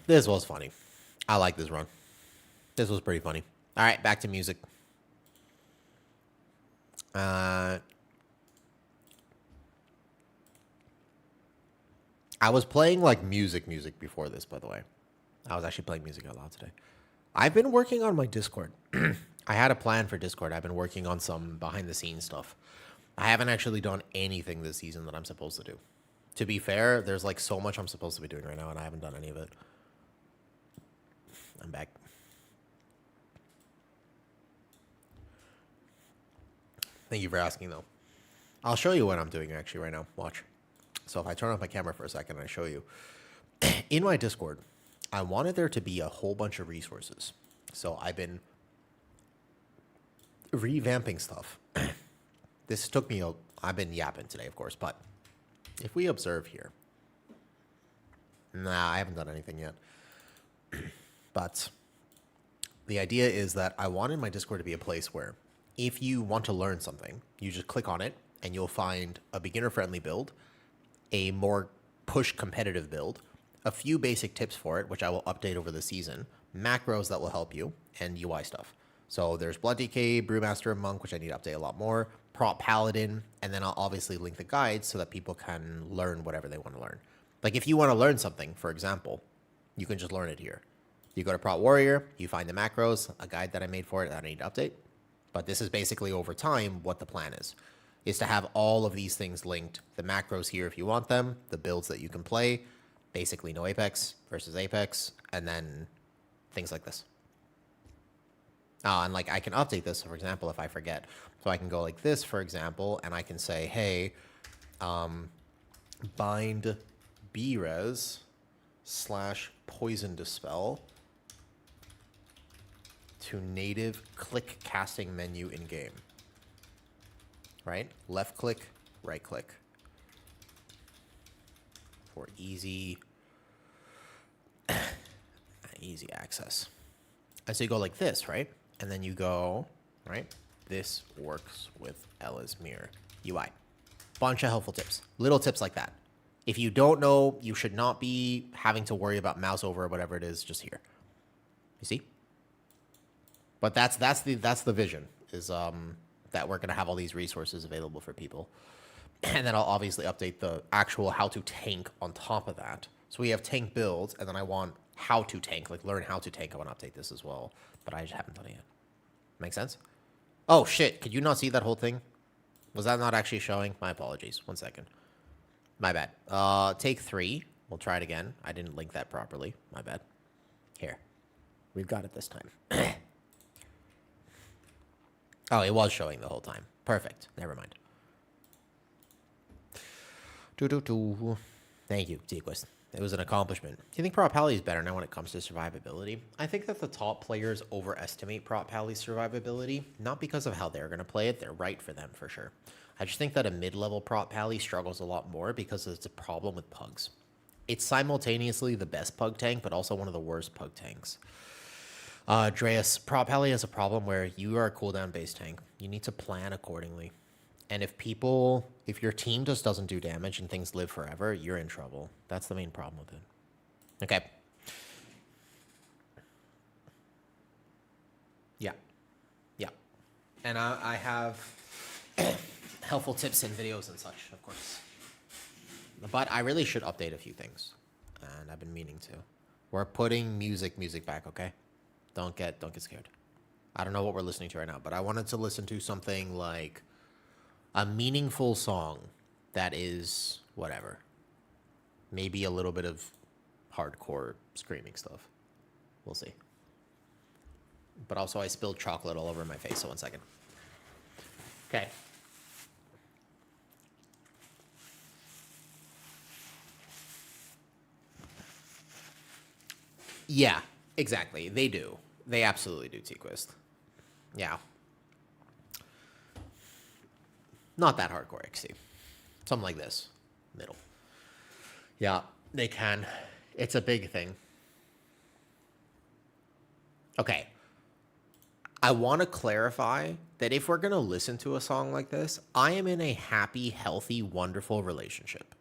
[SPEAKER 1] This was funny. I like this run. This was pretty funny. All right, back to music. I was playing like music before this, by the way. I was actually playing music out loud today. I've been working on my Discord. I had a plan for Discord. I've been working on some behind the scenes stuff. I haven't actually done anything this season that I'm supposed to do. To be fair, there's like so much I'm supposed to be doing right now, and I haven't done any of it. I'm back. Thank you for asking, though. I'll show you what I'm doing actually right now. Watch. So if I turn off my camera for a second and I show you. In my Discord, I wanted there to be a whole bunch of resources. So I've been revamping stuff. This took me I've been yapping today, of course, but if we observe here. Nah, I haven't done anything yet. But the idea is that I wanted my Discord to be a place where if you want to learn something, you just click on it and you'll find a beginner-friendly build, a more push competitive build, a few basic tips for it, which I will update over the season, macros that will help you, and UI stuff. So there's Blood DK, Brewmaster, and Monk, which I need to update a lot more, Prop Paladin, and then I'll obviously link the guides so that people can learn whatever they want to learn. Like if you want to learn something, for example, you can just learn it here. You go to Prop Warrior, you find the macros, a guide that I made for it that I need to update. But this is basically over time what the plan is to have all of these things linked. The macros here if you want them, the builds that you can play, basically no Apex versus Apex, and then things like this. And like I can update this, for example, if I forget. So I can go like this, for example, and I can say, hey, bind BRes / poison dispel to native click casting menu in game. Right? Left click, right click. For easy access. And so you go like this, right? And then you go, right? This works with Ella's Mirror UI. Bunch of helpful tips. Little tips like that. If you don't know, you should not be having to worry about mouse over or whatever it is just here. You see? But that's the vision, is that we're gonna have all these resources available for people. And then I'll obviously update the actual how to tank on top of that. So we have tank builds, and then I want how to tank, like learn how to tank. I want to update this as well, but I just haven't done it yet. Make sense? Oh shit, could you not see that whole thing? Was that not actually showing? My apologies. 1 second. My bad. Take 3. We'll try it again. I didn't link that properly. My bad. Here. We've got it this time. Oh, it was showing the whole time. Perfect. Never mind. Thank you, Tequist. It was an accomplishment. Do you think Prop Pally is better now when it comes to survivability? I think that the top players overestimate Prop Pally's survivability, not because of how they're going to play it. They're right for them, for sure. I just think that a mid-level Prop Pally struggles a lot more because it's a problem with pugs. It's simultaneously the best pug tank, but also one of the worst pug tanks. Dreas, Prop Pally has a problem where you are a cooldown-based tank. You need to plan accordingly. And if your team just doesn't do damage and things live forever, you're in trouble. That's the main problem with it. Okay. Yeah. Yeah. And I have helpful tips and videos and such, of course. But I really should update a few things. And I've been meaning to. We're putting music back, okay? Don't get scared. I don't know what we're listening to right now, but I wanted to listen to something like a meaningful song that is whatever. Maybe a little bit of hardcore screaming stuff. We'll see. But also I spilled chocolate all over my face, so 1 second. Okay. Yeah, exactly. They do. They absolutely do, Tequist. Yeah. Not that hardcore, XC. Something like this. Middle. Yeah, they can. It's a big thing. Okay. I want to clarify that if we're going to listen to a song like this, I am in a happy, healthy, wonderful relationship.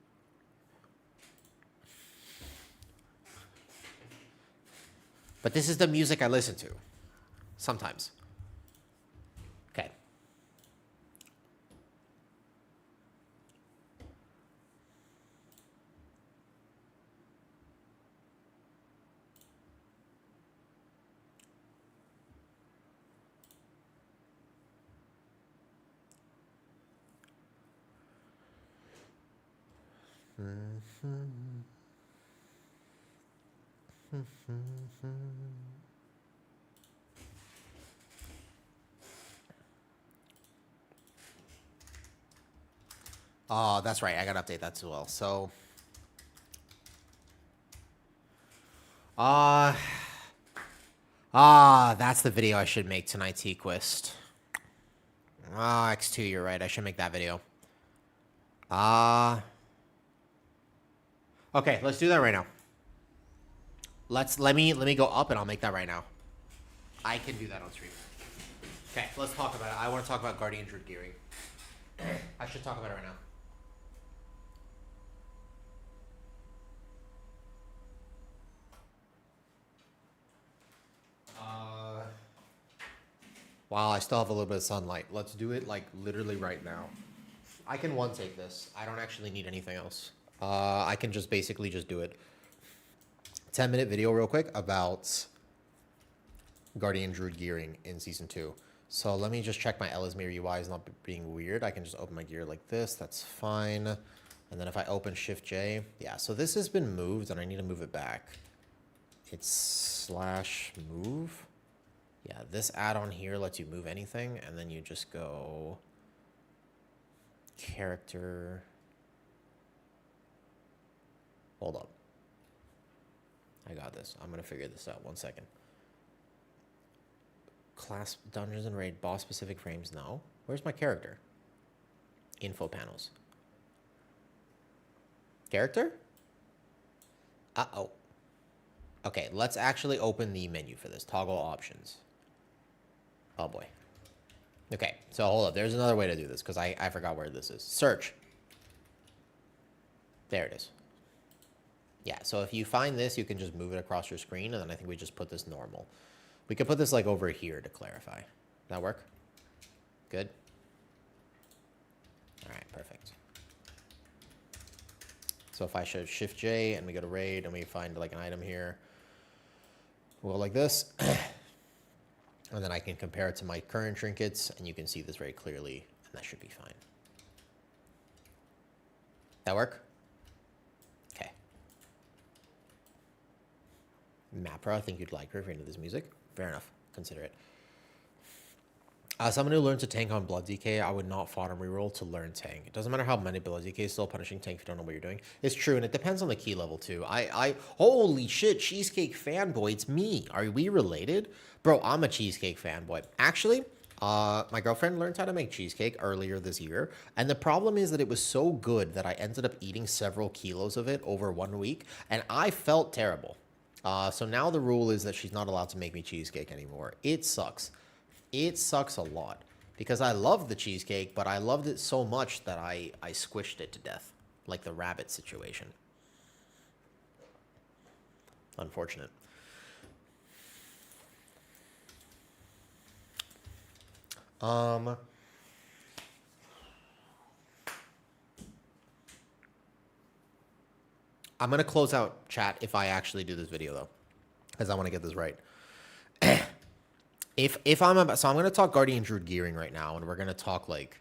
[SPEAKER 1] But this is the music I listen to. Sometimes. Okay. Oh, that's right. I got to update that as well. So, that's the video I should make tonight, Tequist. X2, you're right. I should make that video. Okay, let's do that right now. Let me go up and I'll make that right now. I can do that on stream. Okay, let's talk about it. I want to talk about Guardian Druid gearing. I should talk about it right now. Wow, I still have a little bit of sunlight. Let's do it like literally right now. I can one take this. I don't actually need anything else. I can just basically just do it. 10-minute video real quick about Guardian Druid gearing in Season 2. So let me just check my Ellesmere UI is not being weird. I can just open my gear like this. That's fine. And then if I open Shift J, yeah, so this has been moved and I need to move it back. It's /move. Yeah, this add-on here lets you move anything, and then you just go character. Hold up. I got this. I'm going to figure this out. 1 second. Class Dungeons and Raid boss specific frames. No. Where's my character? Info panels. Character? Uh-oh. Okay, let's actually open the menu for this. Toggle options. Oh boy. Okay, so hold up. There's another way to do this because I forgot where this is. Search. There it is. Yeah, so if you find this, you can just move it across your screen, and then I think we just put this normal. We could put this like over here to clarify. That work? Good? All right, perfect. So if I show Shift J and we go to raid and we find like an item here, we'll go like this. And then I can compare it to my current trinkets, and you can see this very clearly, and that should be fine. That work? Okay. Mapra, I think you'd like her if you're into this music. Fair enough. Consider it. Someone who learns to tank on Blood DK, I would not fodder reroll to learn tank. It doesn't matter how many Blood DK is still punishing tank if you don't know what you're doing. It's true, and it depends on the key level too. Holy shit, Cheesecake fanboy, it's me. Are we related? Bro, I'm a Cheesecake fanboy. Actually, my girlfriend learned how to make cheesecake earlier this year, and the problem is that it was so good that I ended up eating several kilos of it over 1 week, and I felt terrible. So now the rule is that she's not allowed to make me cheesecake anymore. It sucks. It sucks a lot because I love the cheesecake, but I loved it so much that I squished it to death, like the rabbit situation. Unfortunate. I'm going to close out chat if I actually do this video though, because I want to get this right. If I'm about, so I'm going to talk Guardian Druid gearing right now, and we're going to talk like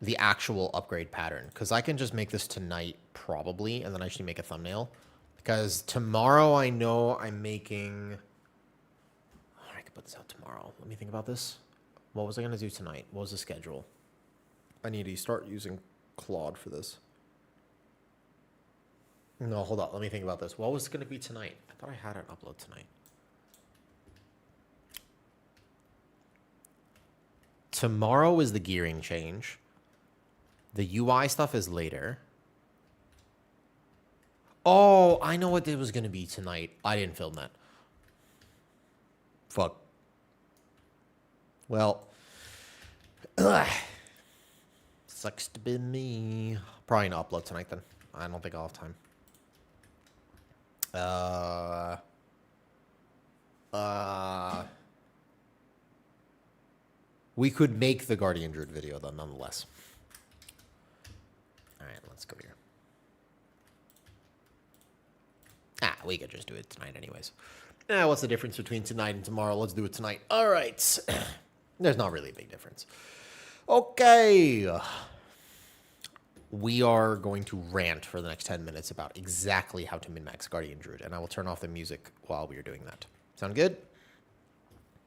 [SPEAKER 1] the actual upgrade pattern, because I can just make this tonight probably, and then I should make a thumbnail, because tomorrow I know I'm making, I could put this out tomorrow. Let me think about this. What was I going to do tonight? What was the schedule? I need to start using Claude for this. No, hold on. Let me think about this. What was going to be tonight? I thought I had an upload tonight. Tomorrow is the gearing change. The UI stuff is later. Oh, I know what it was going to be tonight. I didn't film that. Fuck. Well. Sucks to be me. Probably not upload tonight then. I don't think I'll have time. We could make the Guardian Druid video though, nonetheless. All right, let's go here. We could just do it tonight anyways. What's the difference between tonight and tomorrow? Let's do it tonight. All right. There's not really a big difference. Okay. We are going to rant for the next 10 minutes about exactly how to min-max Guardian Druid, and I will turn off the music while we are doing that. Sound good?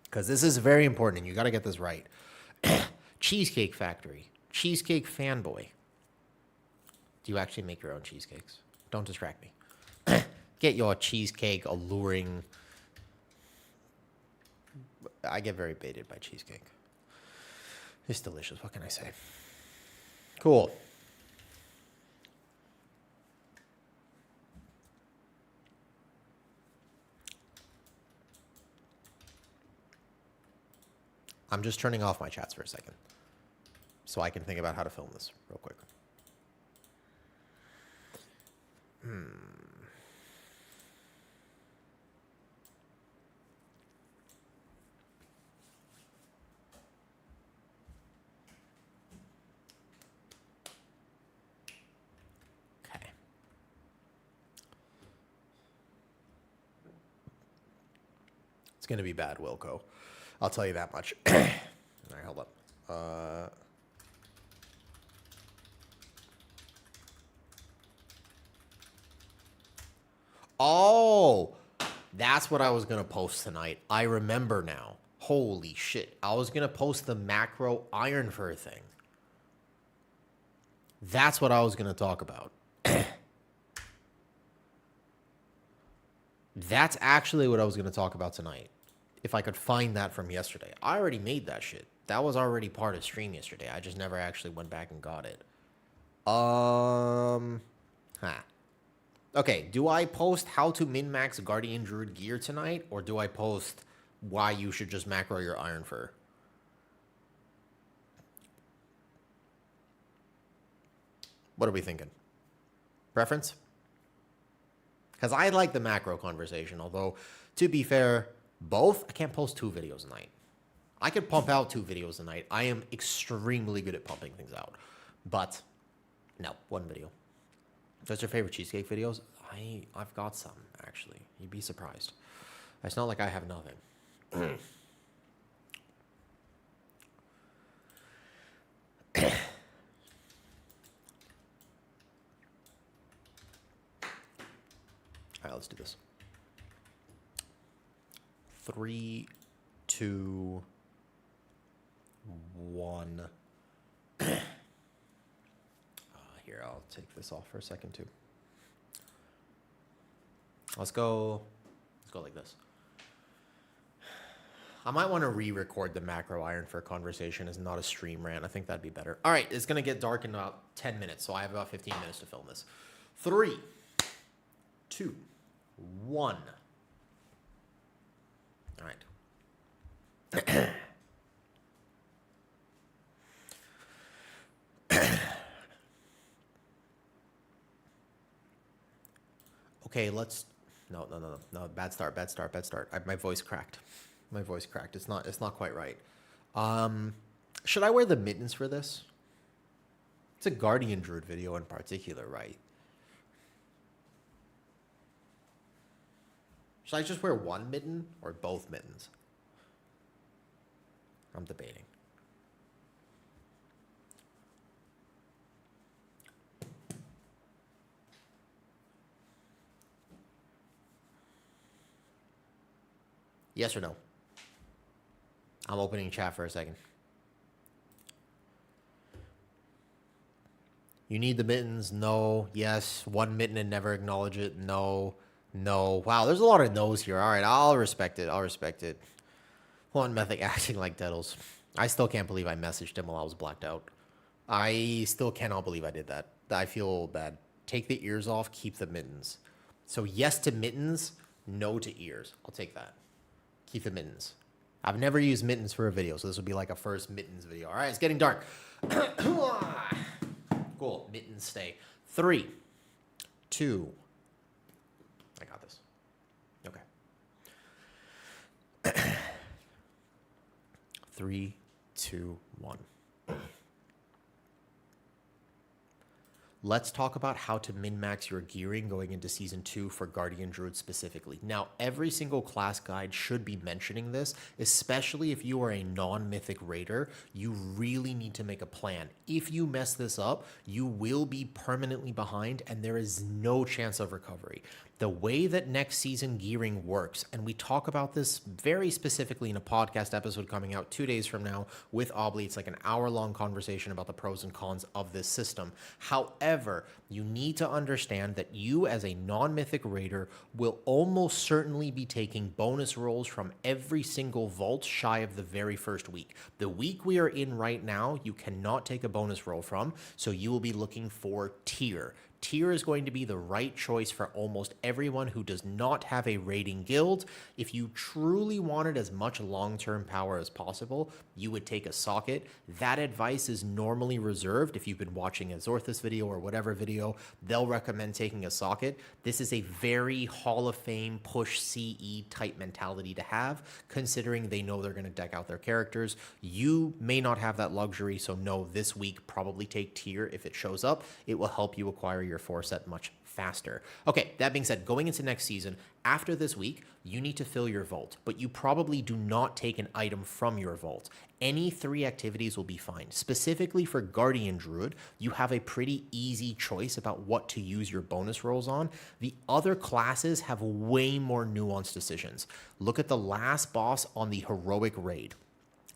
[SPEAKER 1] Because this is very important, and you got to get this right. Cheesecake Factory. Cheesecake fanboy. Do you actually make your own cheesecakes? Don't distract me. Get your cheesecake alluring. I get very baited by cheesecake. It's delicious. What can I say? Cool. I'm just turning off my chats for a second so I can think about how to film this real quick. Okay. It's going to be bad, Wilco. I'll tell you that much. All right, hold up. Oh, that's what I was going to post tonight. I remember now. Holy shit. I was going to post the macro iron fur thing. That's what I was going to talk about. That's actually what I was going to talk about tonight. If I could find that from yesterday. I already made that shit. That was already part of stream yesterday. I just never actually went back and got it. Okay, do I post how to min-max Guardian Druid gear tonight? Or do I post why you should just macro your iron fur? What are we thinking? Preference? Because I like the macro conversation, although, to be fair, both, I can't post 2 videos a night. I could pump out 2 videos a night. I am extremely good at pumping things out. But, no, 1 video. Those your favorite cheesecake videos? I've got some, actually. You'd be surprised. It's not like I have nothing. All right, let's do this. 3, 2, 1. Here, I'll take this off for a second too. Let's go like this. I might want to re-record the macro iron for a conversation as not a stream rant. I think that'd be better. All right, it's going to get dark in about 10 minutes, so I have about 15 minutes to film this. 3, 2, 1. All right. Okay, let's... No. Bad start. My voice cracked. It's not quite right. Should I wear the mittens for this? It's a Guardian Druid video in particular, right? Should I just wear 1 mitten or both mittens? I'm debating. Yes or no? I'm opening chat for a second. You need the mittens? No. Yes. 1 mitten and never acknowledge it? No. Wow, there's a lot of no's here. All right, I'll respect it. One Mythic acting like Dettles. I still can't believe I messaged him while I was blacked out. I still cannot believe I did that. I feel bad. Take the ears off, keep the mittens. So yes to mittens, no to ears. I'll take that. Keep the mittens. I've never used mittens for a video, so this would be like a first mittens video. All right, it's getting dark. Cool, mittens stay. 3, 2. I got this. Okay. 3, 2, 1. Let's talk about how to min-max your gearing going into Season 2 for Guardian Druid specifically. Now, every single class guide should be mentioning this, especially if you are a non-mythic raider. You really need to make a plan. If you mess this up, you will be permanently behind and there is no chance of recovery. The way that next season gearing works, and we talk about this very specifically in a podcast episode coming out 2 days from now with Obly. It's like an hour-long conversation about the pros and cons of this system. However, you need to understand that you as a non-mythic raider will almost certainly be taking bonus rolls from every single vault shy of the very first week. The week we are in right now, you cannot take a bonus roll from, so you will be looking for tier. Tier is going to be the right choice for almost everyone who does not have a raiding guild. If you truly wanted as much long-term power as possible, you would take a socket. That advice is normally reserved. If you've been watching a Zorthus video or whatever video, they'll recommend taking a socket. This is a very Hall of Fame push CE type mentality to have, considering they know they're going to deck out their characters. You may not have that luxury, so no, this week probably take Tier if it shows up. It will help you acquire your 4 set much faster. Okay, that being said, going into next season, after this week, you need to fill your vault, but you probably do not take an item from your vault. Any 3 activities will be fine. Specifically for Guardian Druid, you have a pretty easy choice about what to use your bonus rolls on. The other classes have way more nuanced decisions. Look at the last boss on the Heroic Raid.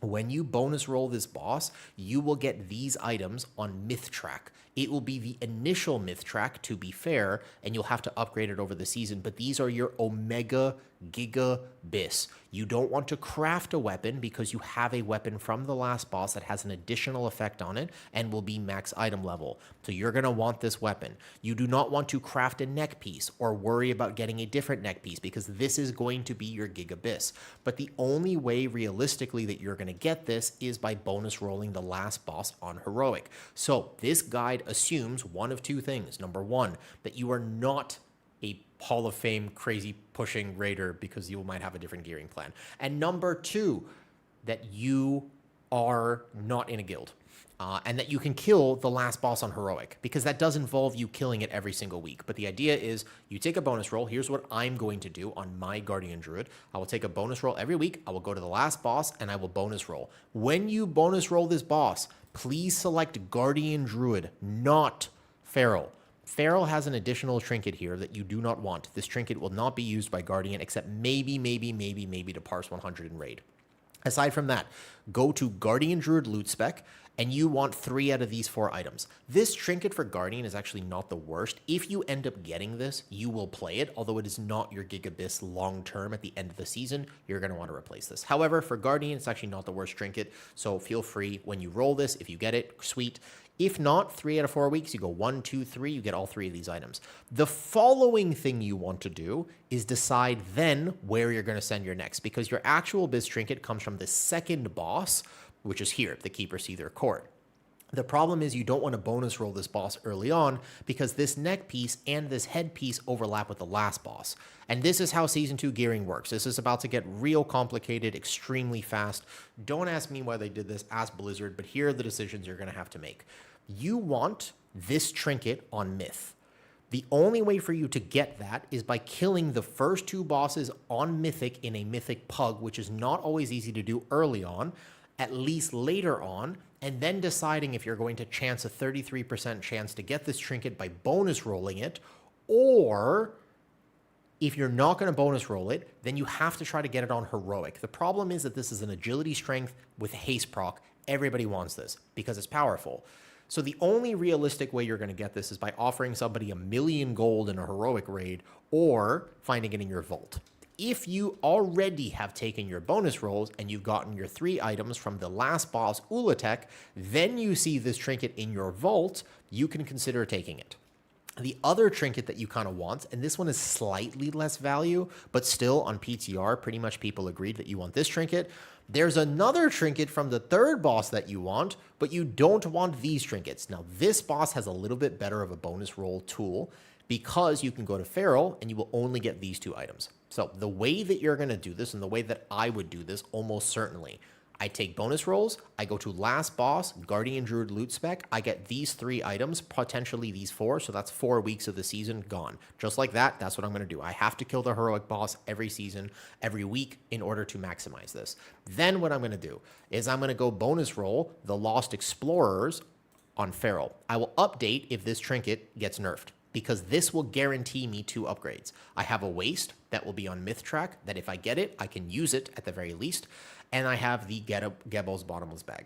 [SPEAKER 1] When you bonus roll this boss, you will get these items on Myth Track. It will be the initial Myth Track, to be fair, and you'll have to upgrade it over the season, but these are your Omega Giga Bis. You don't want to craft a weapon because you have a weapon from the last boss that has an additional effect on it and will be max item level. So you're going to want this weapon. You do not want to craft a neck piece or worry about getting a different neck piece because this is going to be your Giga Bis. But the only way realistically that you're going to get this is by bonus rolling the last boss on Heroic. So this guide assumes one of 2 things. Number 1, that you are not a Hall of Fame crazy pushing raider because you might have a different gearing plan. And number 2, that you are not in a guild. And that you can kill the last boss on Heroic, because that does involve you killing it every single week. But the idea is you take a bonus roll. Here's what I'm going to do on my Guardian Druid. I will take a bonus roll every week. I will go to the last boss and I will bonus roll. When you bonus roll this boss, please select Guardian Druid, not Feral. Feral has an additional trinket here that you do not want. This trinket will not be used by Guardian except maybe to parse 100 in raid. Aside from that, go to Guardian Druid loot spec, and you want 3 out of these 4 items. This trinket for Guardian is actually not the worst. If you end up getting this, you will play it, although it is not your Giga Bis long term at the end of the season. You're going to want to replace this. However, for Guardian, it's actually not the worst trinket, so feel free when you roll this. If you get it, sweet. If not, 3 out of 4 weeks, you go 1, 2, 3, you get all 3 of these items. The following thing you want to do is decide then where you're going to send your next, because your actual Biz trinket comes from the second boss, which is here, the Keeper Seether Court. The problem is you don't want to bonus roll this boss early on because this neck piece and this head piece overlap with the last boss. And this is how Season 2 gearing works. This is about to get real complicated, extremely fast. Don't ask me why they did this, ask Blizzard, but here are the decisions you're going to have to make. You want this trinket on Myth. The only way for you to get that is by killing the first 2 bosses on Mythic in a Mythic Pug, which is not always easy to do early on, at least later on, and then deciding if you're going to chance a 33% chance to get this trinket by bonus rolling it, or if you're not going to bonus roll it, then you have to try to get it on Heroic. The problem is that this is an agility strength with haste proc. Everybody wants this because it's powerful. So the only realistic way you're going to get this is by offering somebody 1,000,000 gold in a Heroic raid or finding it in your vault. If you already have taken your bonus rolls and you've gotten your 3 items from the last boss, Ulatek, then you see this trinket in your vault, you can consider taking it. The other trinket that you kind of want, and this one is slightly less value, but still on PTR, pretty much people agreed that you want this trinket. There's another trinket from the 3rd boss that you want, but you don't want these trinkets. Now, this boss has a little bit better of a bonus roll tool because you can go to Feral and you will only get these 2 items. So the way that you're going to do this and the way that I would do this almost certainly, I take bonus rolls, I go to last boss, Guardian Druid loot spec, I get these 3 items, potentially these 4, so that's 4 weeks of the season gone. Just like that, that's what I'm going to do. I have to kill the Heroic boss every season, every week, in order to maximize this. Then what I'm going to do is I'm going to go bonus roll the Lost Explorers on Feral. I will update if this trinket gets nerfed, because this will guarantee me 2 upgrades. I have a waste that will be on Myth Track, that if I get it, I can use it at the very least, and I have the Gebel's Bottomless Bag.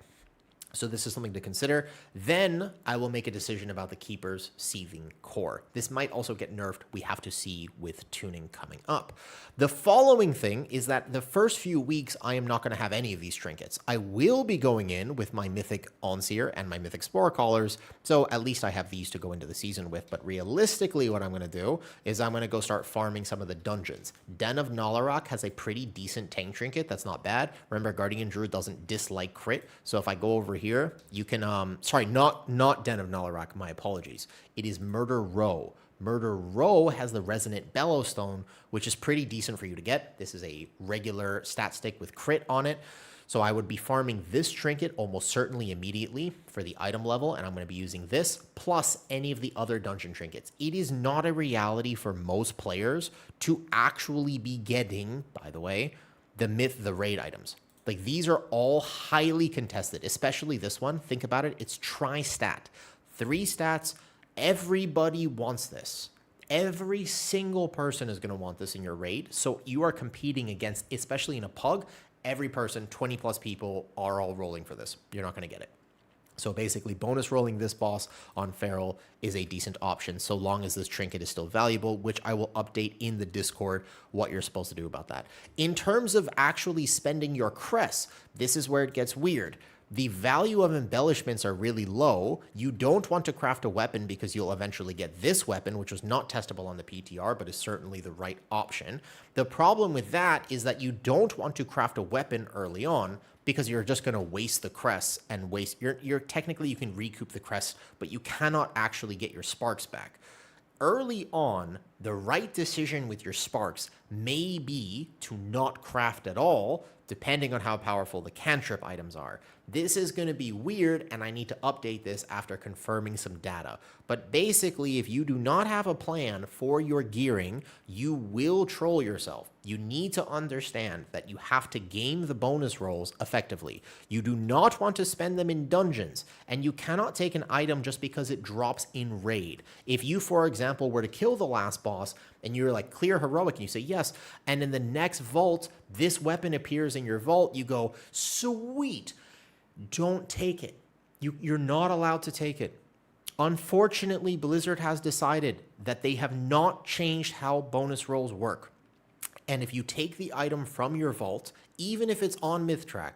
[SPEAKER 1] So this is something to consider. Then I will make a decision about the Keeper's Seething Core. This might also get nerfed. We have to see with tuning coming up. The following thing is that the first few weeks, I am not going to have any of these trinkets. I will be going in with my Mythic Onseer and my Mythic Spore Collars, so at least I have these to go into the season with. But realistically, what I'm going to do is I'm going to go start farming some of the dungeons. Den of Nalarak has a pretty decent tank trinket. That's not bad. Remember, Guardian Druid doesn't dislike crit, so if I go over here, you can, sorry, not Den of Nalarak, my apologies. It is Murder Row. Murder Row has the Resonant Bellowstone, which is pretty decent for you to get. This is a regular stat stick with crit on it. So I would be farming this trinket almost certainly immediately for the item level, and I'm going to be using this plus any of the other dungeon trinkets. It is not a reality for most players to actually be getting, by the way, the raid items. Like, these are all highly contested, especially this one. Think about it. It's tri-stat. 3 stats. Everybody wants this. Every single person is going to want this in your raid. So you are competing against, especially in a pug, every person, 20 plus people are all rolling for this. You're not going to get it. So basically, bonus rolling this boss on Feral is a decent option so long as this trinket is still valuable, which I will update in the Discord what you're supposed to do about that. In terms of actually spending your crest, this is where it gets weird. The value of embellishments are really low. You don't want to craft a weapon because you'll eventually get this weapon, which was not testable on the PTR, but is certainly the right option. The problem with that is that you don't want to craft a weapon early on because you're just going to waste the crests and waste you're technically you can recoup the crests, but you cannot actually get your sparks back. Early on, the right decision with your sparks may be to not craft at all, depending on how powerful the cantrip items are. This is going to be weird, and I need to update this after confirming some data. But basically, if you do not have a plan for your gearing, you will troll yourself. You need to understand that you have to game the bonus rolls effectively. You do not want to spend them in dungeons, and you cannot take an item just because it drops in raid. If you, for example, were to kill the last boss, and you're like, clear heroic, and you say yes, and in the next vault, this weapon appears in your vault, you go, sweet, don't take it. You're not allowed to take it. Unfortunately, Blizzard has decided that they have not changed how bonus rolls work. And if you take the item from your vault, even if it's on MythTrack,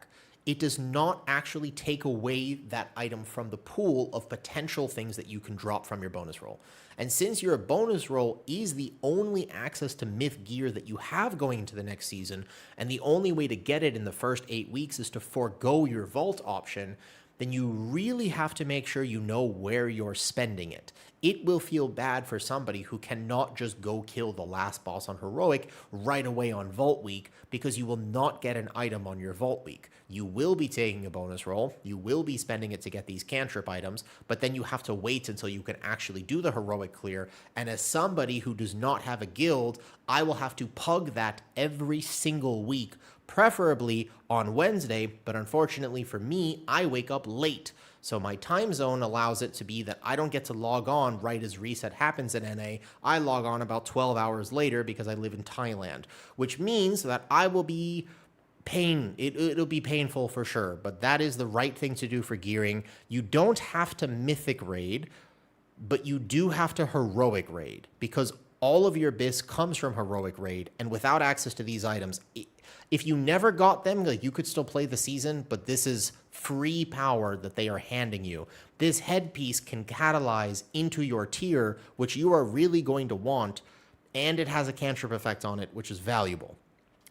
[SPEAKER 1] it does not actually take away that item from the pool of potential things that you can drop from your bonus roll. And since your bonus roll is the only access to myth gear that you have going into the next season, and the only way to get it in the first 8 weeks is to forego your vault option, then you really have to make sure you know where you're spending it. It will feel bad for somebody who cannot just go kill the last boss on Heroic right away on Vault Week because you will not get an item on your Vault Week. You will be taking a bonus roll, you will be spending it to get these cantrip items, but then you have to wait until you can actually do the Heroic clear, and as somebody who does not have a guild, I will have to pug that every single week, preferably on Wednesday, but unfortunately for me, I wake up late. So my time zone allows it to be that I don't get to log on right as reset happens in NA. I log on about 12 hours later because I live in Thailand, which means that I will be it'll be painful for sure, but that is the right thing to do for gearing. You don't have to mythic raid, but you do have to heroic raid because all of your bis comes from heroic raid, and without access to these items, if you never got them, like, you could still play the season, but this is free power that they are handing you. This headpiece can catalyze into your tier, which you are really going to want, and it has a cantrip effect on it, which is valuable.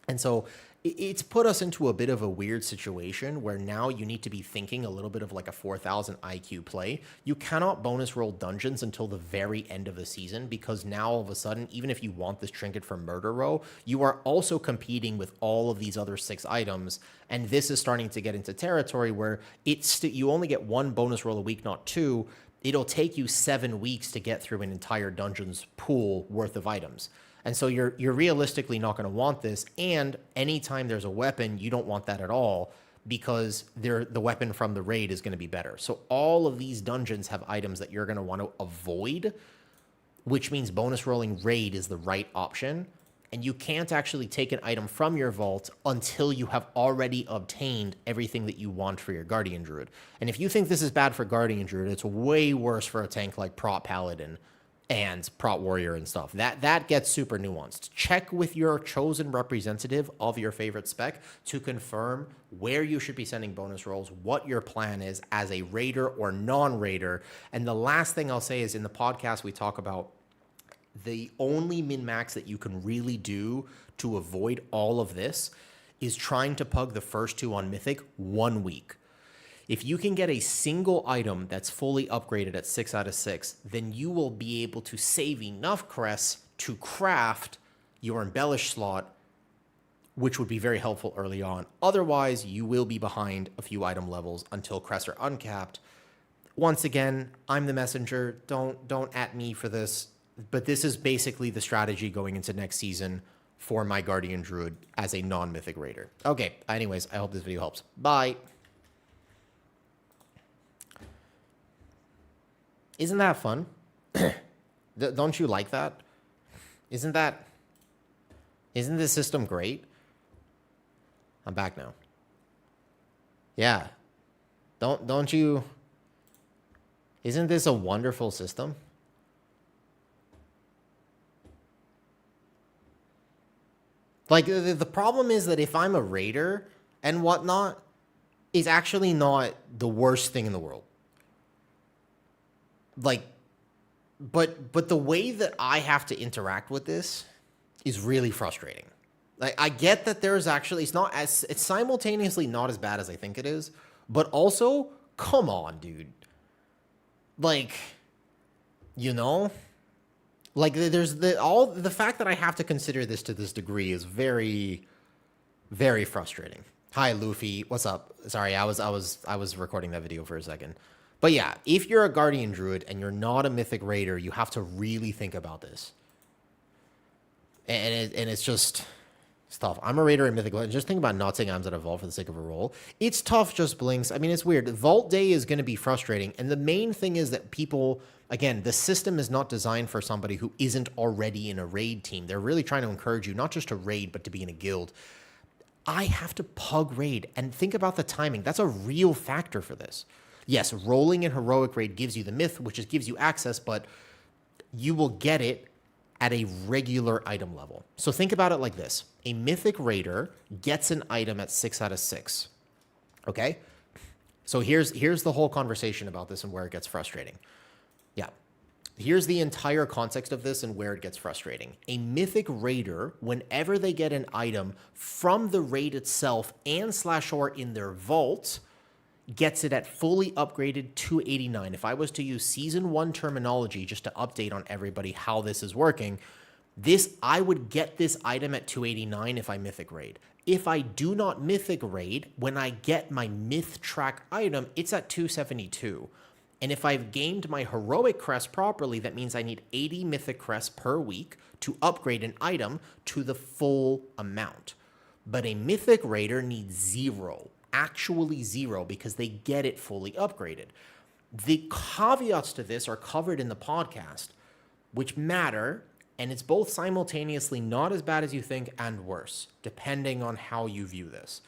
[SPEAKER 1] And so it's put us into a bit of a weird situation where now you need to be thinking a little bit of like a 4,000 IQ play. You cannot bonus roll dungeons until the very end of the season because now all of a sudden, even if you want this trinket from Murder Row, you are also competing with all of these other 6 items. And this is starting to get into territory where you only get 1 bonus roll a week, not 2. It'll take you 7 weeks to get through an entire dungeon's pool worth of items. And so you're realistically not going to want this. And anytime there's a weapon, you don't want that at all because the weapon from the raid is going to be better. So all of these dungeons have items that you're going to want to avoid, which means bonus rolling raid is the right option. And you can't actually take an item from your vault until you have already obtained everything that you want for your Guardian Druid. And if you think this is bad for Guardian Druid, it's way worse for a tank like Prot Paladin and Prot Warrior and stuff. That gets super nuanced. Check with your chosen representative of your favorite spec to confirm where you should be sending bonus rolls, what your plan is as a raider or non-raider. And the last thing I'll say is in the podcast we talk about the only min-max that you can really do to avoid all of this is trying to pug the first two on Mythic 1 week. If you can get a single item that's fully upgraded at 6 out of 6, then you will be able to save enough crests to craft your embellish slot, which would be very helpful early on. Otherwise, you will be behind a few item levels until crests are uncapped. Once again, I'm the messenger. Don't at me for this. But this is basically the strategy going into next season for my Guardian Druid as a non-Mythic Raider. Okay, anyways, I hope this video helps. Bye. Isn't that fun? Don't you like that? Isn't this system great? I'm back now. Yeah. Don't you... Isn't this a wonderful system? Like, the problem is that if I'm a raider and whatnot, is actually not the worst thing in the world. Like, but the way that I have to interact with this is really frustrating. Like, I get that there's actually, it's simultaneously not as bad as I think it is, but also, come on, dude. Like, you know? Like, there's the fact that I have to consider this to this degree is very, very frustrating. Hi, Luffy. What's up? Sorry, I was recording that video for a second. But yeah, if you're a Guardian Druid and you're not a Mythic Raider, you have to really think about this. And it's just... It's tough. I'm a Raider in Mythic. Just think about not taking items out of Vault for the sake of a roll. It's tough, just blinks. I mean, it's weird. Vault Day is going to be frustrating. And the main thing is that people, again, the system is not designed for somebody who isn't already in a raid team. They're really trying to encourage you not just to raid, but to be in a guild. I have to pug raid. And think about the timing. That's a real factor for this. Yes, rolling in Heroic Raid gives you the myth, which just gives you access, but you will get it at a regular item level. So think about it like this. A Mythic Raider gets an item at 6 out of 6. Okay? So here's the whole conversation about this and where it gets frustrating. Yeah. Here's the entire context of this and where it gets frustrating. A Mythic Raider, whenever they get an item from the raid itself and /or in their vault, gets it at fully upgraded 289. If I was to use Season 1 terminology just to update on everybody how this is working, I would get this item at 289 if I Mythic Raid. If I do not Mythic Raid, when I get my Myth Track item, it's at 272. And if I've gained my Heroic Crest properly, that means I need 80 Mythic Crests per week to upgrade an item to the full amount. But a Mythic Raider needs 0. Actually 0, because they get it fully upgraded. The caveats to this are covered in the podcast, which matter, and it's both simultaneously not as bad as you think and worse, depending on how you view this.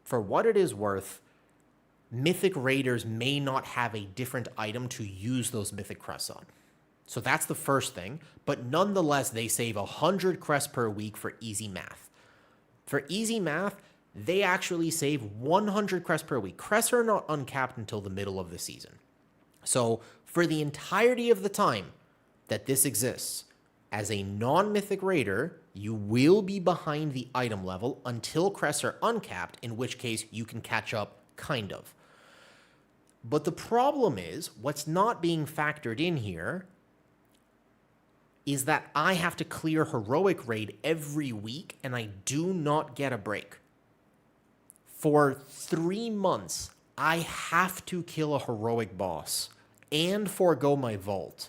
[SPEAKER 1] For what it is worth, Mythic Raiders may not have a different item to use those Mythic Crests on. So that's the first thing, but nonetheless, they save 100 crests per week for easy math. For easy math, they actually save 100 crests per week. Crests are not uncapped until the middle of the season. So for the entirety of the time that this exists, as a non-Mythic Raider, you will be behind the item level until crests are uncapped, in which case you can catch up, kind of. But the problem is, what's not being factored in here is that I have to clear Heroic Raid every week, and I do not get a break. For 3 months, I have to kill a heroic boss and forego my vault.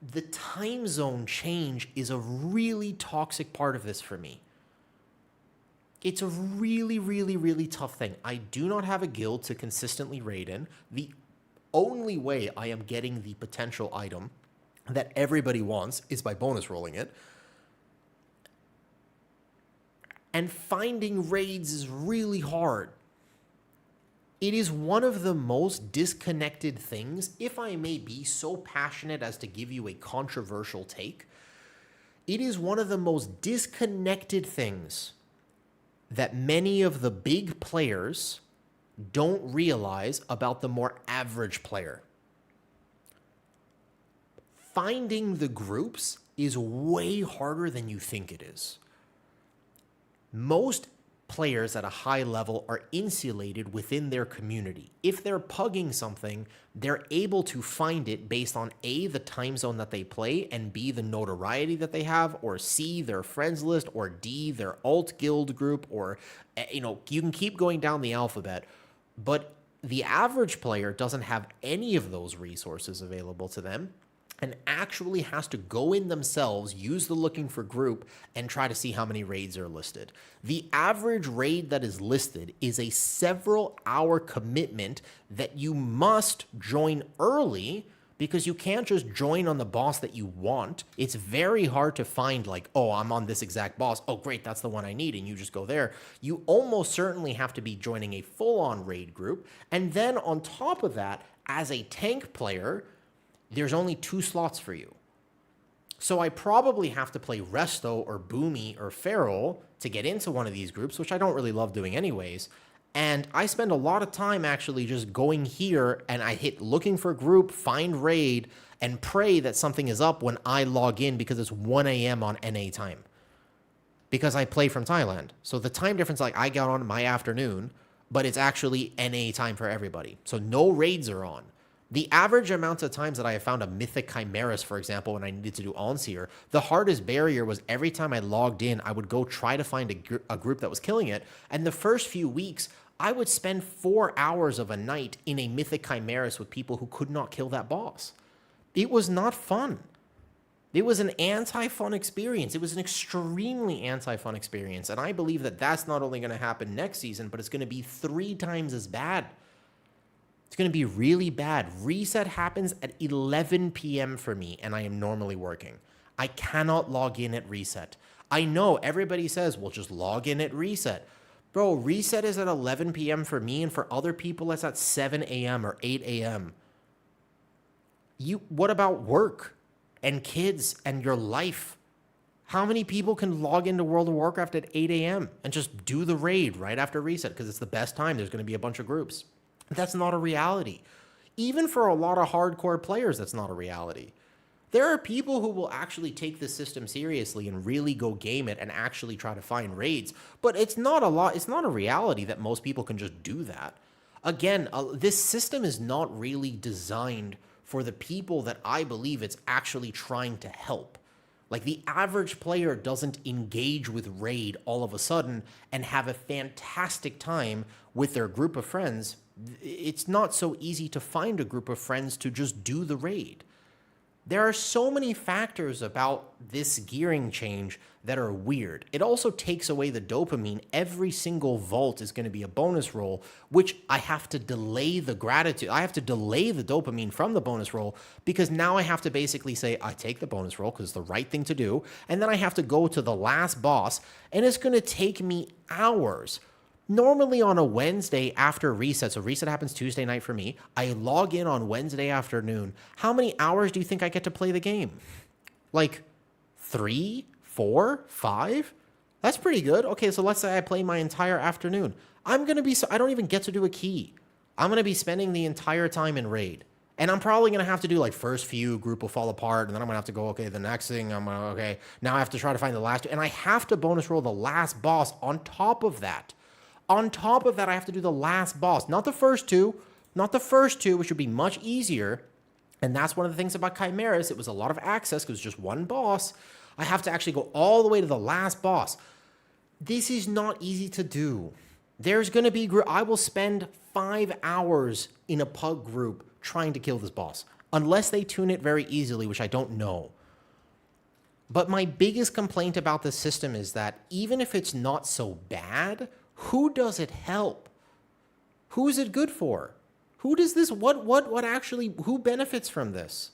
[SPEAKER 1] The time zone change is a really toxic part of this for me. It's a really, really, really tough thing. I do not have a guild to consistently raid in. The only way I am getting the potential item that everybody wants is by bonus rolling it. and finding raids is really hard. It is one of the most disconnected things, if I may be so passionate as to give you a controversial take. It is one of the most disconnected things that many of the big players don't realize about the more average player. Finding the groups is way harder than you think it is. Most players at a high level are insulated within their community. If they're pugging something, they're able to find it based on A, the time zone that they play, and B, the notoriety that they have, or C, their friends list, or D, their alt guild group, or, you can keep going down the alphabet. But the average player doesn't have any of those resources available to them and actually has to go in themselves, use the looking for group, and try to see how many raids are listed. The average raid that is listed is a several-hour commitment that you must join early because you can't just join on the boss that you want. It's very hard to find like, oh, I'm on this exact boss. Oh, great, that's the one I need, and you just go there. You almost certainly have to be joining a full-on raid group. And then on top of that, as a tank player, there's only 2 slots for you. So I probably have to play Resto or Boomy or Feral to get into one of these groups, which I don't really love doing anyways. And I spend a lot of time actually just going here and I hit looking for group, find raid, and pray that something is up when I log in because it's 1 a.m. on NA time. Because I play from Thailand. So the time difference, like I got on my afternoon, but it's actually NA time for everybody. So no raids are on. The average amount of times that I have found a Mythic Chimeras, for example, when I needed to do Onseer, the hardest barrier was every time I logged in, I would go try to find a group that was killing it. And the first few weeks, I would spend 4 hours of a night in a Mythic Chimeras with people who could not kill that boss. It was not fun. It was an anti-fun experience. It was an extremely anti-fun experience. And I believe that that's not only going to happen next season, but it's going to be 3 times as bad. It's going to be really bad. Reset happens at 11 p.m. for me, and I am normally working. I cannot log in at reset. I know everybody says, well, just log in at reset. Bro, reset is at 11 p.m. for me, and for other people, it's at 7 a.m. or 8 a.m. What about work and kids and your life? How many people can log into World of Warcraft at 8 a.m. and just do the raid right after reset because it's the best time? There's going to be a bunch of groups. That's not a reality. Even for a lot of hardcore players, that's not a reality. There are people who will actually take this system seriously and really go game it and actually try to find raids, but it's not a reality that most people can just do that. Again, this system is not really designed for the people that I believe it's actually trying to help. Like, the average player doesn't engage with raid all of a sudden and have a fantastic time with their group of friends. It's not so easy to find a group of friends to just do the raid. There are so many factors about this gearing change that are weird. It also takes away the dopamine. Every single vault is going to be a bonus roll, which I have to delay the gratitude. I have to delay the dopamine from the bonus roll because now I have to basically say, I take the bonus roll because it's the right thing to do. And then I have to go to the last boss, and it's going to take me hours. Normally on a Wednesday after reset, so reset happens Tuesday night for me, I log in on Wednesday afternoon. How many hours do you think I get to play the game? Like 3, 4, 5? That's pretty good. Okay, so let's say I play my entire afternoon. I don't even get to do a key. I'm going to be spending the entire time in raid. And I'm probably going to have to do like first few, group will fall apart, and then I'm going to have to go, okay, the next thing, okay, now I have to try to find the last, and I have to bonus roll the last boss on top of that. On top of that, I have to do the last boss, not the first two, which would be much easier. And that's one of the things about Chimeras. It was a lot of access because it's just one boss. I have to actually go all the way to the last boss. This is not easy to do. There's going to be, I will spend 5 hours in a pug group trying to kill this boss, unless they tune it very easily, which I don't know. But my biggest complaint about this system is that even if it's not so bad, who does it help? Who is it good for? Who does this, what actually, who benefits from this?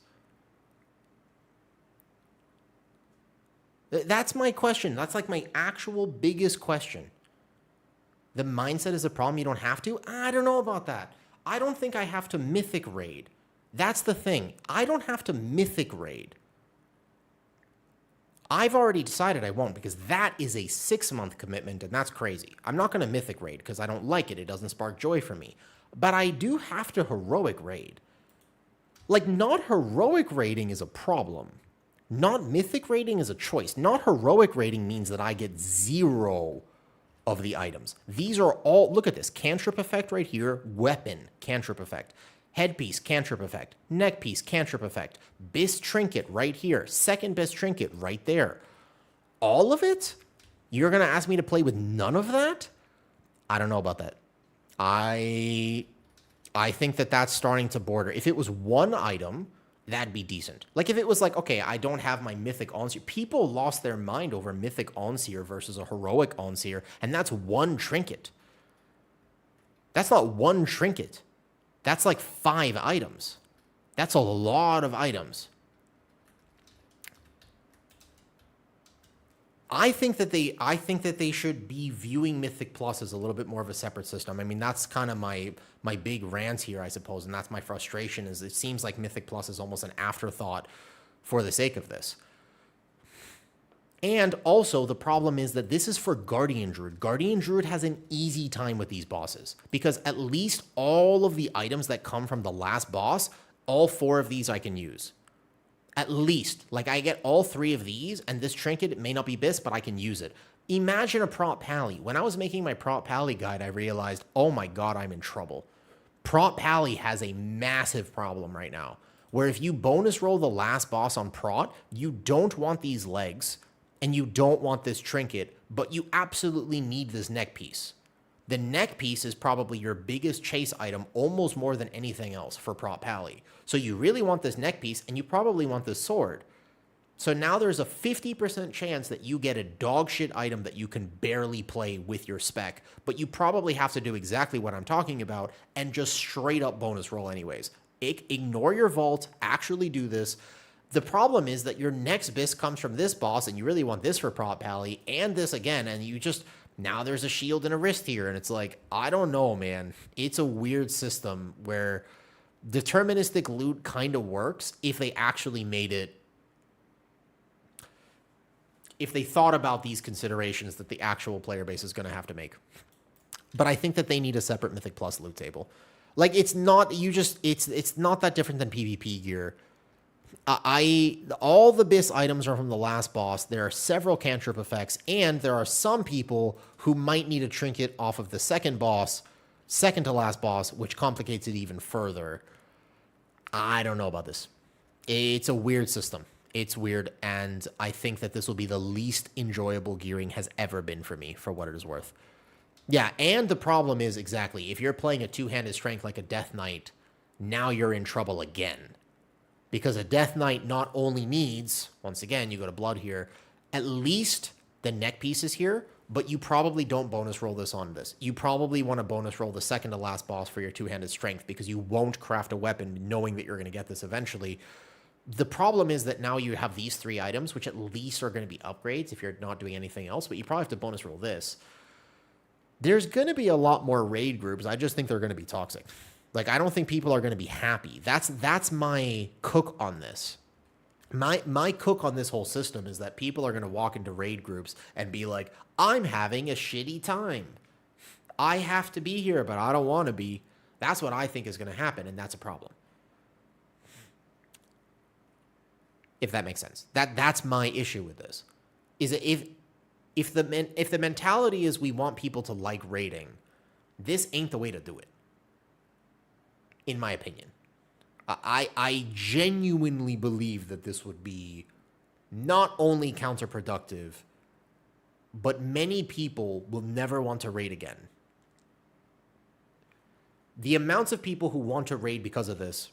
[SPEAKER 1] That's my question. That's like my actual biggest question. The mindset is a problem. You don't have to. I don't know about that. I don't think I have to mythic raid. That's the thing. I don't have to mythic raid. I've already decided I won't because that is a 6-month commitment and that's crazy. I'm not going to mythic raid because I don't like it. It doesn't spark joy for me. But I do have to heroic raid. Like, not heroic raiding is a problem. Not mythic raiding is a choice. Not heroic raiding means that I get 0 of the items. These are all, look at this, cantrip effect right here, weapon, cantrip effect. Headpiece, cantrip effect. Neckpiece, cantrip effect. Best trinket right here. Second best trinket right there. All of it? You're going to ask me to play with none of that? I don't know about that. I think that that's starting to border. If it was one item, that'd be decent. Like if it was like, okay, I don't have my mythic Onseer. People lost their mind over mythic Onseer versus a heroic Onseer, and that's one trinket. That's not one trinket. That's like 5 items. That's a lot of items. I think that they should be viewing Mythic Plus as a little bit more of a separate system. I mean, that's kind of my big rant here, I suppose, and that's my frustration. Is it seems like Mythic Plus is almost an afterthought for the sake of this. And also, the problem is that this is for Guardian Druid. Guardian Druid has an easy time with these bosses because at least all of the items that come from the last boss, all 4 of these I can use. At least. Like, I get all 3 of these, and this trinket, it may not be BIS, but I can use it. Imagine a Prot Pally. When I was making my Prot Pally guide, I realized, oh my god, I'm in trouble. Prot Pally has a massive problem right now, where if you bonus roll the last boss on Prot, you don't want these legs, and you don't want this trinket, but you absolutely need this neck piece. The neck piece is probably your biggest chase item, almost more than anything else for Prot Pally. So you really want this neck piece, and you probably want this sword. So now there's a 50% chance that you get a dog shit item that you can barely play with your spec, but you probably have to do exactly what I'm talking about and just straight up bonus roll anyways. Ignore your vault, actually do this. The problem is that your next BIS comes from this boss, and you really want this for Prot Pally, and this again, and you just... Now there's a shield and a wrist here, and it's like, I don't know, man. It's a weird system where deterministic loot kind of works if they actually made it... If they thought about these considerations that the actual player base is going to have to make. But I think that they need a separate Mythic Plus loot table. Like, it's not... It's not that different than PvP gear. All the BIS items are from the last boss. There are several cantrip effects, and there are some people who might need a trinket off of the second boss, second to last boss, which complicates it even further. I don't know about this. It's a weird system. It's weird, and I think that this will be the least enjoyable gearing has ever been for me, for what it is worth. Yeah, and the problem is, exactly, if you're playing a two-handed strength like a Death Knight, now you're in trouble again. Because a Death Knight not only needs, once again, you go to Blood here, at least the neck pieces here, but you probably don't bonus roll this on this. You probably want to bonus roll the second to last boss for your two-handed strength because you won't craft a weapon knowing that you're going to get this eventually. The problem is that now you have these 3 items, which at least are going to be upgrades if you're not doing anything else, but you probably have to bonus roll this. There's going to be a lot more raid groups. I just think they're going to be toxic. Like, I don't think people are going to be happy. That's my cook on this. My cook on this whole system is that people are going to walk into raid groups and be like, I'm having a shitty time. I have to be here, but I don't want to be. That's what I think is going to happen, and that's a problem. If that makes sense. That's my issue with this. Is that if the mentality is we want people to like raiding, this ain't the way to do it. In my opinion. I genuinely believe that this would be not only counterproductive, but many people will never want to raid again. The amounts of people who want to raid because of this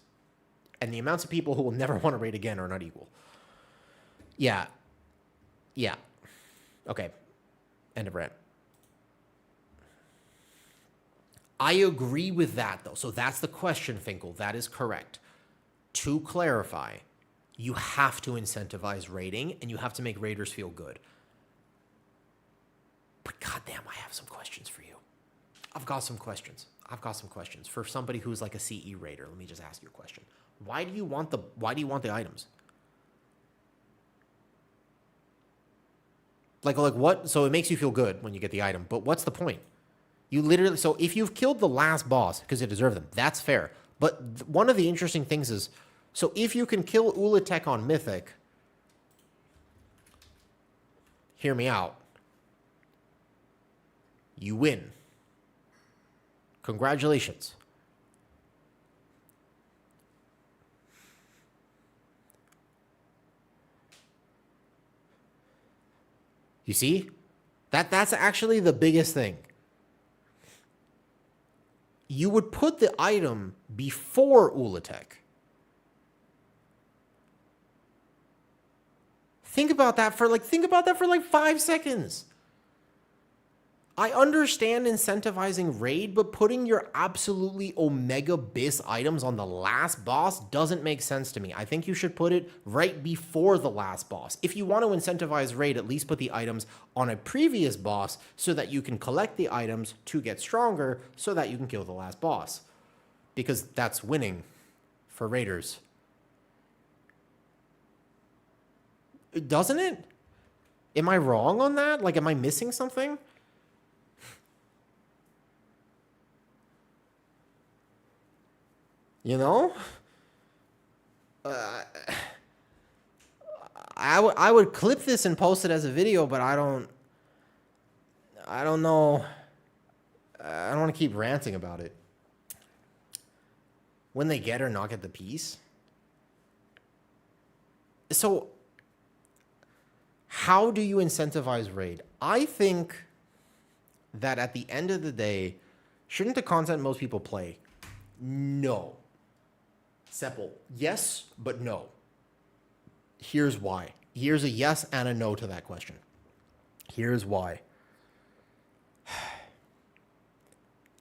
[SPEAKER 1] and the amounts of people who will never want to raid again are not equal. Yeah. Okay. End of rant. I agree with that, though. So that's the question, Finkel. That is correct. To clarify, You have to incentivize raiding, and you have to make raiders feel good. But goddamn, I have some questions for you. I've got some questions. For somebody who's like a CE raider. Let me just ask you a question. Why do you want the items? Like what? So it makes you feel good when you get the item, but what's the point? You literally, so if you've killed the last boss because you deserve them, that's fair. But one of the interesting things is, so if you can kill Ulatek on Mythic, hear me out, you win. Congratulations. You see? That's actually the biggest thing. You would put the item before Ulatek. Think about that for like 5 seconds. I understand incentivizing raid, but putting your absolutely omega bis items on the last boss doesn't make sense to me. I think you should put it right before the last boss. If you want to incentivize raid, at least put the items on a previous boss so that you can collect the items to get stronger so that you can kill the last boss. Because that's winning for raiders. Doesn't it? Am I wrong on that? Like, am I missing something? You know? I would clip this and post it as a video, but I don't know. I don't want to keep ranting about it. When they get or not get the piece. So, how do you incentivize raid? I think that at the end of the day, shouldn't the content most people play? No. Simple. Yes, but no. Here's why. Here's a yes and a no to that question. Here's why.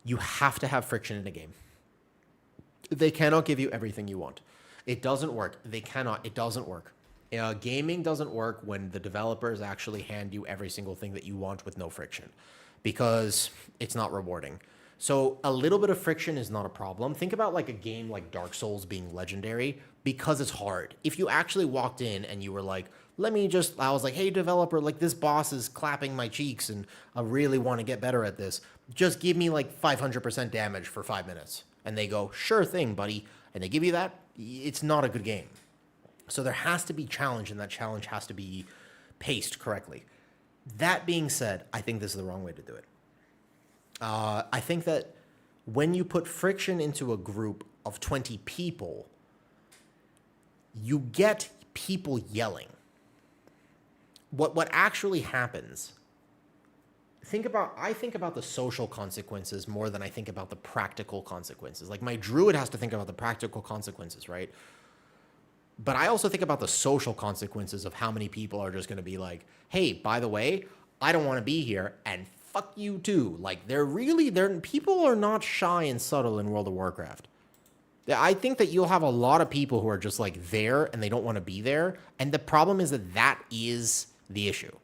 [SPEAKER 1] You have to have friction in a game. They cannot give you everything you want. It doesn't work. They cannot. It doesn't work. Gaming doesn't work when the developers actually hand you every single thing that you want with no friction, because it's not rewarding. So a little bit of friction is not a problem. Think about like a game like Dark Souls being legendary because it's hard. If you actually walked in and you were like, I was like, hey developer, like this boss is clapping my cheeks and I really want to get better at this. Just give me like 500% damage for 5 minutes. And they go, sure thing, buddy. And they give you that. It's not a good game. So there has to be challenge, and that challenge has to be paced correctly. That being said, I think this is the wrong way to do it. I think that when you put friction into a group of 20 people, you get people yelling. What actually happens, I think about the social consequences more than I think about the practical consequences. Like my druid has to think about the practical consequences, right? But I also think about the social consequences of how many people are just going to be like, hey, by the way, I don't want to be here, and fuck you too. Like people are not shy and subtle in World of Warcraft. I think that you'll have a lot of people who are just like there and they don't want to be there. And the problem is that is the issue.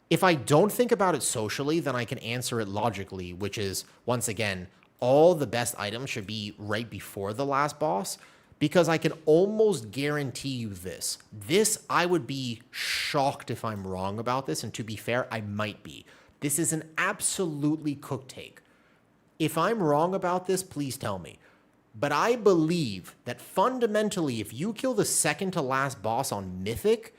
[SPEAKER 1] If I don't think about it socially, then I can answer it logically, which is, once again, all the best items should be right before the last boss. Because I can almost guarantee you this. I would be shocked if I'm wrong about this, and to be fair, I might be. This is an absolutely cooked take. If I'm wrong about this, please tell me. But I believe that fundamentally, if you kill the second to last boss on Mythic,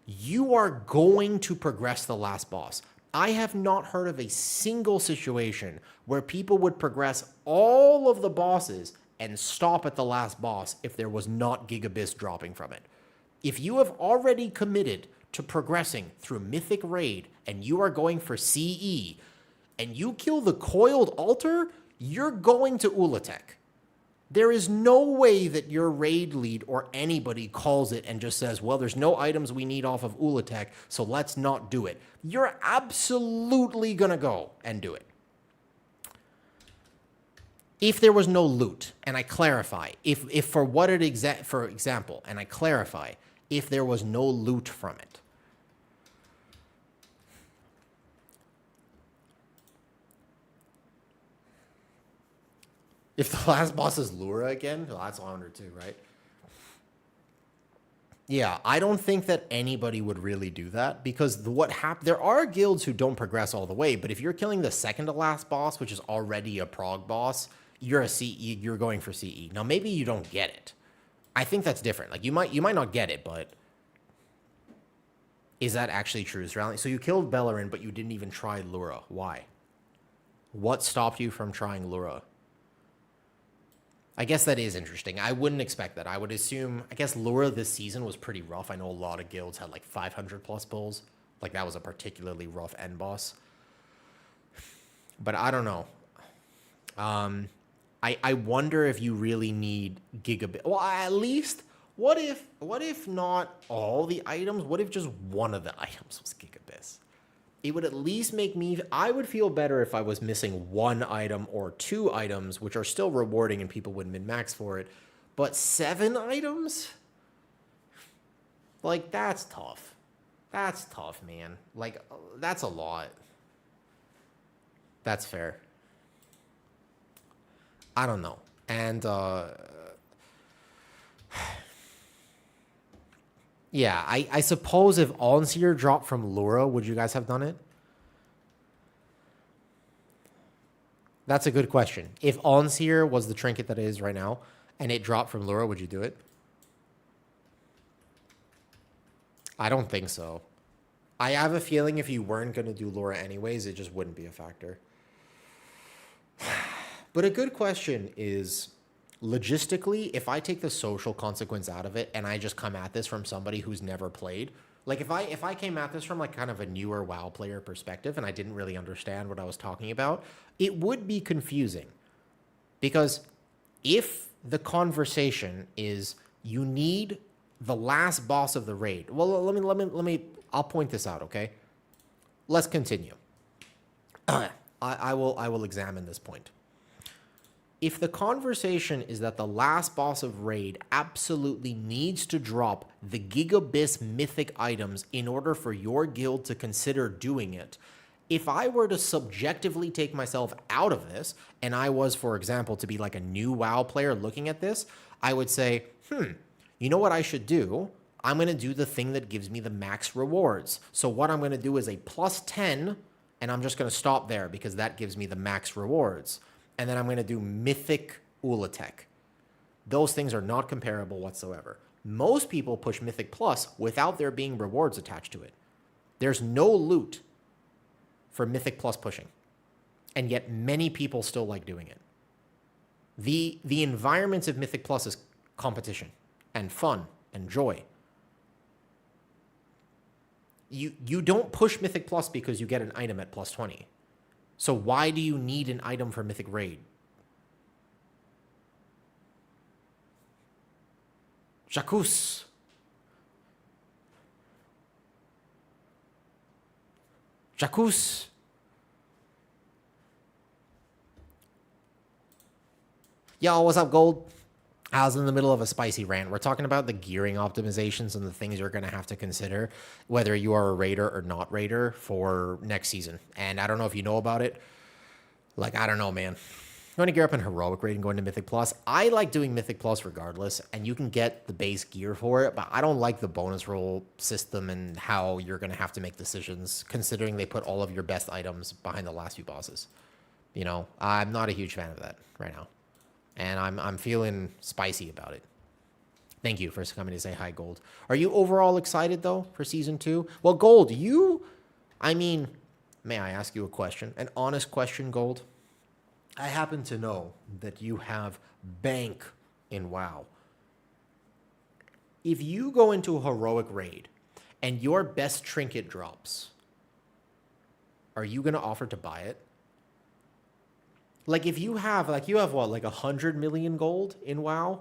[SPEAKER 1] you are going to progress the last boss. I have not heard of a single situation where people would progress all of the bosses and stop at the last boss if there was not Gigabis dropping from it. If you have already committed to progressing through Mythic Raid and you are going for CE and you kill the Coiled Altar, you're going to Ulatek. There is no way that your raid lead or anybody calls it and just says, well, there's no items we need off of Ulatek, so let's not do it. You're absolutely gonna go and do it. If there was no loot, and I clarify, if for what it for example, and I clarify, if there was no loot from it. If the last boss is Lura again, well, that's Launder too, right? Yeah, I don't think that anybody would really do that because there are guilds who don't progress all the way, but if you're killing the second to last boss, which is already a prog boss, you're a CE, you're going for CE. Now maybe you don't get it. I think that's different. Like you might not get it, but is that actually true? So you killed Bellerin, but you didn't even try Lura. Why? What stopped you from trying Lura? I guess that is interesting. I wouldn't expect that. I would assume, I guess Lura this season was pretty rough. I know a lot of guilds had like 500 plus pulls. Like that was a particularly rough end boss. But I don't know. I wonder if you really need gigabit. Well, at least, what if not all the items? What if just one of the items was gigabit? It would at least make me, I would feel better if I was missing one item or two items, which are still rewarding and people would min-max for it. But 7 items? Like, that's tough. That's tough, man. Like, that's a lot. That's fair. I don't know. And, yeah, I suppose if Onseer dropped from Lura, would you guys have done it? That's a good question. If Onseer was the trinket that it is right now, and it dropped from Lura, would you do it? I don't think so. I have a feeling if you weren't going to do Lura anyways, it just wouldn't be a factor. But a good question is, logistically, if I take the social consequence out of it and I just come at this from somebody who's never played, like if I came at this from like kind of a newer WoW player perspective and I didn't really understand what I was talking about, it would be confusing. Because if the conversation is you need the last boss of the raid, well, let me I'll point this out, okay? Let's continue. I will examine this point. If the conversation is that the last boss of raid absolutely needs to drop the Gigabis mythic items in order for your guild to consider doing it, if I were to subjectively take myself out of this, and I was, for example, to be like a new WoW player looking at this, I would say, you know what I should do? I'm going to do the thing that gives me the max rewards. So what I'm going to do is a plus 10, and I'm just going to stop there because that gives me the max rewards. And then I'm going to do Mythic Ulatek. Those things are not comparable whatsoever. Most people push Mythic Plus without there being rewards attached to it. There's no loot for Mythic Plus pushing. And yet many people still like doing it. The environments of Mythic Plus is competition and fun and joy. You don't push Mythic Plus because you get an item at plus 20. So why do you need an item for Mythic Raid? Jacuz. Jacuz. Yo, what's up, Gold? I was in the middle of a spicy rant. We're talking about the gearing optimizations and the things you're going to have to consider, whether you are a raider or not raider for next season. And I don't know if you know about it. Like, I don't know, man. You want to gear up in Heroic Raid and go into Mythic Plus? I like doing Mythic Plus regardless, and you can get the base gear for it, but I don't like the bonus roll system and how you're going to have to make decisions, considering they put all of your best items behind the last few bosses. You know, I'm not a huge fan of that right now. And I'm feeling spicy about it. Thank you for coming to say hi, Gold. Are you overall excited, though, for Season 2? Well, Gold, may I ask you a question? An honest question, Gold? I happen to know that you have bank in WoW. If you go into a heroic raid and your best trinket drops, are you going to offer to buy it? Like if you have what, like 100 million gold in WoW?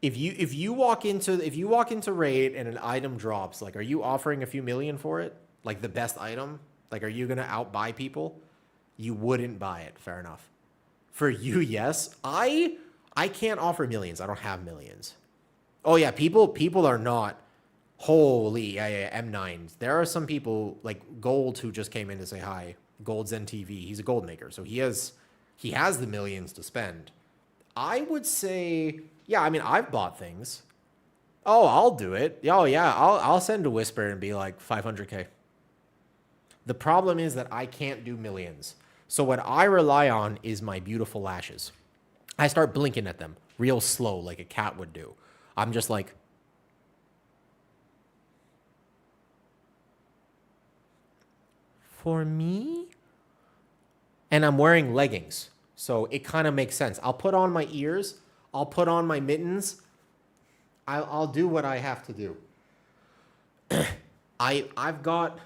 [SPEAKER 1] If you walk into raid and an item drops, like are you offering a few million for it? Like the best item? Like are you gonna outbuy people? You wouldn't buy it, fair enough. For you, yes. I can't offer millions. I don't have millions. Oh yeah, people are not. Holy, yeah, M9s. There are some people like Gold who just came in to say hi. Gold's NTV. He's a gold maker, so he has the millions to spend. I would say, yeah. I mean, I've bought things. Oh, I'll do it. Oh yeah, I'll send a whisper and be like 500K. The problem is that I can't do millions. So what I rely on is my beautiful lashes. I start blinking at them real slow, like a cat would do. I'm just like, for me? And I'm wearing leggings. So it kind of makes sense. I'll put on my ears, I'll put on my mittens, I'll do what I have to do. I've got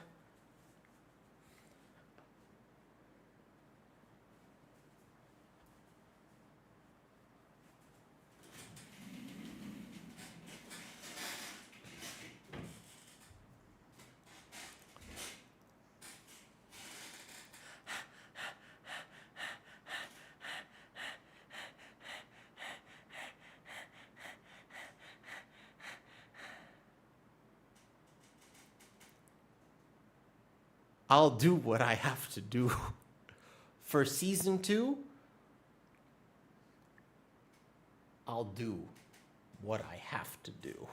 [SPEAKER 1] I'll do what I have to do. For season 2, I'll do what I have to do.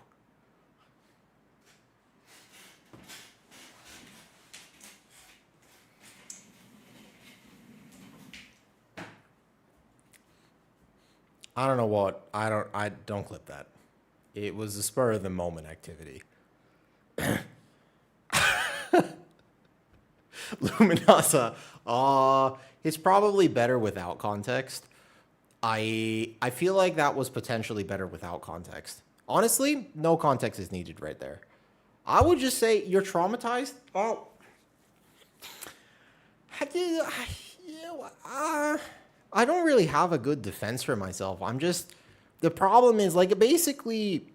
[SPEAKER 1] I don't know what. I don't clip that. It was a spur of the moment activity. Luminosa. It's probably better without context. I feel like that was potentially better without context. Honestly, no context is needed right there. I would just say you're traumatized. Oh, I don't really have a good defense for myself. The problem is like basically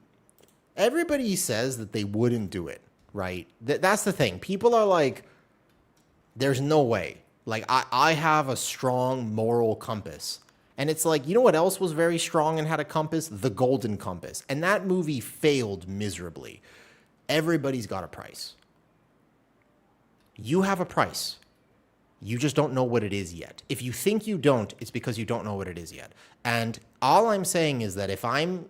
[SPEAKER 1] everybody says that they wouldn't do it, right? That's the thing. People are like, there's no way. Like I have a strong moral compass. And it's like, you know what else was very strong and had a compass? The Golden Compass. And that movie failed miserably. Everybody's got a price. You have a price. You just don't know what it is yet. If you think you don't, it's because you don't know what it is yet. And all I'm saying is that if I'm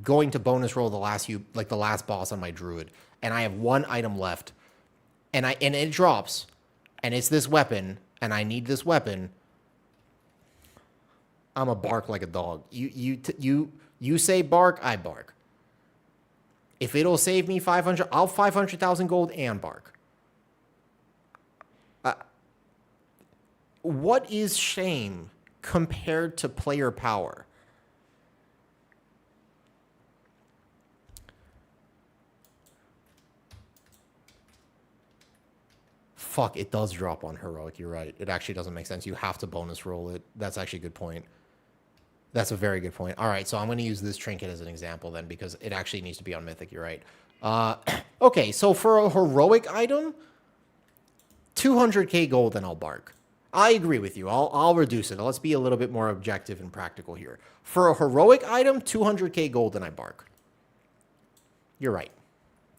[SPEAKER 1] going to bonus roll the last boss on my druid, and I have one item left, and it drops, and it's this weapon, and I need this weapon, I'm a bark like a dog. You say bark, I bark. If it'll save me 500, I'll 500,000 gold and bark. What is shame compared to player power? Fuck, it does drop on heroic. You're right. It actually doesn't make sense. You have to bonus roll it. That's actually a good point. That's a very good point. All right, so I'm going to use this trinket as an example then because it actually needs to be on mythic. You're right. Okay, so for a heroic item, 200k gold and I'll bark. I agree with you. I'll reduce it. Let's be a little bit more objective and practical here. For a heroic item, 200k gold and I bark. You're right.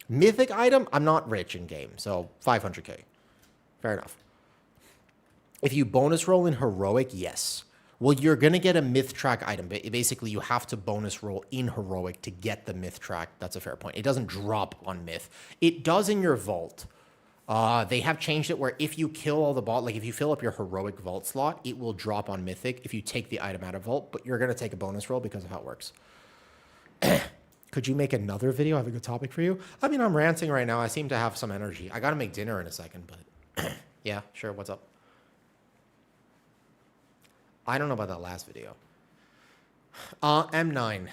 [SPEAKER 1] Mythic item, I'm not rich in game, so 500k. Fair enough. If you bonus roll in heroic, yes. Well, you're going to get a myth track item. Basically, you have to bonus roll in heroic to get the myth track. That's a fair point. It doesn't drop on myth. It does in your vault. They have changed it where if you kill all the like if you fill up your heroic vault slot, it will drop on mythic if you take the item out of vault, but you're going to take a bonus roll because of how it works. Could you make another video? I have a good topic for you. I mean, I'm ranting right now. I seem to have some energy. I got to make dinner in a second, but yeah, sure. What's up? I don't know about that last video. M9.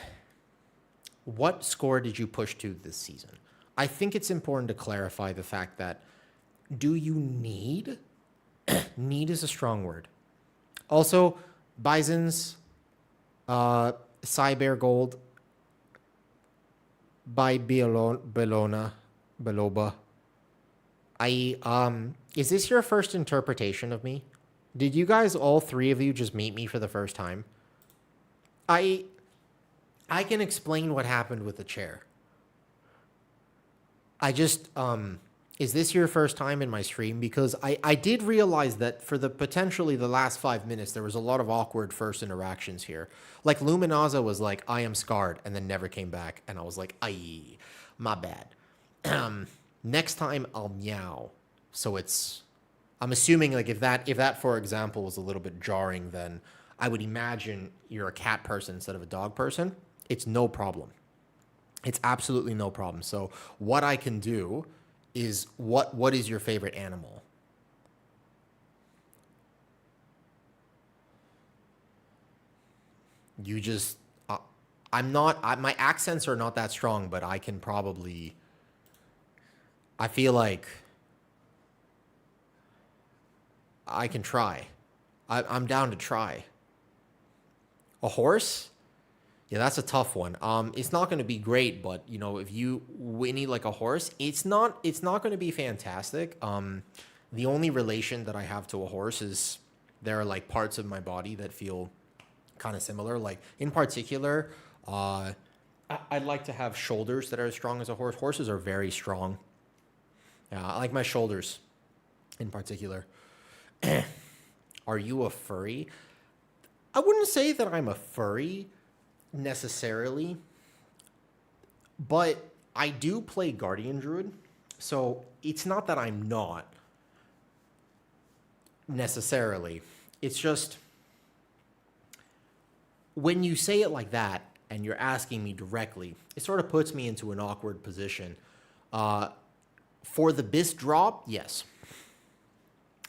[SPEAKER 1] What score did you push to this season? I think it's important to clarify the fact that do you need? Need is a strong word. Also, Bison's Cyber Gold by Beloba. Is this your first interpretation of me? Did you guys, all three of you, just meet me for the first time? I can explain what happened with the chair. I just, is this your first time in my stream? Because I did realize that for the potentially the last 5 minutes, there was a lot of awkward first interactions here. Like Luminaza was like, I am scarred, and then never came back. And I was like, aye, my bad. Next time I'll meow. So I'm assuming like if that, for example, was a little bit jarring, then I would imagine you're a cat person instead of a dog person. It's no problem. It's absolutely no problem. So what I can do is what is your favorite animal? You just my accents are not that strong, but I can probably, I feel like I can try. I'm down to try. A horse? Yeah, that's a tough one. It's not going to be great, but you know, if you whinny like a horse, it's not going to be fantastic. The only relation that I have to a horse is there are like parts of my body that feel kind of similar. Like in particular, I'd like to have shoulders that are as strong as a horse. Horses are very strong. Yeah, I like my shoulders in particular. Are you a furry? I wouldn't say that I'm a furry necessarily, but I do play Guardian Druid, so it's not that I'm not necessarily. It's just when you say it like that and you're asking me directly, it sort of puts me into an awkward position. For the BIS drop, yes.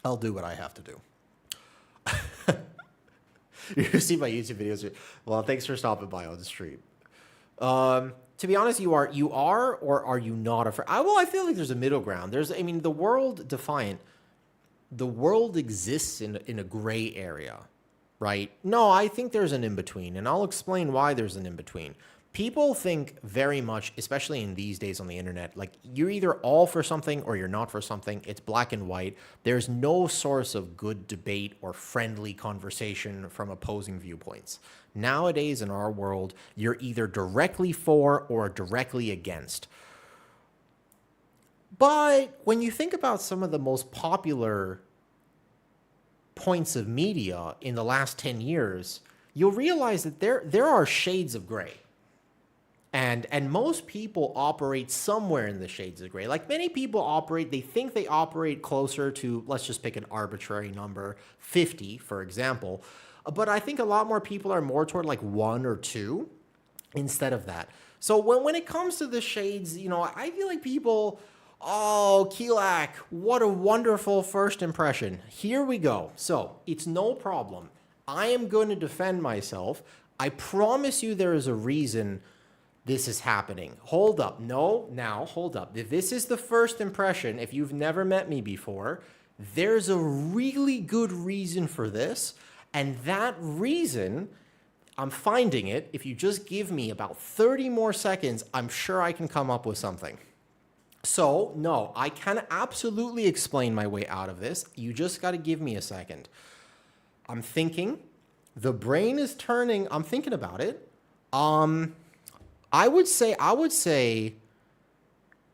[SPEAKER 1] I'll do what I have to do. You see my YouTube videos. Well, thanks for stopping by on the stream. To be honest, you are, or are you not a furry? Well, I feel like there's a middle ground. The world Defiant, the world exists in a gray area, right? No, I think there's an in-between, and I'll explain why there's an in-between. People think very much, especially in these days on the internet, like you're either all for something or you're not for something. It's black and white. There's no source of good debate or friendly conversation from opposing viewpoints. Nowadays in our world, you're either directly for or directly against. But when you think about some of the most popular points of media in the last 10 years, you'll realize that there are shades of gray. And most people operate somewhere in the shades of gray. Like many people they think they operate closer to, let's just pick an arbitrary number, 50, for example. But I think a lot more people are more toward like 1 or 2 instead of that. So when it comes to the shades, you know, I feel like people, oh, Keelak, what a wonderful first impression. Here we go. So it's no problem. I am going to defend myself. I promise you there is a reason this is happening. Hold up. No, now, hold up. If this is the first impression, if you've never met me before, there's a really good reason for this. And that reason, I'm finding it. If you just give me about 30 more seconds, I'm sure I can come up with something. So, no, I can absolutely explain my way out of this. You just got to give me a second. I'm thinking. The brain is turning. I'm thinking about it. I would say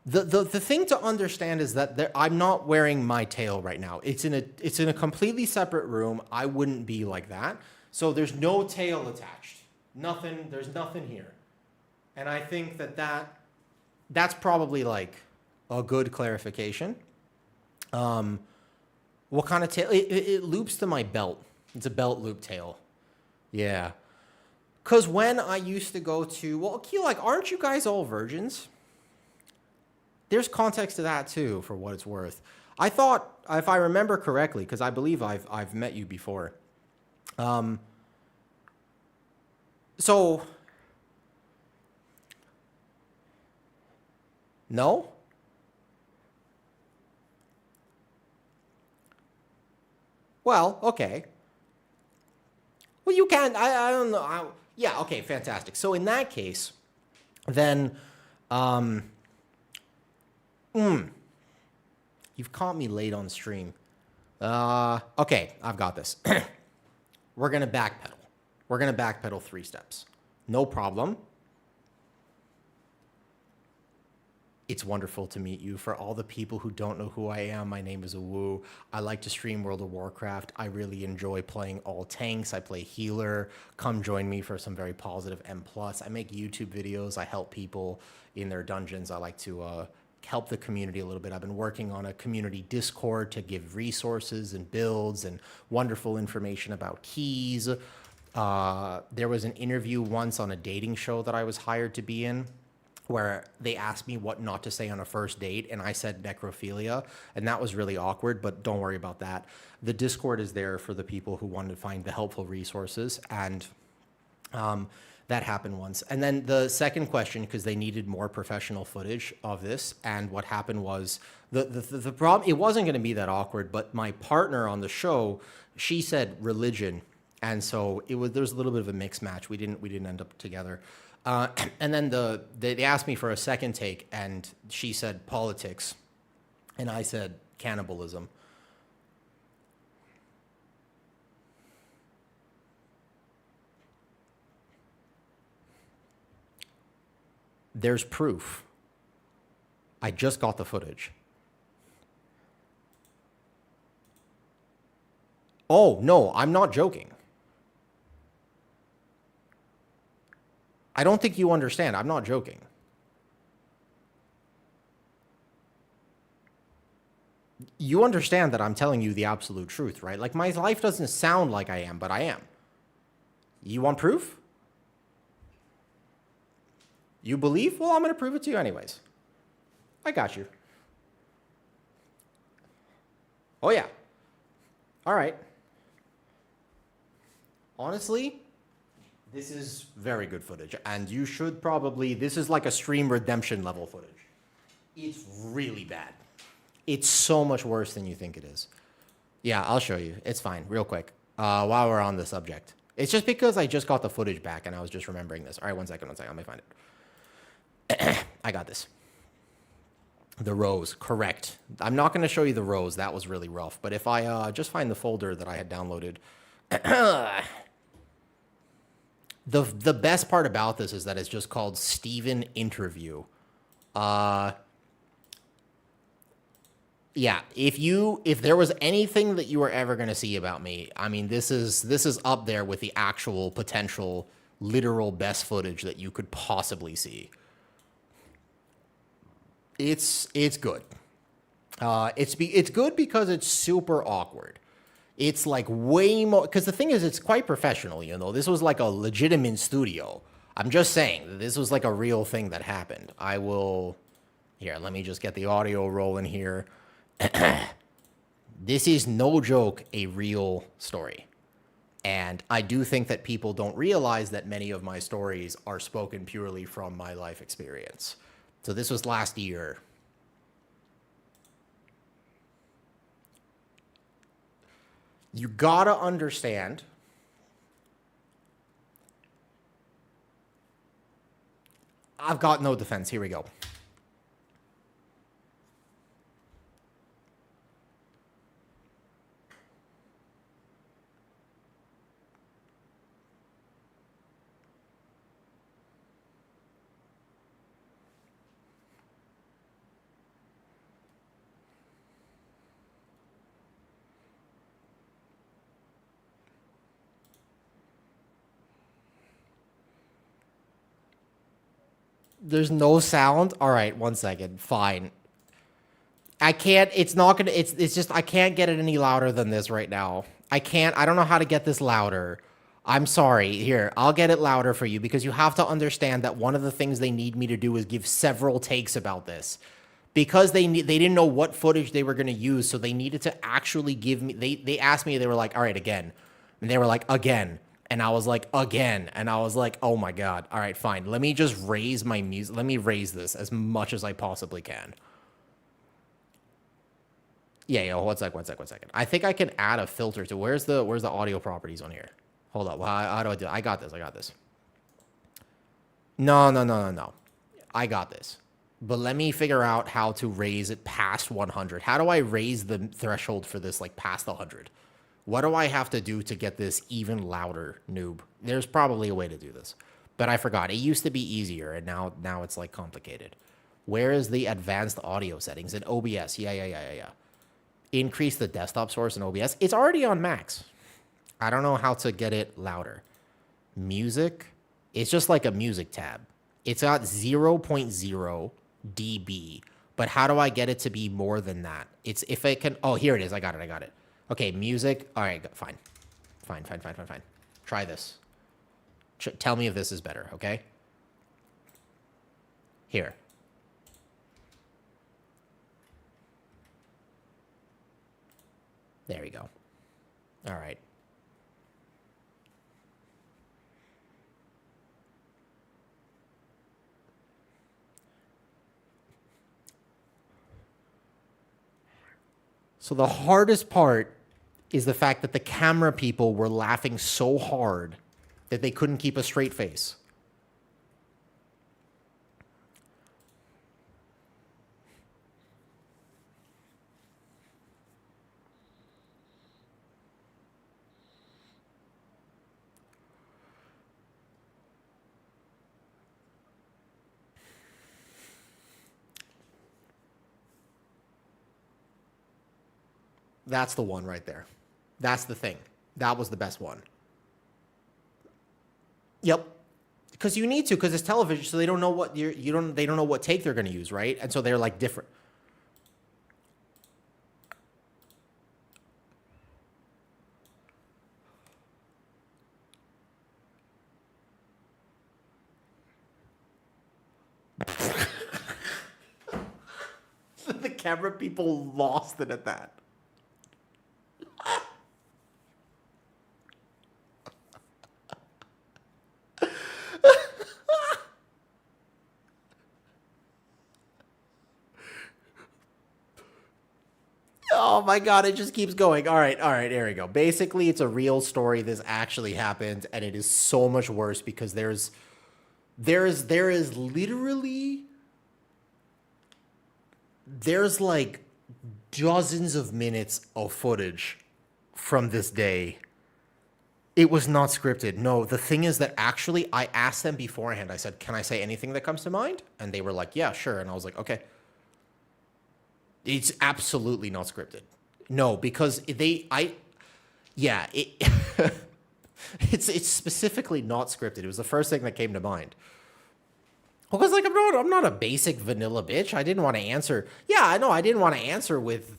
[SPEAKER 1] the thing to understand is that I'm not wearing my tail right now. It's in a completely separate room. I wouldn't be like that. So there's no tail attached. Nothing. There's nothing here. And I think that's probably like a good clarification. What kind of tail? It loops to my belt. It's a belt loop tail. Yeah. Because when I used to go to, well, Keelak, aren't you guys all virgins? There's context to that too, for what it's worth. I thought, if I remember correctly, because I believe I've met you before. So, no? Well, okay. Well, you can, I don't know. Yeah, okay, fantastic. So in that case, then, you've caught me late on stream. Okay, I've got this. We're going to backpedal. We're going to backpedal 3 steps. No problem. It's wonderful to meet you. For all the people who don't know who I am, my name is Awu. I like to stream World of Warcraft. I really enjoy playing all tanks. I play healer. Come join me for some very positive M+. I make YouTube videos. I help people in their dungeons. I like to help the community a little bit. I've been working on a community Discord to give resources and builds and wonderful information about keys. There was an interview once on a dating show that I was hired to be in, where they asked me what not to say on a first date, and I said necrophilia, and that was really awkward, but don't worry about that. The Discord is there for the people who want to find the helpful resources, and that happened once. And then the second question, because they needed more professional footage of this, and what happened was, the problem, it wasn't going to be that awkward, but my partner on the show, she said religion, and so there was a little bit of a mixed match. We didn't end up together. And then they asked me for a second take, and she said politics, and I said cannibalism. There's proof. I just got the footage. Oh, no, I'm not joking. I don't think you understand. I'm not joking. You understand that I'm telling you the absolute truth, right? Like, my life doesn't sound like I am, but I am. You want proof? You believe? Well, I'm going to prove it to you anyways. I got you. Oh, yeah. All right. Honestly, this is very good footage, and you should probably, this is like a stream redemption level footage. It's really bad. It's so much worse than you think it is. Yeah, I'll show you. It's fine, real quick, while we're on the subject. It's just because I just got the footage back, and I was just remembering this. All right, one second, let me find it. I got this. The rows, correct. I'm not going to show you the rows. That was really rough. But if I just find the folder that I had downloaded... The best part about this is that it's just called Steven Interview. Yeah, if there was anything that you were ever going to see about me, I mean, this is up there with the actual potential literal best footage that you could possibly see. It's good. It's good because it's super awkward. It's like way more, because the thing is, it's quite professional, you know. This was like a legitimate studio. I'm just saying, this was like a real thing that happened. Here, let me just get the audio rolling here. This is no joke, a real story. And I do think that people don't realize that many of my stories are spoken purely from my life experience. So this was last year. You gotta understand. I've got no defense. Here we go. There's no sound? All right, one second. Fine. I can't, it's not gonna, it's just, I can't get it any louder than this right now. I don't know how to get this louder. I'm sorry. Here, I'll get it louder for you, because you have to understand that one of the things they need me to do is give several takes about this. Because they didn't know what footage they were going to use, so they needed to actually give me, they asked me, they were like, all right, again. And they were like, again. And I was like, again. And I was like, oh my God. All right, fine. Let me just raise my music. Let me raise this as much as I possibly can. Yeah, one second. I think I can add a filter to, where's the audio properties on here? Hold up. How do I do it? I got this. No. I got this. But let me figure out how to raise it past 100. How do I raise the threshold for this like past 100? What do I have to do to get this even louder, noob? There's probably a way to do this, but I forgot. It used to be easier, and now it's like complicated. Where is the advanced audio settings in OBS? Yeah. Increase the desktop source in OBS. It's already on max. I don't know how to get it louder. Music. It's just like a music tab. It's got 0.0 dB, but how do I get it to be more than that? It's if I can. Oh, here it is. I got it. Okay, music. All right, fine. Try this. Tell me if this is better, okay? Here. There we go. All right. So the hardest part is the fact that the camera people were laughing so hard that they couldn't keep a straight face. That's the one right there. That's the thing. That was the best one. Yep. Because you need to, because it's television, so they don't know what they don't know what take they're going to use, right? And so they're like different. The camera people lost it at that. Oh my God, it just keeps going. All right, here we go. Basically, it's a real story. This actually happened, and it is so much worse because there is literally there's like dozens of minutes of footage from this day. It was not scripted. No, the thing is that actually I asked them beforehand. I said, "Can I say anything that comes to mind?" And they were like, "Yeah, sure." And I was like, "Okay." It's absolutely not scripted. No, because yeah, it's specifically not scripted. It was the first thing that came to mind. Because like I'm not a basic vanilla bitch. I didn't want to answer. Yeah, I know I didn't want to answer with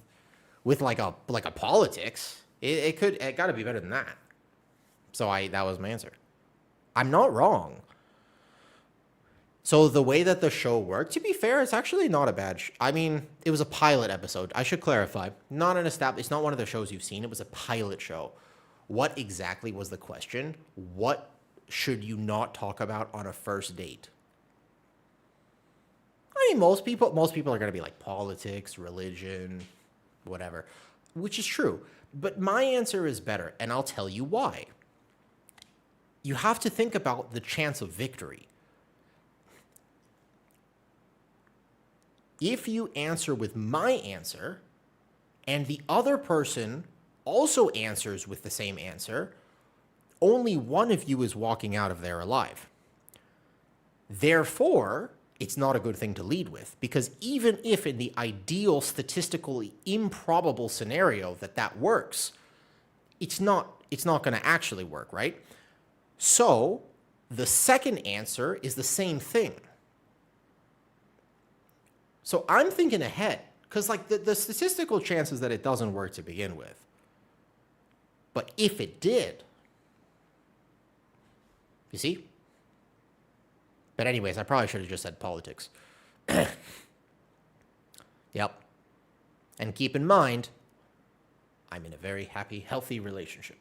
[SPEAKER 1] like a politics. It got to be better than that. So that was my answer. I'm not wrong. So the way that the show worked, to be fair, it's actually not a bad. I mean, it was a pilot episode. I should clarify. Not an established. It's not one of the shows you've seen. It was a pilot show. What exactly was the question? What should you not talk about on a first date? I mean, most people are going to be like politics, religion, whatever, which is true. But my answer is better, and I'll tell you why. You have to think about the chance of victory. If you answer with my answer, and the other person also answers with the same answer, only one of you is walking out of there alive. Therefore, it's not a good thing to lead with, because even if in the ideal statistically improbable scenario that works, it's not going to actually work, right? So the second answer is the same thing. So I'm thinking ahead, because like the statistical chances that it doesn't work to begin with. But if it did, you see? But anyways, I probably should have just said politics. Yep. And keep in mind, I'm in a very happy, healthy relationship.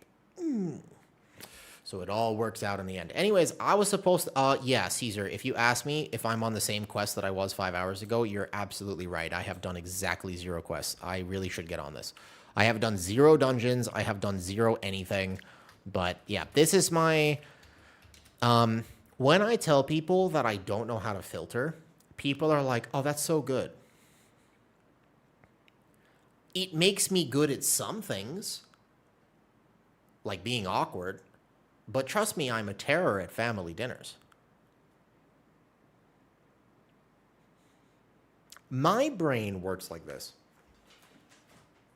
[SPEAKER 1] So it all works out in the end. Anyways, I was supposed to, yeah, Caesar, if you ask me if I'm on the same quest that I was 5 hours ago, you're absolutely right. I have done exactly 0 quests. I really should get on this. I have done 0 dungeons. I have done 0 anything. But yeah, this is my, when I tell people that I don't know how to filter, people are like, oh, that's so good. It makes me good at some things, like being awkward, but trust me, I'm a terror at family dinners. My brain works like this.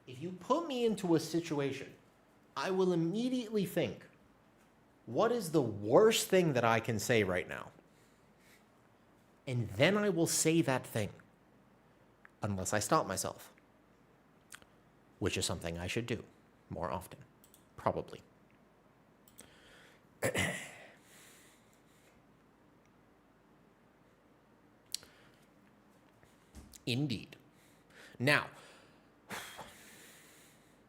[SPEAKER 1] If you put me into a situation, I will immediately think, what is the worst thing that I can say right now? And then I will say that thing, unless I stop myself, which is something I should do more often, probably. Indeed. Now,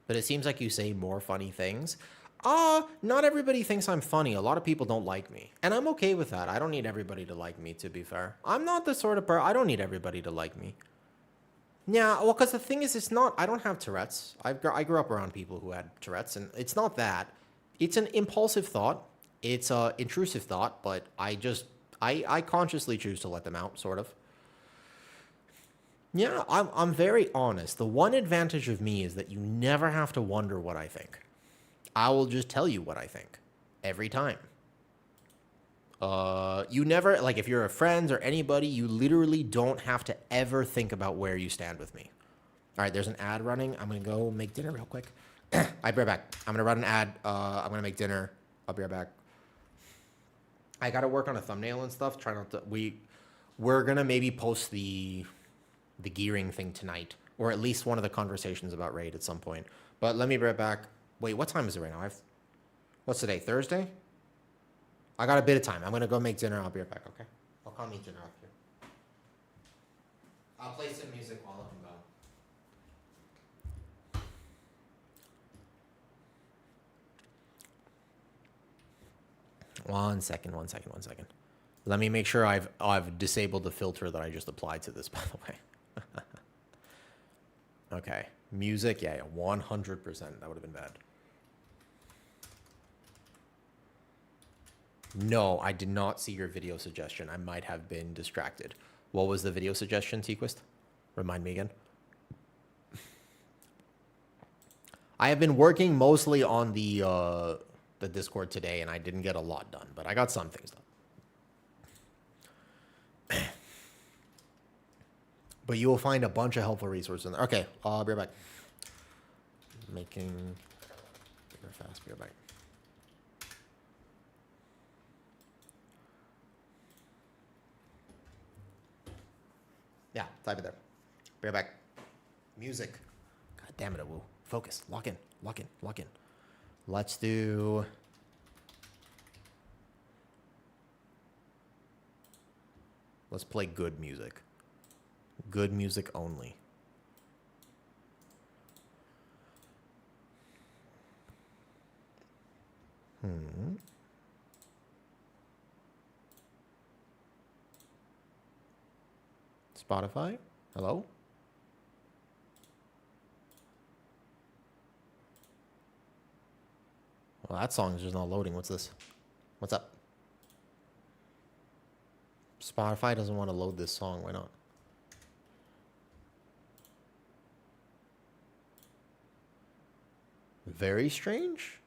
[SPEAKER 1] but it seems like you say more funny things. Not everybody thinks I'm funny. A lot of people don't like me. And I'm okay with that. I don't need everybody to like me, to be fair. I'm not the sort of person, I don't need everybody to like me. Yeah, well, because the thing is, it's not, I don't have Tourette's. I grew up around people who had Tourette's, and it's not that. It's an impulsive thought. It's an intrusive thought, but I consciously choose to let them out, sort of. Yeah, I'm very honest. The one advantage of me is that you never have to wonder what I think. I will just tell you what I think every time. You never, like if you're a friend or anybody, you literally don't have to ever think about where you stand with me. All right, there's an ad running. I'm going to go make dinner real quick. I'll be right back. I'm going to run an ad. I'm going to make dinner. I'll be right back. I got to work on a thumbnail and stuff. Try not to, we're going to maybe post the gearing thing tonight, or at least one of the conversations about raid at some point. But let me be right back. Wait, what time is it right now? What's today? Thursday? I got a bit of time. I'm gonna go make dinner. I'll be right back. Okay. I'll come eat dinner up here. I'll play some music while I'm gone. One second. Let me make sure I've disabled the filter that I just applied to this, by the way. Okay, music, yeah, 100%. That would have been bad. No, I did not see your video suggestion. I might have been distracted. What was the video suggestion, Sequist? Remind me again. I have been working mostly on the Discord today, and I didn't get a lot done, but I got some things done. But you will find a bunch of helpful resources in there. Okay, I'll be right back. Making bigger fast, be right back. Yeah, type it there. Be right back. Music. God damn it, Wu. Focus. Lock in. Let's do... Let's play good music. Good music only. Spotify? Hello? Well, that song is just not loading. What's this? What's up? Spotify doesn't want to load this song. Why not? Very strange.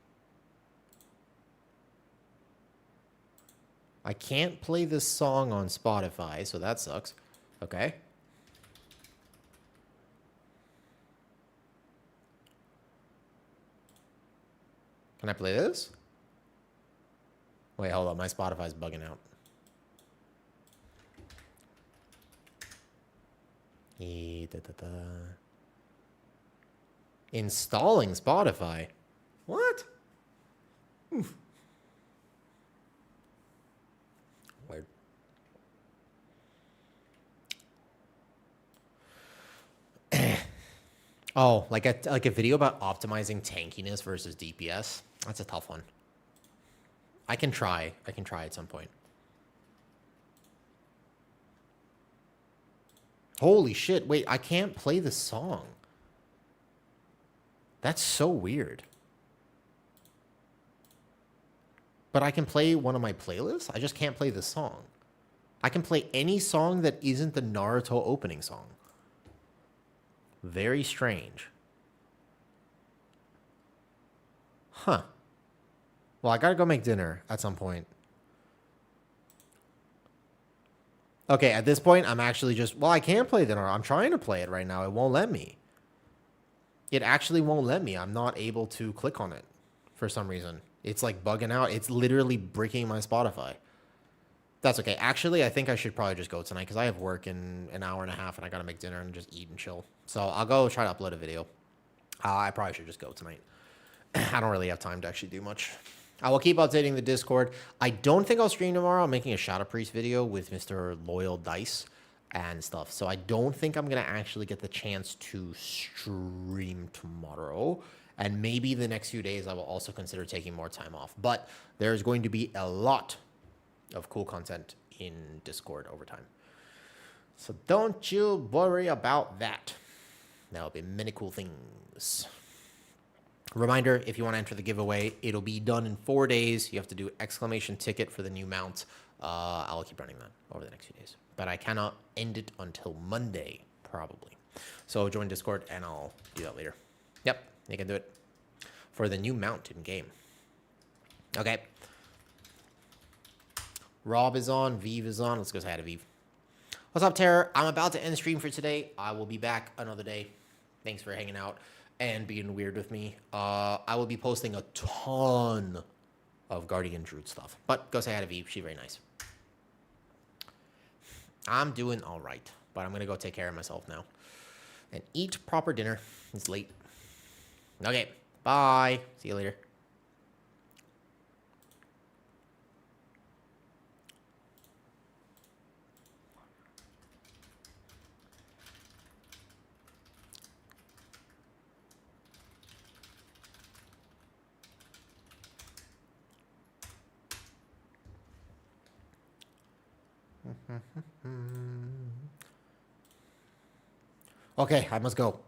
[SPEAKER 1] I can't play this song on Spotify, so that sucks. Okay. Can I play this? Wait, hold on. My Spotify's bugging out. Installing Spotify? What? Oof. Weird. Oh, like a video about optimizing tankiness versus DPS? That's a tough one. I can try at some point. Holy shit, wait, I can't play the song. That's so weird. But I can play one of my playlists? I just can't play the song. I can play any song that isn't the Naruto opening song. Very strange. Huh. Well, I gotta go make dinner at some point. Okay, at this point, I'm actually just... Well, I can play the Naruto. I'm trying to play it right now. It won't let me. It actually won't let me. I'm not able to click on it for some reason. It's like bugging out. It's literally breaking my Spotify. That's okay. Actually, I think I should probably just go tonight because I have work in an hour and a half and I gotta make dinner and just eat and chill. So I'll go try to upload a video. I probably should just go tonight. I don't really have time to actually do much. I will keep updating the Discord. I don't think I'll stream tomorrow. I'm making a Shadow Priest video with Mr. Loyal Dice and stuff. So I don't think I'm going to actually get the chance to stream tomorrow. And maybe the next few days I will also consider taking more time off. But there's going to be a lot of cool content in Discord over time. So don't you worry about that. There'll be many cool things. Reminder, if you want to enter the giveaway, it'll be done in 4 days. You have to do exclamation ticket for the new mount. I'll keep running that over the next few days. But I cannot end it until Monday, probably. So join Discord, and I'll do that later. Yep, you can do it. For the new mount in-game. Okay. Rob is on. Vive is on. Let's go say hi to Vive. What's up, Terror? I'm about to end the stream for today. I will be back another day. Thanks for hanging out and being weird with me. I will be posting a ton of Guardian Druid stuff. But go say hi to Vive. She's very nice. I'm doing all right. But I'm going to go take care of myself now. And eat proper dinner. It's late. Okay. Bye. See you later. Okay, I must go.